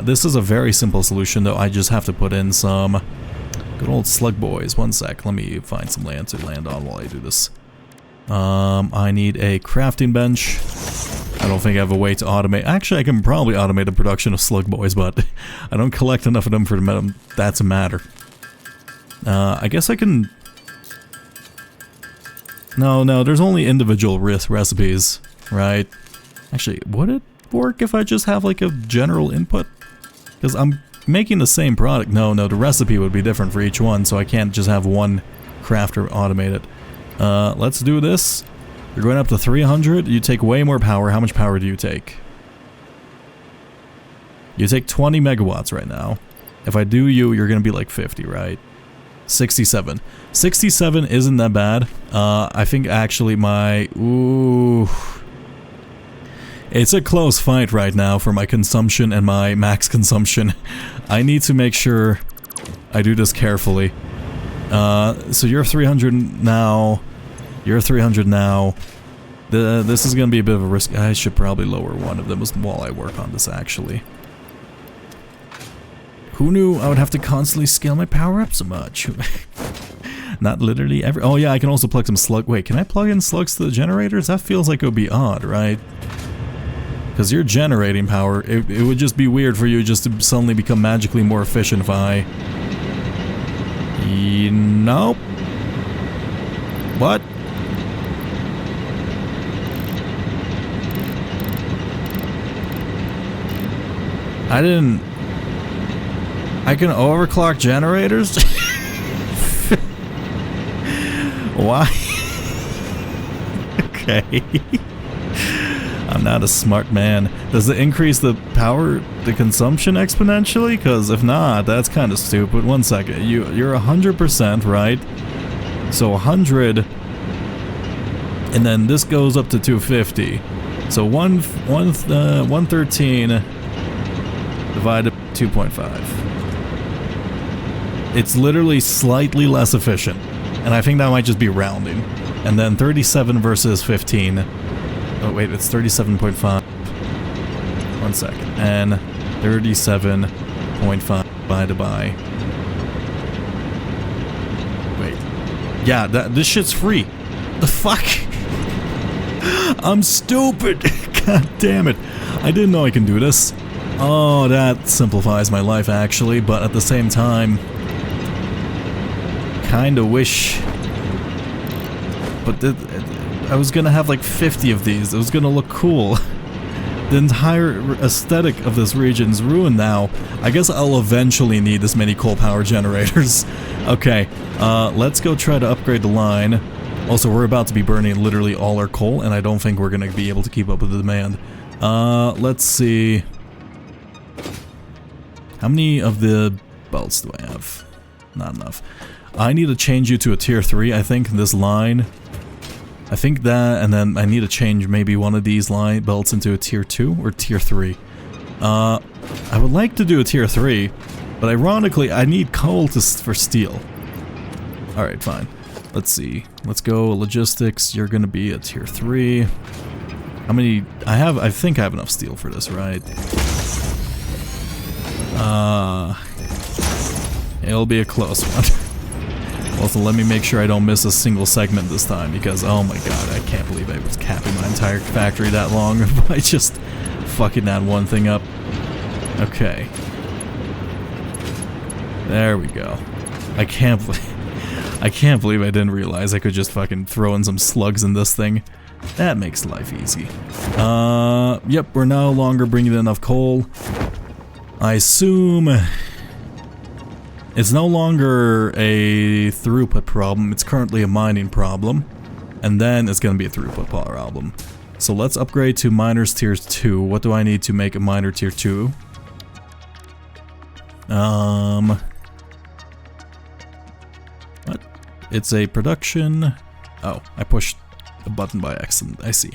This is a very simple solution, though. I just have to put in some good old slug boys. 1 sec. Let me find some land to land on while I do this. I need a crafting bench. I don't think I have a way to automate. Actually, I can probably automate the production of slug boys, but I don't collect enough of them for that to matter. I guess I can... No, there's only individual recipes. Right. Actually, would it work if I just have like a general input? Because I'm making the same product. No, the recipe would be different for each one, so I can't just have one crafter automate it. Let's do this. You're going up to 300. You take way more power. How much power do you take? You take 20 megawatts right now. If I do you're going to be like 50, right? 67. 67 isn't that bad. I think actually my... Ooh... It's a close fight right now for my consumption and my max consumption. I need to make sure I do this carefully. So you're 300 now. You're 300 now. This is going to be a bit of a risk. I should probably lower one of them while I work on this, actually. Who knew I would have to constantly scale my power up so much? Not literally every... Oh yeah, I can also plug some slug... Wait, can I plug in slugs to the generators? That feels like it would be odd, right? Because you're generating power. It would just be weird for you just to suddenly become magically more efficient if I... Nope. What? I didn't... I can overclock generators? Why? Okay. I'm not a smart man. Does it increase the power, the consumption exponentially? Because if not, that's kind of stupid. 1 second. You're 100%, right? So 100, and then this goes up to 250. So 113 divided by 2.5. It's literally slightly less efficient. And I think that might just be rounding. And then 37 versus 15. Oh wait, it's 37.5. 1 second. And 37.5 divided by... Wait. Yeah, this shit's free. The fuck? I'm stupid. God damn it. I didn't know I can do this. Oh, that simplifies my life actually, but at the same time... Kinda wish... But I was gonna have like 50 of these. It was gonna look cool. The entire aesthetic of this region is ruined now. I guess I'll eventually need this many coal power generators. Okay, let's go try to upgrade the line. Also, we're about to be burning literally all our coal, and I don't think we're gonna be able to keep up with the demand. Let's see. How many of the belts do I have? Not enough. I need to change you to a tier 3, I think, this line. I think that, and then I need to change maybe one of these line belts into a tier 2 or tier 3. I would like to do a tier 3, but ironically, I need coal for steel. Alright, fine. Let's see. Let's go logistics. You're gonna be a tier 3. How many? I think I have enough steel for this, right? It'll be a close one. Also, let me make sure I don't miss a single segment this time, because oh my god, I can't believe I was capping my entire factory that long by just fucking that one thing up. Okay. There we go. I can't believe I didn't realize I could just fucking throw in some slugs in this thing. That makes life easy. Yep, we're no longer bringing in enough coal. I assume it's no longer a throughput problem, it's currently a mining problem. And then it's gonna be a throughput problem. So let's upgrade to miners tier 2. What do I need to make a miner tier 2? What? It's a production... Oh, I pushed a button by accident, I see.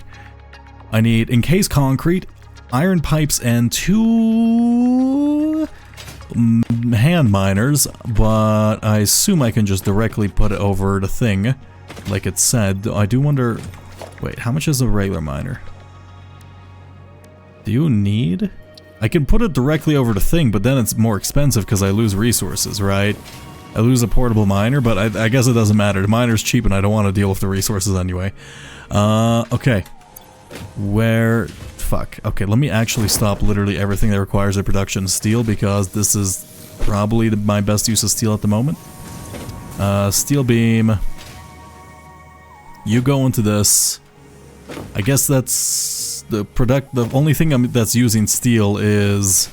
I need encased concrete, iron pipes, and 2... hand miners, but I assume I can just directly put it over the thing, like it said. I do wonder... Wait, how much is a regular miner? Do you need... I can put it directly over the thing, but then it's more expensive because I lose resources, right? I lose a portable miner, but I guess it doesn't matter. The miner's cheap and I don't want to deal with the resources anyway. Okay. Where... Fuck. Okay, let me actually stop literally everything that requires a production of steel, because this is probably my best use of steel at the moment. Steel beam. You go into this. I guess that's the only thing that's using steel is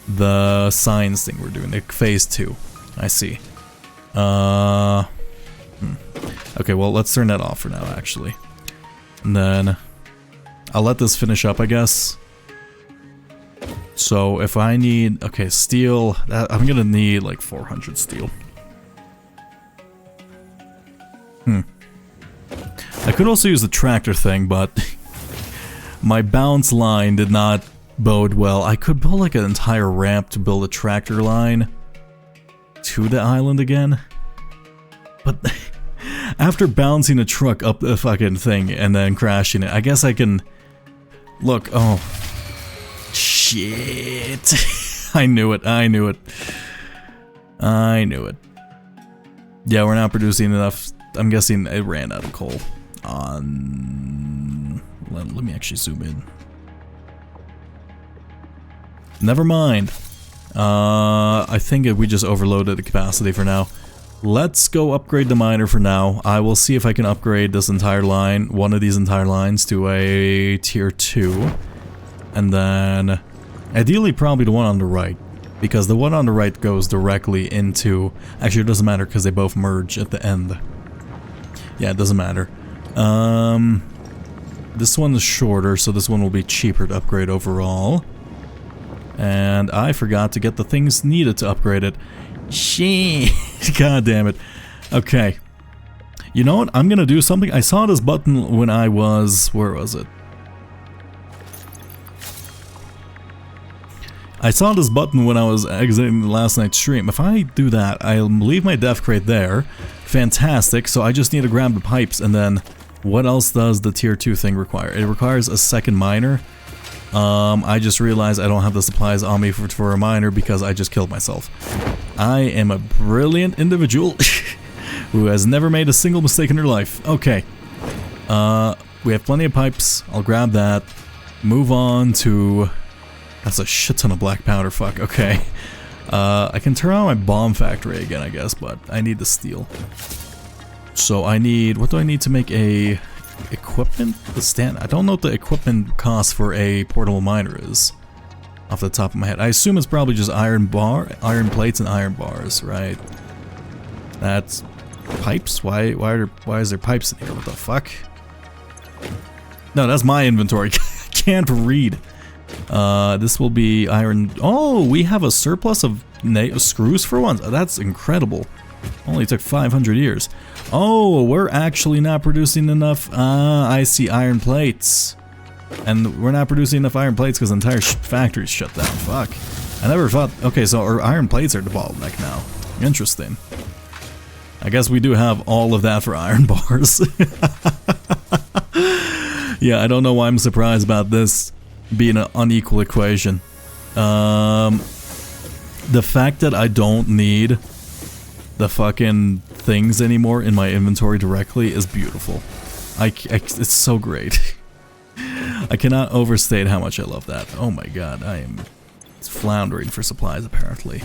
the science thing we're doing, like phase 2. I see. Okay, well, let's turn that off for now, actually. And then I'll let this finish up, I guess. So if I need... Okay, steel... I'm gonna need like 400 steel. I could also use the tractor thing, but my bounce line did not bode well. I could build like an entire ramp to build a tractor line to the island again. But after bouncing a truck up the fucking thing and then crashing it, I guess I can... Look, oh... Shit. I knew it, I knew it. I knew it. Yeah, we're not producing enough. I'm guessing it ran out of coal. Let me actually zoom in. Never mind. I think we just overloaded the capacity for now. Let's go upgrade the miner for now. I will see if I can upgrade this entire line, one of these entire lines, to a tier 2. And then, ideally probably the one on the right, because the one on the right goes directly into... Actually, it doesn't matter because they both merge at the end. Yeah, it doesn't matter. This one is shorter, so this one will be cheaper to upgrade overall. And I forgot to get the things needed to upgrade it. Shit! God damn it. Okay. You know what? I'm gonna do something. I saw this button when I was... Where was it? I saw this button when I was exiting last night's stream. If I do that, I'll leave my dev crate there. Fantastic. So I just need to grab the pipes, and then what else does the tier 2 thing require? It requires a second miner. I just realized I don't have the supplies on me for a miner because I just killed myself. I am a brilliant individual who has never made a single mistake in her life. Okay. We have plenty of pipes. I'll grab that. Move on to... That's a shit ton of black powder, fuck, okay. I can turn on my bomb factory again, I guess, but I need the steel. So I need... What do I need to make a equipment? I don't know what the equipment cost for a portable miner is. Off the top of my head. I assume it's probably just iron plates and iron bars, right? That's pipes? Why is there pipes in here? What the fuck? No, that's my inventory. I can't read. This will be iron. Oh, we have a surplus of screws for once. Oh, that's incredible. Only took 500 years. Oh, we're actually not producing enough. I see iron plates. And we're not producing enough iron plates because the entire factory's shut down. Fuck. I never thought... Okay, so our iron plates are the bottleneck now. Interesting. I guess we do have all of that for iron bars. Yeah, I don't know why I'm surprised about this being an unequal equation. The fact that I don't need the fucking things anymore in my inventory directly is beautiful. It's so great. I cannot overstate how much I love that. Oh my god, I am floundering for supplies apparently.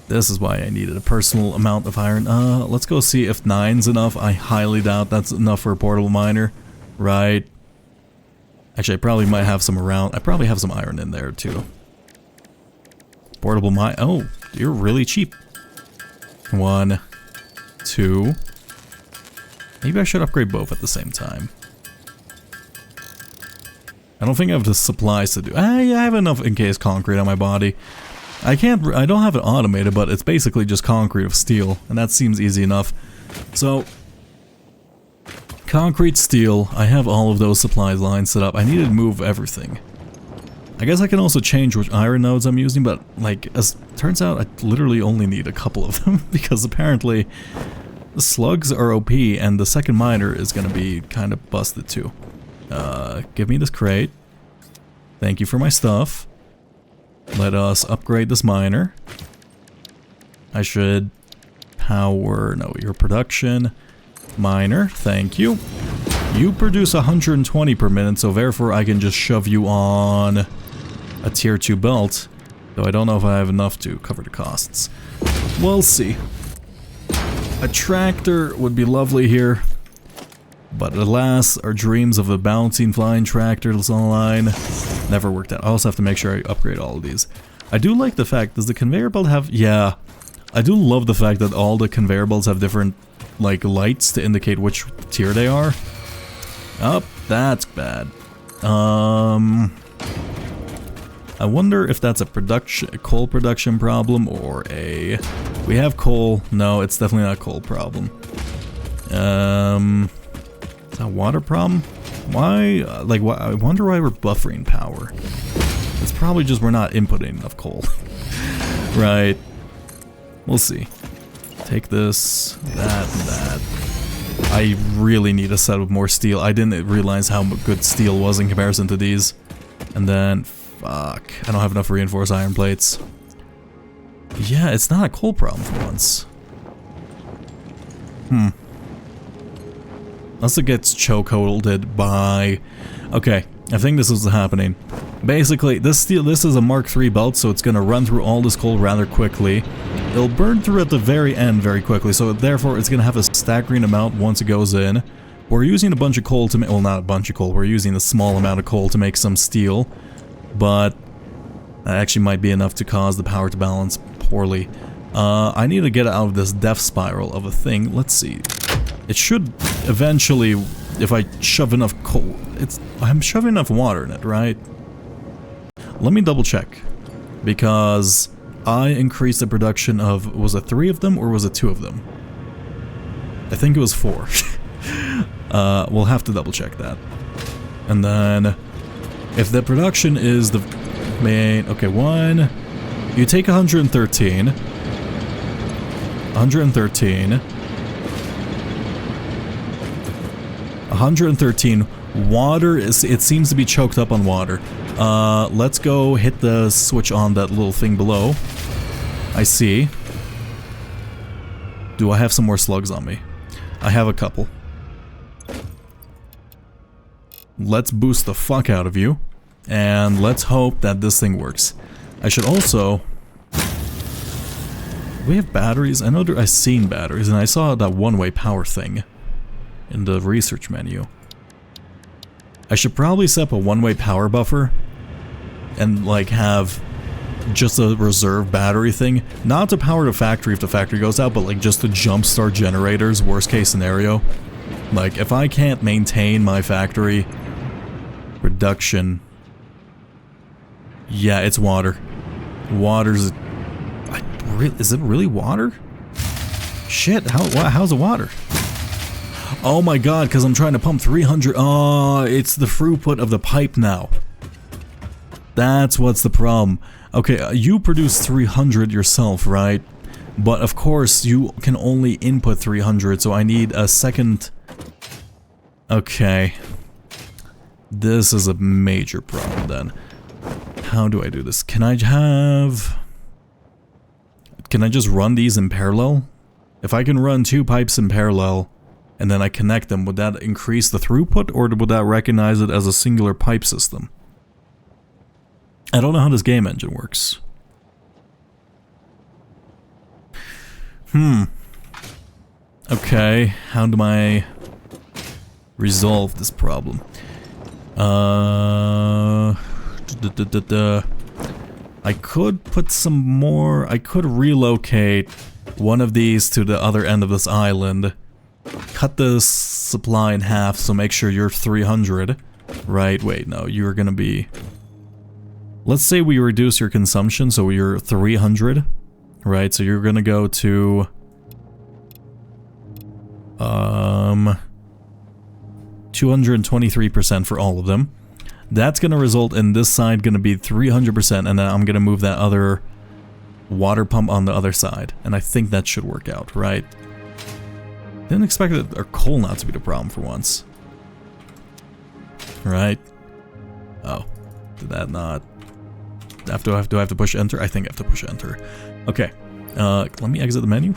This is why I needed a personal amount of iron. Let's go see if 9's enough. I highly doubt that's enough for a portable miner. Right. Actually, I probably might have some around. I probably have some iron in there too. Portable mine. Oh, you're really cheap. 1, 2. Maybe I should upgrade both at the same time. I don't think I have the supplies to do. Yeah, I have enough encased concrete on my body. I don't have it automated, but it's basically just concrete of steel, and that seems easy enough. So, concrete, steel, I have all of those supplies lines set up. I need to move everything. I guess I can also change which iron nodes I'm using, but like, as turns out, I literally only need a couple of them, because apparently the slugs are OP, and the second miner is going to be kind of busted too. Give me this crate. Thank you for my stuff. Let us upgrade this miner. I should power, no, your production. Miner, thank you. You produce 120 per minute, so therefore I can just shove you on a tier 2 belt. Though I don't know if I have enough to cover the costs. We'll see. A tractor would be lovely here. But alas, our dreams of a bouncing flying tractor line never worked out. I also have to make sure I upgrade all of these. I do like the fact, does the conveyor belt have... Yeah. I do love the fact that all the conveyor belts have different, like, lights to indicate which tier they are. Oh, that's bad. I wonder if that's a coal production problem or a... We have coal. No, it's definitely not a coal problem. Is that a water problem? Why? I wonder why we're buffering power. It's probably just we're not inputting enough coal. Right. We'll see. Take this, that, and that. I really need a set of more steel. I didn't realize how good steel was in comparison to these. And then, fuck. I don't have enough reinforced iron plates. Yeah, it's not a coal problem for once. Unless it gets chokeholded by... Okay, I think this is happening. Basically, this is a Mark III belt, so it's going to run through all this coal rather quickly. It'll burn through at the very end very quickly, so therefore it's going to have a staggering amount once it goes in. We're using a bunch of coal to make... Well, not a bunch of coal. We're using a small amount of coal to make some steel. But that actually might be enough to cause the power to balance poorly. I need to get out of this death spiral of a thing. Let's see. It should eventually, if I shove enough coal... I'm shoving enough water in it, right? Let me double check. Because I increased the production of... Was it 3 of them or was it 2 of them? I think it was 4. We'll have to double check that. And then... If the production is the main... Okay, 1... You take 113. 113... 113. Water is... It seems to be choked up on water. Let's go hit the switch on that little thing below. I see. Do I have some more slugs on me? I have a couple. Let's boost the fuck out of you. And let's hope that this thing works. I should also... We have batteries? I know I've seen batteries, and I saw that one-way power thing in the research menu. I should probably set up a one-way power buffer and like have just a reserve battery thing, not to power the factory if the factory goes out, but like just to jumpstart generators, worst case scenario. Like if I can't maintain my factory production, yeah, it's water. Water's, is it really water? Shit, how's it water? Oh my god, because I'm trying to pump 300. Oh, it's the throughput of the pipe now. That's what's the problem. Okay, you produce 300 yourself, right? But of course, you can only input 300, so I need a second... Okay. This is a major problem then. How do I do this? Can I just run these in parallel? If I can run 2 pipes in parallel, and then I connect them, would that increase the throughput, or would that recognize it as a singular pipe system? I don't know how this game engine works. Okay, how do I resolve this problem? I could put some more... I could relocate one of these to the other end of this island. Cut this supply in half, so make sure you're 300. Right, wait, no, you're gonna be... Let's say we reduce your consumption, so you're 300, right? So you're gonna go to 223% for all of them. That's gonna result in this side gonna be 300%, and then I'm gonna move that other water pump on the other side, and I think that should work out, right? Didn't expect it, or coal not to be the problem for once, right? Oh, did that not? Do I have to push enter? I think I have to push enter. Okay, let me exit the menu.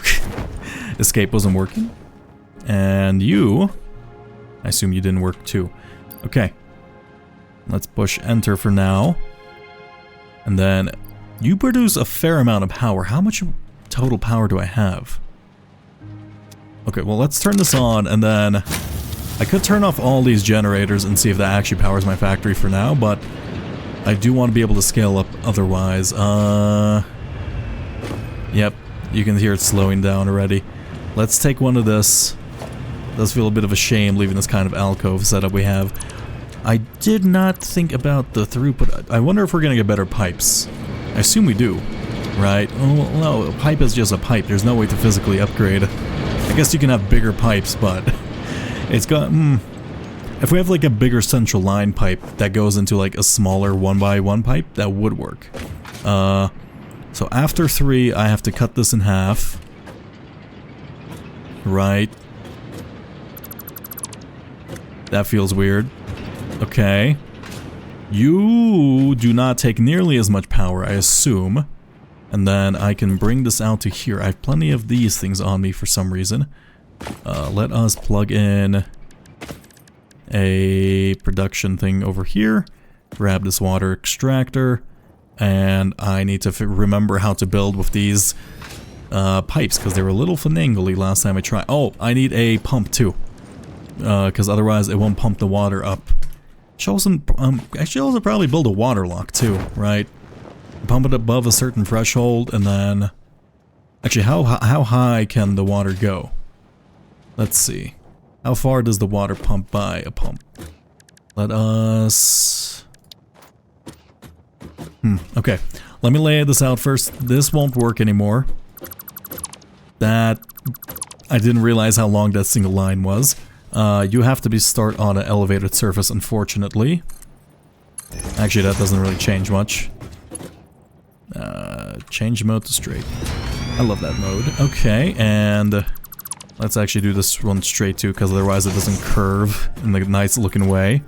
Escape wasn't working. And you... I assume you didn't work too. Okay. Let's push enter for now. And then... You produce a fair amount of power. How much total power do I have? Okay, well let's turn this on, and then... I could turn off all these generators and see if that actually powers my factory for now, but... I do want to be able to scale up otherwise. Yep, you can hear it slowing down already. Let's take one of this. Does feel a bit of a shame leaving this kind of alcove setup we have. I did not think about the throughput. I wonder if we're gonna get better pipes. I assume we do, right? Oh, no, a pipe is just a pipe. There's no way to physically upgrade. I guess you can have bigger pipes, but it's got... If we have like a bigger central line pipe that goes into like a smaller 1x1 pipe, that would work. So after 3, I have to cut this in half. Right. That feels weird. Okay. You do not take nearly as much power, I assume. And then I can bring this out to here. I have plenty of these things on me for some reason. Let us plug in a production thing over here, grab this water extractor, and I need to remember how to build with these pipes, because they were a little finagly last time I tried. Oh, I need a pump too, because otherwise it won't pump the water up. I should also probably build a water lock too, right? Pump it above a certain threshold, and then... Actually, how high can the water go? Let's see. How far does the water pump by a pump? Let us... okay. Let me lay this out first. This won't work anymore. That... I didn't realize how long that single line was. You have to start on an elevated surface, unfortunately. Actually, that doesn't really change much. Change mode to straight. I love that mode. Okay, and... Let's actually do this one straight too, because otherwise it doesn't curve in the nice looking way.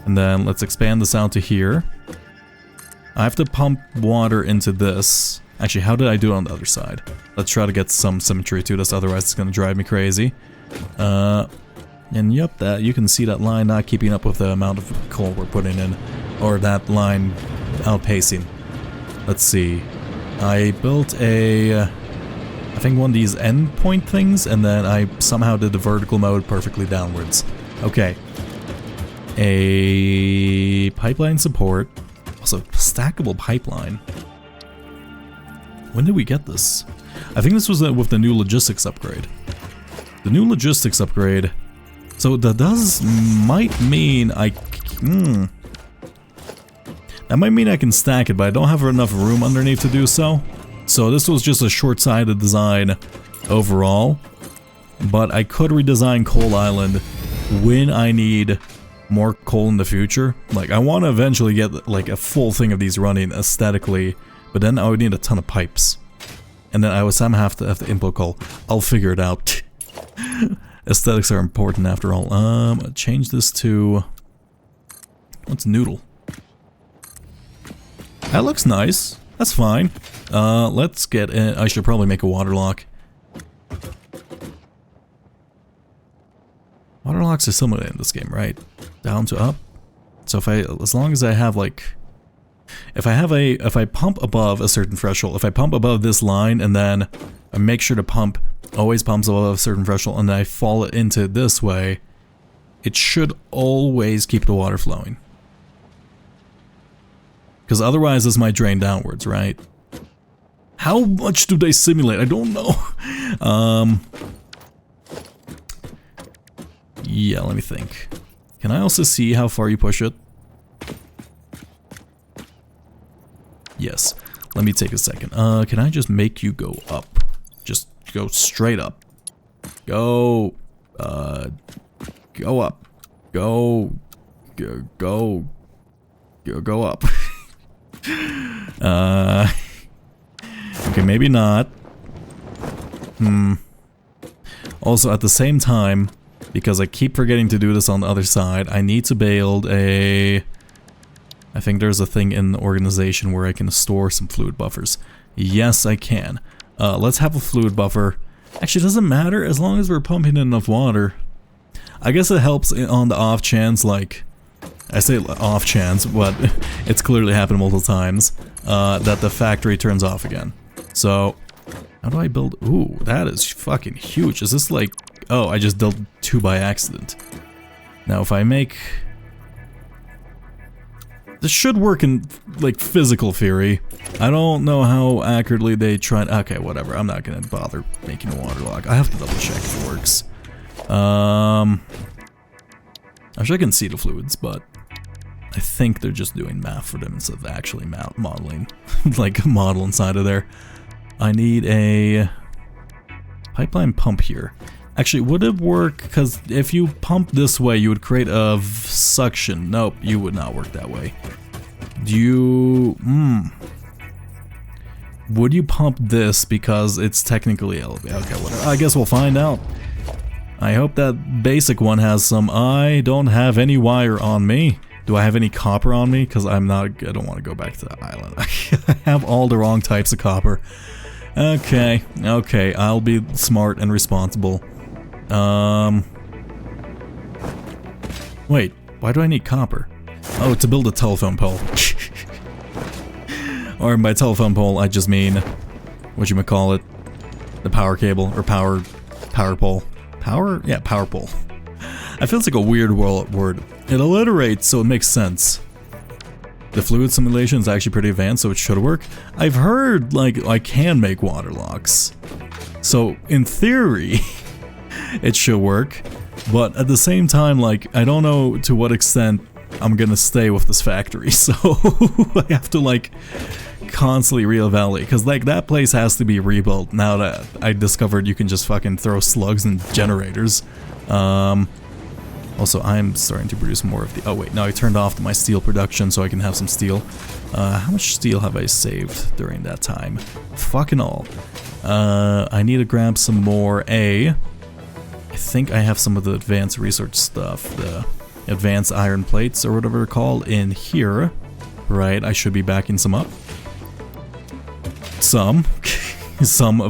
And then let's expand this out to here. I have to pump water into this. Actually, how did I do it on the other side? Let's try to get some symmetry to this, otherwise it's going to drive me crazy. And yep, that you can see that line not keeping up with the amount of coal we're putting in. Or that line outpacing. Let's see. I built a... I think one of these endpoint things, and then I somehow did the vertical mode perfectly downwards. Okay. a pipeline support, also stackable pipeline. When did we get this? I think this was with the new logistics upgrade. The new logistics upgrade. So that might mean that might mean I can stack it, but I don't have enough room underneath to do so. So this was just a short-sighted design overall. But I could redesign Coal Island when I need more coal in the future. Like, I want to eventually get like a full thing of these running aesthetically, but then I would need a ton of pipes. And then I would somehow have to import coal. I'll figure it out. Aesthetics are important after all. Change this to... what's noodle? That looks nice. That's fine. Let's get in. I should probably make a water lock. Water locks are similar in this game, right? Down to up. So as long as I have like, if I pump above a certain threshold, if I pump above this line and then I make sure to always pumps above a certain threshold and then I fall it into this way, it should always keep the water flowing. Because otherwise this might drain downwards, right? How much do they simulate? I don't know. Yeah, let me think. Can I also see how far you push it? Yes. Let me take a second. Can I just make you go up? Just go straight up. Go. Go up. Go up. Okay, maybe not. Also, at the same time, because I keep forgetting to do this on the other side, I need to build a... I think there's a thing in the organization where I can store some fluid buffers. Yes, I can. Let's have a fluid buffer. Actually, it doesn't matter as long as we're pumping enough water. I guess it helps on the off chance, like... I say off chance, but it's clearly happened multiple times, that the factory turns off again. So, how do I build... Ooh, that is fucking huge. Is this like... Oh, I just built 2 by accident. Now, if I make... This should work in, like, physical theory. I don't know how accurately they tried... Okay, whatever. I'm not gonna bother making a water lock. I have to double check if it works. I wish I can see the fluids, but... I think they're just doing math for them instead of actually modeling. Like, a model inside of there. I need a... pipeline pump here. Actually, would it work? Because if you pump this way, you would create a suction. Nope, you would not work that way. Do you... Would you pump this because it's technically elevated? Okay, whatever. I guess we'll find out. I hope that basic one has some... I don't have any wire on me. Do I have any copper on me? Because I don't want to go back to the island. I have all the wrong types of copper. Okay, I'll be smart and responsible. Wait, why do I need copper? Oh, to build a telephone pole. Or by telephone pole, I just mean, whatchamacallit, the power cable, or power pole. Power? Yeah, power pole. I feel it's like a weird word. It alliterates, so it makes sense. The fluid simulation is actually pretty advanced, so it should work. I've heard, like, I can make water locks. So, in theory... it should work, but at the same time, like, I don't know to what extent I'm gonna stay with this factory, so I have to, like, constantly reevaluate, because, like, that place has to be rebuilt now that I discovered you can just fucking throw slugs in generators. Also, I'm starting to produce more of the... Oh, wait, no, I turned off my steel production so I can have some steel. How much steel have I saved during that time? Fucking all. I need to grab some more I think I have some of the advanced research stuff, the advanced iron plates or whatever they're called in here. Right, I should be backing some up. Some. Some.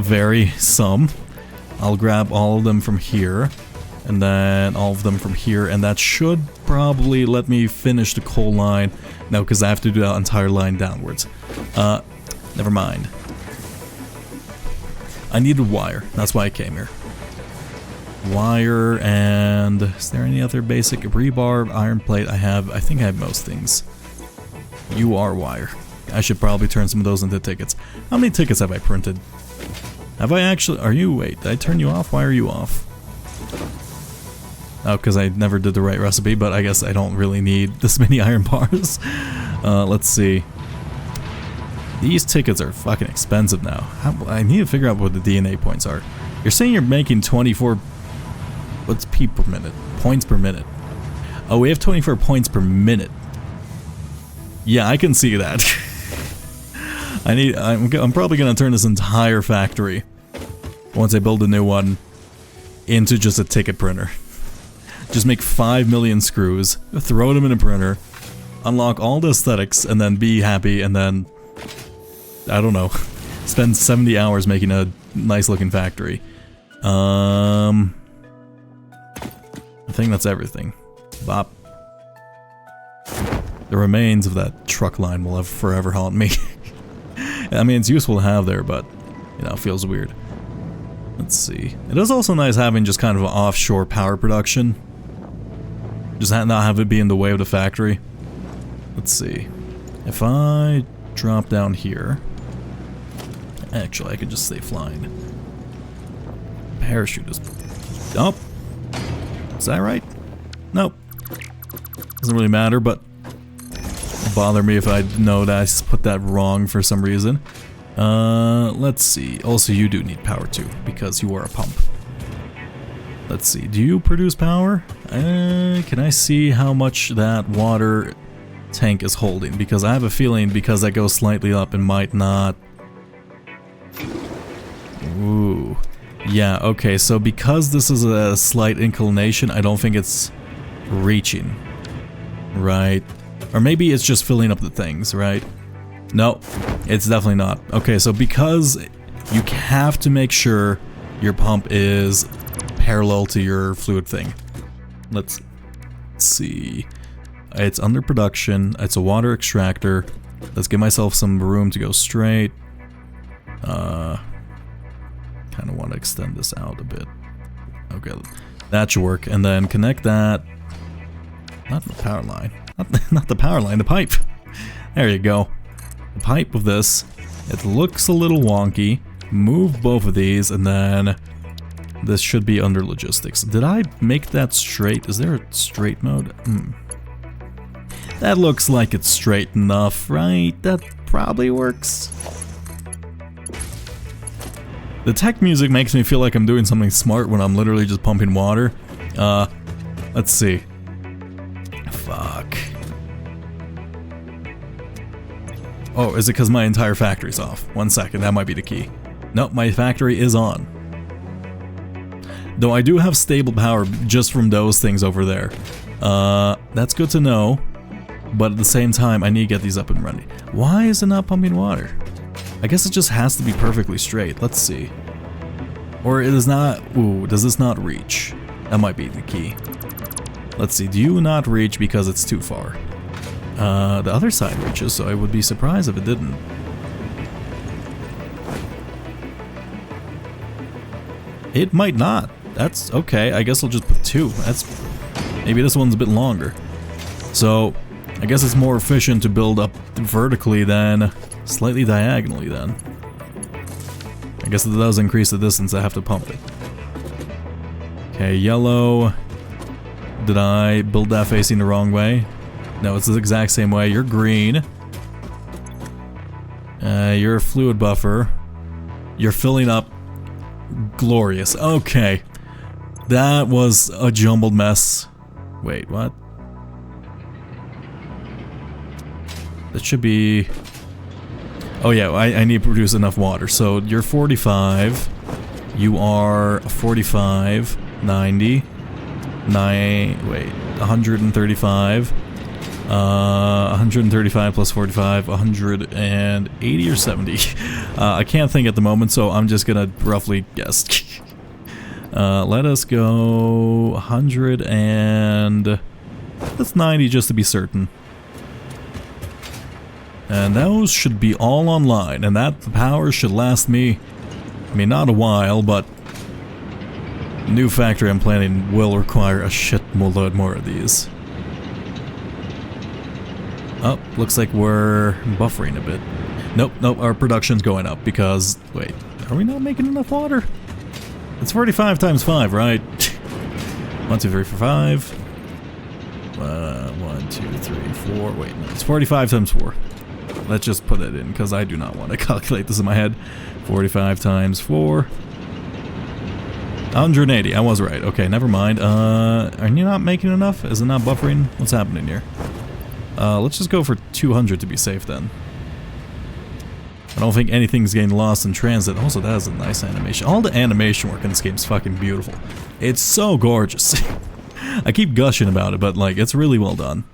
I'll grab all of them from here. And then all of them from here. And that should probably let me finish the coal line. No, because I have to do that entire line downwards. Never mind. I needed wire. That's why I came here. Wire and And is there any other basic rebar, iron plate? I think I have most things. UR wire. I should probably turn some of those into tickets. How many tickets have I printed? Have I actually... Wait, did I turn you off? Why are you off? Oh, because I never did the right recipe, but I guess I don't really need this many iron bars. Let's see. These tickets are fucking expensive now. I need to figure out what the DNA points are. You're saying you're making 24... What's P per minute? Points per minute. Oh, we have 24 points per minute. Yeah, I can see that. I'm probably gonna turn this entire factory, once I build a new one, into just a ticket printer. Just make 5 million screws, throw them in a printer, unlock all the aesthetics, and then be happy, and then, I don't know, spend 70 hours making a nice looking factory. I think that's everything. Bop. The remains of that truck line will have forever haunt me. I mean, it's useful to have there, but, you know, it feels weird. Let's see. It is also nice having just kind of an offshore power production. Just not have it be in the way of the factory. Let's see. If I drop down here... Actually, I could just stay flying. Parachute is... Oh! Is that right? Nope. Doesn't really matter, but... bother me if I know that I put that wrong for some reason. Let's see. Also, you do need power too, because you are a pump. Let's see. Do you produce power? Can I see how much that water tank is holding? Because I have a feeling because that goes slightly up, it might not... Ooh. Yeah, okay, so because this is a slight inclination, I don't think it's reaching. Right. Or maybe it's just filling up the things, right? No, it's definitely not. Okay, so because you have to make sure your pump is parallel to your fluid thing. Let's see. It's under production. It's a water extractor. Let's give myself some room to go straight. Kind of want to extend this out a bit. Okay, that should work. And then connect that. Not the power line. Not the power line, the pipe. There you go. The pipe of this. It looks a little wonky. Move both of these, and then this should be under logistics. Did I make that straight? Is there a straight mode? That looks like it's straight enough, right? That probably works. The tech music makes me feel like I'm doing something smart when I'm literally just pumping water. Let's see. Fuck. Oh, is it because my entire factory's off? 1 second, that might be the key. Nope, my factory is on. Though I do have stable power just from those things over there. That's good to know. But at the same time, I need to get these up and running. Why is it not pumping water? I guess it just has to be perfectly straight. Let's see. Or it is not... Ooh, does this not reach? That might be the key. Let's see. Do you not reach because it's too far? The other side reaches, so I would be surprised if it didn't. It might not. That's okay. I guess I'll just put 2. That's... Maybe this one's a bit longer. So, I guess it's more efficient to build up vertically than slightly diagonally then. I guess it does increase the distance I have to pump it. Okay, yellow. Did I build that facing the wrong way? No, it's the exact same way. You're green. You're a fluid buffer. You're filling up. Glorious. Okay. That was a jumbled mess. Wait, what? That should be... Oh yeah, I need to produce enough water. So you're 45. You are 45. 90. 135. 135 plus 45. 180 or 70. I can't think at the moment, so I'm just gonna roughly guess. Let us go 100 and... That's 90 just to be certain. And those should be all online, and that power should last me, I mean, not a while, but New factory I'm planning will require a shitload more of these. Oh, looks like we're buffering a bit. Nope, our production's going up because... Wait, are we not making enough water? It's 45 times 5, right? 1, 2, 3, 4, 5. 1, 2, 3, 4. Wait, no, it's 45 times 4. Let's just put it in because I do not want to calculate this in my head. 45 times 4. 180. I was right. Okay, never mind. Are you not making enough? Is it not buffering? What's happening here? Let's just go for 200 to be safe then. I don't think anything's getting lost in transit. Also, that is a nice animation. All the animation work in this game is fucking beautiful. It's so gorgeous. I keep gushing about it, but like, it's really well done.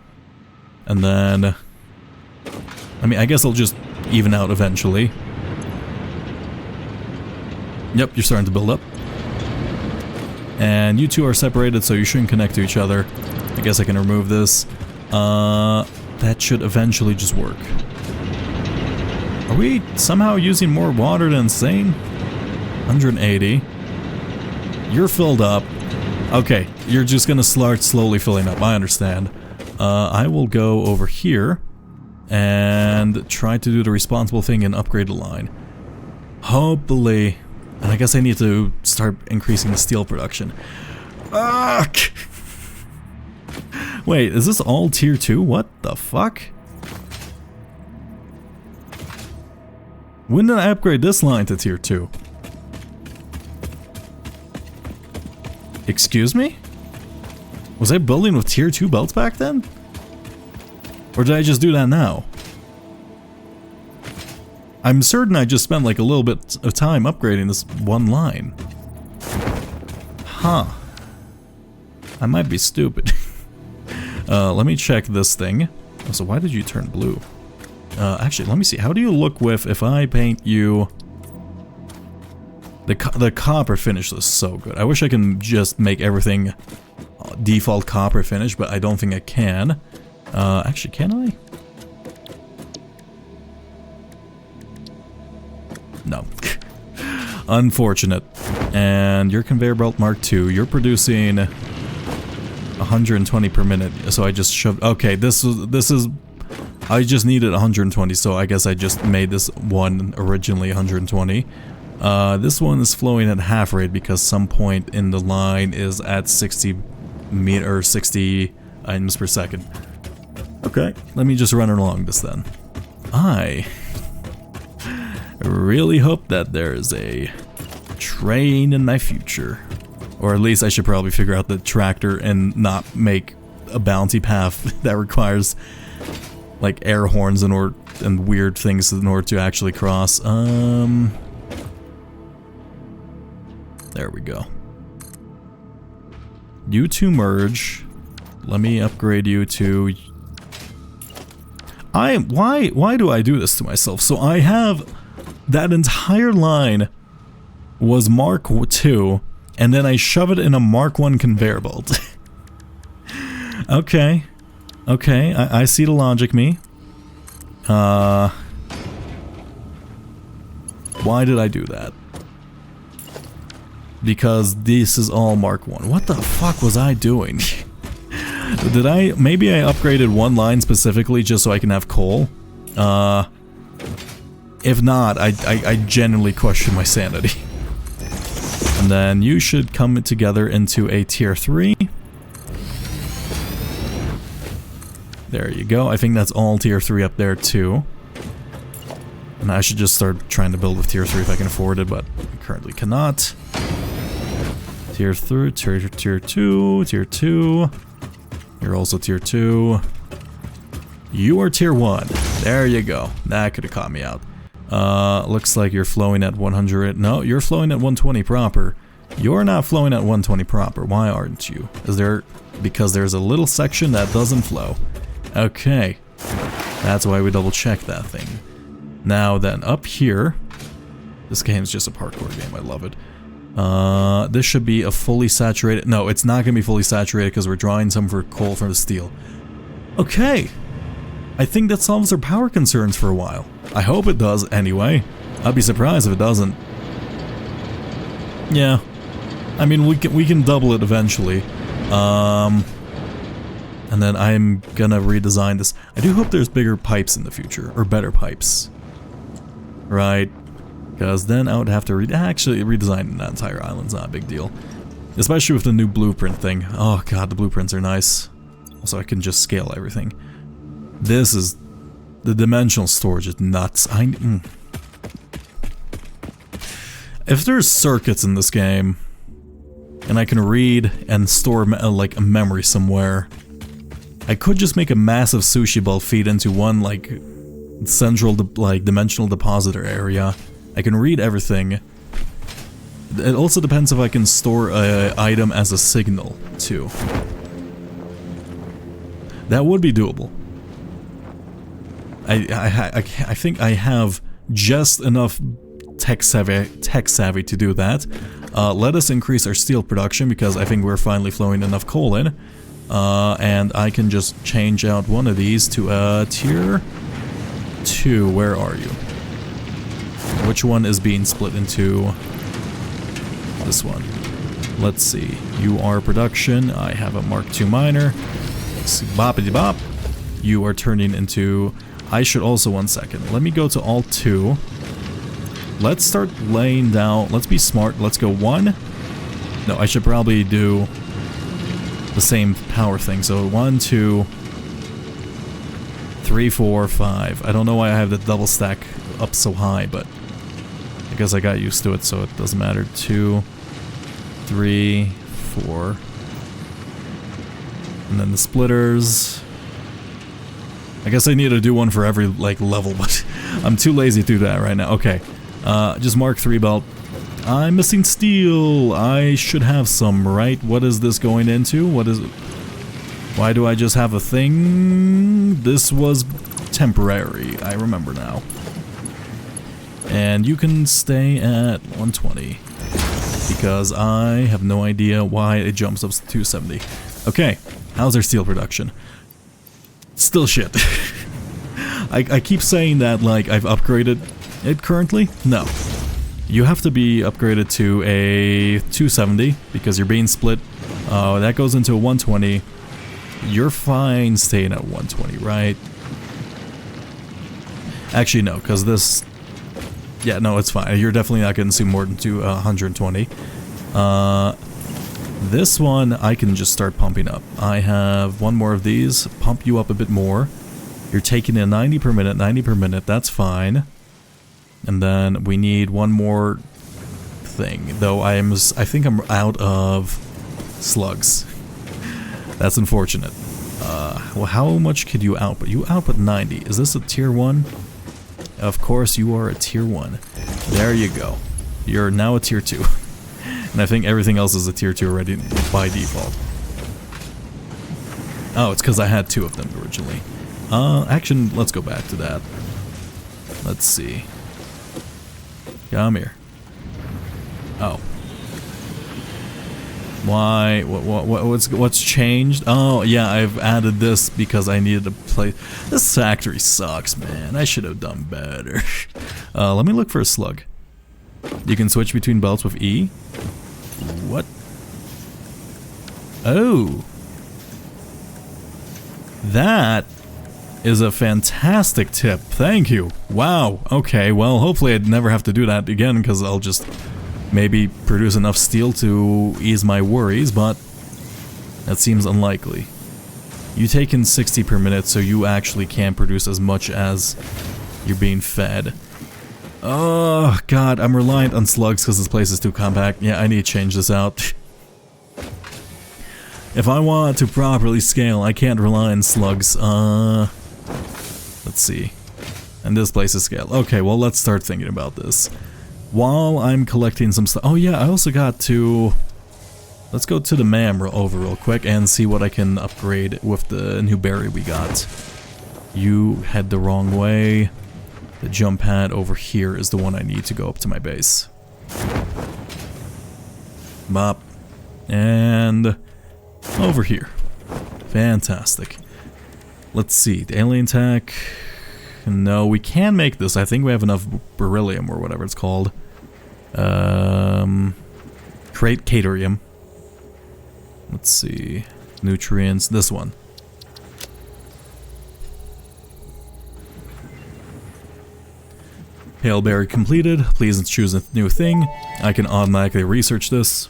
And then... I mean, I guess I'll just even out eventually. Yep, you're starting to build up. And you two are separated, so you shouldn't connect to each other. I guess I can remove this. That should eventually just work. Are we somehow using more water than insane? 180. You're filled up. Okay, you're just gonna start slowly filling up. I understand. I will go over here and try to do the responsible thing and upgrade the line. Hopefully. And I guess I need to start increasing the steel production. Wait, is this all tier 2? What the fuck? When did I upgrade this line to tier 2? Excuse me? Was I building with tier 2 belts back then? Or did I just do that now? I'm certain I just spent like a little bit of time upgrading this one line. Huh. I might be stupid. Let me check this thing. So why did you turn blue? Actually, let me see. How do you look with if I paint you... The copper finish is so good. I wish I can just make everything default copper finish, but I don't think I can. Actually, can I? No. Unfortunate. And your conveyor belt Mark II, you're producing 120 per minute, so I just shoved... Okay, this is... I just needed 120, so I guess I just made this one originally 120. This one is flowing at half rate because some point in the line is at 60 items per second. Okay, let me just run along this then. I really hope that there's a train in my future. Or at least I should probably figure out the tractor and not make a bounty path that requires like air horns and weird things in order to actually cross. There we go. You two merge. Let me upgrade you to... Why do I do this to myself? So I have... That entire line was Mark II, and then I shove it in a Mark I conveyor belt. Okay. Okay, I see the logic, me. Why did I do that? Because this is all Mark I. What the fuck was I doing? Did I... Maybe I upgraded one line specifically just so I can have coal? If not, I genuinely question my sanity. And then you should come together into a tier 3. There you go. I think that's all tier 3 up there too. And I should just start trying to build with tier 3 if I can afford it, but I currently cannot. Tier 3, tier 2, tier 2. You're also tier 2. You are tier 1. There you go. That could have caught me out. Looks like you're flowing at 100. No, you're flowing at 120 proper. You're not flowing at 120 proper. Why aren't you? Is there... Because there's a little section that doesn't flow. Okay. That's why we double check that thing. Now then, up here... This game's just a parkour game. I love it. This should be a fully saturated... No, it's not going to be fully saturated because we're drawing some for coal from the steel. Okay. I think that solves our power concerns for a while. I hope it does anyway. I'd be surprised if it doesn't. Yeah. I mean, we can double it eventually. And then I'm gonna redesign this. I do hope there's bigger pipes in the future, or better pipes. Right? Because then I would have to actually redesign that entire island's not a big deal. Especially with the new blueprint thing. Oh god, the blueprints are nice. Also, I can just scale everything. This is... the dimensional storage is nuts. If there's circuits in this game, and I can read and store like a memory somewhere, I could just make a massive sushi ball feed into one like central like dimensional depositor area. I can read everything. It also depends if I can store an item as a signal too. That would be doable. I think I have just enough tech savvy to do that. Let us increase our steel production because I think we're finally flowing enough coal in. And I can just change out one of these to a tier 2. Where are you? Which one is being split into this one? Let's see. You are production. I have a Mark II miner. Let's see. Boppity bop. You are turning into... I should also, 1 second. Let me go to Alt 2. Let's start laying down. Let's be smart. Let's go 1. No, I should probably do the same power thing. So 1, 2, 3, 4, 5. I don't know why I have the double stack up so high, but I guess I got used to it, so it doesn't matter. 2, 3, 4. And then the splitters. I guess I need to do one for every like level, but I'm too lazy to do that right now. Okay. Just Mark III belt. I'm missing steel. I should have some, right? What is this going into? What is it? Why do I just have a thing? This was temporary. I remember now. And you can stay at 120. Because I have no idea why it jumps up to 270. Okay. How's our steel production? Still shit. I keep saying that like I've upgraded it currently. No. You have to be upgraded to a 270 because you're being split. That goes into a 120. You're fine staying at 120, right? Actually, no, because this... Yeah, no, it's fine. You're definitely not going to see more than 120. This one, I can just start pumping up. I have one more of these. Pump you up a bit more. You're taking in 90 per minute, 90 per minute. That's fine. And then we need one more thing. Though I think I'm out of slugs. That's unfortunate. Well, how much could you output? You output 90. Is this a tier 1? Of course you are a tier 1. There you go. You're now a tier 2. And I think everything else is a tier 2 already by default. Oh, it's because I had 2 of them originally. Actually, let's go back to that. Let's see. Come here. Oh. Why? What's changed? Oh, yeah, I've added this because I needed to play. This factory sucks, man. I should have done better. Let me look for a slug. You can switch between belts with E. What? Oh. That is a fantastic tip. Thank you. Wow. Okay, well, hopefully I'd never have to do that again because I'll just maybe produce enough steel to ease my worries, but that seems unlikely. You take in 60 per minute, so you actually can't produce as much as you're being fed. Oh, God, I'm reliant on slugs because this place is too compact. Yeah, I need to change this out. If I want to properly scale, I can't rely on slugs. Let's see. And this place is scaled. Okay, well, let's start thinking about this. While I'm collecting some stuff... Oh, yeah, I also got to... Let's go to the MAM over real quick and see what I can upgrade with the new berry we got. You head the wrong way. The jump pad over here is the one I need to go up to my base. Bop. And over here. Fantastic. Let's see. The alien tech. No, we can make this. I think we have enough beryllium or whatever it's called. Create Caterium. Let's see. Nutrients. This one. Paleberry completed. Please choose a new thing. I can automatically research this.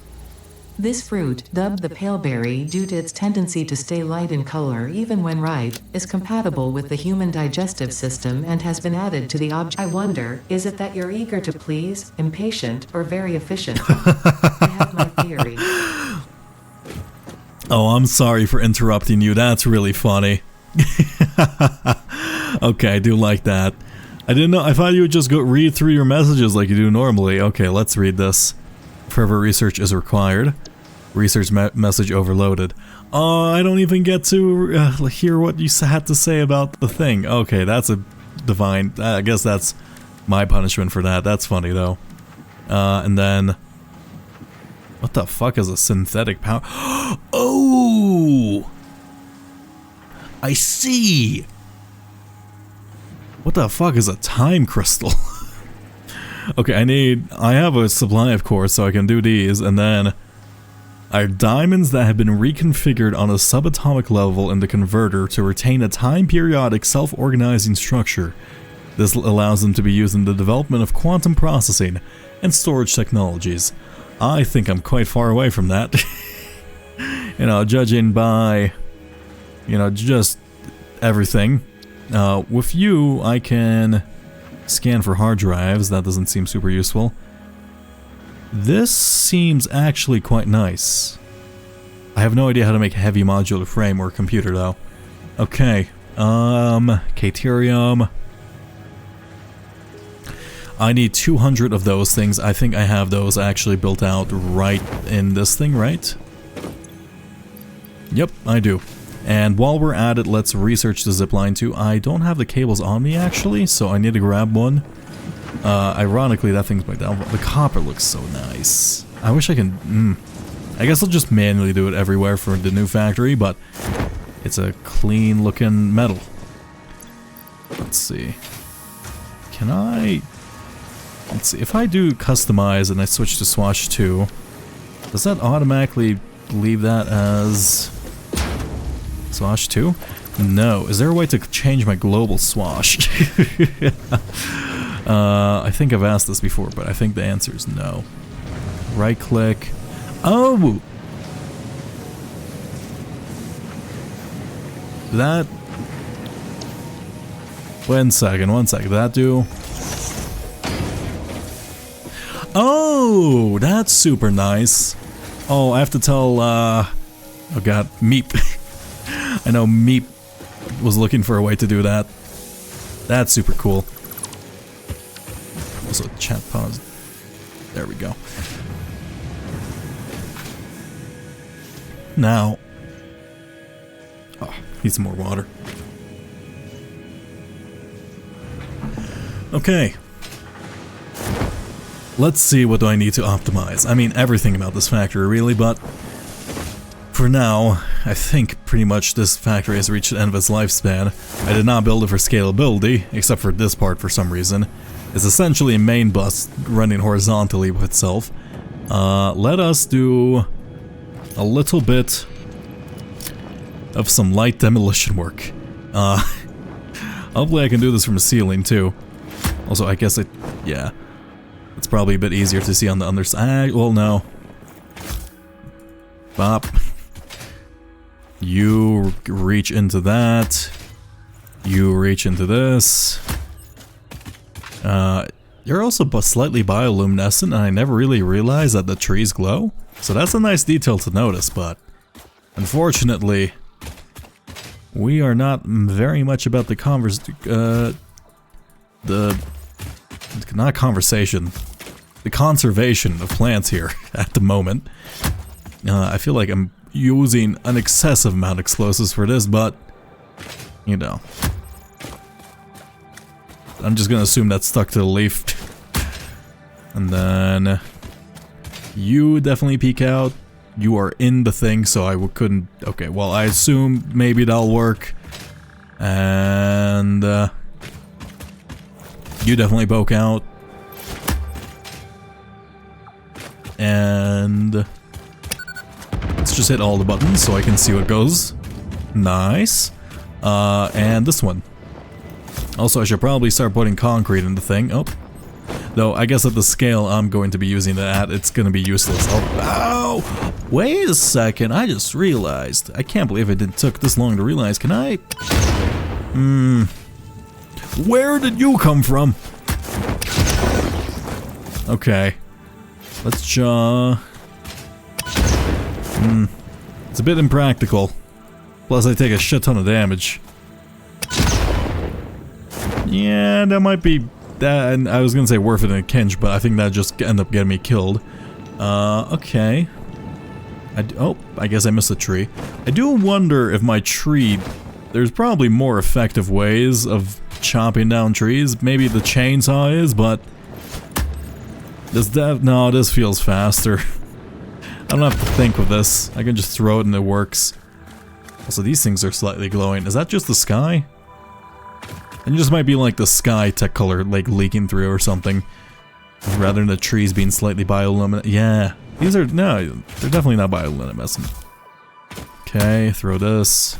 This fruit, dubbed the paleberry due to its tendency to stay light in color even when ripe, is compatible with the human digestive system and has been added to the object. I wonder, is it that you're eager to please, impatient, or very efficient? I have my theory. Oh, I'm sorry for interrupting you. That's really funny. Okay, I do like that. I didn't know. I thought you would just go read through your messages like you do normally. Okay, let's read this. Further research is required. Research message overloaded. Oh, I don't even get to hear what you had to say about the thing. Okay, that's a divine. I guess that's my punishment for that. That's funny though. And then, what the fuck is a synthetic power? Oh, I see. What the fuck is a time crystal? Okay, I have a supply of course, so I can do these, and then are diamonds that have been reconfigured on a subatomic level in the converter to retain a time-periodic self-organizing structure. This allows them to be used in the development of quantum processing and storage technologies. I think I'm quite far away from that. You know, judging by, you know, just everything. With you, I can scan for hard drives. That doesn't seem super useful. This seems actually quite nice. I have no idea how to make a heavy modular frame or computer though. Okay, Caterium. I need 200 of those things. I think I have those actually built out right in this thing, right? Yep, I do. And while we're at it, let's research the zipline too. I don't have the cables on me actually, so I need to grab one. Ironically, that thing's my downfall. The copper looks so nice. I wish I can... I guess I'll just manually do it everywhere for the new factory, but it's a clean looking metal. Let's see. Can I... Let's see, if I do customize and I switch to Swash 2, does that automatically leave that as... Swash 2? No. Is there a way to change my global swash? I think I've asked this before, but I think the answer is no. Right click. Oh! That... One second. Did that do... Oh! That's super nice. Oh, I have to tell, oh god, Meep. I know Meep was looking for a way to do that. That's super cool. Also, chat pause. There we go. Now. Oh, need some more water. Okay. Let's see, what do I need to optimize? I mean, everything about this factory, really, but... For now, I think pretty much this factory has reached the end of its lifespan. I did not build it for scalability, except for this part for some reason. It's essentially a main bus running horizontally with itself. Let us do a little bit of some light demolition work. Hopefully I can do this from a ceiling too. Also, I guess yeah. It's probably a bit easier to see on the underside. Well, no. Bop. You reach into that. You reach into this. You're also slightly bioluminescent, and I never really realized that the trees glow. So that's a nice detail to notice, but unfortunately, we are not very much about the conservation of plants here at the moment. I feel like I'm using an excessive amount of explosives for this, but you know, I'm just gonna assume that's stuck to the leaf. And then you definitely peek out. You are in the thing, so I couldn't. Okay, well, I assume maybe that'll work. And you definitely poke out. And let's just hit all the buttons so I can see what goes. Nice. And this one. Also, I should probably start putting concrete in the thing. Oh. Though, I guess at the scale I'm going to be using it at, it's going to be useless. Oh, ow! Wait a second, I just realized. I can't believe it took this long to realize. Can I... Where did you come from? Okay. Let's It's a bit impractical. Plus, I take a shit ton of damage. Yeah, that might be... that, and I was gonna say worth it in a pinch, but I think that just ended up getting me killed. Okay. Oh, I guess I missed a tree. I do wonder if my tree... There's probably more effective ways of chopping down trees. Maybe the chainsaw is, but... No, this feels faster. I don't have to think with this. I can just throw it and it works. Also, these things are slightly glowing. Is that just the sky? It just might be like the sky tech color, like leaking through or something. Rather than the trees being slightly bioluminescent. Yeah, these are, no, they're definitely not bioluminescent. Okay, throw this.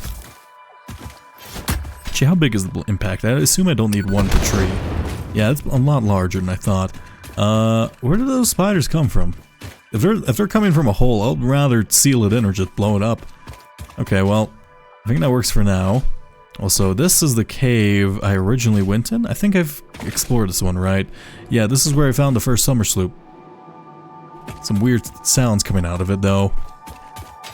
Actually, how big is the impact? I assume I don't need one per tree. Yeah, it's a lot larger than I thought. Where do those spiders come from? If they're coming from a hole, I'd rather seal it in or just blow it up. Okay, well, I think that works for now. Also, this is the cave I originally went in. I think I've explored this one, right? Yeah, this is where I found the first summer sloop. Some weird sounds coming out of it, though.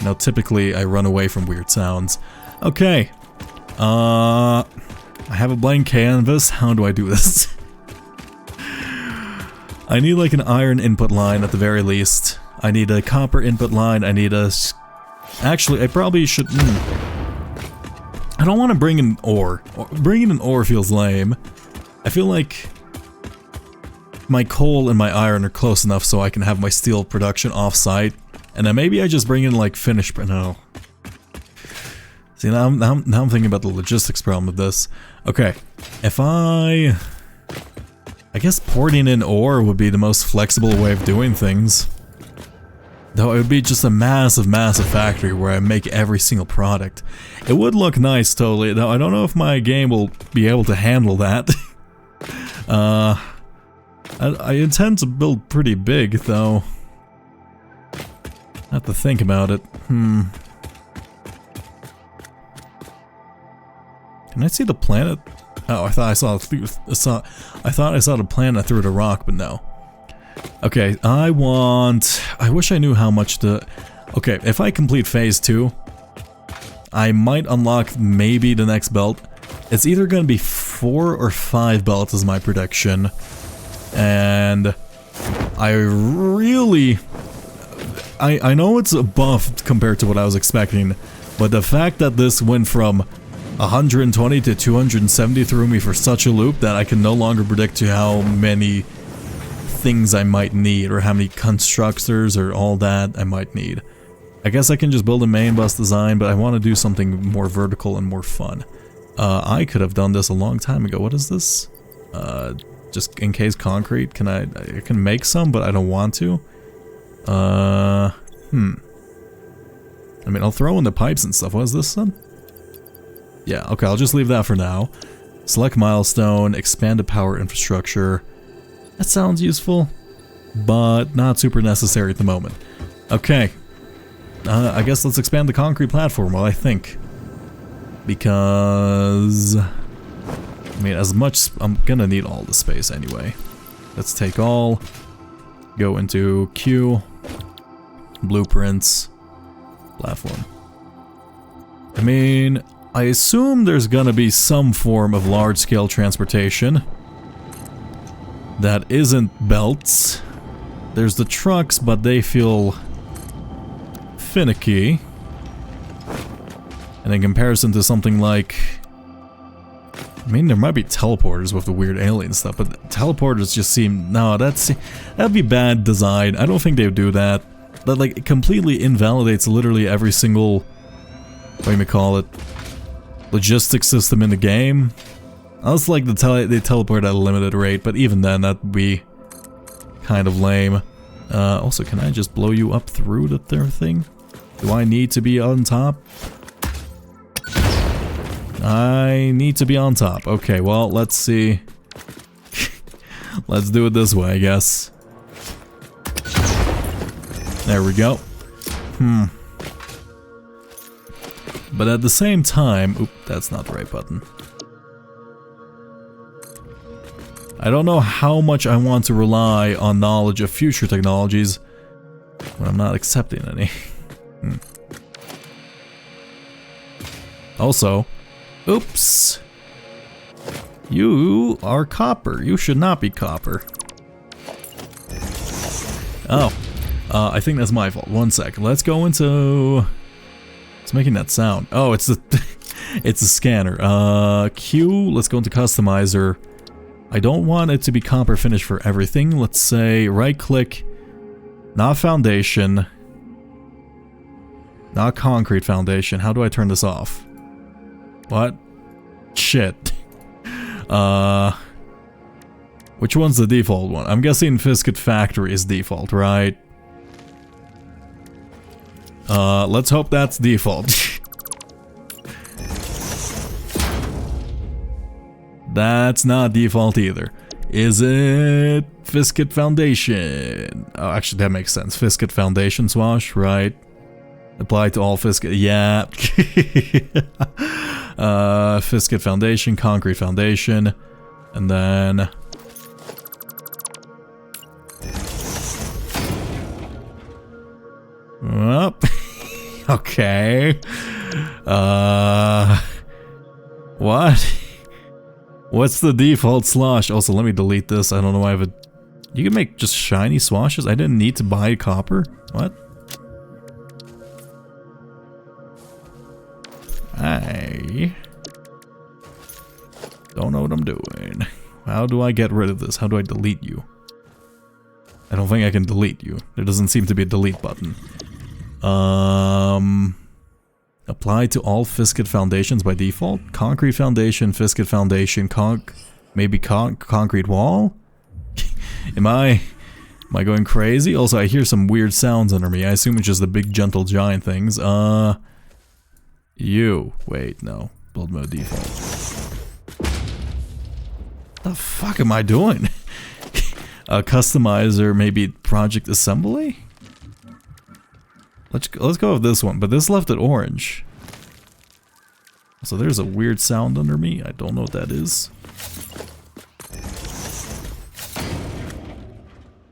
Now, typically, I run away from weird sounds. Okay. I have a blank canvas. How do I do this? I need, like, an iron input line at the very least. I need a copper input line. I need a... Actually, I probably should... I don't want to bring in ore. Bringing in ore feels lame. I feel like my coal and my iron are close enough so I can have my steel production off-site. And then maybe I just bring in like finished... No. See, now I'm thinking about the logistics problem with this. Okay, if I guess porting in ore would be the most flexible way of doing things. Though it would be just a massive, massive factory where I make every single product. It would look nice, totally, though I don't know if my game will be able to handle that. I intend to build pretty big, though. I have to think about it. Can I see the planet? Oh, I thought I saw the planet through the rock, but no. Okay, I wish I knew how much the... Okay, if I complete phase 2, I might unlock maybe the next belt. It's either going to be 4 or 5 belts is my prediction. And I really... I know it's a buff compared to what I was expecting, but the fact that this went from 120 to 270 threw me for such a loop that I can no longer predict to how many things I might need, or how many constructors or all that I might need. I guess I can just build a main bus design, but I want to do something more vertical and more fun. I could have done this a long time ago. What is this? Just in case concrete. I can make some, but I don't want to. I mean, I'll throw in the pipes and stuff. What is this then? Yeah, okay, I'll just leave that for now. Select milestone, expand the power infrastructure. That sounds useful, but not super necessary at the moment. Okay. I guess let's expand the concrete platform while I think. Because... I mean, as much... I'm gonna need all the space anyway. Let's take all. Go into queue. Blueprints. Platform. I mean... I assume there's gonna be some form of large-scale transportation that isn't belts. There's the trucks, but they feel finicky. And in comparison to something like... I mean, there might be teleporters with the weird alien stuff, but teleporters just seem... No, that'd be bad design. I don't think they would do that. That, like, it completely invalidates literally every single... What do you call it? Logistics system in the game. Unless like they teleport at a limited rate, but even then that'd be kind of lame. Also, can I just blow you up through the thing? Do I need to be on top? I need to be on top. Okay, well, let's see. Let's do it this way, I guess. There we go. But at the same time... Oop, that's not the right button. I don't know how much I want to rely on knowledge of future technologies when I'm not accepting any. Also, oops. You are copper. You should not be copper. Oh. I think that's my fault. One sec. Let's go into... It's making that sound. Oh, it's the... it's the scanner. Q. Let's go into customizer. I don't want it to be copper finish for everything. Let's say right click. Not foundation. Not concrete foundation. How do I turn this off? What? Shit. Which one's the default one? I'm guessing Satisfactory is default, right? Let's hope that's default. That's not default either. Is it Fisket Foundation? Oh, actually that makes sense. Fisket Foundation Swash, right? Apply to all Fisket. Yeah. Fisket Foundation, Concrete Foundation, and then... Up. Okay. What? What's the default slosh? Also, let me delete this. I don't know why I have a... You can make just shiny swashes? I didn't need to buy copper? What? I don't know what I'm doing. How do I get rid of this? How do I delete you? I don't think I can delete you. There doesn't seem to be a delete button. Apply to all Fisket foundations by default? Concrete foundation, Fisket foundation, maybe concrete wall? Am I going crazy? Also, I hear some weird sounds under me. I assume it's just the big gentle giant things. Wait, no. Build mode default. The fuck am I doing? Customizer, maybe project assembly? Let's go with this one, but this left it orange. So there's a weird sound under me. I don't know what that is.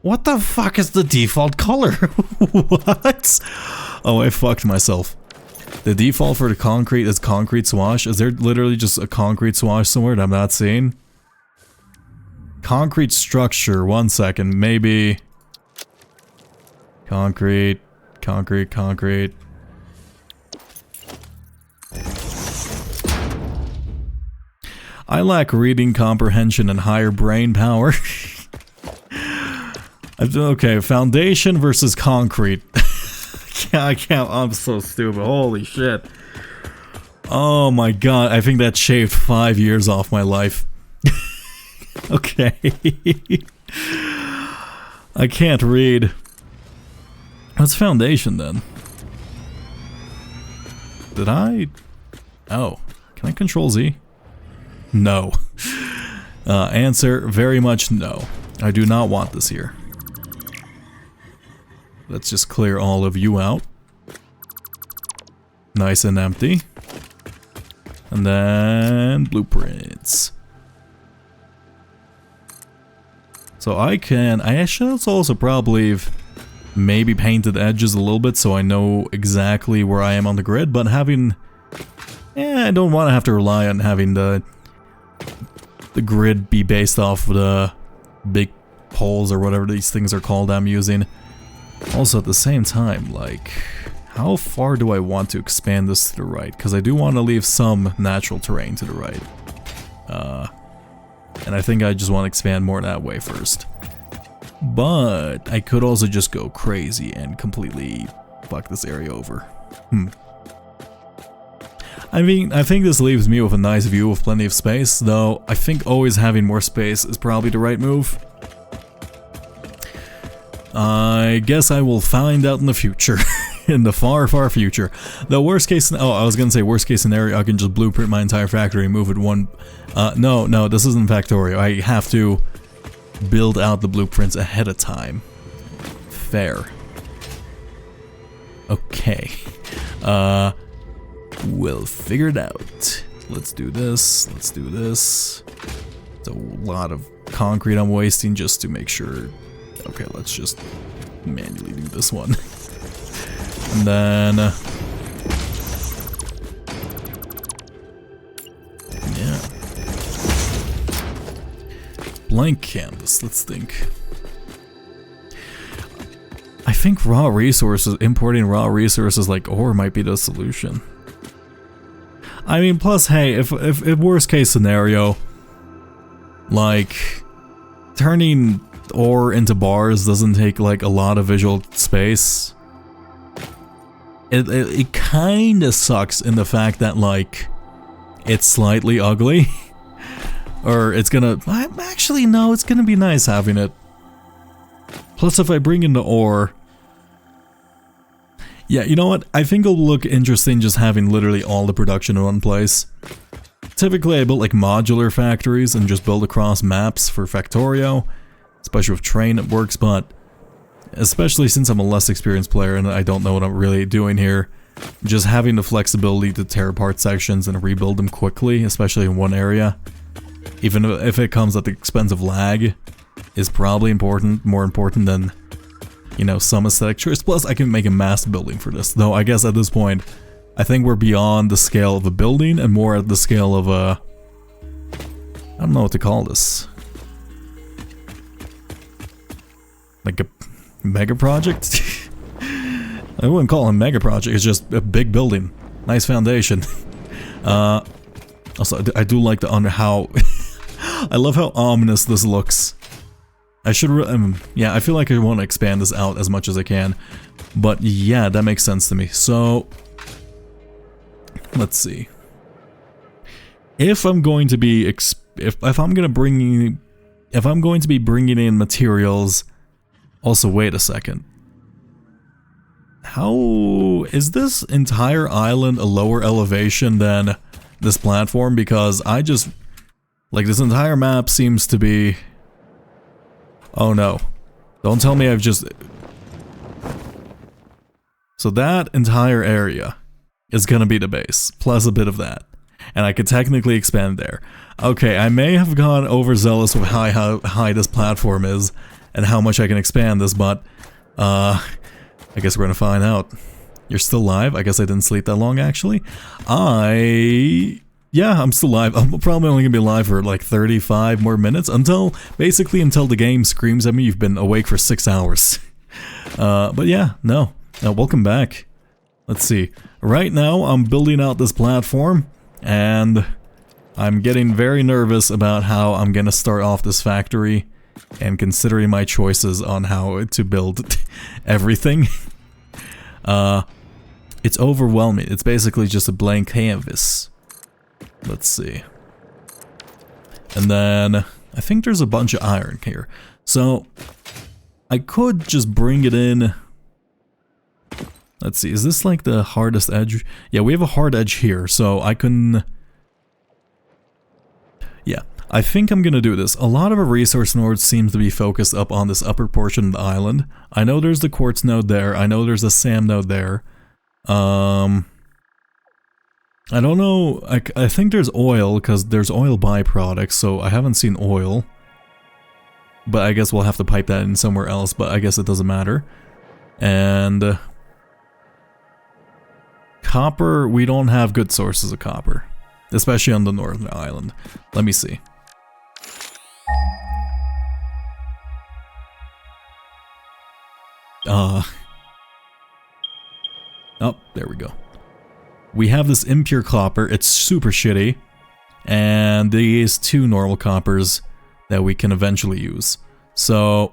What the fuck is the default color? What? Oh, I fucked myself. The default for the concrete is concrete swash. Is there literally just a concrete swash somewhere that I'm not seeing? Concrete structure. 1 second. Maybe. Concrete. Concrete. I lack reading comprehension and higher brain power. Okay, foundation versus concrete. I can't. I'm so stupid. Holy shit. Oh my god. I think that shaved 5 years off my life. Okay. I can't read. What's foundation then? Did I? Oh. Can I control Z? No. Answer, very much no. I do not want this here. Let's just clear all of you out. Nice and empty. And then blueprints. So I should also probably maybe painted the edges a little bit so I know exactly where I am on the grid, but having... I don't want to have to rely on having the grid be based off the big poles or whatever these things are called I'm using. Also, at the same time, like, how far do I want to expand this to the right? Because I do want to leave some natural terrain to the right. And I think I just want to expand more that way first. But I could also just go crazy and completely fuck this area over. I mean, I think this leaves me with a nice view with plenty of space, though I think always having more space is probably the right move. I guess I will find out in the future. In the far, far future. The worst case... Oh, I was gonna say worst case scenario, I can just blueprint my entire factory and move it one... no, this isn't Factorio. I have to build out the blueprints ahead of time. Fair. Okay. We'll figure it out. Let's do this. Let's do this. It's a lot of concrete I'm wasting just to make sure... Okay, let's just manually do this one. And then... yeah. Blank canvas, let's think. I think raw resources, importing raw resources like ore might be the solution. I mean, plus, hey, if worst case scenario, like, turning ore into bars doesn't take, like, a lot of visual space. It kind of sucks in the fact that, like, it's slightly ugly. Or it's gonna... Actually, no, it's gonna be nice having it. Plus, if I bring in the ore... Yeah, you know what? I think it'll look interesting just having literally all the production in one place. Typically, I built, like, modular factories and just build across maps for Factorio. Especially with train, it works, but... especially since I'm a less experienced player and I don't know what I'm really doing here, just having the flexibility to tear apart sections and rebuild them quickly, especially in one area, even if it comes at the expense of lag, is probably important, more important than, you know, some aesthetic choice. Plus, I can make a mass building for this, though I guess at this point, I think we're beyond the scale of a building and more at the scale of a... I don't know what to call this. Like a... mega project? I wouldn't call it a mega project, it's just a big building. Nice foundation. Also, I do like the how... I love how ominous this looks. I should... yeah, I feel like I want to expand this out as much as I can. But yeah, that makes sense to me. So... let's see. If I'm going to be... if I'm going to bring... if I'm going to be bringing in materials... Also, wait a second. How... is this entire island a lower elevation than this platform? Because I just... like, this entire map seems to be... oh no. Don't tell me I've just... so that entire area is gonna be the base, plus a bit of that. And I could technically expand there. Okay, I may have gone overzealous with how high this platform is, and how much I can expand this, but, I guess we're gonna find out. You're still live? I guess I didn't sleep that long, actually. Yeah, I'm still live. I'm probably only gonna be live for like 35 more minutes, basically until the game screams at me you've been awake for 6 hours. But yeah, no. Welcome back. Let's see. Right now, I'm building out this platform, and I'm getting very nervous about how I'm gonna start off this factory. And considering my choices on how to build everything, it's overwhelming. It's basically just a blank canvas. Let's see. And then, I think there's a bunch of iron here. So, I could just bring it in. Let's see, is this like the hardest edge? Yeah, we have a hard edge here, so I can... yeah. I think I'm gonna do this. A lot of our resource nodes seems to be focused up on this upper portion of the island. I know there's the quartz node there. I know there's a SAM node there. I don't know. I think there's oil because there's oil byproducts, so I haven't seen oil. But I guess we'll have to pipe that in somewhere else, but I guess it doesn't matter. And copper, we don't have good sources of copper, especially on the northern island. Let me see. Oh, there we go. We have this impure copper, it's super shitty, and these 2 normal coppers that we can eventually use. So,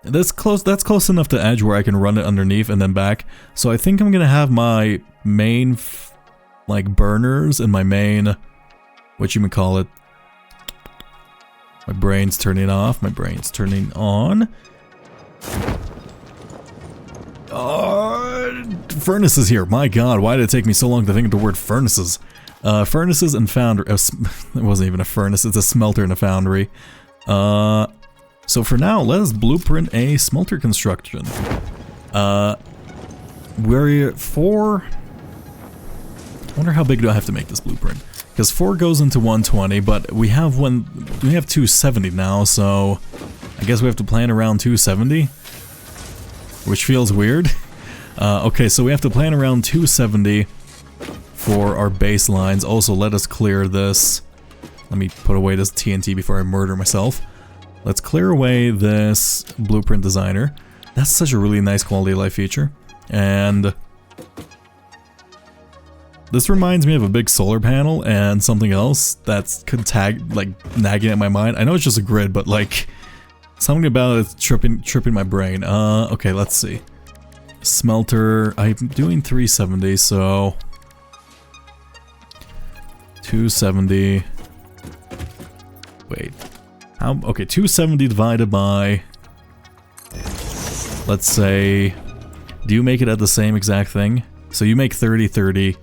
that's close enough to edge where I can run it underneath and then back. So I think I'm gonna have my main, like, burners and my main, what you would call it. My brain's turning off, my brain's turning on. Furnaces here. My god, why did it take me so long to think of the word furnaces? Furnaces and foundry. It wasn't even a furnace, it's a smelter and a foundry. So for now, let us blueprint a smelter construction. We're 4... I wonder how big do I have to make this blueprint? Because 4 goes into 120, but we have 270 now, so I guess we have to plan around 270, which feels weird. Okay, so we have to plan around 270 for our baselines. Also, let us clear this. Let me put away this TNT before I murder myself. Let's clear away this blueprint designer. That's such a really nice quality of life feature. And this reminds me of a big solar panel and something else that's nagging at my mind. I know it's just a grid, but like something about it's tripping my brain. Okay, let's see. Smelter. I'm doing 370, so 270. Wait. How? Okay, 270 divided by, let's say, do you make it at the same exact thing? So you make 30, 30.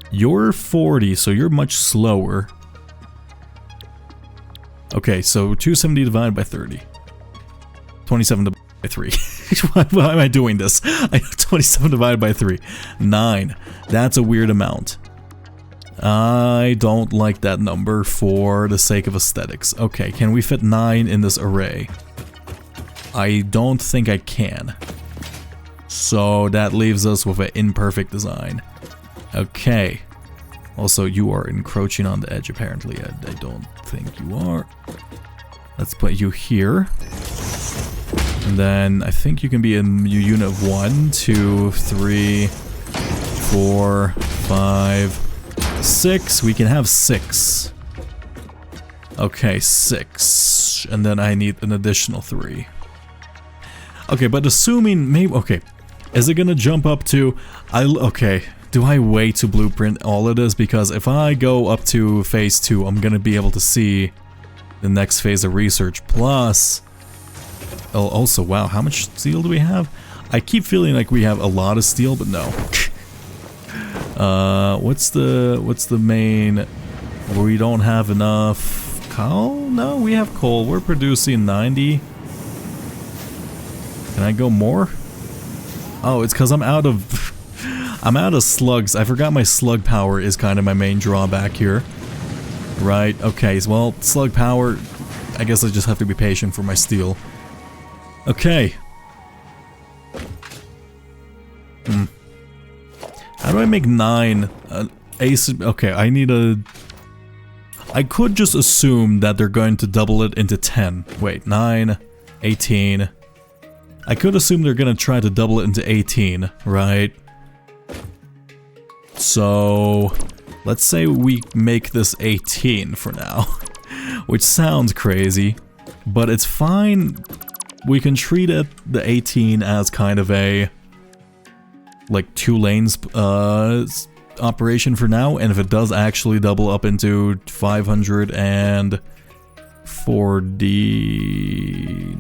You're 40, so you're much slower. Okay, so 270 divided by 30. 27 divided by 3. Why am I doing this? 27 divided by 3. 9. That's a weird amount. I don't like that number for the sake of aesthetics. Okay, can we fit 9 in this array? I don't think I can. So that leaves us with an imperfect design. Okay. Also, you are encroaching on the edge, apparently. I don't think you are. Let's put you here. And then I think you can be a unit of 1, 2, 3, 4, 5, 6. We can have 6. Okay, 6. And then I need an additional 3. Okay, but assuming maybe... Okay. Is it gonna jump up to... Okay. Do I wait to blueprint all of this? Because if I go up to phase 2, I'm gonna be able to see the next phase of research. Plus... Oh, also, wow, how much steel do we have? I keep feeling like we have a lot of steel, but no. What's the main... We don't have enough coal? No, we have coal. We're producing 90. Can I go more? Oh, it's because I'm out of... I'm out of slugs. I forgot my slug power is kind of my main drawback here. Right, okay, well, slug power... I guess I just have to be patient for my steel. Okay. How do I make 9? Okay, I need a... I could just assume that they're going to double it into 10. Wait, 9, 18... I could assume they're gonna try to double it into 18, right? So, let's say we make this 18 for now, which sounds crazy, but it's fine. We can treat it, the 18, as kind of a, like, 2 lanes operation for now, and if it does actually double up into 540,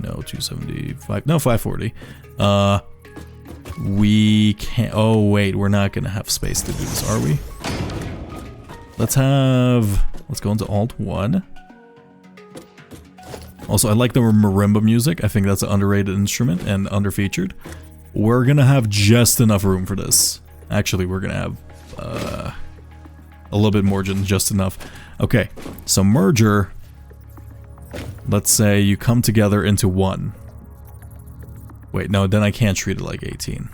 no, 275, no, 540, we can't, oh wait, we're not gonna have space to do this, are we? Let's go into Alt 1. Also, I like the marimba music. I think that's an underrated instrument and underfeatured. We're gonna have just enough room for this. Actually, we're gonna have a little bit more than just enough. Okay, so merger. Let's say you come together into 1. Wait, no, then I can't treat it like 18.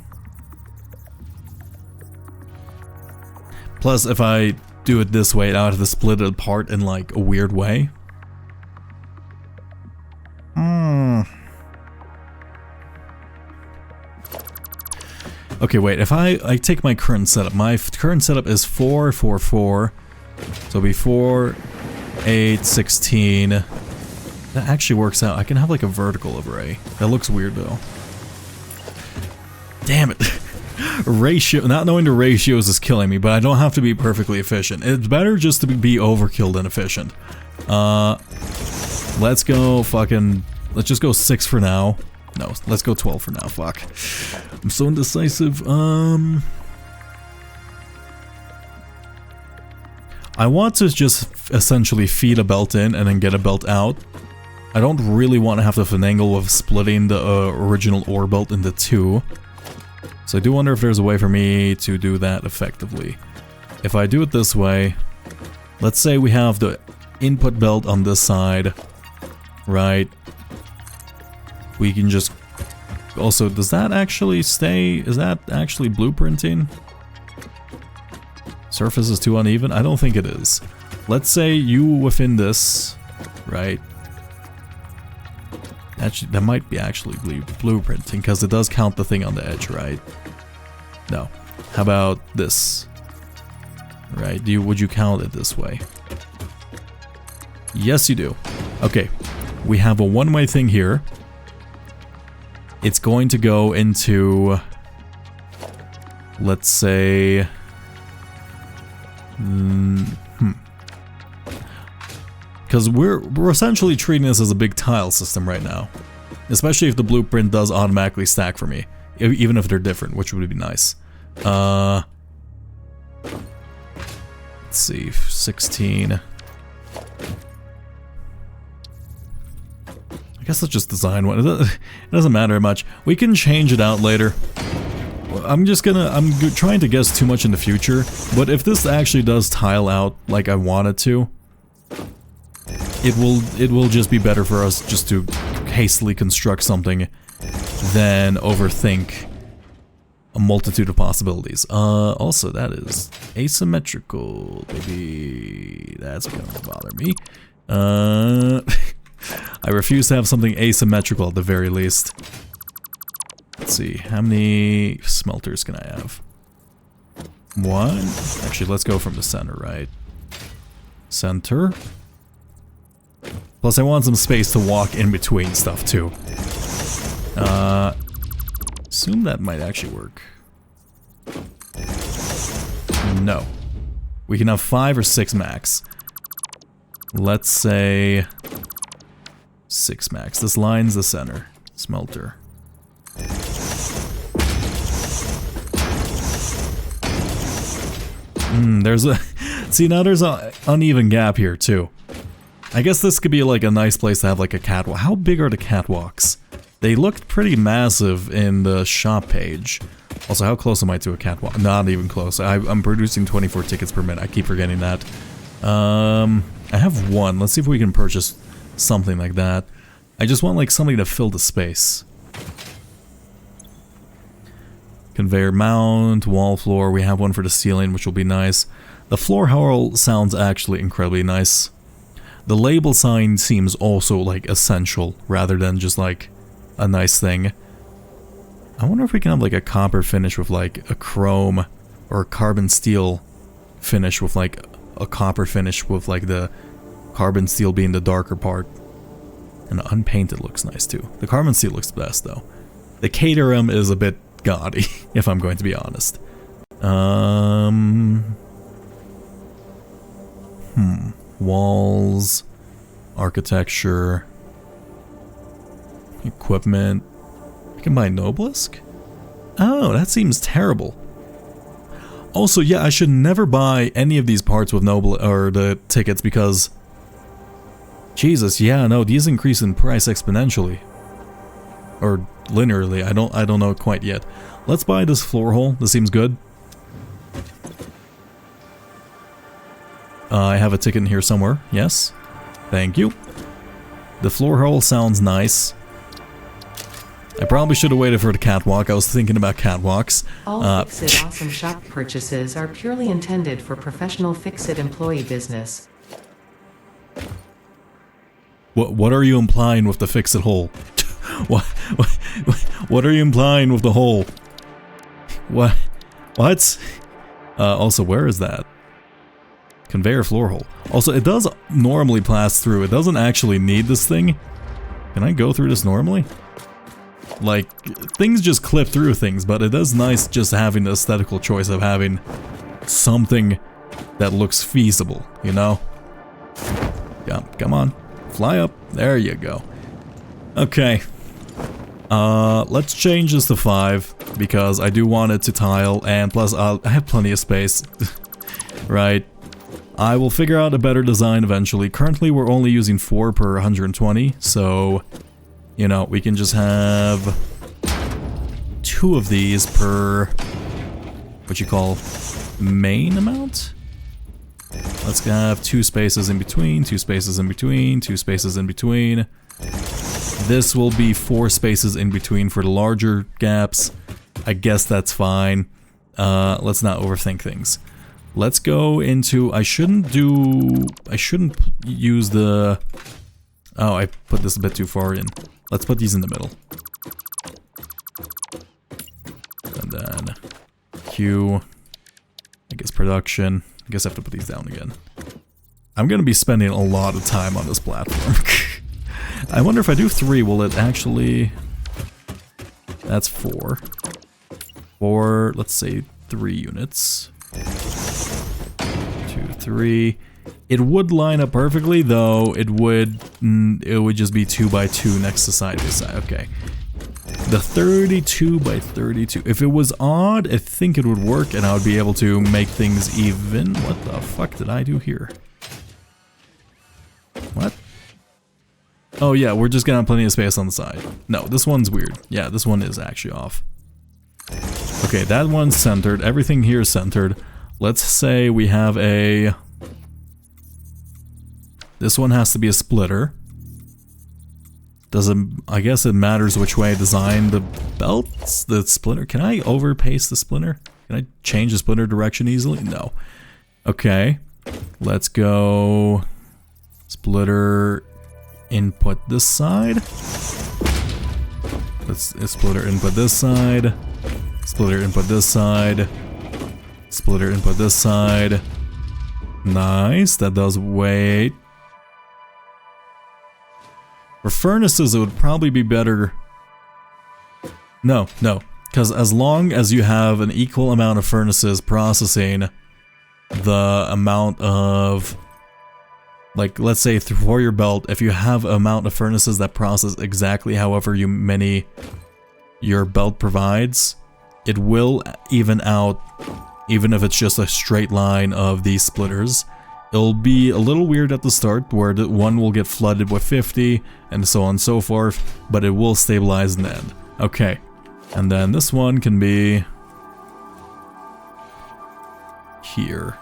Plus, if I do it this way, I have to split it apart in like a weird way. Okay, wait, if I take my current setup is 4, 4, 4. So it'll be 4, 8, 16. That actually works out. I can have like a vertical array. That looks weird though. Damn it. Ratio, not knowing the ratios is killing me, but I don't have to be perfectly efficient. It's better just to be overkill than efficient. Let's just go 6 for now. No, let's go 12 for now, fuck. I'm so indecisive. I want to just essentially feed a belt in and then get a belt out. I don't really want to have to finagle with splitting the original ore belt into 2. So I do wonder if there's a way for me to do that effectively. If I do it this way, let's say we have the input belt on this side, right? We can just... Also, does that actually stay? Is that actually blueprinting? Surface is too uneven? I don't think it is. Let's say you within this, right? Actually, that might be actually blueprinting, because it does count the thing on the edge, right? No. How about this? Right, would you count it this way? Yes, you do. Okay, we have a one-way thing here. It's going to go into, let's say, because we're essentially treating this as a big tile system right now, especially if the blueprint does automatically stack for me, even if they're different, which would be nice. Let's see, 16. I guess let's just design one. It doesn't matter much. We can change it out later. I'm trying to guess too much in the future, but if this actually does tile out like I want it to, it will just be better for us just to hastily construct something than overthink a multitude of possibilities. Also, that is asymmetrical, baby. That's gonna bother me. I refuse to have something asymmetrical at the very least. Let's see, how many smelters can I have? 1? Actually, let's go from the center, right? Center. Plus, I want some space to walk in between stuff, too. Assume that might actually work. No. We can have 5 or 6 max. Let's say 6 max. This line's the center. Smelter. There's a... See, now there's an uneven gap here, too. I guess this could be like a nice place to have like a catwalk. How big are the catwalks? They looked pretty massive in the shop page. Also, how close am I to a catwalk? Not even close. I'm producing 24 tickets per minute. I keep forgetting that. I have 1. Let's see if we can purchase something like that. I just want like something to fill the space. Conveyor mount, wall floor. We have one for the ceiling, which will be nice. The floor hole sounds actually incredibly nice. The label sign seems also like essential rather than just like a nice thing. I wonder if we can have like a copper finish with like a chrome or a carbon steel finish with like a copper finish with like the carbon steel being the darker part. And unpainted looks nice too. The carbon steel looks best though. The Caterham is a bit gaudy, if I'm going to be honest. Walls, architecture, equipment. I can buy Noblisk? Oh, that seems terrible. Also, yeah, I should never buy any of these parts with or the tickets because Jesus, yeah, no, these increase in price exponentially. Or linearly, I don't know quite yet. Let's buy this floor hole. This seems good. I have a ticket in here somewhere. Yes. Thank you. The floor hole sounds nice. I probably should have waited for the catwalk. I was thinking about catwalks. All Fix-It Awesome Shop purchases are purely intended for professional Fix-It employee business. What are you implying with the Fix-It hole? What are you implying with the hole? What? Also, where is that? Conveyor floor hole. Also, it does normally pass through. It doesn't actually need this thing. Can I go through this normally? Like, things just clip through things, but it is nice just having the aesthetical choice of having something that looks feasible, you know? Yeah, come on. Fly up. There you go. Okay. Let's change this to 5, because I do want it to tile, and plus I have plenty of space. Right. I will figure out a better design eventually. Currently we're only using 4 per 120, so, you know, we can just have 2 of these per, what you call, main amount? Let's have 2 spaces in between, 2 spaces in between, 2 spaces in between. This will be 4 spaces in between for the larger gaps. I guess that's fine. Let's not overthink things. Let's go into, I shouldn't use the, oh, I put this a bit too far in. Let's put these in the middle. And then Q, I guess production. I guess I have to put these down again. I'm gonna be spending a lot of time on this platform. I wonder if I do 3, will it actually... That's 4. 4, let's say 3 units. 2, 3. It would line up perfectly, though it would just be 2 by 2 next to side by side. Okay. The 32 by 32. If it was odd, I think it would work and I would be able to make things even. What the fuck did I do here? What? Oh yeah, we're just gonna have plenty of space on the side. No, this one's weird. Yeah, this one is actually off. Okay, that one's centered. Everything here is centered. Let's say we have a... This one has to be a splitter. Doesn't... I guess it matters which way I design the belts, the splitter. Can I overpaste the splitter? Can I change the splitter direction easily? No. Okay. Let's go... Splitter... Input this side. Let's splitter input this side. Splitter input this side. Splitter input this side. Nice. That does wait. For furnaces, it would probably be better. No, because as long as you have an equal amount of furnaces processing the amount of, like, let's say for your belt, if you have an amount of furnaces that process exactly however many your belt provides, it will even out, even if it's just a straight line of these splitters. It'll be a little weird at the start, where the one will get flooded with 50, and so on and so forth, but it will stabilize in the end. Okay, and then this one can be... here.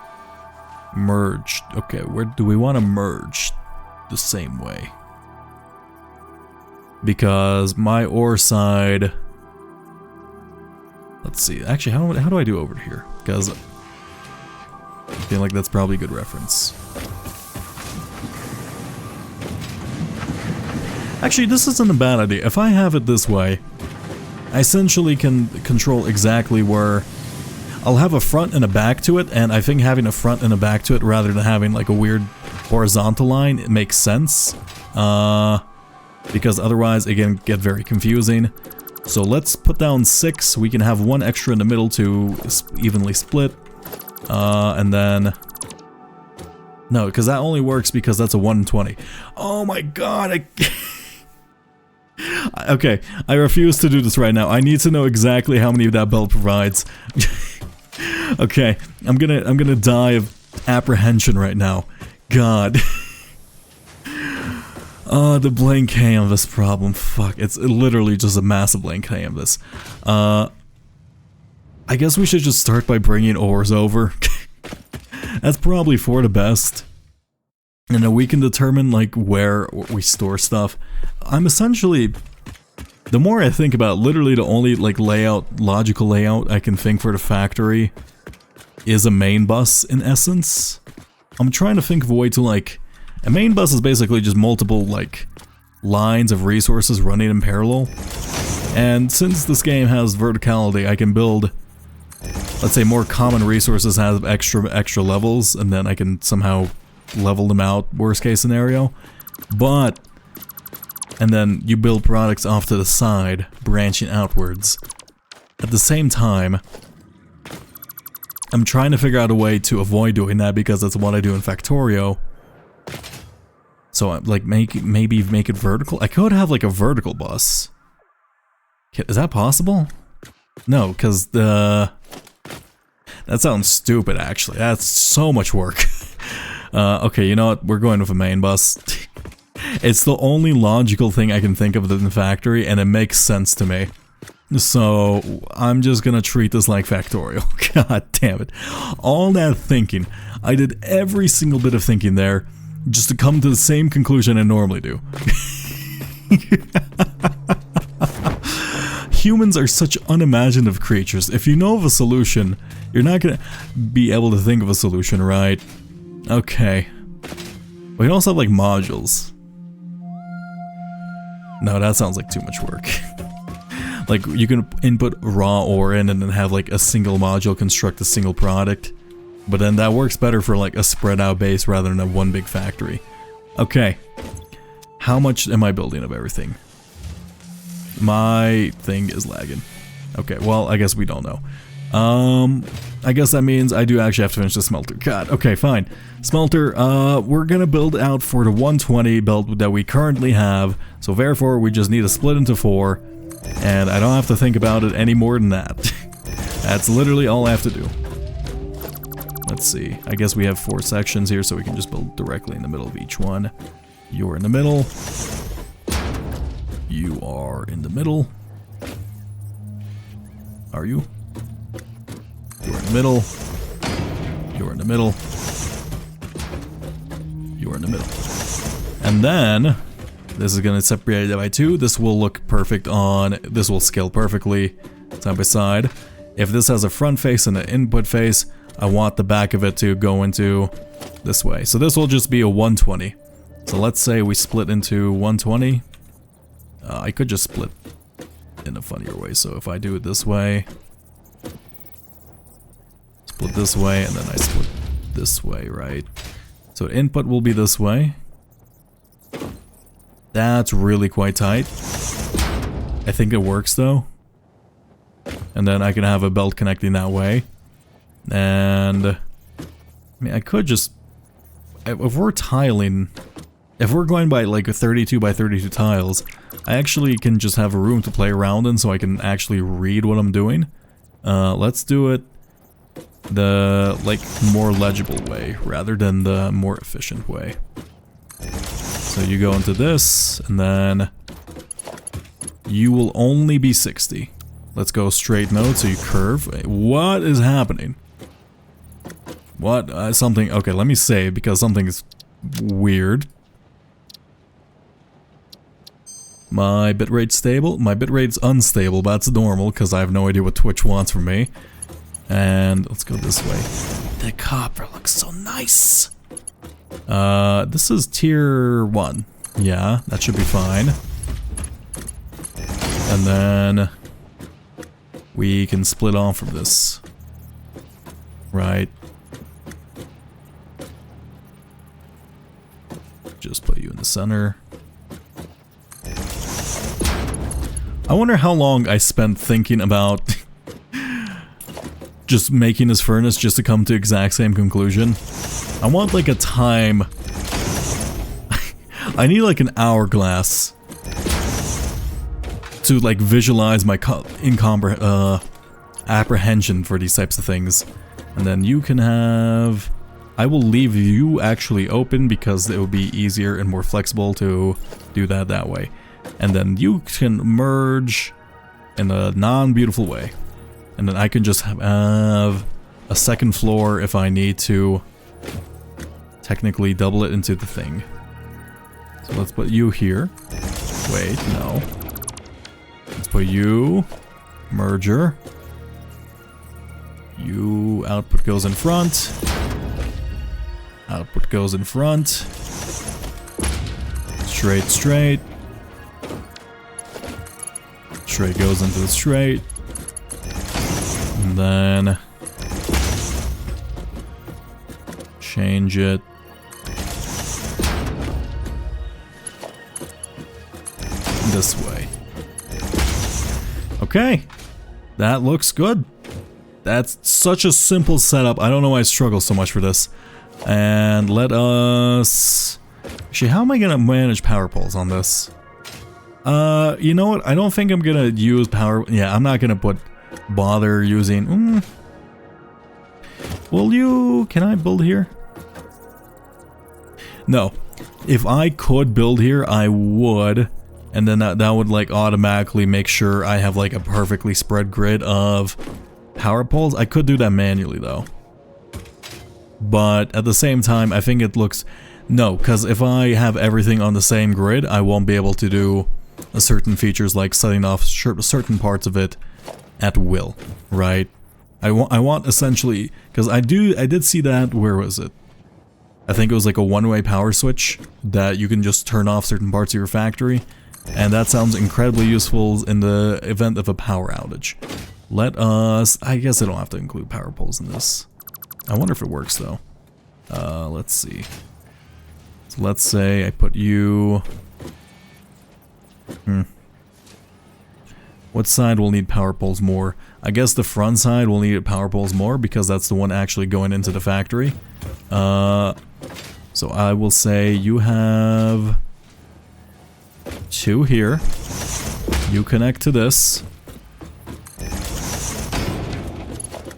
Merged. Okay, where do we want to merge the same way? Because my ore side... Let's see, actually, how do I do over here? Because I feel like that's probably a good reference. Actually, this isn't a bad idea. If I have it this way, I essentially can control exactly where... I'll have a front and a back to it, and I think having a front and a back to it rather than having like a weird horizontal line, it makes sense. Because otherwise it can get very confusing. So let's put down 6. We can have 1 extra in the middle to evenly split. And then... No, because that only works because that's a 120. Oh my god, Okay, I refuse to do this right now. I need to know exactly how many that belt provides. Okay, I'm gonna die of apprehension right now. God. The blank canvas problem. Fuck, it's literally just a massive blank canvas. I guess we should just start by bringing ores over. That's probably for the best. And then we can determine like where we store stuff. I'm essentially... The more I think about it, literally the only like logical layout I can think for the factory is a main bus in essence. I'm trying to think of a way to like... A main bus is basically just multiple like lines of resources running in parallel. And since this game has verticality, I can build, let's say, more common resources have extra levels, and then I can somehow level them out, worst case scenario. But... And then you build products off to the side, branching outwards. At the same time, I'm trying to figure out a way to avoid doing that because that's what I do in Factorio. So, like, maybe make it vertical? I could have, like, a vertical bus. Is that possible? No, because the... That sounds stupid, actually. That's so much work. Okay, you know what? We're going with a main bus. It's the only logical thing I can think of in the factory, and it makes sense to me. So, I'm just gonna treat this like factorial. God damn it. All that thinking. I did every single bit of thinking there, just to come to the same conclusion I normally do. Humans are such unimaginative creatures. If you know of a solution, you're not gonna be able to think of a solution, right? Okay. We can also have like modules. No, that sounds like too much work. Like you can input raw ore in and then have like a single module construct a single product. But then that works better for like a spread out base rather than a one big factory. Okay. How much am I building of everything? My thing is lagging. Okay, well, I guess we don't know. I guess that means I do actually have to finish the smelter. God, okay, fine. Smelter, we're gonna build out for the 120 belt that we currently have, so therefore we just need to split into 4, and I don't have to think about it any more than that. That's literally all I have to do. Let's see, I guess we have 4 sections here, so we can just build directly in the middle of each one. You're in the middle. You are in the middle. Are you? You're in the middle. You're in the middle. You're in the middle. And then, this is going to separate it by 2. This will look perfect on, this will scale perfectly side by side. If this has a front face and an input face, I want the back of it to go into this way. So this will just be a 120. So let's say we split into 120. I could just split in a funnier way. So if I do it this way, split this way, and then I split this way, right? So input will be this way. That's really quite tight. I think it works though. And then I can have a belt connecting that way. And I mean, I could just, if we're tiling, if we're going by like a 32 by 32 tiles, I actually can just have a room to play around in so I can actually read what I'm doing. Let's do it the like more legible way rather than the more efficient way. So you go into this and then you will only be 60. Let's go straight node so you curve. What is happening? What? Something. Okay, let me save because something is weird. My bitrate's stable. My bitrate's unstable, but that's normal because I have no idea what Twitch wants from me. And let's go this way. The copper looks so nice. This is tier 1. Yeah, that should be fine. And then we can split off from this. Right. Just put you in the center. I wonder how long I spent thinking about just making this furnace just to come to exact same conclusion. I want like a time. I need like an hourglass to like visualize my apprehension for these types of things. And then you can have... I will leave you actually open because it will be easier and more flexible to do that way. And then you can merge in a non-beautiful way. And then I can just have a second floor if I need to technically double it into the thing. So let's put you here. Wait, no. Let's put you, merger. You, output goes in front. Output goes in front. Straight, straight. Straight goes into the straight. And then change it. This way. Okay. That looks good. That's such a simple setup. I don't know why I struggle so much for this. And let us... Actually, how am I going to manage power poles on this? You know what? I don't think I'm gonna use power. Yeah, I'm not gonna bother using. Will you? Can I build here? No. If I could build here, I would, and then that would like automatically make sure I have like a perfectly spread grid of power poles. I could do that manually though. But at the same time, I think it looks... No, because if I have everything on the same grid, I won't be able to do certain features like setting off certain parts of it at will, right? I want essentially... Because I did see that... Where was it? I think it was like a one-way power switch that you can just turn off certain parts of your factory. And that sounds incredibly useful in the event of a power outage. Let us... I guess I don't have to include power poles in this. I wonder if it works though. Let's see. So let's say I put you... What side will need power poles more? I guess the front side will need power poles more because that's the one actually going into the factory. So I will say you have 2 here. You connect to this.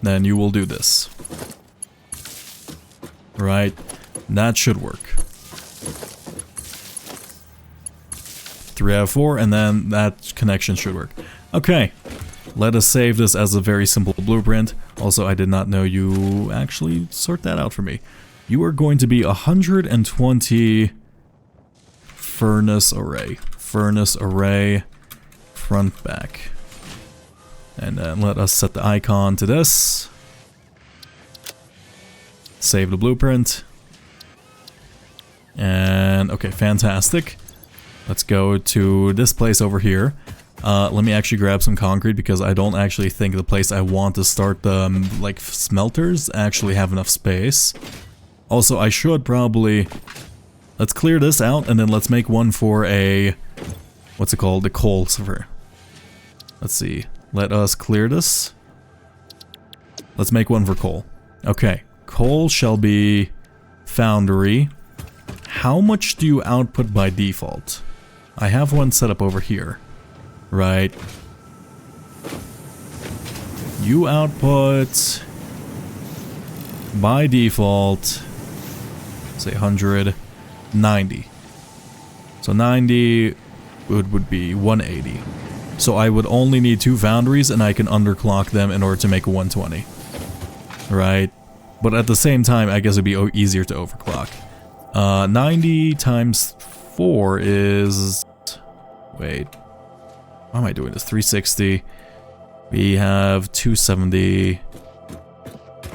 Then you will do this. Right? That should work. 3 out of 4, and then that connection should work. Okay. Let us save this as a very simple blueprint. Also, I did not know you actually sort that out for me. You are going to be 120 furnace array. Furnace array, front, back. And then let us set the icon to this. Save the blueprint. And, okay, fantastic. Let's go to this place over here. Let me actually grab some concrete because I don't actually think the place I want to start the, like, smelters actually have enough space. Also, I should probably... Let's clear this out and then let's make one for a... What's it called? The coal server. Let's see. Let us clear this. Let's make one for coal. Okay. Coal shall be foundry. How much do you output by default? I have one set up over here. Right. You output by default, say 190. So 90 would be 180. So I would only need 2 foundries and I can underclock them in order to make a 120. Right? But at the same time, I guess it'd be easier to overclock. 90 times 4 is... Wait. Why am I doing this? 360. We have 270.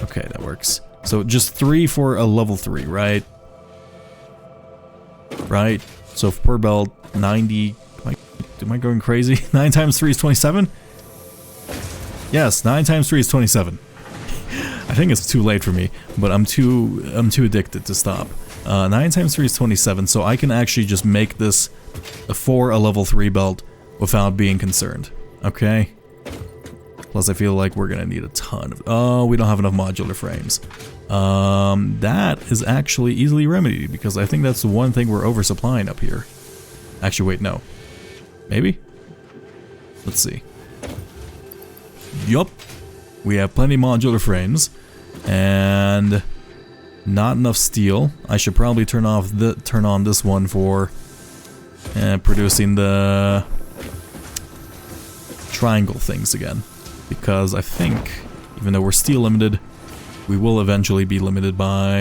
Okay, that works. So just 3 for a level 3, right? Right? So per belt, 90... Am I going crazy? 9 times 3 is 27? Yes, 9 times 3 is 27. I think it's too late for me, but I'm too addicted to stop. 9 times 3 is 27, so I can actually just make this for a level 3 belt without being concerned. Okay? Plus I feel like we're gonna need a ton of... Oh, we don't have enough modular frames. That is actually easily remedied, because I think that's the one thing we're oversupplying up here. Actually, wait, no. Maybe? Let's see. Yup. We have plenty of modular frames. And... not enough steel. I should probably turn on this one for producing the triangle things again. Because I think, even though we're steel limited, we will eventually be limited by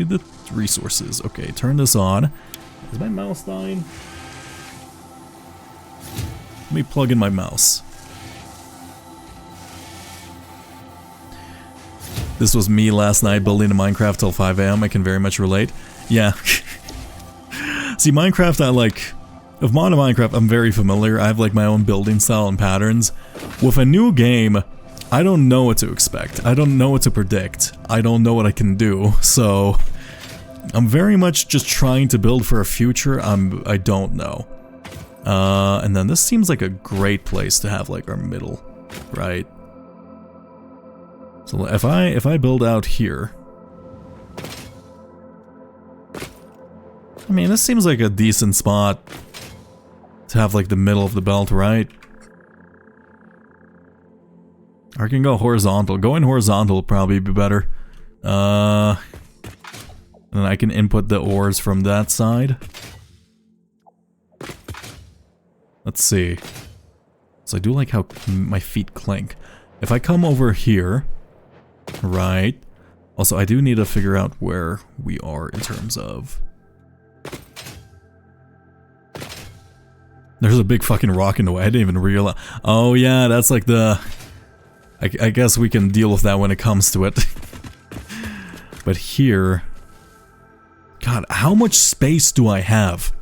the resources. Okay, turn this on. Is my mouse dying? Let me plug in my mouse. This was me last night building a Minecraft till 5 AM. I can very much relate. Yeah. See, Minecraft, with modern Minecraft, I'm very familiar. I have like my own building style and patterns. With a new game, I don't know what to expect. I don't know what to predict. I don't know what I can do. So, I'm very much just trying to build for a future I don't know. And then this seems like a great place to have like our middle, right? So if I build out here, I mean, this seems like a decent spot. to have like the middle of the belt, right? Or I can go horizontal. Going horizontal would probably be better. And then I can input the ores from that side. Let's see. So I do like how my feet clink. If I come over here, right? Also, I do need to figure out where we are in terms of... There's a big fucking rock in the way. I didn't even realize. Oh yeah, that's like the... I guess we can deal with that when it comes to it. But here... God, how much space do I have?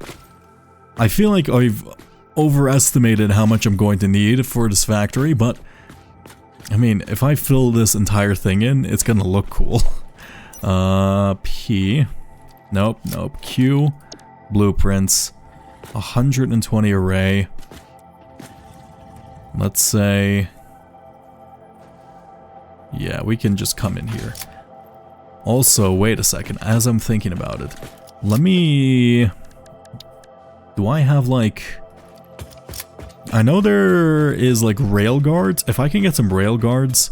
I feel like I've overestimated how much I'm going to need for this factory, but... I mean, if I fill this entire thing in, it's gonna look cool. P... Nope, nope. Q... Blueprints... 120 array. Let's say... Yeah, we can just come in here. Also, wait a second, as I'm thinking about it, let me... Do I have like... I know there is like rail guards. If I can get some rail guards,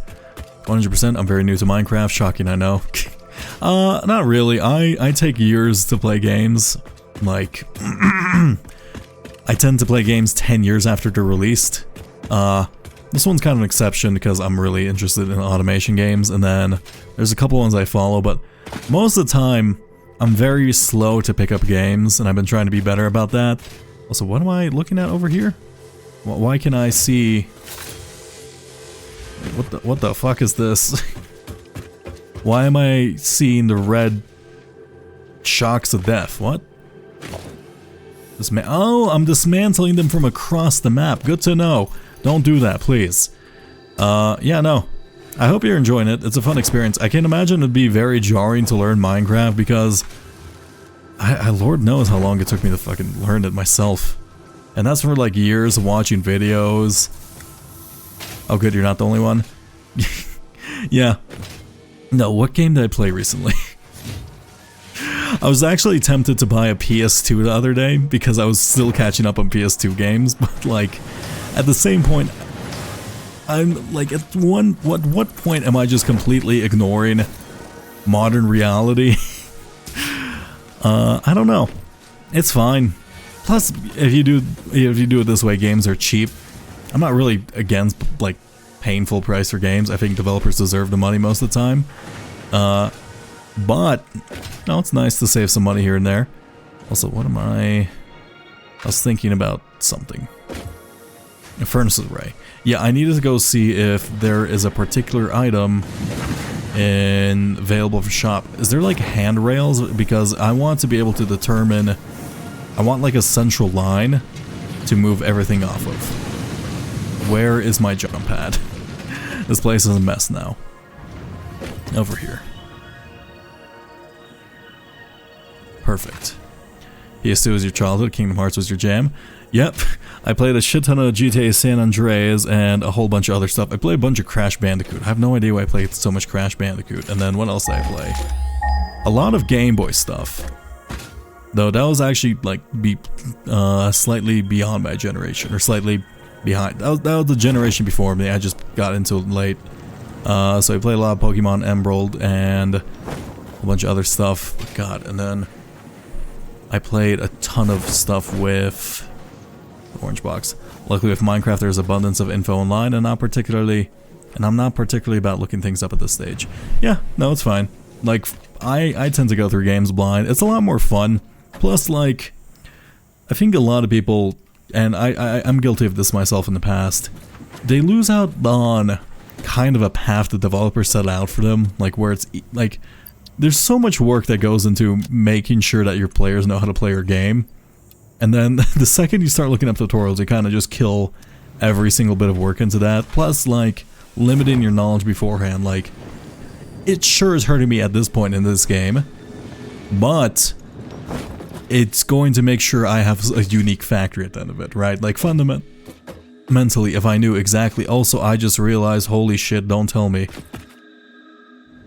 100%, I'm very new to Minecraft, shocking I know. Not really, I take years to play games. Like, I tend to play games 10 years after they're released. This one's kind of an exception because I'm really interested in automation games, and then there's a couple ones I follow, but most of the time, I'm very slow to pick up games, and I've been trying to be better about that. Also, what am I looking at over here? Why can I see... What the fuck is this? Why am I seeing the red shocks of death? What? Oh, I'm dismantling them from across the map. Good to know. Don't do that, please. Yeah, no. I hope you're enjoying it. It's a fun experience. I can imagine it'd be very jarring to learn Minecraft because... Lord knows how long it took me to fucking learn it myself. And that's for like years of watching videos. Oh good, you're not the only one? Yeah. No, what game did I play recently? I was actually tempted to buy a PS2 the other day because I was still catching up on PS2 games, but like... At the same point, I'm like, at what point am I just completely ignoring modern reality? I don't know. It's fine. Plus, if you do it this way, games are cheap. I'm not really against like paying full price for games. I think developers deserve the money most of the time. But no, it's nice to save some money here and there. Also, what am I was thinking about something. A furnace array. Yeah, I needed to go see if there is a particular item available for shop. Is there like handrails? Because I want to be able to determine... I want like a central line to move everything off of. Where is my jump pad? This place is a mess now. Over here. Perfect. PS2 was your childhood, Kingdom Hearts was your jam. Yep, I played a shit ton of GTA San Andreas and a whole bunch of other stuff. I played a bunch of Crash Bandicoot. I have no idea why I played so much Crash Bandicoot. And then what else did I play? A lot of Game Boy stuff. Though that was actually like slightly beyond my generation, or slightly behind. That was the generation before me. I just got into it late. So I played a lot of Pokemon Emerald and a bunch of other stuff. God, and then I played a ton of stuff with Orange Box. Luckily with Minecraft there's abundance of info online, and I'm not particularly about looking things up at this stage. Yeah, no, it's fine. Like, I tend to go through games blind. It's a lot more fun. Plus, like, I think a lot of people, and I'm guilty of this myself in the past, they lose out on kind of a path the developers set out for them, like where it's, like, there's so much work that goes into making sure that your players know how to play your game. And then the second you start looking up tutorials, you kind of just kill every single bit of work into that. Plus, like, limiting your knowledge beforehand. Like, it sure is hurting me at this point in this game. But it's going to make sure I have a unique factory at the end of it, right? Like, fundamentally, if I knew exactly... Also, I just realized, holy shit, don't tell me.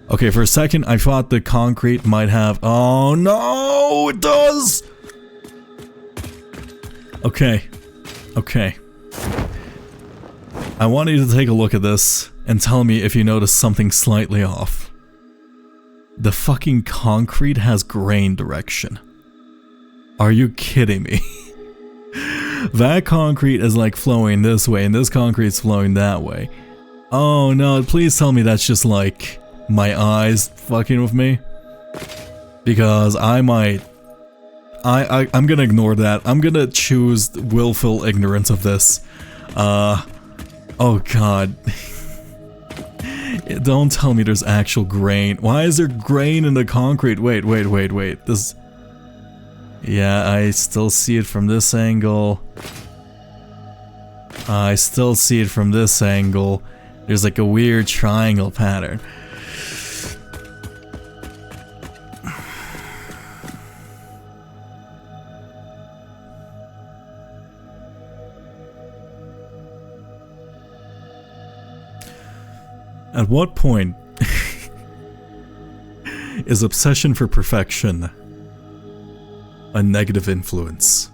Okay, for a second, I thought the concrete might have... Oh, no! It does! Okay. Okay. I want you to take a look at this and tell me if you notice something slightly off. The fucking concrete has grain direction. Are you kidding me? That concrete is like flowing this way and this concrete's flowing that way. Oh no, please tell me that's just like my eyes fucking with me. Because I might... I'm gonna ignore that. I'm gonna choose willful ignorance of this. Oh god. Don't tell me there's actual grain. Why is there grain in the concrete? Wait. This... Yeah, I still see it from this angle. I still see it from this angle. There's like a weird triangle pattern. At what point is obsession for perfection a negative influence?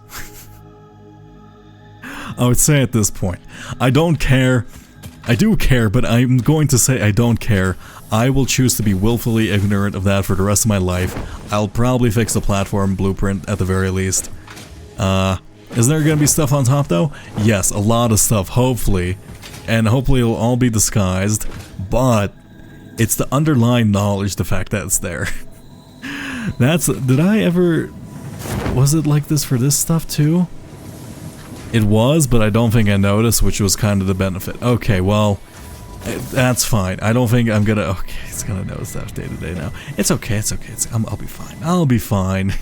I would say at this point, I don't care. I do care, but I'm going to say I don't care. I will choose to be willfully ignorant of that for the rest of my life. I'll probably fix the platform blueprint at the very least. Is there gonna be stuff on top though? Yes, a lot of stuff, hopefully. And hopefully it'll all be disguised. But it's the underlying knowledge, the fact that it's there. Did I ever... Was it like this for this stuff too? It was, but I don't think I noticed, which was kind of the benefit. Okay, well, that's fine. I don't think I'm gonna... Okay, it's gonna notice that day to day now. It's okay, I'll be fine. I'll be fine.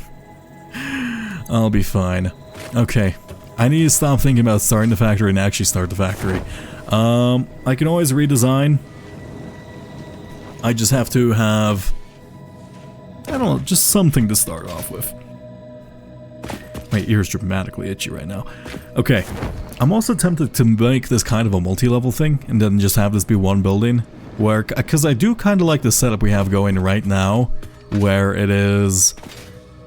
I'll be fine. Okay, I need to stop thinking about starting the factory and actually start the factory. I can always redesign. I just have to have... I don't know, just something to start off with. My ear's dramatically itchy right now. Okay, I'm also tempted to make this kind of a multi-level thing, and then just have this be one building, where, because I do kind of like the setup we have going right now, where it is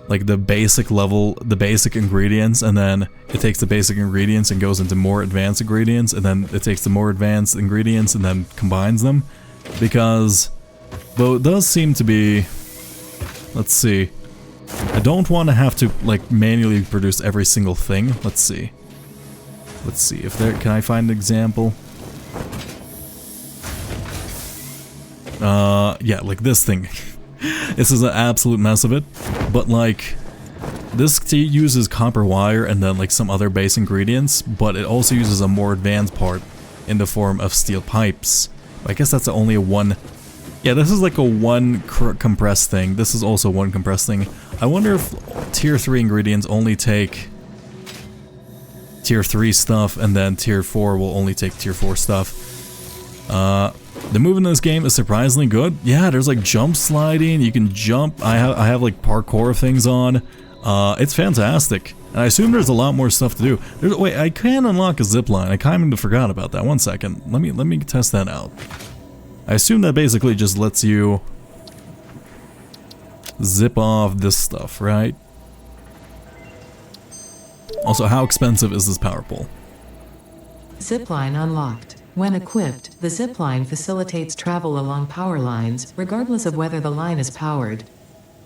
like the basic level, the basic ingredients, and then it takes the basic ingredients and goes into more advanced ingredients, and then it takes the more advanced ingredients and then combines them, because though it does seem to be, let's see, I don't want to have to like manually produce every single thing. Let's see if there, can I find an example? Yeah, like this thing. This is an absolute mess of it, but like this uses copper wire and then like some other base ingredients, but it also uses a more advanced part in the form of steel pipes. I guess that's only a one. Yeah, this is like a one compressed thing. This is also one compressed thing. I wonder if tier 3 ingredients only take tier 3 stuff, and then tier 4 will only take tier 4 stuff. The movement in this game is surprisingly good. Yeah, there's like jump sliding, you can jump. I have like parkour things on. It's fantastic. And I assume there's a lot more stuff to do. Wait, I can unlock a zipline. I kind of forgot about that. 1 second. Let me test that out. I assume that basically just lets you zip off this stuff, right? Also, how expensive is this power pole? Zipline unlocked. When equipped, the zipline facilitates travel along power lines, regardless of whether the line is powered.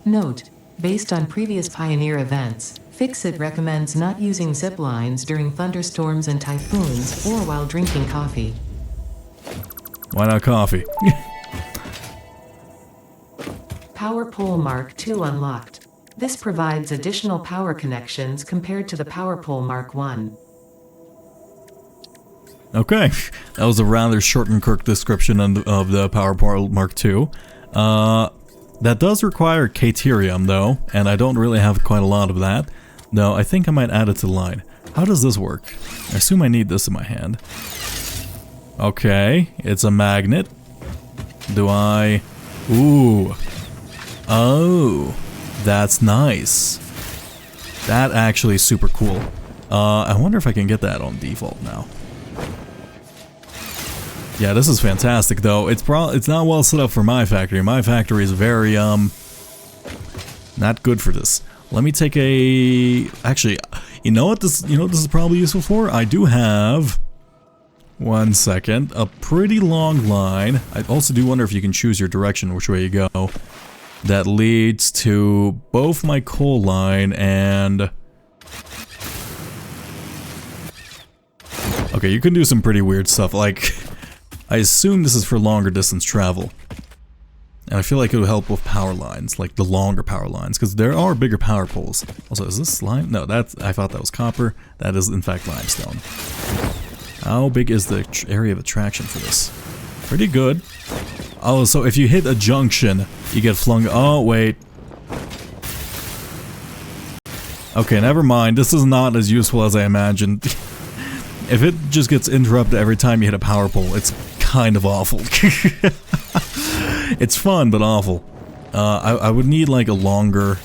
Note: based on previous Pioneer events, Fixit recommends not using ziplines during thunderstorms and typhoons, or while drinking coffee. Why not coffee? Power Pole Mark II unlocked. This provides additional power connections compared to the Power Pole Mark I. Okay, that was a rather short and quick description of the Power Pole Mark II. That does require Caterium though, and I don't really have quite a lot of that. No, I think I might add it to the line. How does this work? I assume I need this in my hand. Okay, it's a magnet. Do I... Ooh. Oh, that's nice. That actually is super cool. I wonder if I can get that on default now. Yeah, this is fantastic though. It's not well set up for my factory. My factory is very, not good for this. Let me take a... Actually, you know what this is probably useful for? I do have... 1 second. A pretty long line. I also do wonder if you can choose your direction, which way you go. That leads to both my coal line and... Okay, you can do some pretty weird stuff. Like, I assume this is for longer distance travel. And I feel like it would help with power lines, like the longer power lines, because there are bigger power poles. Also, is this lime? No, that's... I thought that was copper. That is, in fact, limestone. How big is the area of attraction for this? Pretty good. Oh, so if you hit a junction, you get flung... Oh, wait. Okay, never mind. This is not as useful as I imagined. If it just gets interrupted every time you hit a power pole, it's kind of awful. It's fun, but awful. I would need like a longer...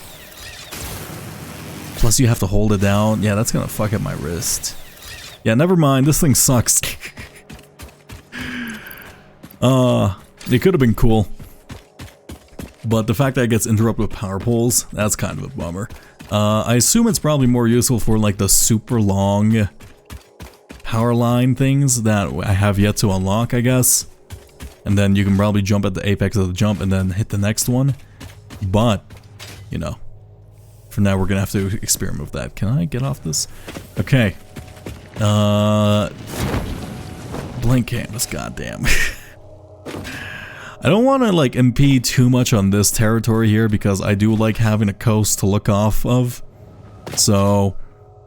Plus you have to hold it down. Yeah, that's gonna fuck up my wrist. Yeah, never mind, this thing sucks. It could have been cool. But the fact that it gets interrupted with power poles, that's kind of a bummer. I assume it's probably more useful for like the super long power line things that I have yet to unlock, I guess. And then you can probably jump at the apex of the jump and then hit the next one. But, you know, for now we're gonna have to experiment with that. Can I get off this? Okay. Blank canvas, goddamn. I don't want to like impede too much on this territory here because I do like having a coast to look off of. So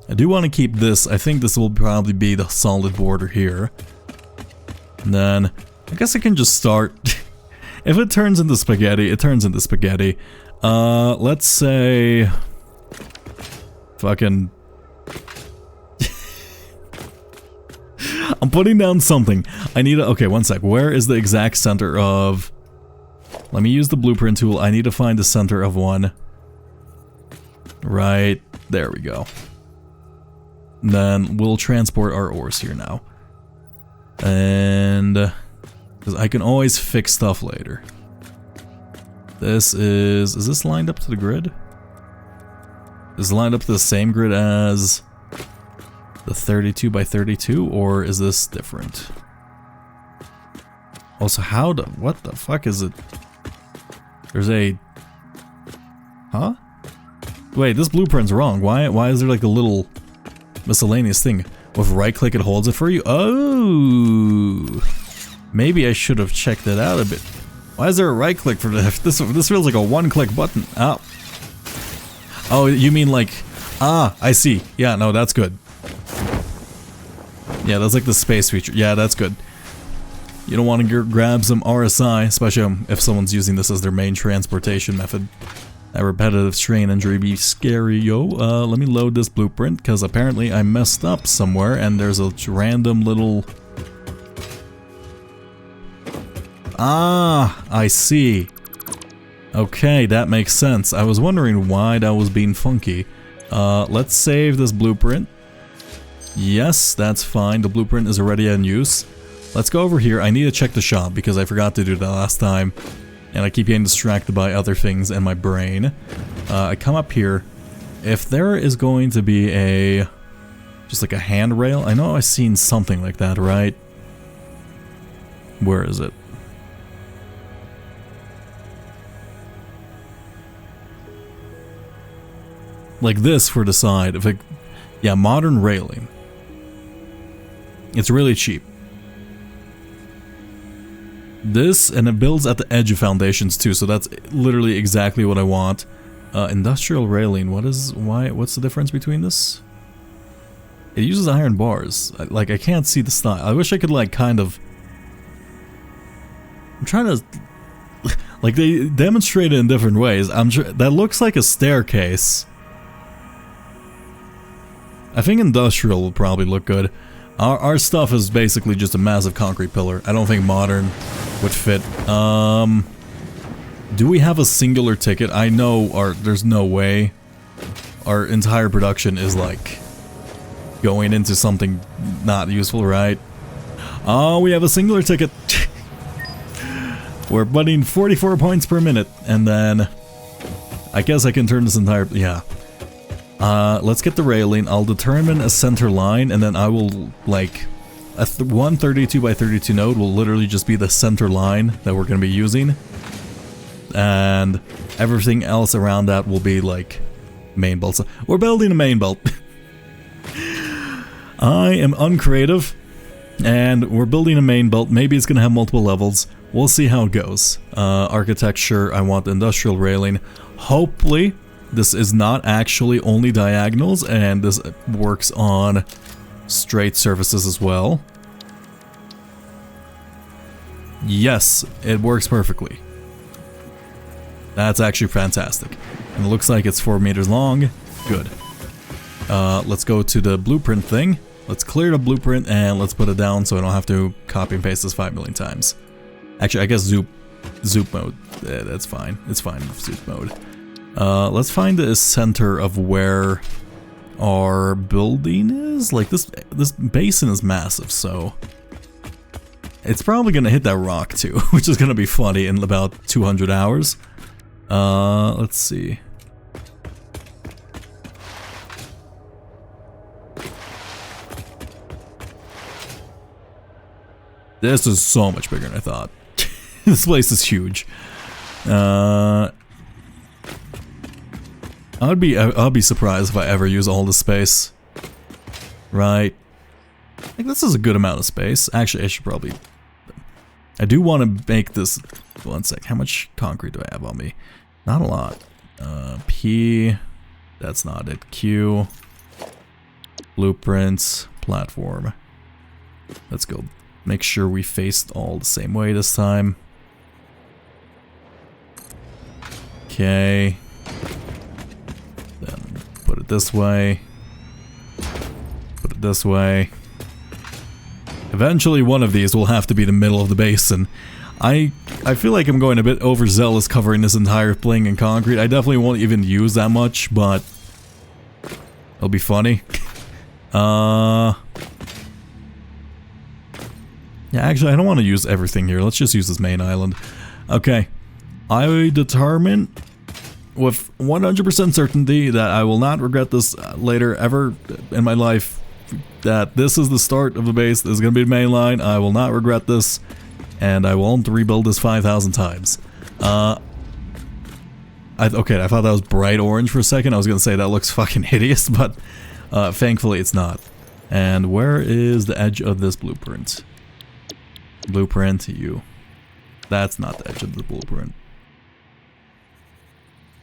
I do want to keep this. I think this will probably be the solid border here. And then I guess I can just start. If it turns into spaghetti, it turns into spaghetti. Let's say fucking I'm putting down something. I need a... Okay, 1 sec. Where is the exact center of... Let me use the blueprint tool. I need to find the center of one. Right. There we go. And then we'll transport our ores here now. And... Because I can always fix stuff later. This is... Is this lined up to the grid? Is it lined up to the same grid as... the 32 by 32, or is this different? Also, how do... What the fuck is it? There's a... Huh? Wait, this blueprint's wrong. Why is there like a little miscellaneous thing? With right click it holds it for you? Oh! Maybe I should have checked it out a bit. Why is there a right click for this? This feels like a one click button. Oh. Oh, you mean like... Ah, I see. Yeah, no, that's good. Yeah, that's like the space feature. Yeah, that's good. You don't want to grab some RSI, especially if someone's using this as their main transportation method. That repetitive strain injury be scary, yo. Let me load this blueprint, because apparently I messed up somewhere, and there's a random little... Ah, I see. Okay, that makes sense. I was wondering why that was being funky. Let's save this blueprint. Yes, that's fine. The blueprint is already in use. Let's go over here. I need to check the shop because I forgot to do that last time. And I keep getting distracted by other things in my brain. I come up here. If there is going to be a... just like a handrail. I know I've seen something like that, right? Where is it? Like this for the side. If it... Yeah, modern railing. It's really cheap. This, and it builds at the edge of foundations too, so that's literally exactly what I want. Industrial railing, what's the difference between this? It uses iron bars. I can't see the style. I wish I could like kind of... I'm trying to... Like they demonstrate it in different ways. That looks like a staircase. I think industrial will probably look good. Our stuff is basically just a massive concrete pillar. I don't think modern would fit. Do we have a singular ticket? I know there's no way. Our entire production is like going into something not useful, right? Oh, we have a singular ticket. We're putting 44 points per minute, and then I guess I can turn this entire... Yeah. Let's get the railing. I'll determine a center line, and then I will, like, a 132 by 32 node will literally just be the center line that we're going to be using. And everything else around that will be, like, main bolts. So we're building a main belt. I am uncreative, and we're building a main belt. Maybe it's going to have multiple levels. We'll see how it goes. Architecture, I want the industrial railing. Hopefully, this is not actually only diagonals, and this works on straight surfaces as well. Yes, it works perfectly. That's actually fantastic. And it looks like it's 4 meters long. Good. Let's go to the blueprint thing. Let's clear the blueprint and let's put it down so I don't have to copy and paste this 5 million times. Actually, I guess zoop mode. That's fine. It's fine with zoop mode. Let's find the center of where our building is. Like this basin is massive, so it's probably gonna hit that rock too, which is gonna be funny in about 200 hours. Let's see. This is so much bigger than I thought. This place is huge. I'd be surprised if I ever use all the space. Right. Like, this is a good amount of space. Actually, I should probably... I do want to make this... One sec. How much concrete do I have on me? Not a lot. P... That's not it. Q... Blueprints... Platform. Let's go. Make sure we faced all the same way this time. Okay. Then put it this way. Put it this way. Eventually one of these will have to be the middle of the basin. I feel like I'm going a bit overzealous covering this entire thing in concrete. I definitely won't even use that much, but it'll be funny. Yeah, actually, I don't want to use everything here. Let's just use this main island. Okay. I determine with 100% certainty that I will not regret this later ever in my life. That this is the start of the base. This is going to be the main line. I will not regret this. And I won't rebuild this 5,000 times. Okay, I thought that was bright orange for a second. I was going to say that looks fucking hideous, but thankfully it's not. And where is the edge of this blueprint? Blueprint, you. That's not the edge of the blueprint.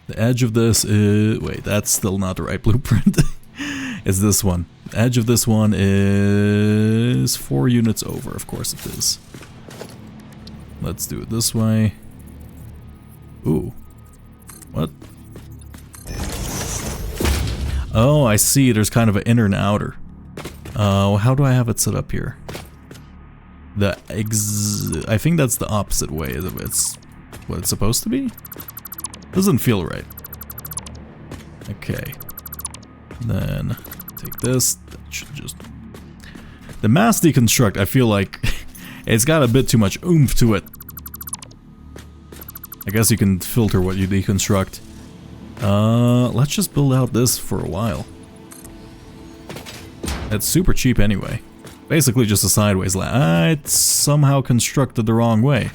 The edge of this is... Wait, that's still not the right blueprint. It's this one. The edge of this one is 4 units over. Of course it is. Let's do it this way. Ooh. What? Oh, I see. There's kind of an inner and outer. How do I have it set up here? I think that's the opposite way of it's what it's supposed to be. Doesn't feel right. Okay. Then take this. That should just... The mass deconstruct, I feel like it's got a bit too much oomph to it. I guess you can filter what you deconstruct. Let's just build out this for a while. It's super cheap anyway. Basically just a sideways it's somehow constructed the wrong way.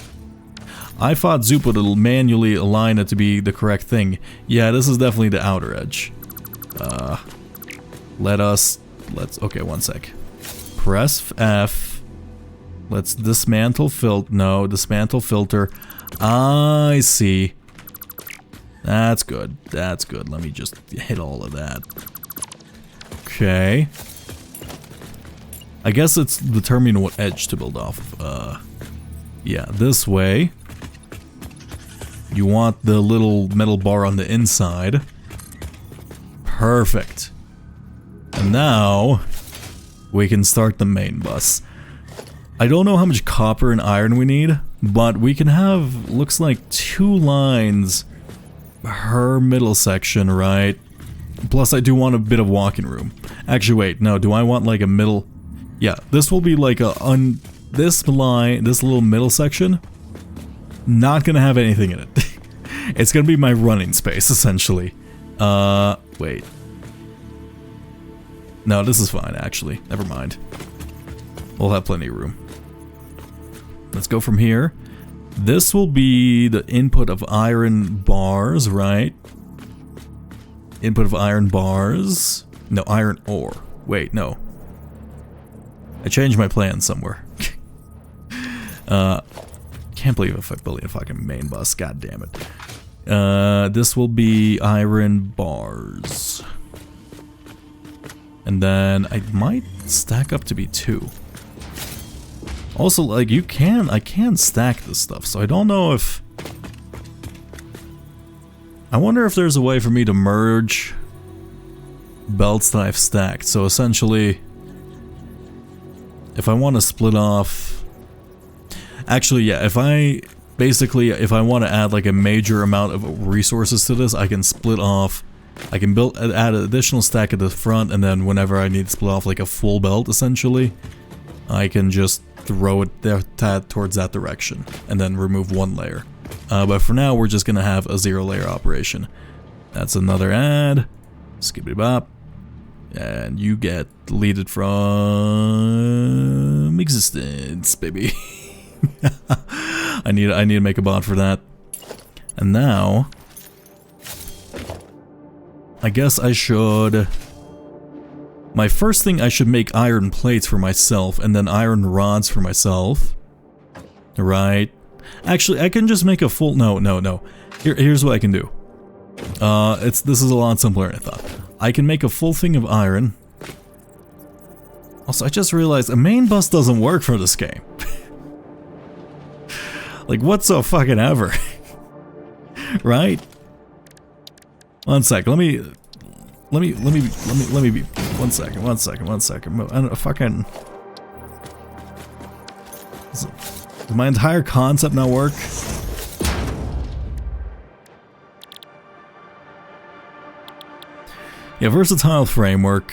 I thought Zoop would manually align it to be the correct thing. Yeah, this is definitely the outer edge. Let's, okay, one sec. Press F. Let's dismantle dismantle filter. I see. That's good. That's good. Let me just hit all of that. Okay. I guess it's determining what edge to build off of. Yeah, this way. You want the little metal bar on the inside. Perfect. And now we can start the main bus. I don't know how much copper and iron we need, but we can have, looks like 2 lines per middle section, right? Plus I do want a bit of walking room. Actually, wait, no, do I want like a middle... Yeah, this will be like this line, this little middle section, not gonna have anything in it. It's gonna be my running space, essentially. Wait. No, this is fine, actually. Never mind. We'll have plenty of room. Let's go from here. This will be the input of iron bars, right? Input of iron bars. No, iron ore. Wait, no. I changed my plan somewhere. Can't believe if I built a fucking main bus. God damn it. This will be iron bars. And then I might stack up to be 2. Also, like, I can stack this stuff, so I don't know if... I wonder if there's a way for me to merge belts that I've stacked. So essentially, if I want to split off... Actually, yeah, if I want to add like a major amount of resources to this, I can split off... I can add an additional stack at the front, and then whenever I need to split off like a full belt, essentially, I can just throw it there towards that direction, and then remove 1 layer. But for now, we're just gonna have a 0-layer operation. That's another ad. Skibbity bop. And you get deleted from existence, baby. I need to make a bot for that. And now, I guess I should... My first thing, I should make iron plates for myself, and then iron rods for myself. Right. Actually, I can just make a full... No. Here's what I can do. This is a lot simpler than I thought. I can make a full thing of iron. Also, I just realized a main bus doesn't work for this game. Like, whatsoever. Right? One sec, let me be, 1 second. I don't fucking... Does my entire concept not work? Yeah, versatile framework.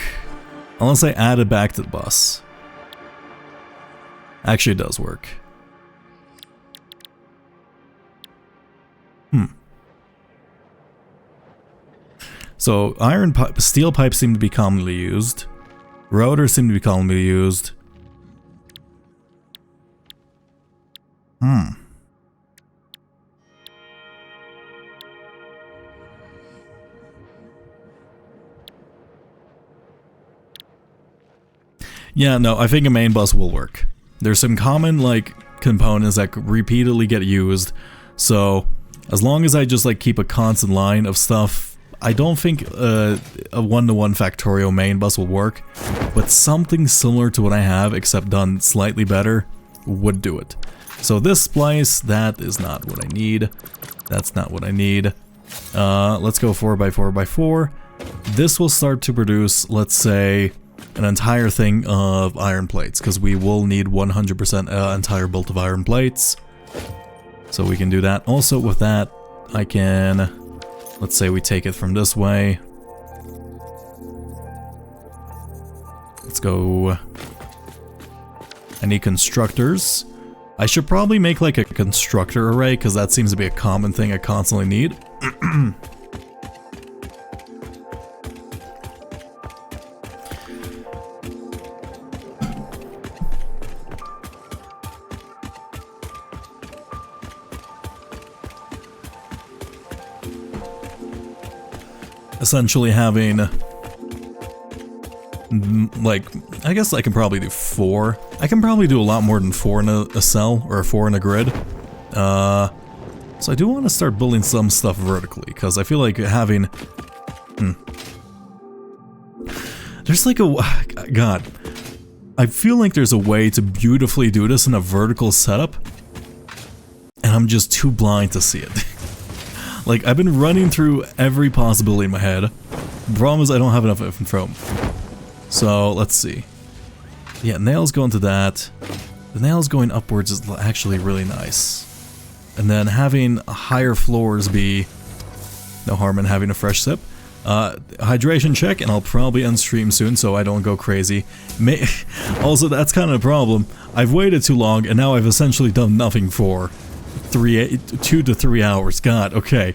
Unless I add it back to the bus. Actually, it does work. So, steel pipes seem to be commonly used. Rotors seem to be commonly used. Yeah, no, I think a main bus will work. There's some common, like, components that repeatedly get used. So, as long as I just, like, keep a constant line of stuff, I don't think a 1-to-1 factorial main bus will work, but something similar to what I have, except done slightly better, would do it. So this splice, that is not what I need. That's not what I need. Let's go 4x4x4. This will start to produce, let's say, an entire thing of iron plates, because we will need 100% entire bolt of iron plates. So we can do that. Also with that, I can... Let's say we take it from this way. Let's go... I need constructors. I should probably make like a constructor array, because that seems to be a common thing I constantly need. Essentially having, like, I guess I can probably do 4. I can probably do a lot more than 4 in a cell, or 4 in a grid. So I do want to start building some stuff vertically, because I feel like having... There's like a... God. I feel like there's a way to beautifully do this in a vertical setup, and I'm just too blind to see it. Like, I've been running through every possibility in my head. The problem is I don't have enough info. So, let's see. Yeah, nails going to that. The nails going upwards is actually really nice. And then having higher floors be... No harm in having a fresh sip. Hydration check, and I'll probably end stream soon so I don't go crazy. Also, that's kind of a problem. I've waited too long, and now I've essentially done nothing for 2 to 3 hours. God, okay.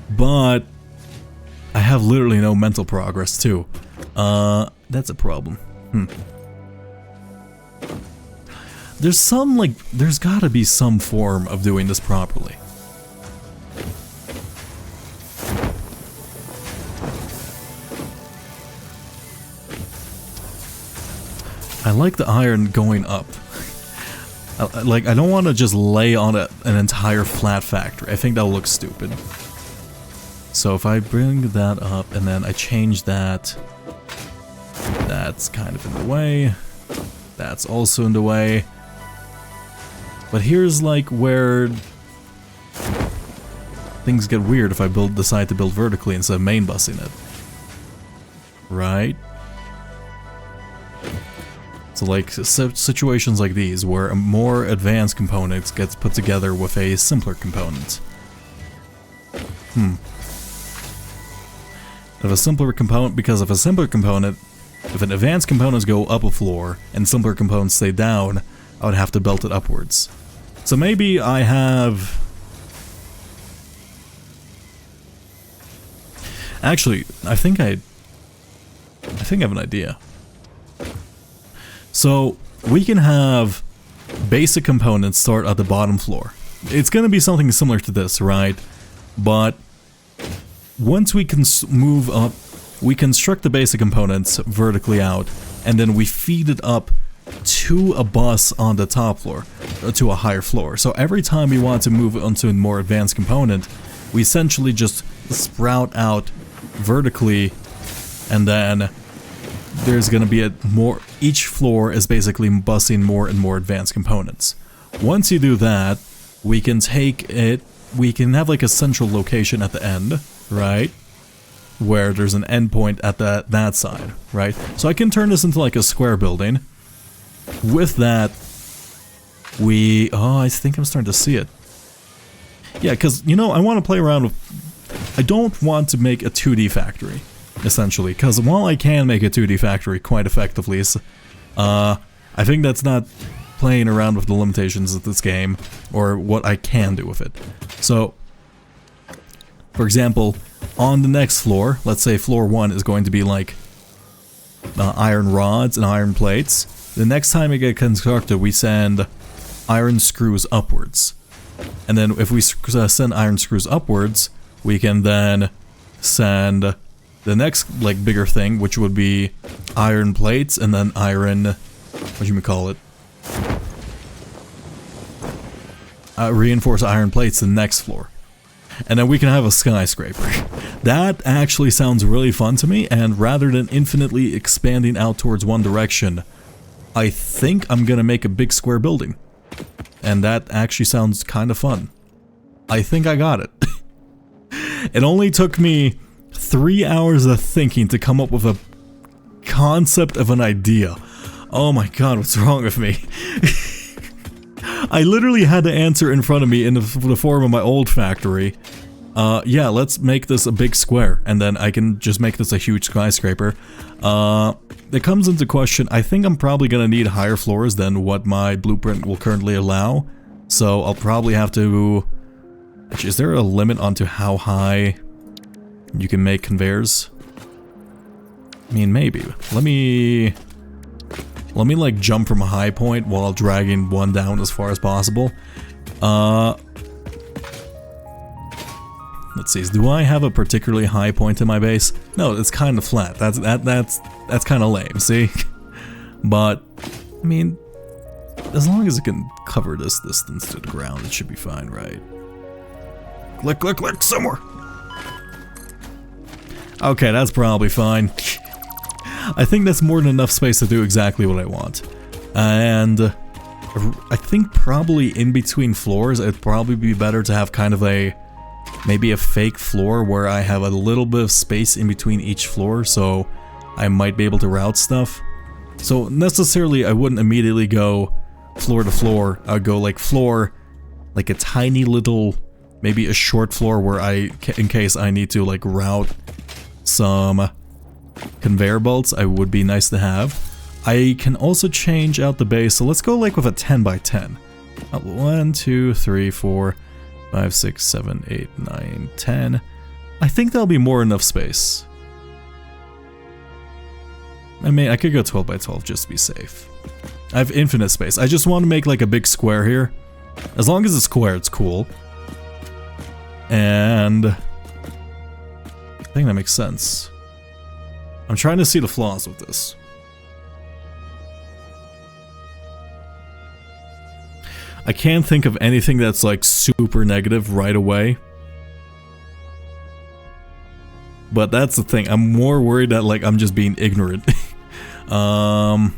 But I have literally no mental progress too. That's a problem. There's gotta be some form of doing this properly. I like the iron going up. I don't want to just lay on an entire flat factory. I think that'll look stupid. So if I bring that up and then I change that, that's kind of in the way. That's also in the way. But here's like where things get weird if I decide to build vertically instead of main busing it. Right? So like situations like these where a more advanced component gets put together with a simpler component. If a simpler component, because if a simpler component, if an advanced components go up a floor and simpler components stay down, I would have to belt it upwards. So maybe I have... Actually, I think I have an idea. So, we can have basic components start at the bottom floor. It's going to be something similar to this, right? But once we can move up, we construct the basic components vertically out, and then we feed it up to a bus on the top floor, or to a higher floor. So every time we want to move onto a more advanced component, we essentially just sprout out vertically, and then there's going to be each floor is basically busing more and more advanced components. Once you do that, we can take it, we can have like a central location at the end, right? Where there's an endpoint at that side, right? So I can turn this into like a square building. With that, I think I'm starting to see it. Yeah, because, you know, I want to play around with... I don't want to make a 2D factory, essentially, because while I can make a 2D factory quite effectively, I think that's not playing around with the limitations of this game, or what I can do with it. So, for example, on the next floor, let's say floor 1 is going to be like iron rods and iron plates. The next time we get constructed, we send iron screws upwards. And then if we send iron screws upwards, we can then send the next like bigger thing, which would be iron plates and then iron, what you call it? Reinforced iron plates to the next floor. And then we can have a skyscraper. That actually sounds really fun to me, and rather than infinitely expanding out towards one direction, I think I'm gonna make a big square building. And that actually sounds kind of fun. I think I got it. It only took me 3 hours of thinking to come up with a concept of an idea. Oh my god, what's wrong with me? I literally had the answer in front of me in the form of my old factory. Yeah, let's make this a big square, and then I can just make this a huge skyscraper. It comes into question, I think I'm probably gonna need higher floors than what my blueprint will currently allow. So I'll probably have to... Actually, is there a limit onto how high you can make conveyors? I mean, maybe. Let me like jump from a high point while dragging one down as far as possible. Let's see, do I have a particularly high point in my base? No, it's kind of flat. That's kind of lame, see? But, I mean, as long as it can cover this distance to the ground, it should be fine, right? Click, somewhere! Okay, that's probably fine. I think that's more than enough space to do exactly what I want. And I think probably in between floors, it'd probably be better to have kind of maybe a fake floor where I have a little bit of space in between each floor, so I might be able to route stuff. So necessarily I wouldn't immediately go floor to floor. I'd go like floor, like a tiny little, maybe a short floor where in case I need to like route some conveyor belts, I would be nice to have. I can also change out the base, so let's go like with a 10 by 10. 1, 2, 3, 4, 5, 6, 7, 8, 9, 10. I think that'll be more enough space. I mean, I could go 12 by 12 just to be safe. I have infinite space. I just want to make like a big square here. As long as it's square, it's cool. And I think that makes sense. I'm trying to see the flaws with this. I can't think of anything that's like super negative right away. But that's the thing. I'm more worried that like I'm just being ignorant. I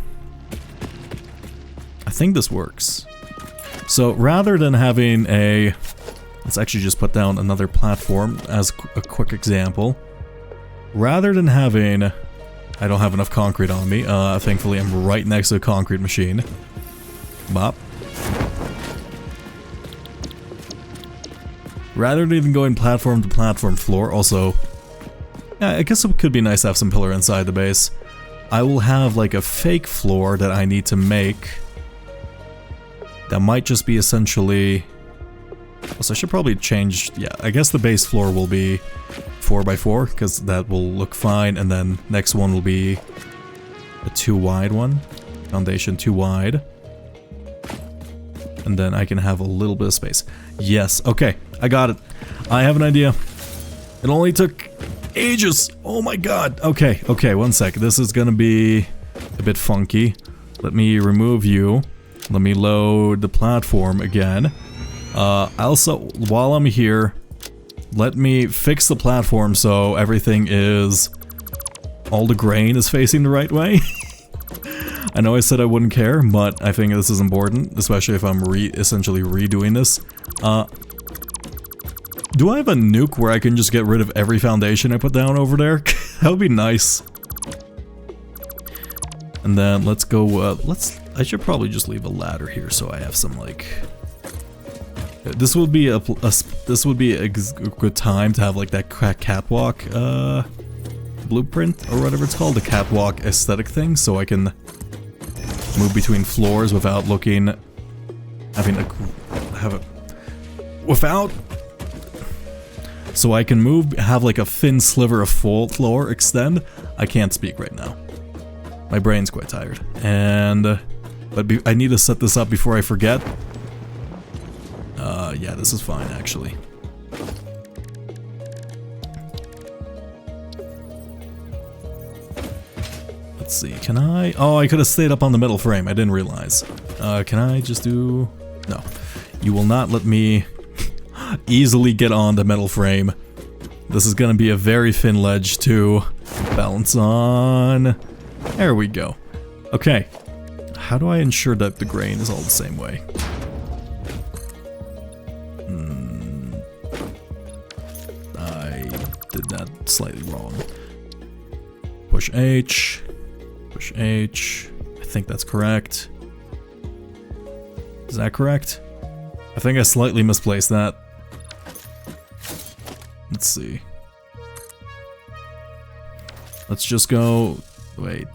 think this works. So rather than having a... Let's actually just put down another platform as a quick example. Rather than having... I don't have enough concrete on me. Thankfully I'm right next to a concrete machine. Bop. Rather than even going platform to platform floor, also... Yeah, I guess it could be nice to have some pillar inside the base. I will have like a fake floor that I need to make. That might just be essentially... So I should probably change... Yeah, I guess the base floor will be 4x4, because that will look fine, and then next one will be a 2 wide one. Foundation 2 wide. And then I can have a little bit of space. Yes, okay, I got it. I have an idea. It only took ages. Oh my god. Okay, okay, one sec. This is gonna be a bit funky. Let me remove you. Let me load the platform again. Also, while I'm here, let me fix the platform so everything is... all the grain is facing the right way. I know I said I wouldn't care, but I think this is important, especially if I'm essentially redoing this. Do I have a nuke where I can just get rid of every foundation I put down over there? That would be nice. And then let's go, I should probably just leave a ladder here so I have some, like... This would be a good time to have, like, that catwalk, blueprint, or whatever it's called, the catwalk aesthetic thing, so I can move between floors without looking... without... So I can move, have like a thin sliver of full floor extend. I can't speak right now. My brain's quite tired. And... I need to set this up before I forget. Yeah, this is fine, actually. Let's see, can I... Oh, I could have stayed up on the metal frame, I didn't realize. Can I just do... No. You will not let me easily get on the metal frame. This is gonna be a very thin ledge to balance on. There we go. Okay. How do I ensure that the grain is all the same way? I did that slightly wrong. Push H. Push H. I think that's correct. Is that correct? I think I slightly misplaced that. Let's see. Let's just go... Wait.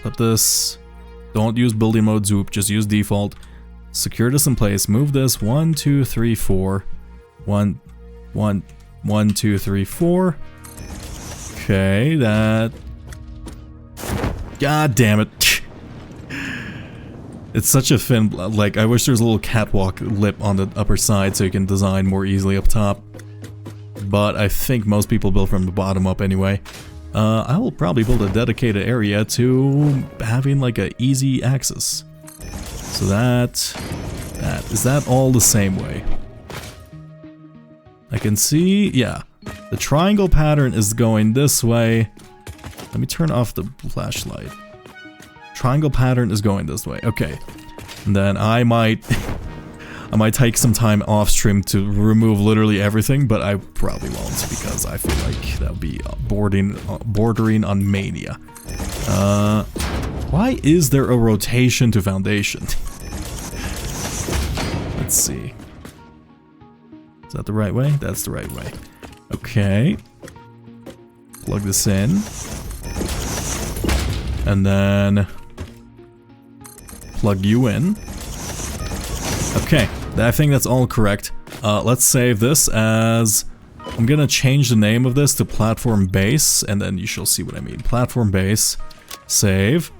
Put this... Don't use building mode zoop, just use default. Secure this in place. Move this 1, 2, 3, 4. 1, 2, 3, 4. Okay, that... God damn it. It's such a thin... Like, I wish there was a little catwalk lip on the upper side so you can design more easily up top. But I think most people build from the bottom up anyway. I will probably build a dedicated area to having like a easy access. So is that all the same way? I can see, yeah. The triangle pattern is going this way. Let me turn off the flashlight. Triangle pattern is going this way. Okay. And then I might take some time off stream to remove literally everything, but I probably won't because I feel like that would be bordering on mania. Why is there a rotation to foundation? Let's see. Is that the right way? That's the right way. Okay. Plug this in. And then plug you in. Okay. I think that's all correct. Let's save this as I'm gonna change the name of this to platform base, and then you shall see what I mean. Platform base, save,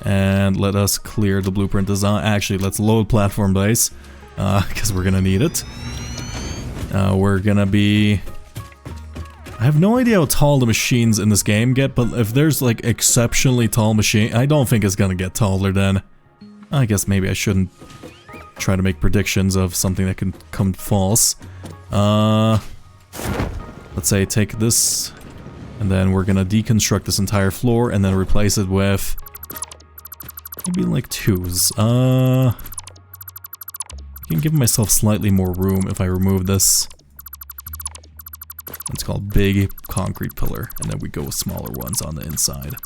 and let us clear the blueprint design. Actually, let's load platform base, because we're gonna need it. We're gonna be... I have no idea how tall the machines in this game get, but if there's like exceptionally tall machine, I don't think it's gonna get taller then. I guess maybe I shouldn't try to make predictions of something that can come false. Let's say take this, and then we're gonna deconstruct this entire floor and then replace it with maybe like 2s. I can give myself slightly more room if I remove this. It's called big concrete pillar, and then we go with smaller ones on the inside.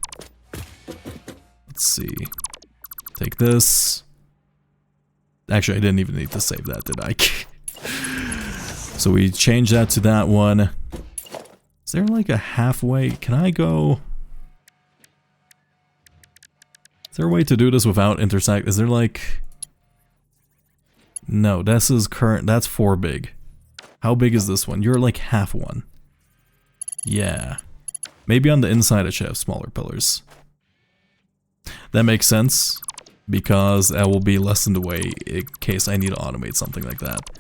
Let's see. Take this. Actually, I didn't even need to save that, did I? So we change that to that one. Is there like a halfway? Can I go? Is there a way to do this without intersect? Is there like... No, this is current. That's 4 big. How big is this one? You're like half one. Yeah. Maybe on the inside I should have smaller pillars. That makes sense, because that will be less in the way in case I need to automate something like that.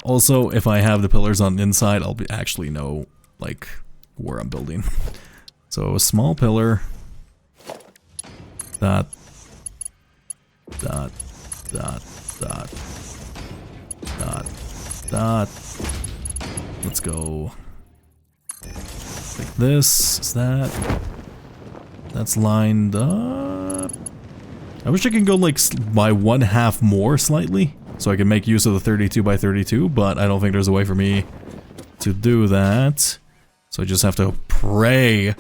Also, if I have the pillars on the inside, I'll actually know, like, where I'm building. So, a small pillar. Dot. Dot. Dot. Dot. Dot. Dot. Let's go. Like this. Is that... That's lined up. I wish I could go, like, by 1/2 more slightly, so I can make use of the 32 by 32, but I don't think there's a way for me to do that. So I just have to pray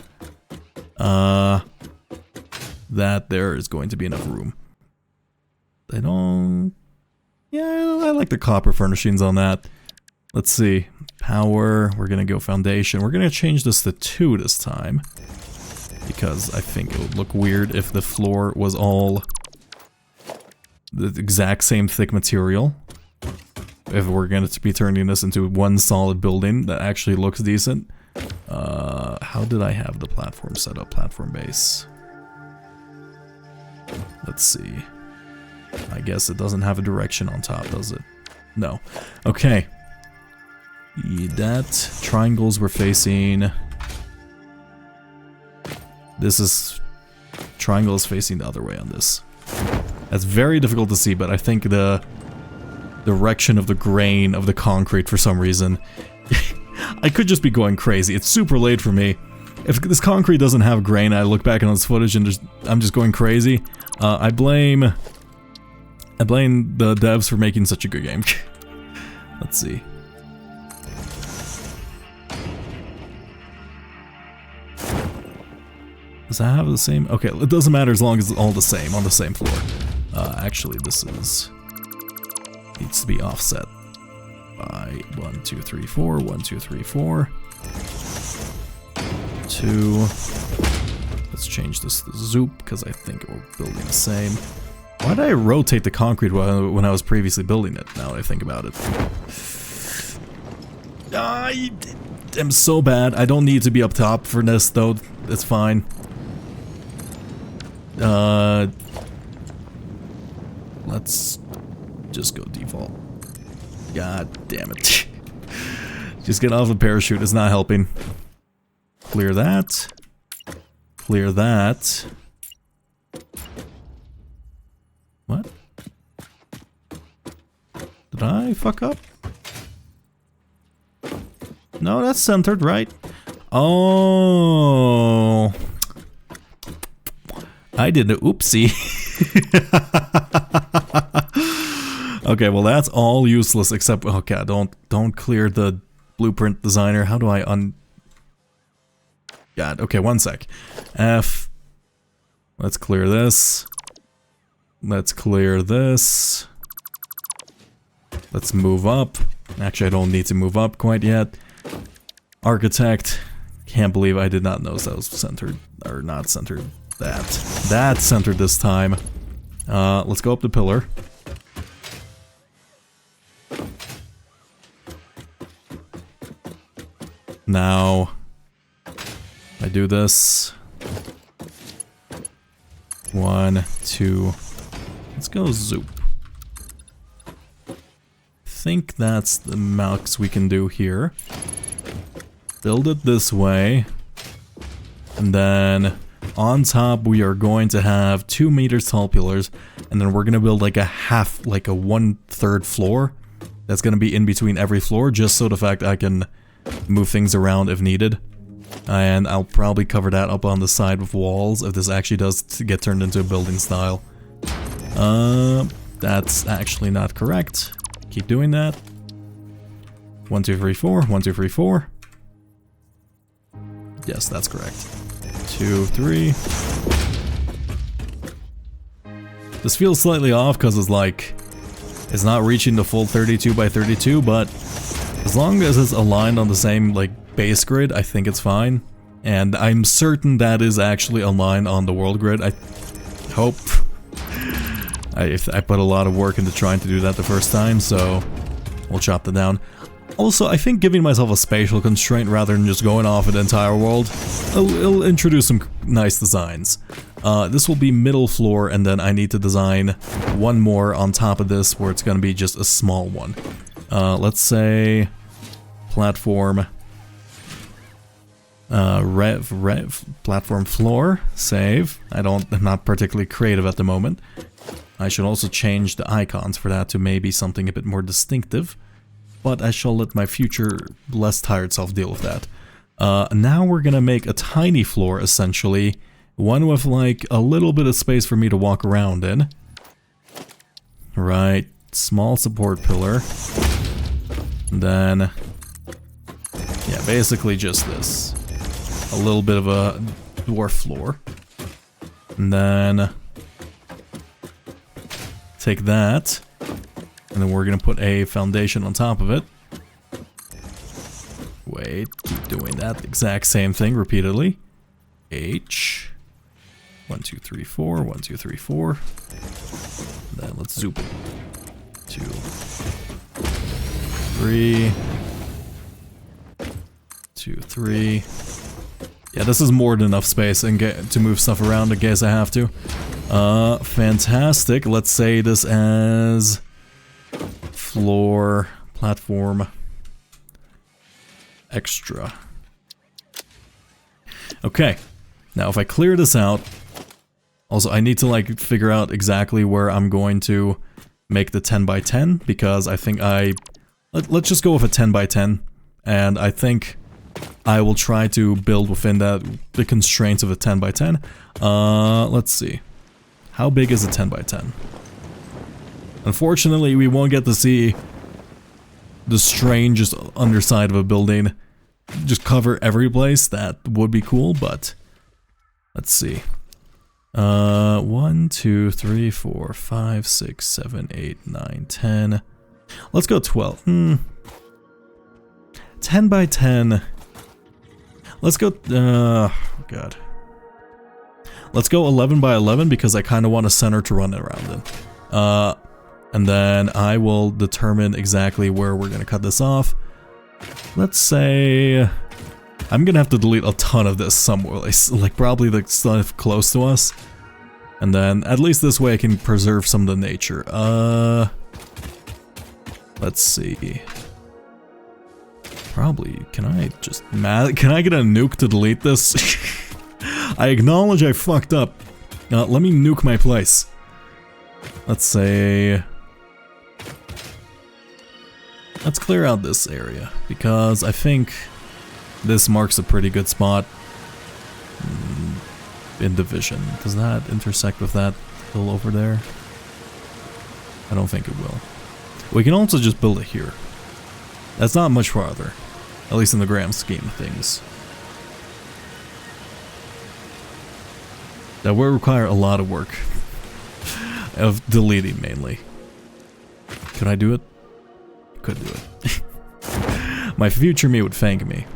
that there is going to be enough room. I don't... Yeah, I like the copper furnishings on that. Let's see. Power, we're gonna go foundation. We're gonna change this to 2 this time, because I think it would look weird if the floor was all the exact same thick material. If we're going to be turning this into one solid building that actually looks decent. How did I have the platform set up? Platform base. Let's see. I guess it doesn't have a direction on top, does it? No. Okay. That triangles we're facing... This is... Triangle is facing the other way on this. That's very difficult to see, but I think the direction of the grain of the concrete for some reason... I could just be going crazy. It's super late for me. If this concrete doesn't have grain, I look back on this footage and I'm just going crazy. I blame the devs for making such a good game. Let's see. Does that have the same? Okay, it doesn't matter as long as it's all the same, on the same floor. Actually, this needs to be offset by 1, 2, 3, 4, 1, 2, 3, 4. 2. Let's change this to zoop, because I think we're building the same. Why did I rotate the concrete when I was previously building it, now that I think about it? I am so bad. I don't need to be up top for this, though. It's fine. Let's just go default. God damn it. Just get off the parachute is not helping. Clear that. Clear that. What? Did I fuck up? No, that's centered, right? Oh. I did an oopsie. Okay, well that's all useless except okay, don't clear the blueprint designer. How do I God, okay, one sec. F. Let's clear this. Let's clear this. Let's move up. Actually, I don't need to move up quite yet. Architect. Can't believe I did not notice that was centered or not centered. That's centered this time. Let's go up the pillar. Now, I do this. 1, 2. Let's go zoop. Think that's the max we can do here. Build it this way. And then on top we are going to have 2 meters tall pillars. And then we're going to build like a 1/3 floor. That's going to be in between every floor, just so the fact I can move things around if needed. And I'll probably cover that up on the side with walls if this actually does get turned into a building style. That's actually not correct. Keep doing that. 1, 2, 3, 4. 1, 2, 3, 4. Yes, that's correct. 2, 3. This feels slightly off because it's like it's not reaching the full 32 by 32, but as long as it's aligned on the same like base grid, I think it's fine. And I'm certain that is actually aligned on the world grid. I hope. I put a lot of work into trying to do that the first time, so we'll chop that down. Also, I think giving myself a spatial constraint rather than just going off of the entire world, it'll introduce some nice designs. This will be middle floor, and then I need to design one more on top of this where it's going to be just a small one. Let's say platform platform floor, save. I'm not particularly creative at the moment. I should also change the icons for that to maybe something a bit more distinctive. But I shall let my future, less tired self deal with that. Now we're gonna make a tiny floor, essentially. One with like a little bit of space for me to walk around in. Right, small support pillar. And then, yeah, basically just this. A little bit of a dwarf floor. And then take that. And then we're gonna put a foundation on top of it. Wait, keep doing that exact same thing repeatedly. H. 1, 2, 3, 4. 1, 2, 3, 4. Then let's zoop it. 2, 3. 2, 3. Yeah, this is more than enough space and get to move stuff around in case I have to. Fantastic. Let's say this as floor, platform, extra. Okay, now if I clear this out, also I need to like figure out exactly where I'm going to make the 10 by 10 because I think let's just go with a 10 by 10, and I think I will try to build within the constraints of a 10 by 10. Let's see. How big is a 10 by 10? Unfortunately, we won't get to see the strangest underside of a building just cover every place. That would be cool, but let's see. 1, 2, 3, 4, 5, 6, 7, 8, 9, 10. Let's go 12. 10 by 10. Let's go, God. Let's go 11 by 11 because I kind of want a center to run it around in. And then I will determine exactly where we're going to cut this off. Let's say I'm going to have to delete a ton of this somewhere, like probably the stuff close to us. And then at least this way I can preserve some of the nature. Let's see. Probably, can I get a nuke to delete this? I acknowledge I fucked up. Let me nuke my place. Let's say, let's clear out this area because I think this marks a pretty good spot in division. Does that intersect with that hill over there? I don't think it will. We can also just build it here. That's not much farther, at least in the grand scheme of things. That will require a lot of work. Of deleting, mainly. Could I do it? Could do it. My future me would thank me.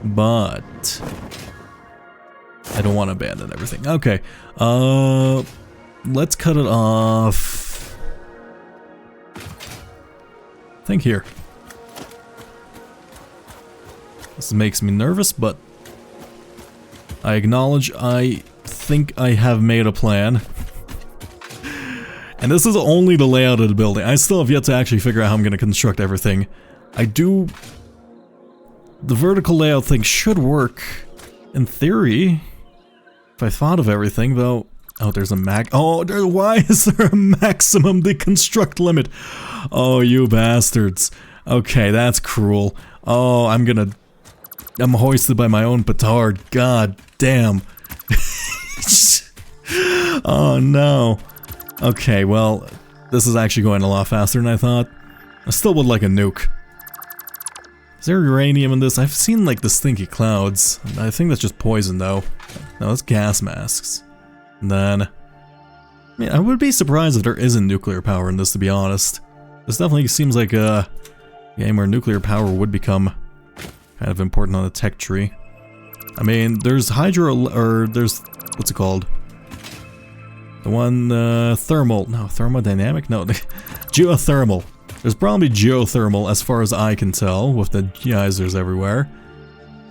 But I don't want to abandon everything. Okay. Let's cut it off. I think here. This makes me nervous, but I acknowledge I think I have made a plan. And this is only the layout of the building. I still have yet to actually figure out how I'm going to construct everything. The vertical layout thing should work in theory. If I thought of everything, though. Oh, there's a why is there a maximum deconstruct limit? Oh, you bastards. Okay, that's cruel. Oh, I'm hoisted by my own petard. God damn. Oh no. Okay, well, this is actually going a lot faster than I thought. I still would like a nuke. Is there uranium in this? I've seen like the stinky clouds. I think that's just poison though. No, that's gas masks. And then, I mean, I would be surprised if there isn't nuclear power in this, to be honest. This definitely seems like a game where nuclear power would become kind of important on the tech tree. I mean, there's there's, what's it called? The one, thermodynamic? No, geothermal. There's probably geothermal as far as I can tell, with the geysers everywhere.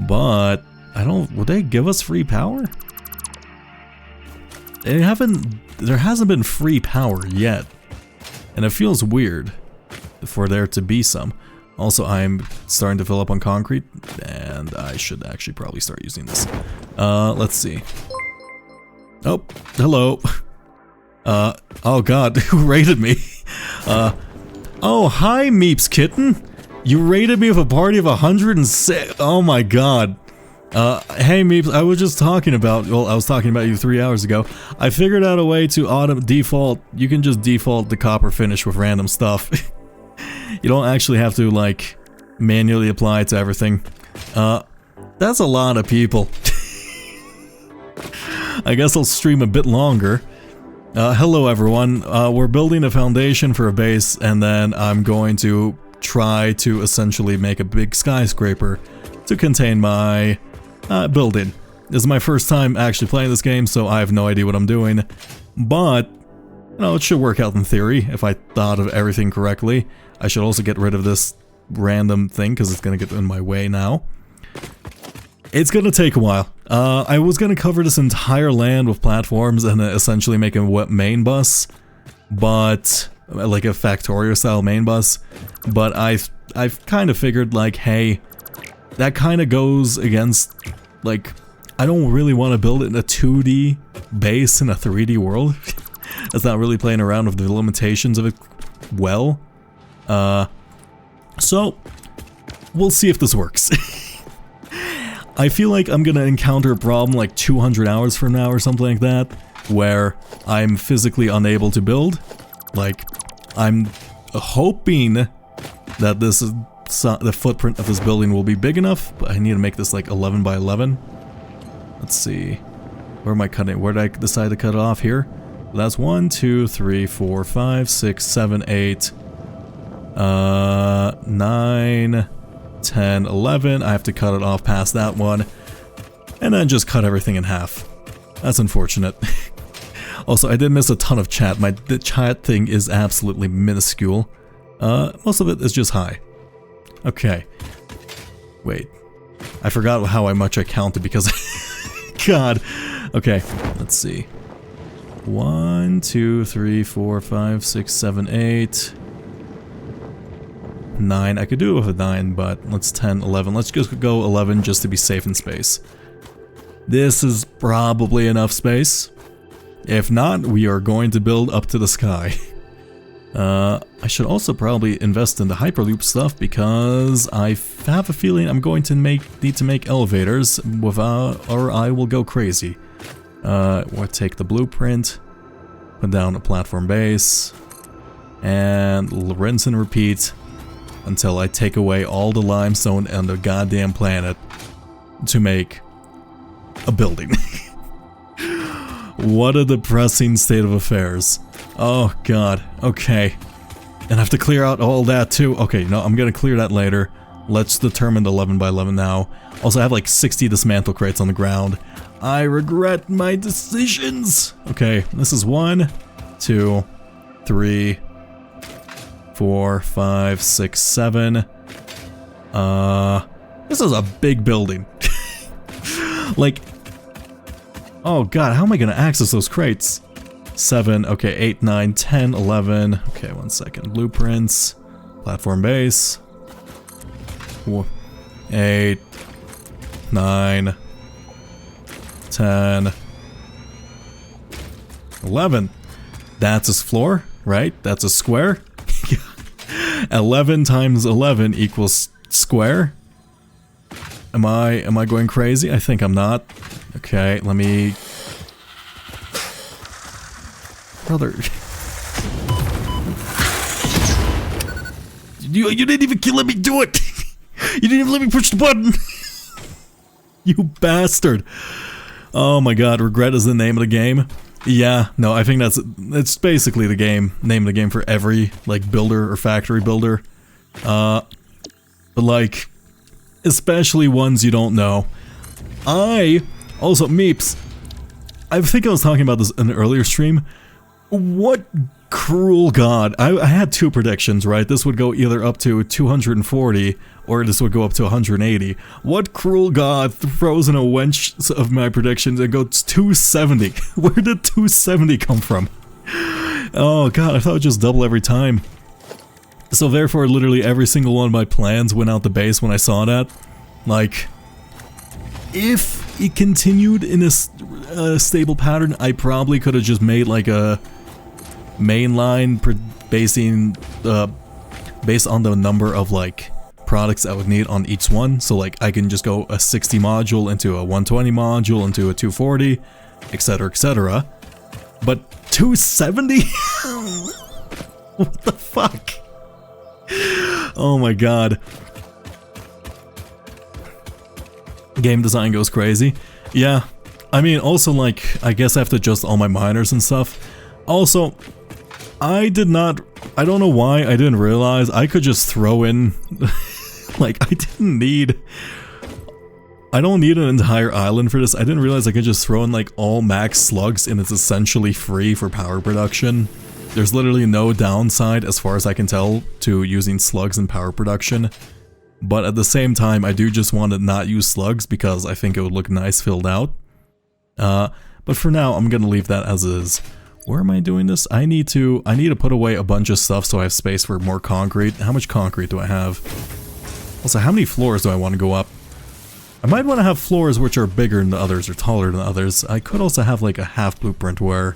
But, would they give us free power? There hasn't been free power yet. And it feels weird for there to be some. Also, I'm starting to fill up on concrete, and I should actually probably start using this. Let's see. Oh, hello. Oh god, who raided me? Oh, hi Meeps Kitten! You raided me with a party of 106. Oh my god. Hey Meeps, I was just talking about, well, I was talking about you 3 hours ago. I figured out a way to default, you can just default the copper finish with random stuff. You don't actually have to, like, manually apply it to everything. That's a lot of people. I guess I'll stream a bit longer. Hello everyone, we're building a foundation for a base, and then I'm going to try to essentially make a big skyscraper to contain my building. This is my first time actually playing this game, so I have no idea what I'm doing, but, you know, it should work out in theory if I thought of everything correctly. I should also get rid of this random thing, because it's going to get in my way now. It's going to take a while. I was going to cover this entire land with platforms and essentially make a main bus, but like a Factorio style main bus, but I've kind of figured like, hey, that kind of goes against, like, I don't really want to build it in a 2D base in a 3D world. That's not really playing around with the limitations of it well. So we'll see if this works. I feel like I'm gonna encounter a problem like 200 hours from now or something like that, where I'm physically unable to build. Like, I'm hoping that this is the footprint of this building will be big enough, but I need to make this like 11 by 11. Let's see. Where am I cutting? Where did I decide to cut it off here? That's 1, 2, 3, 4, 5, 6, 7, 8, 9, 10, 11. I have to cut it off past that one. And then just cut everything in half. That's unfortunate. Also, I did miss a ton of chat. The chat thing is absolutely minuscule. Most of it is just hi. Okay. Wait. I forgot how much I counted because... God. Okay, let's see. 1, 2, 3, 4, 5, 6, 7, 8... 9. I could do it with a 9, but let's 10, 11. Let's just go 11 just to be safe in space. This is probably enough space. If not, we are going to build up to the sky. I should also probably invest in the Hyperloop stuff because I have a feeling I'm going to need to make elevators or I will go crazy. We'll take the blueprint, put down a platform base, and rinse and repeat until I take away all the limestone on the goddamn planet to make a building. What a depressing state of affairs. Oh god, okay. And I have to clear out all that too. Okay, no, I'm gonna clear that later. Let's determine the 11 by 11 now. Also, I have like 60 dismantle crates on the ground. I regret my decisions! Okay, this is 1, 2, 3, 4, 5, 6, 7. This is a big building. Like, oh god, how am I gonna access those crates? 7, okay, 8, 9, 10, 11. Okay, 1 second. Blueprints, platform base. 8, 9, 10, 11. That's a floor, right? That's a square. 11 times 11 equals square. Am I going crazy? I think I'm not. Okay, let me... Brother. You didn't even let me do it! You didn't even let me push the button! You bastard! Oh my god, regret is the name of the game. Yeah, no, I think it's basically the name of the game for every, like, builder or factory builder. But like, especially ones you don't know. Also, Meeps, I think I was talking about this in an earlier stream. What cruel god. I had 2 predictions, right? This would go either up to 240 or this would go up to 180. What cruel god throws in a wench of my predictions and goes 270? Where did 270 come from? Oh god, I thought it would just double every time. So therefore, literally every single one of my plans went out the base when I saw that. Like, if it continued in a stable pattern, I probably could have just made like a mainline based on the number of like products I would need on each one. So like I can just go a 60 module into a 120 module into a 240, etc, etc. But 270? What the fuck? Oh my god. Game design goes crazy. Yeah. I mean, also, like, I guess I have to adjust all my miners and stuff. Also, I don't know why I didn't realize I could just throw in, like, I don't need an entire island for this. I didn't realize I could just throw in, like, all max slugs and it's essentially free for power production. There's literally no downside, as far as I can tell, to using slugs in power production. But at the same time, I do just want to not use slugs because I think it would look nice filled out. But for now, I'm gonna leave that as is. Where am I doing this? I need to put away a bunch of stuff so I have space for more concrete. How much concrete do I have? Also, how many floors do I want to go up? I might want to have floors which are bigger than the others or taller than others. I could also have like a half blueprint where...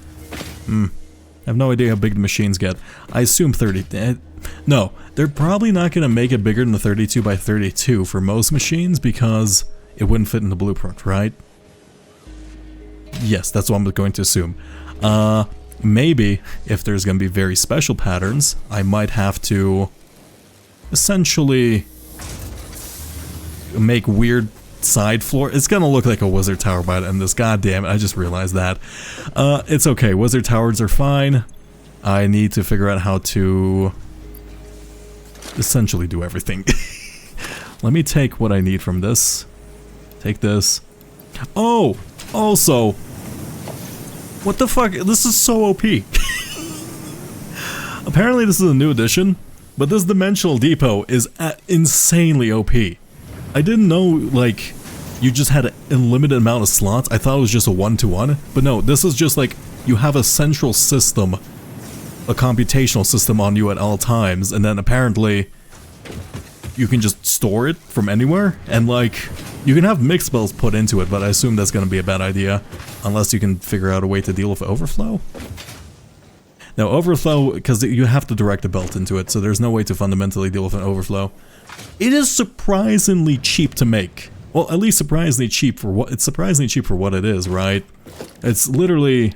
I have no idea how big the machines get. I assume 30... no, they're probably not going to make it bigger than the 32 by 32 for most machines because it wouldn't fit in the blueprint, right? Yes, that's what I'm going to assume. Maybe, if there's going to be very special patterns, I might have to essentially make weird side floor. It's going to look like a wizard tower by the end of this. God damn it, I just realized that. It's okay, wizard towers are fine. I need to figure out how to essentially do everything. Let me take what I need from this. Take this. Oh! Also, what the fuck? This is so OP. Apparently this is a new addition, but this dimensional depot is insanely OP. I didn't know, like, you just had an unlimited amount of slots. I thought it was just a one-to-one, but no, this is just like, you have a central system, a computational system on you at all times, and then apparently you can just store it from anywhere, and like, you can have mix spells put into it, but I assume that's going to be a bad idea, unless you can figure out a way to deal with overflow. Now, overflow, because you have to direct a belt into it, so there's no way to fundamentally deal with an overflow. It is surprisingly cheap to make. Well, at least surprisingly cheap for what it is, right? It's literally...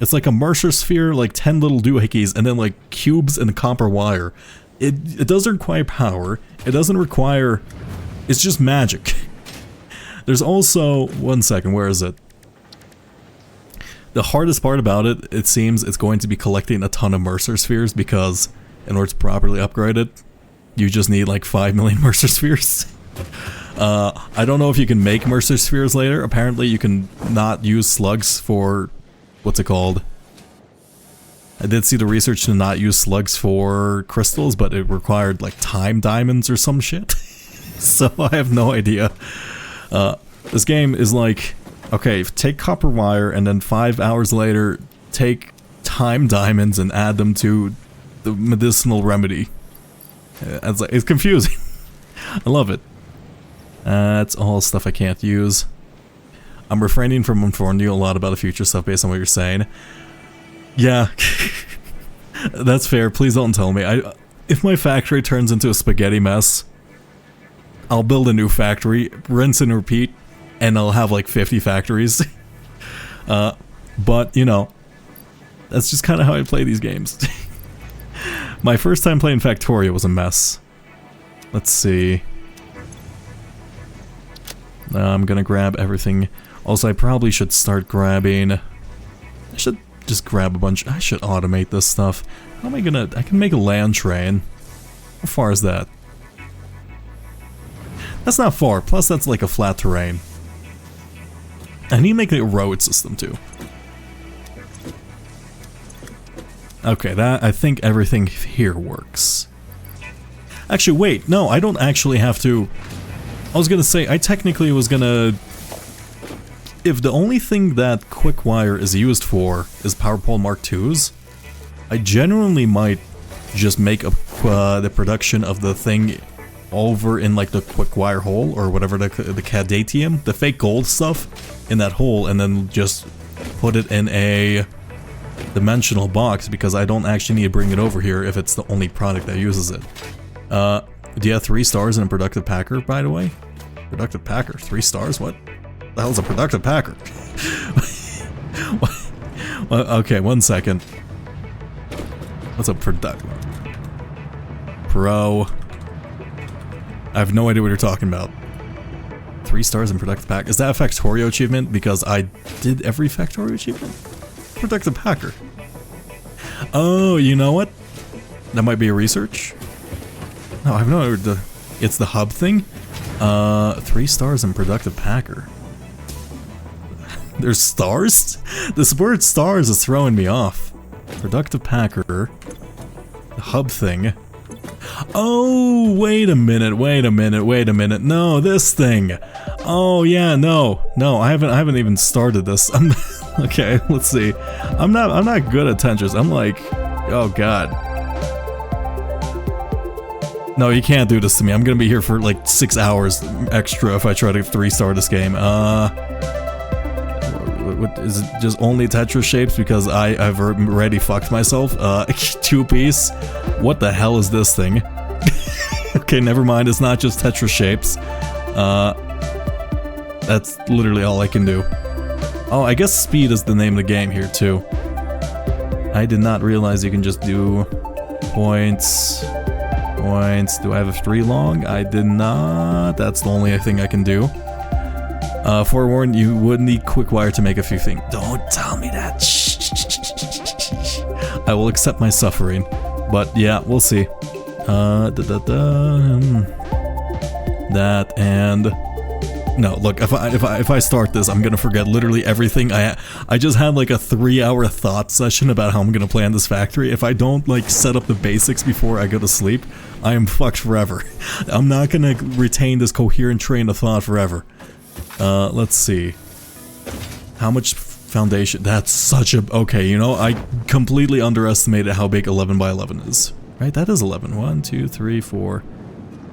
it's like a Mercer sphere, like 10 little doohickeys, and then like cubes and copper wire. It doesn't require power. It doesn't require... it's just magic. There's also... one second, where is it? The hardest part about it, it seems, it's going to be collecting a ton of Mercer spheres, because in order to properly upgrade it, you just need like 5 million Mercer spheres. I don't know if you can make Mercer spheres later. Apparently you can not use slugs for... what's it called? I did see the research to not use slugs for crystals, but it required like time diamonds or some shit. So I have no idea. This game is like, okay, take copper wire and then 5 hours later, take time diamonds and add them to the medicinal remedy. It's confusing. I love it. That's all stuff I can't use. I'm refraining from informing you a lot about the future stuff based on what you're saying. Yeah, that's fair. Please don't tell me. If my factory turns into a spaghetti mess, I'll build a new factory, rinse and repeat, and I'll have like 50 factories. But, you know, that's just kind of how I play these games. My first time playing Factorio was a mess. Let's see. I'm gonna grab everything. Also, I probably should start grabbing... I should just grab a bunch... I should automate this stuff. How am I gonna... I can make a land train. How far is that? That's not far, plus that's like a flat terrain. I need to make a road system too. Okay, that... I think everything here works. Actually, wait, no, I don't actually have to... I was gonna say, I technically was gonna... If the only thing that quick wire is used for is power pole Mark IIs, I genuinely might just make a, the production of the thing over in like the quick wire hole, or whatever the cadatium, the fake gold stuff, in that hole, and then just put it in a dimensional box, because I don't actually need to bring it over here if it's the only product that uses it. Do you have 3 stars in a productive packer, by the way? Productive packer, 3 stars? What? The hell's a productive packer? Okay, 1 second. What's a productive? Pro. I have no idea what you're talking about. 3 stars in productive pack. Is that a Factorio achievement? Because I did every Factorio achievement? Productive packer. Oh, you know what? That might be a research? No, I have no idea. It's the hub thing? 3 stars in productive packer. There's stars? This word stars is throwing me off. Productive packer. The hub thing. Oh, wait a minute, wait a minute, wait a minute. No, this thing. Oh yeah, no, I haven't even started this. Okay, let's see. I'm not good at Tetris. I'm like, oh god. No, you can't do this to me. I'm gonna be here for like 6 hours extra if I try to 3-star this game. What, is it just only Tetris shapes because I've already fucked myself? 2-piece? What the hell is this thing? Okay, never mind, it's not just Tetris shapes. That's literally all I can do. Oh, I guess speed is the name of the game here too. I did not realize you can just do points. Do I have a 3 long? I did not. That's the only thing I can do. Forewarned, you would need quick wire to make a few things. Don't tell me that. I will accept my suffering. But yeah, we'll see. That and... No, look, if I start this, I'm gonna forget literally everything. I just had like a 3-hour thought session about how I'm gonna plan this factory. If I don't like set up the basics before I go to sleep, I am fucked forever. I'm not gonna retain this coherent train of thought forever. Let's see. How much foundation? That's such a... Okay, you know, I completely underestimated how big 11 by 11 is. Right, that is 11. 1, 2, 3, 4,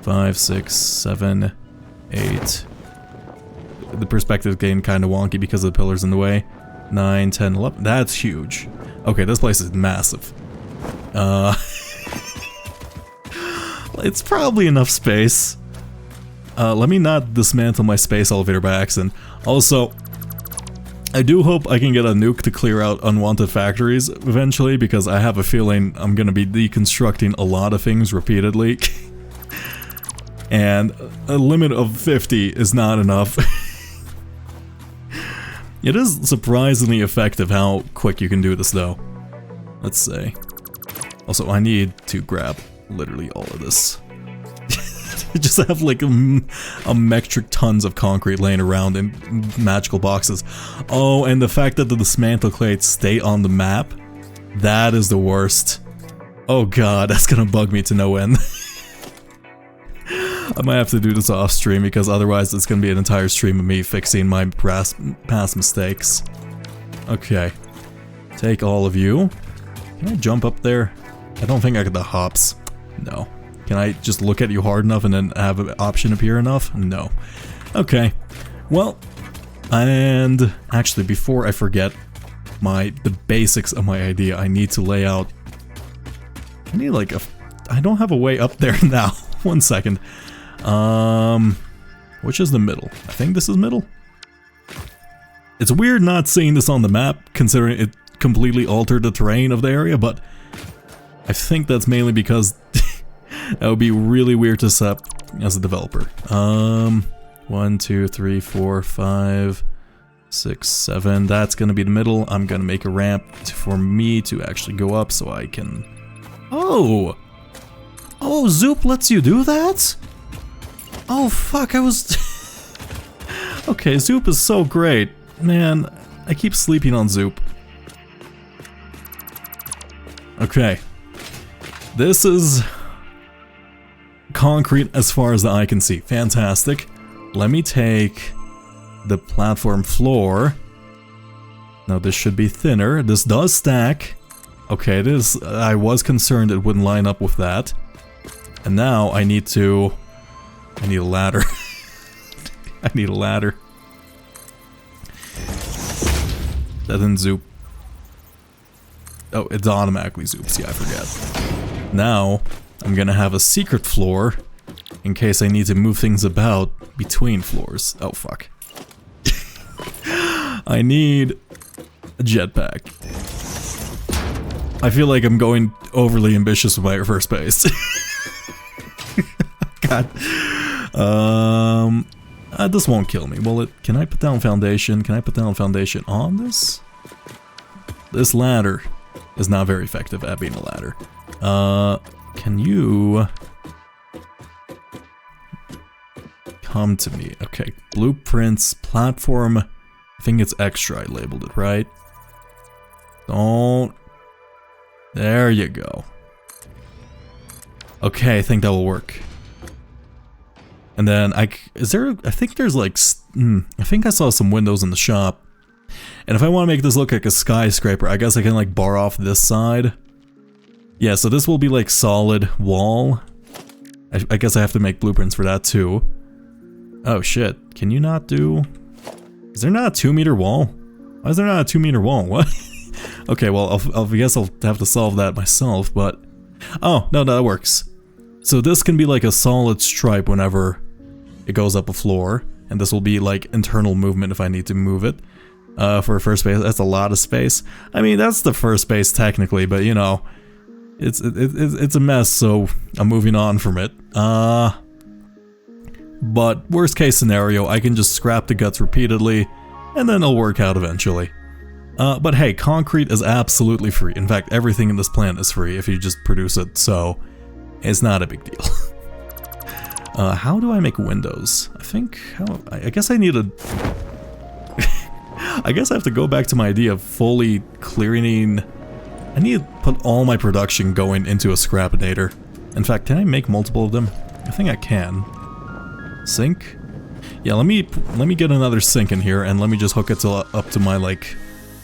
5, 6, 7, 8... The perspective getting kind of wonky because of the pillars in the way. 9, 10, 11. That's huge. Okay, this place is massive. It's probably enough space. Let me not dismantle my space elevator by accident. Also, I do hope I can get a nuke to clear out unwanted factories eventually, because I have a feeling I'm gonna be deconstructing a lot of things repeatedly. And a limit of 50 is not enough. It is surprisingly effective how quick you can do this though. Let's say. Also, I need to grab literally all of this. Just have like a metric tons of concrete laying around in magical boxes. Oh, and the fact that the dismantle crates stay on the map, that is the worst. Oh god, that's gonna bug me to no end. I might have to do this off stream because otherwise it's gonna be an entire stream of me fixing my past mistakes. Okay. Take all of you. Can I jump up there? I don't think I got the hops. No. Can I just look at you hard enough and then have an option appear enough? No. Okay. Well, and actually before I forget the basics of my idea, I need to lay out... I need like a... I don't have a way up there now. 1 second. Which is the middle? I think this is middle. It's weird not seeing this on the map, considering it completely altered the terrain of the area, but I think that's mainly because that would be really weird to set up as a developer. 1, 2, 3, 4, 5, 6, 7. That's gonna be the middle. I'm gonna make a ramp for me to actually go up so I can... Oh! Oh, Zoop lets you do that? Oh, fuck, I was... Okay, Zoop is so great. Man, I keep sleeping on Zoop. Okay. This is... concrete as far as the eye can see. Fantastic. Let me take the platform floor. Now this should be thinner. This does stack. Okay, it is... I was concerned it wouldn't line up with that. And now I need to... I need a ladder. I need a ladder. That didn't zoop. Oh, it's automatically zoops. Yeah, I forget. Now, I'm gonna have a secret floor in case I need to move things about between floors. Oh, fuck. I need a jetpack. I feel like I'm going overly ambitious with my first base. God. This won't kill me. Will it? Can I put down foundation? Can I put down foundation on this? This ladder is not very effective at being a ladder. Can you... come to me? Okay, blueprints, platform... I think it's extra, I labeled it, right? Don't... There you go. Okay, I think that will work. And then I think there's like, I think I saw some windows in the shop. And if I want to make this look like a skyscraper, I guess I can like bar off this side. Yeah, so this will be like solid wall. I guess I have to make blueprints for that too. Oh shit, can you not do... Is there not a 2-meter wall? Why is there not a 2-meter wall? What? Okay, well, I guess I'll have to solve that myself, but... Oh, no, that works. So this can be like a solid stripe whenever it goes up a floor, and this will be like internal movement if I need to move it. For first base, that's a lot of space. I mean, that's the first base technically, but you know, it's a mess, so I'm moving on from it. But worst case scenario, I can just scrap the guts repeatedly, and then it'll work out eventually. But hey, concrete is absolutely free. In fact, everything in this plant is free if you just produce it, so it's not a big deal. How do I make windows? I guess I need a... I guess I have to go back to my idea of fully clearing... I need to put all my production going into a scrapinator. In fact, can I make multiple of them? I think I can. Sink? Yeah, let me get another sink in here, and let me just hook it up to my, like,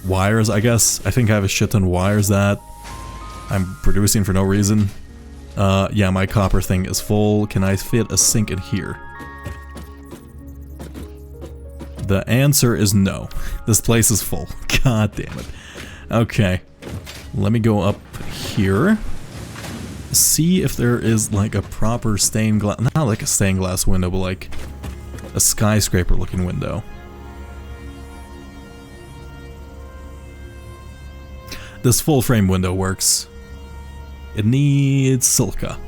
wires, I guess. I think I have a shit ton of wires that I'm producing for no reason. Yeah, my copper thing is full. Can I fit a sink in here? The answer is no. This place is full. God damn it. Okay. Let me go up here. See if there is like a proper stained glass... Not like a stained glass window, but like a skyscraper looking window. This full frame window works. It needs silica.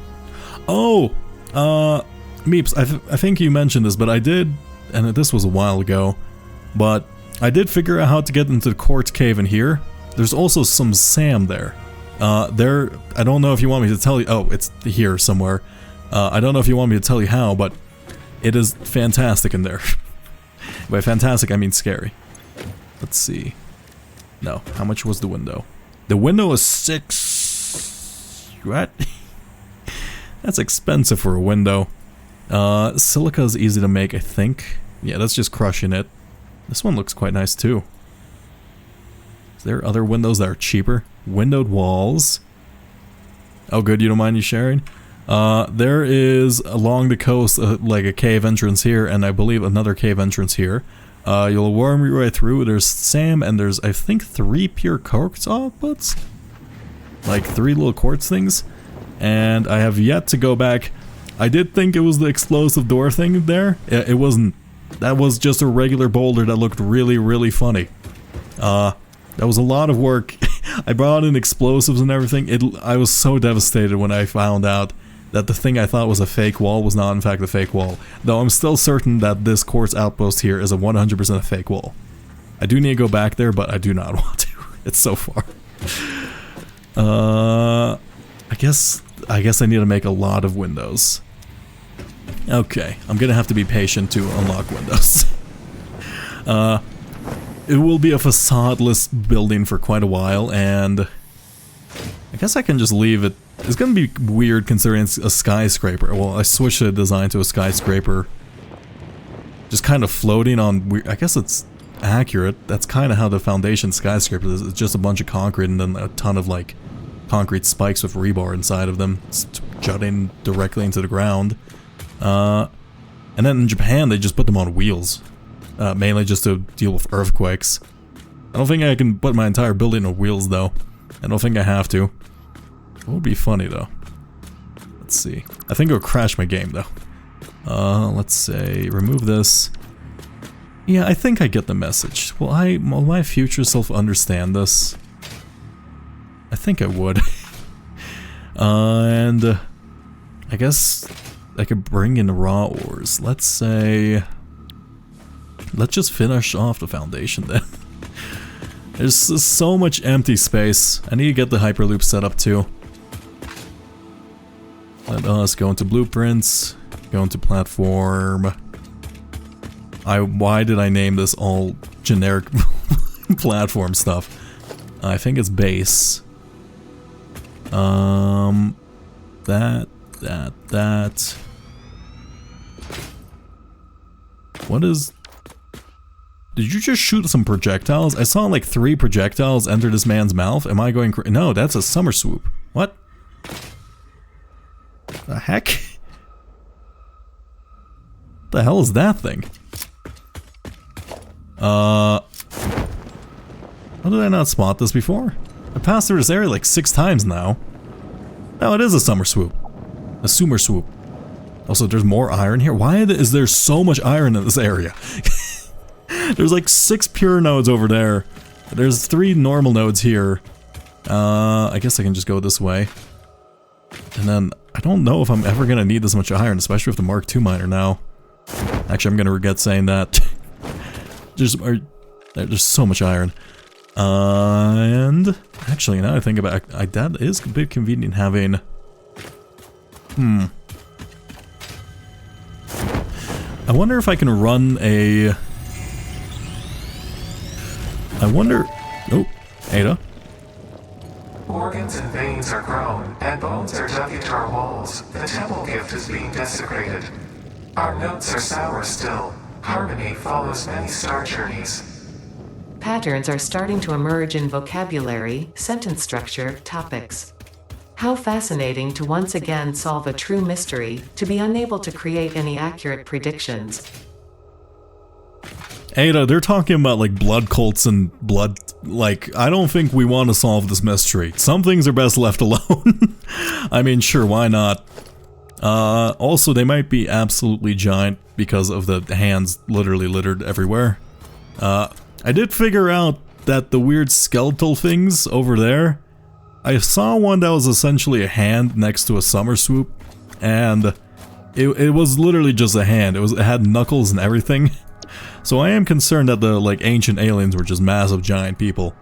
Oh! Meeps, I think you mentioned this, but I did... And this was a while ago, but I did figure out how to get into the quartz cave in here. There's also some sand there. I don't know if you want me to tell you... Oh, it's here somewhere. I don't know if you want me to tell you how, but it is fantastic in there. By fantastic, I mean scary. Let's see. No, how much was the window? The window is 6... What? That's expensive for a window. Silica is easy to make, I think. Yeah, that's just crushing it. This one looks quite nice too. Is there other windows that are cheaper? Windowed walls. Oh good, you don't mind you sharing? There is along the coast like a cave entrance here, and I believe another cave entrance here. You'll worm your way through. There's Sam, and there's I think 3 pure quartz outputs? Like 3 little quartz things. And I have yet to go back. I did think it was the explosive door thing there. It wasn't. That was just a regular boulder that looked really, really funny. That was a lot of work. I brought in explosives and everything. I was so devastated when I found out that the thing I thought was a fake wall was not in fact a fake wall. Though I'm still certain that this quartz outpost here is a 100% a fake wall. I do need to go back there, but I do not want to. It's so far. I guess I need to make a lot of windows. Okay, I'm gonna have to be patient to unlock windows. It will be a facadeless building for quite a while, and I guess I can just leave it. It's gonna be weird considering it's a skyscraper. Well, I switched the design to a skyscraper. Just kind of floating on weird. I guess it's accurate. That's kind of how the foundation skyscraper is. It's just a bunch of concrete and then a ton of like concrete spikes with rebar inside of them, jutting directly into the ground. And then in Japan, they just put them on wheels. Mainly just to deal with earthquakes. I don't think I can put my entire building on wheels, though. I don't think I have to. It would be funny, though. Let's see. I think it'll crash my game, though. Let's say, remove this. Yeah, I think I get the message. Will my future self understand this? I think I would. And I guess I could bring in raw ores. Let's say... Let's just finish off the foundation then. There's so much empty space. I need to get the Hyperloop set up too. Let us go into blueprints, go into platform. Why did I name this all generic platform stuff? I think it's base. That. What is... Did you just shoot some projectiles? I saw like 3 projectiles enter this man's mouth. Am I going crazy? No, that's a summer swoop. What? The heck? What the hell is that thing? How did I not spot this before? I passed through this area like 6 times now. No, it is a summer swoop. A summer swoop. Also, there's more iron here. Why is there so much iron in this area? There's like 6 pure nodes over there. There's 3 normal nodes here. I guess I can just go this way. And then, I don't know if I'm ever gonna need this much iron, especially with the Mark II miner now. Actually, I'm gonna regret saying that. There's so much iron. And actually, now I think about it, that is a bit convenient having... I wonder if I can run a... I wonder... Oh, Ada. Organs and veins are grown, and bones are dug into our walls. The temple gift is being desecrated. Our notes are sour still. Harmony follows many star journeys. Patterns are starting to emerge in vocabulary, sentence structure, topics. How fascinating to once again solve a true mystery, to be unable to create any accurate predictions. Ada, they're talking about like blood cults and blood, like, I don't think we want to solve this mystery. Some things are best left alone. I mean, sure, why not? Also, they might be absolutely giant because of the hands literally littered everywhere. I did figure out that the weird skeletal things over there, I saw one that was essentially a hand next to a summer swoop, and it was literally just a hand. It had knuckles and everything. So I am concerned that the like ancient aliens were just massive giant people,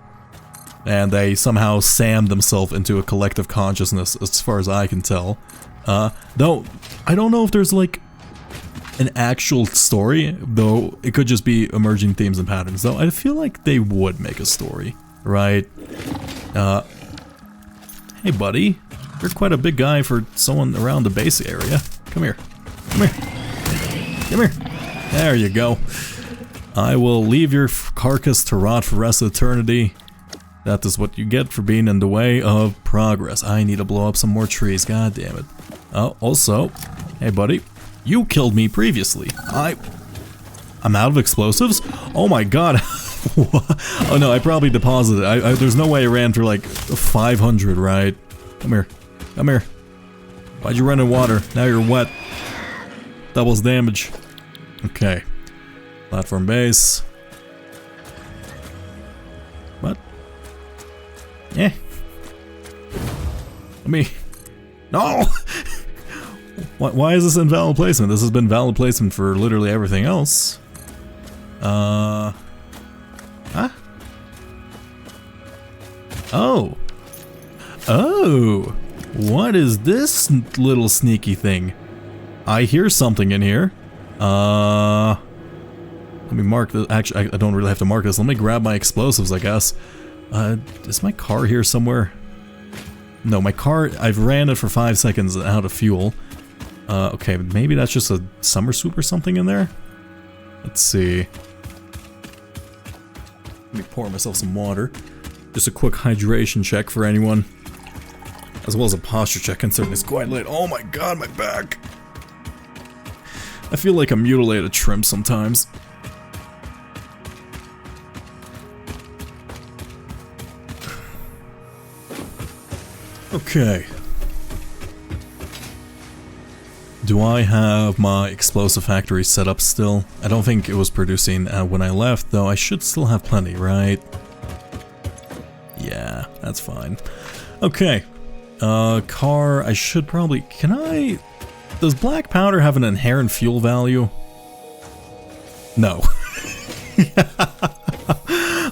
and they somehow sammed themselves into a collective consciousness, as far as I can tell. Though I don't know if there's like an actual story, though it could just be emerging themes and patterns. Though I feel like they would make a story, right? Hey buddy, you're quite a big guy for someone around the base area. Come here. Come here. Come here. There you go. I will leave your carcass to rot for the rest of eternity. That is what you get for being in the way of progress. I need to blow up some more trees, god damn it. Oh, also, hey buddy, you killed me previously. I'm out of explosives? Oh my god. Oh no, I probably deposited. There's no way I ran for like 500, right? Come here. Come here. Why'd you run in water? Now you're wet. Doubles damage. Okay. Platform base. What? Yeah. Let me... No! Why is this invalid placement? This has been valid placement for literally everything else. Huh? Oh. Oh. What is this little sneaky thing? I hear something in here. Let me mark this. Actually, I don't really have to mark this. Let me grab my explosives, I guess. Is my car here somewhere? No, my car, I've ran it for 5 seconds out of fuel. Okay, maybe that's just a summer swoop or something in there? Let's see. Let me pour myself some water. Just a quick hydration check for anyone. As well as a posture check, considering it's quite late. Oh my god, my back! I feel like a mutilated shrimp sometimes. Okay. Do I have my explosive factory set up still? I don't think it was producing when I left, though I should still have plenty, right? Yeah, that's fine. Okay. Car, I should probably... Can I... Does black powder have an inherent fuel value? No.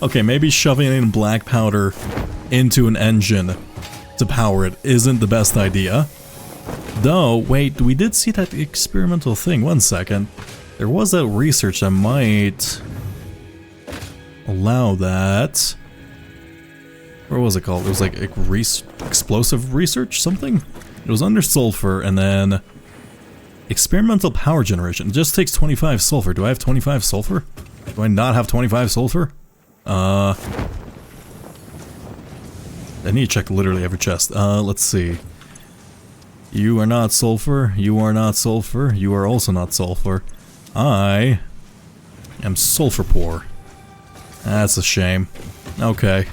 Okay, maybe shoving in black powder into an engine to power it isn't the best idea. Though, wait, we did see that experimental thing. 1 second. There was that research that might allow that. What was it called? It was like explosive research something? It was under sulfur and then experimental power generation. It just takes 25 sulfur. Do I have 25 sulfur? Do I not have 25 sulfur? I need to check literally every chest. Let's see. You are not sulfur. You are not sulfur. You are also not sulfur. I am sulfur poor. That's a shame. Okay.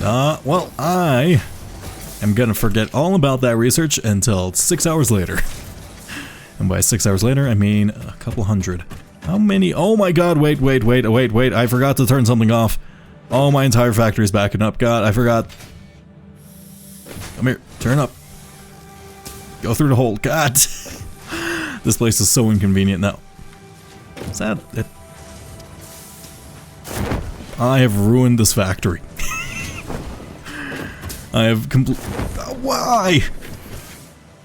Well, I am gonna forget all about that research until 6 hours later. And by 6 hours later, I mean a couple hundred. How many? Oh my god, wait, I forgot to turn something off. Oh, my entire factory is backing up. God, I forgot. Come here, turn up. Go through the hole. God. This place is so inconvenient now. Is that it? I have ruined this factory. I have why?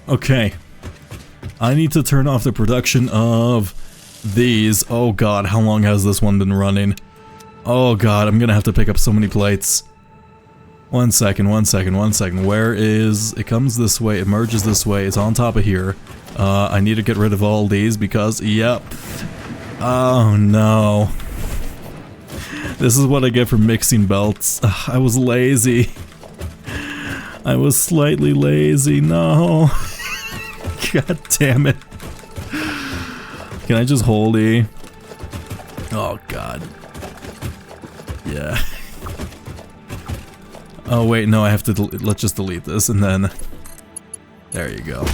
Okay. I need to turn off the production of these. Oh god, how long has this one been running? Oh god, I'm gonna have to pick up so many plates. 1 second. Where is... It comes this way, it merges this way, it's on top of here. I need to get rid of all these because... Yep. Oh no. This is what I get for mixing belts. Ugh, I was lazy. I was slightly lazy, no. God damn it. Can I just hold E? Oh god. Yeah. Oh wait, no, I have to let's just delete this and then... There you go.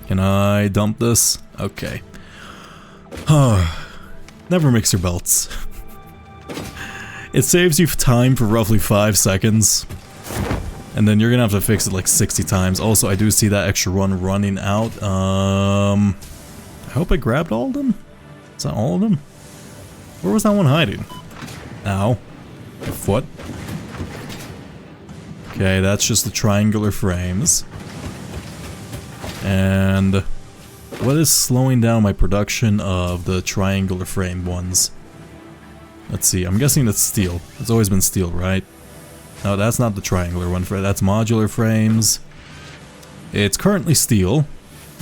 Can I dump this? Okay. Never mix your belts. It saves you time for roughly 5 seconds. And then you're gonna have to fix it like 60 times. Also, I do see that extra run running out. I hope I grabbed all of them? Is that all of them? Where was that one hiding? Ow. My foot. Okay, that's just the triangular frames. And what is slowing down my production of the triangular frame ones? Let's see, I'm guessing it's steel. It's always been steel, right? No, that's not the triangular one. That's modular frames. It's currently steel.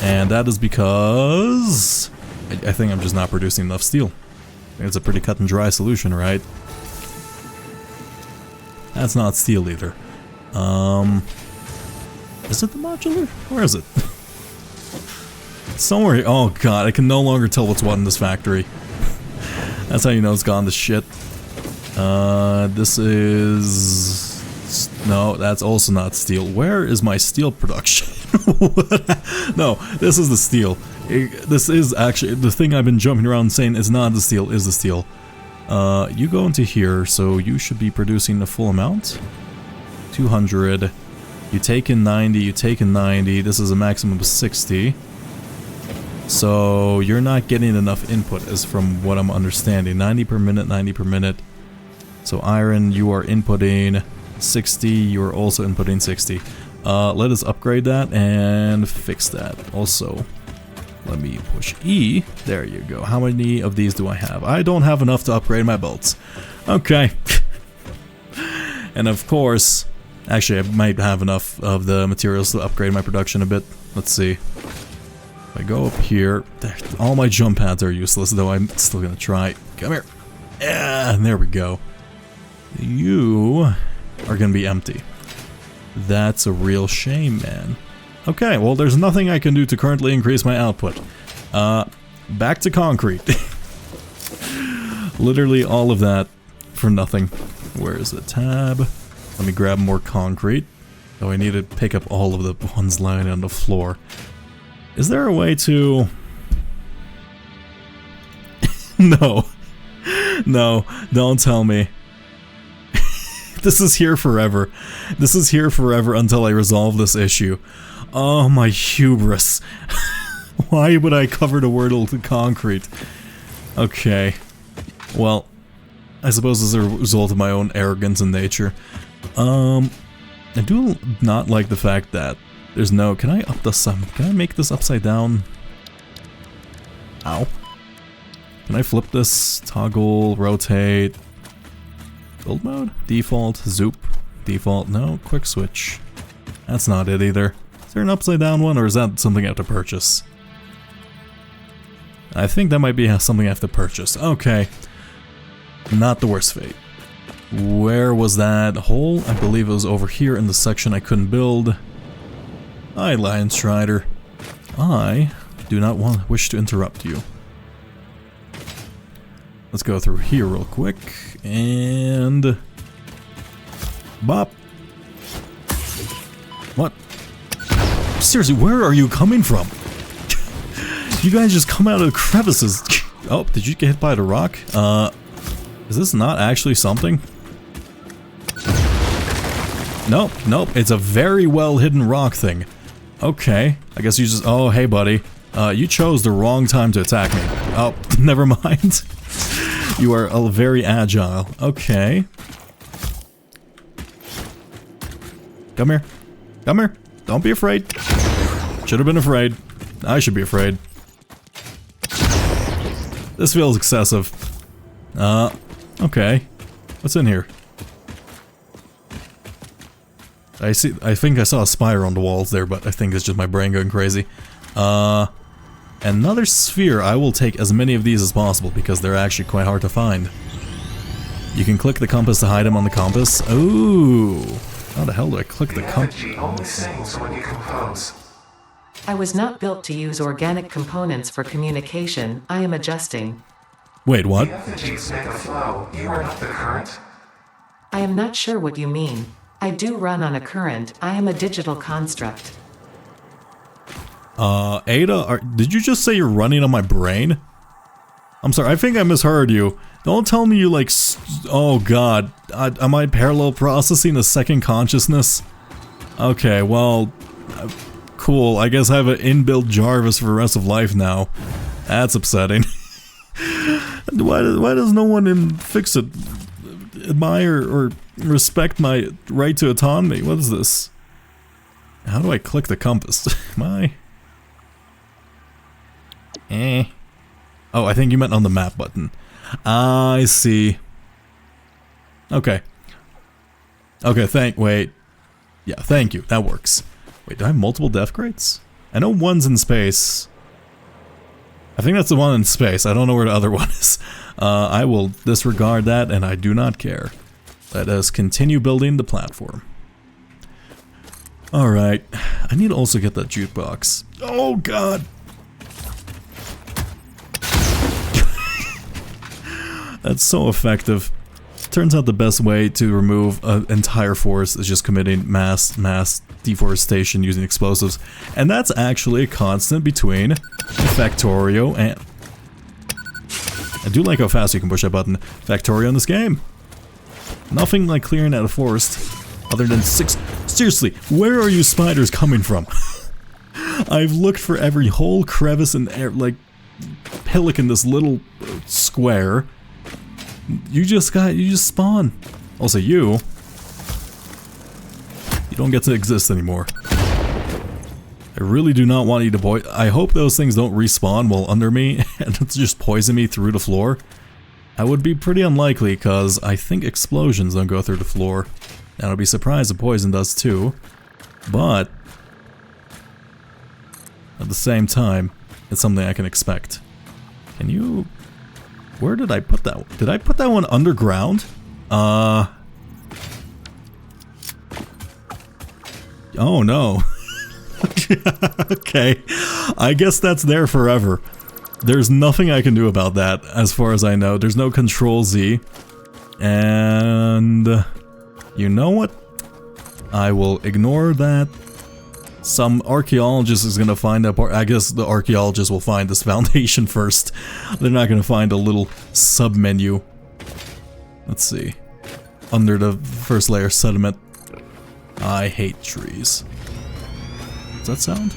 And that is because I think I'm just not producing enough steel. I think it's a pretty cut and dry solution, right? That's not steel either. Is it the modular? Where is it? Somewhere here. Oh god, I can no longer tell what's what in this factory. That's how you know it's gone to shit. This is... No, that's also not steel. Where is my steel production? No, this is the steel. This is actually... The thing I've been jumping around saying is not the steel, is the steel. You go into here, so you should be producing the full amount. 200. You take in 90, you take in 90. This is a maximum of 60. So you're not getting enough input, as from what I'm understanding. 90 per minute, 90 per minute. So iron, you are inputting 60, you are also inputting 60. Let us upgrade that and fix that. Also, let me push E. There you go. How many of these do I have? I don't have enough to upgrade my belts. Okay. And of course, actually I might have enough of the materials to upgrade my production a bit. Let's see. If I go up here, all my jump pads are useless, though I'm still gonna try. Come here. Yeah, there we go. You are gonna be empty. That's a real shame, man. Okay, well, there's nothing I can do to currently increase my output. Back to concrete. Literally all of that for nothing. Where is the tab? Let me grab more concrete. Oh, I need to pick up all of the ones lying on the floor. Is there a way to... No. No, don't tell me. This is here forever. This is here forever until I resolve this issue. Oh, my hubris. Why would I cover the wordle to concrete? Okay. Well, I suppose this is a result of my own arrogance and nature. I do not like the fact that there's no... Can I up the sum? Can I make this upside down? Ow. Can I flip this? Toggle, rotate. Build mode? Default, zoop. Default, no. Quick switch. That's not it either. Is there an upside down one, or is that something I have to purchase? I think that might be something I have to purchase. Okay. Not the worst fate. Where was that hole? I believe it was over here in the section I couldn't build. Hi, Lion Strider. I do not wish to interrupt you. Let's go through here real quick, and... Bop! What? Seriously, where are you coming from? You guys just come out of crevices. Oh, did you get hit by the rock? Is this not actually something? Nope, nope, it's a very well hidden rock thing. Okay, I guess you just... Oh, hey buddy. You chose the wrong time to attack me. Oh, never mind. You are very agile. Okay. Come here. Come here. Don't be afraid. Should have been afraid. I should be afraid. This feels excessive. Okay. What's in here? I think I saw a spire on the walls there, but I think it's just my brain going crazy. Another sphere. I will take as many of these as possible because they're actually quite hard to find. You can click the compass to hide them on the compass. Ooh. How the hell do I click the compass? The effigy only sings when you compose. I was not built to use organic components for communication. I am adjusting. Wait, what? The effigies make a flow. You are not the current. I am not sure what you mean. I do run on a current. I am a digital construct. Ada, did you just say you're running on my brain? I'm sorry, I think I misheard you. Don't tell me you like... Oh god, am I parallel processing a second consciousness? Okay, well... cool, I guess I have an inbuilt Jarvis for the rest of life now. That's upsetting. Why does no one fix it? Admire or respect my right to autonomy? What is this? How do I click the compass? Am I... Oh, I think you meant on the map button. I see. Okay. Okay, wait. Yeah, thank you. That works. Wait, do I have multiple death crates? I know one's in space. I think that's the one in space. I don't know where the other one is. I will disregard that, and I do not care. Let us continue building the platform. Alright. I need to also get that jukebox. Oh, God! That's so effective. Turns out the best way to remove an entire forest is just committing mass deforestation using explosives. And that's actually a constant between Factorio and... I do like how fast you can push that button. Factorio in this game. Nothing like clearing out a forest other than 6... Seriously, where are you spiders coming from? I've looked for every hole, crevice, and like hillock in this little square. You just spawn. Also, you don't get to exist anymore. I really do not want you to I hope those things don't respawn while under me and just poison me through the floor. That would be pretty unlikely, because I think explosions don't go through the floor. And I'll be surprised if poison does too. But at the same time, it's something I can expect. Can you... Where did I put that one? Did I put that one underground? Oh no. Okay. I guess that's there forever. There's nothing I can do about that, as far as I know. There's no Control Z. And... you know what? I will ignore that. Some archaeologist is gonna find that part. I guess the archaeologist will find this foundation first. They're not gonna find a little sub-menu. Let's see. Under the first layer, sediment. I hate trees. Does that sound?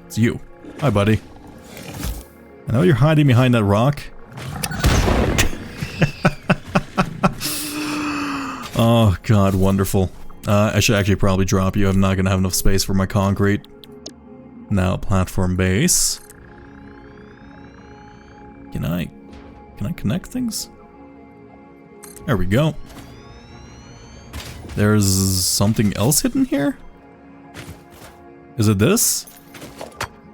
It's you. Hi, buddy. I know you're hiding behind that rock. Oh god, wonderful. I should actually probably drop you. I'm not gonna have enough space for my concrete. Now, platform base. Can I connect things? There we go. There's something else hidden here? Is it this?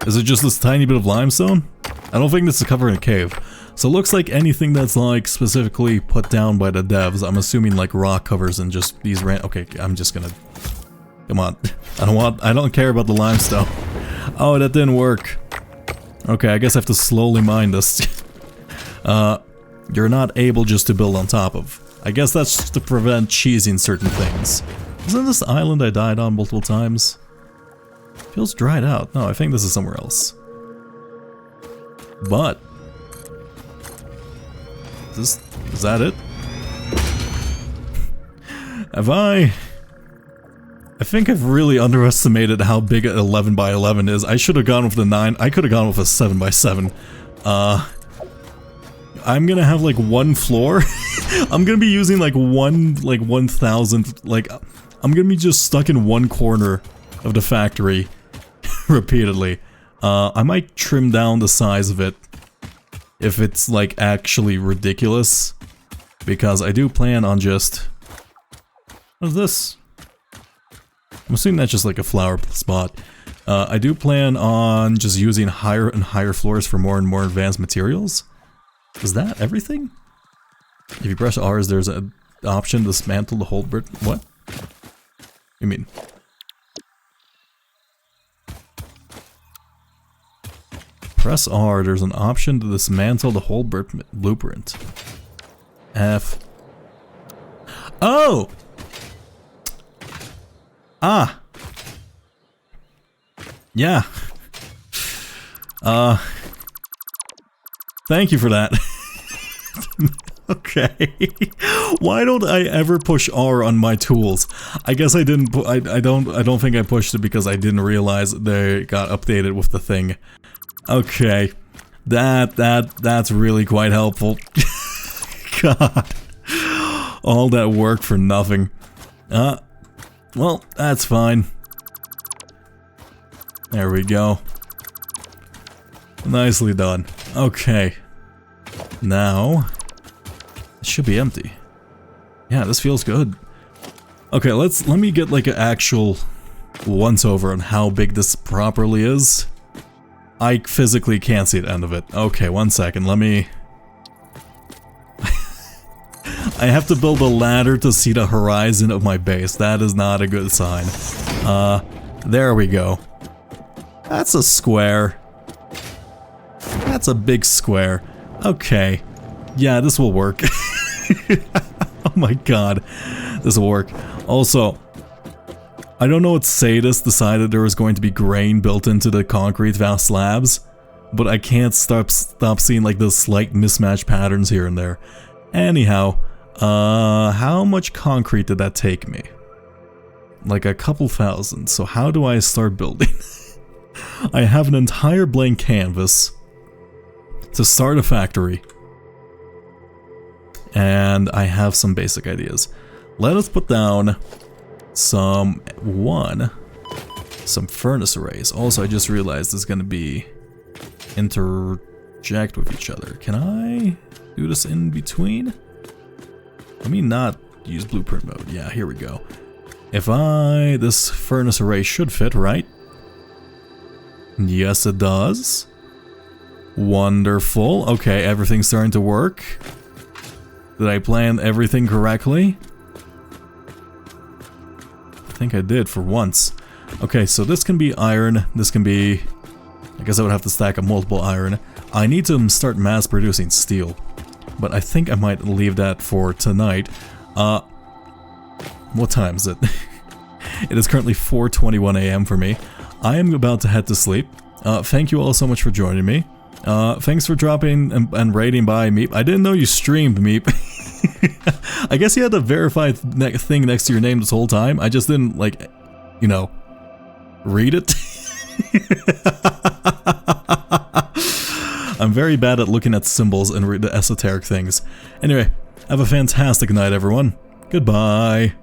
Is it just this tiny bit of limestone? I don't think this is covering a cave. So it looks like anything that's like specifically put down by the devs, I'm assuming like rock covers and just these okay, I'm just gonna... Come on. I don't care about the limestone. Oh, that didn't work. Okay, I guess I have to slowly mine this. You're not able just to build on top of. I guess that's just to prevent cheesing certain things. Isn't this the island I died on multiple times? Feels dried out. No, I think this is somewhere else. But... Is that it? Have I think I've really underestimated how big an 11 by 11 is. I should have gone with the 9. I could have gone with a 7 by 7. I'm gonna have like one floor. I'm gonna be using like 1,000. Like, I'm gonna be just stuck in one corner of the factory repeatedly. I might trim down the size of it if it's like actually ridiculous, because I do plan on just... What is this? I'm assuming that's just like a flower spot. I do plan on just using higher and higher floors for more and more advanced materials. Is that everything? If you press R, there's an option to dismantle the whole brick. What? You mean? Press R, there's an option to dismantle the whole blueprint. F. Oh! Ah! Yeah. Thank you for that. Okay. Why don't I ever push R on my tools? I guess I didn't I don't think I pushed it because I didn't realize they got updated with the thing. Okay, that's really quite helpful. God, all that work for nothing. Well, that's fine. There we go. Nicely done. Okay, now it should be empty. Yeah, this feels good. Okay, let me get like an actual once over on how big this properly is. I physically can't see the end of it. Okay, 1 second, let me... I have to build a ladder to see the horizon of my base. That is not a good sign. There we go. That's a square. That's a big square. Okay. Yeah, this will work. Oh my god. This will work. Also, I don't know what Sadist decided there was going to be grain built into the concrete vast slabs, but I can't stop seeing like the slight mismatch patterns here and there. Anyhow, how much concrete did that take me? Like a couple thousand, so how do I start building? I have an entire blank canvas to start a factory, and I have some basic ideas. Let us put down some furnace arrays. Also, I just realized it's gonna be interject with each other. Can I do this in between? Let me not use blueprint mode. Yeah, here we go. This furnace array should fit, right? Yes, it does. Wonderful. Okay, everything's starting to work. Did I plan everything correctly? I think I did for once. Okay, so this can be iron. This can be... I guess I would have to stack up multiple iron. I need to start mass producing steel, but I think I might leave that for tonight. What time is it? It is currently 4:21 a.m. for me. I am about to head to sleep. Thank you all so much for joining me. Thanks for dropping and rating by, Meep. I didn't know you streamed, Meep. I guess you had the verified thing next to your name this whole time. I just didn't, like, you know, read it. I'm very bad at looking at symbols and read the esoteric things. Anyway, have a fantastic night, everyone. Goodbye.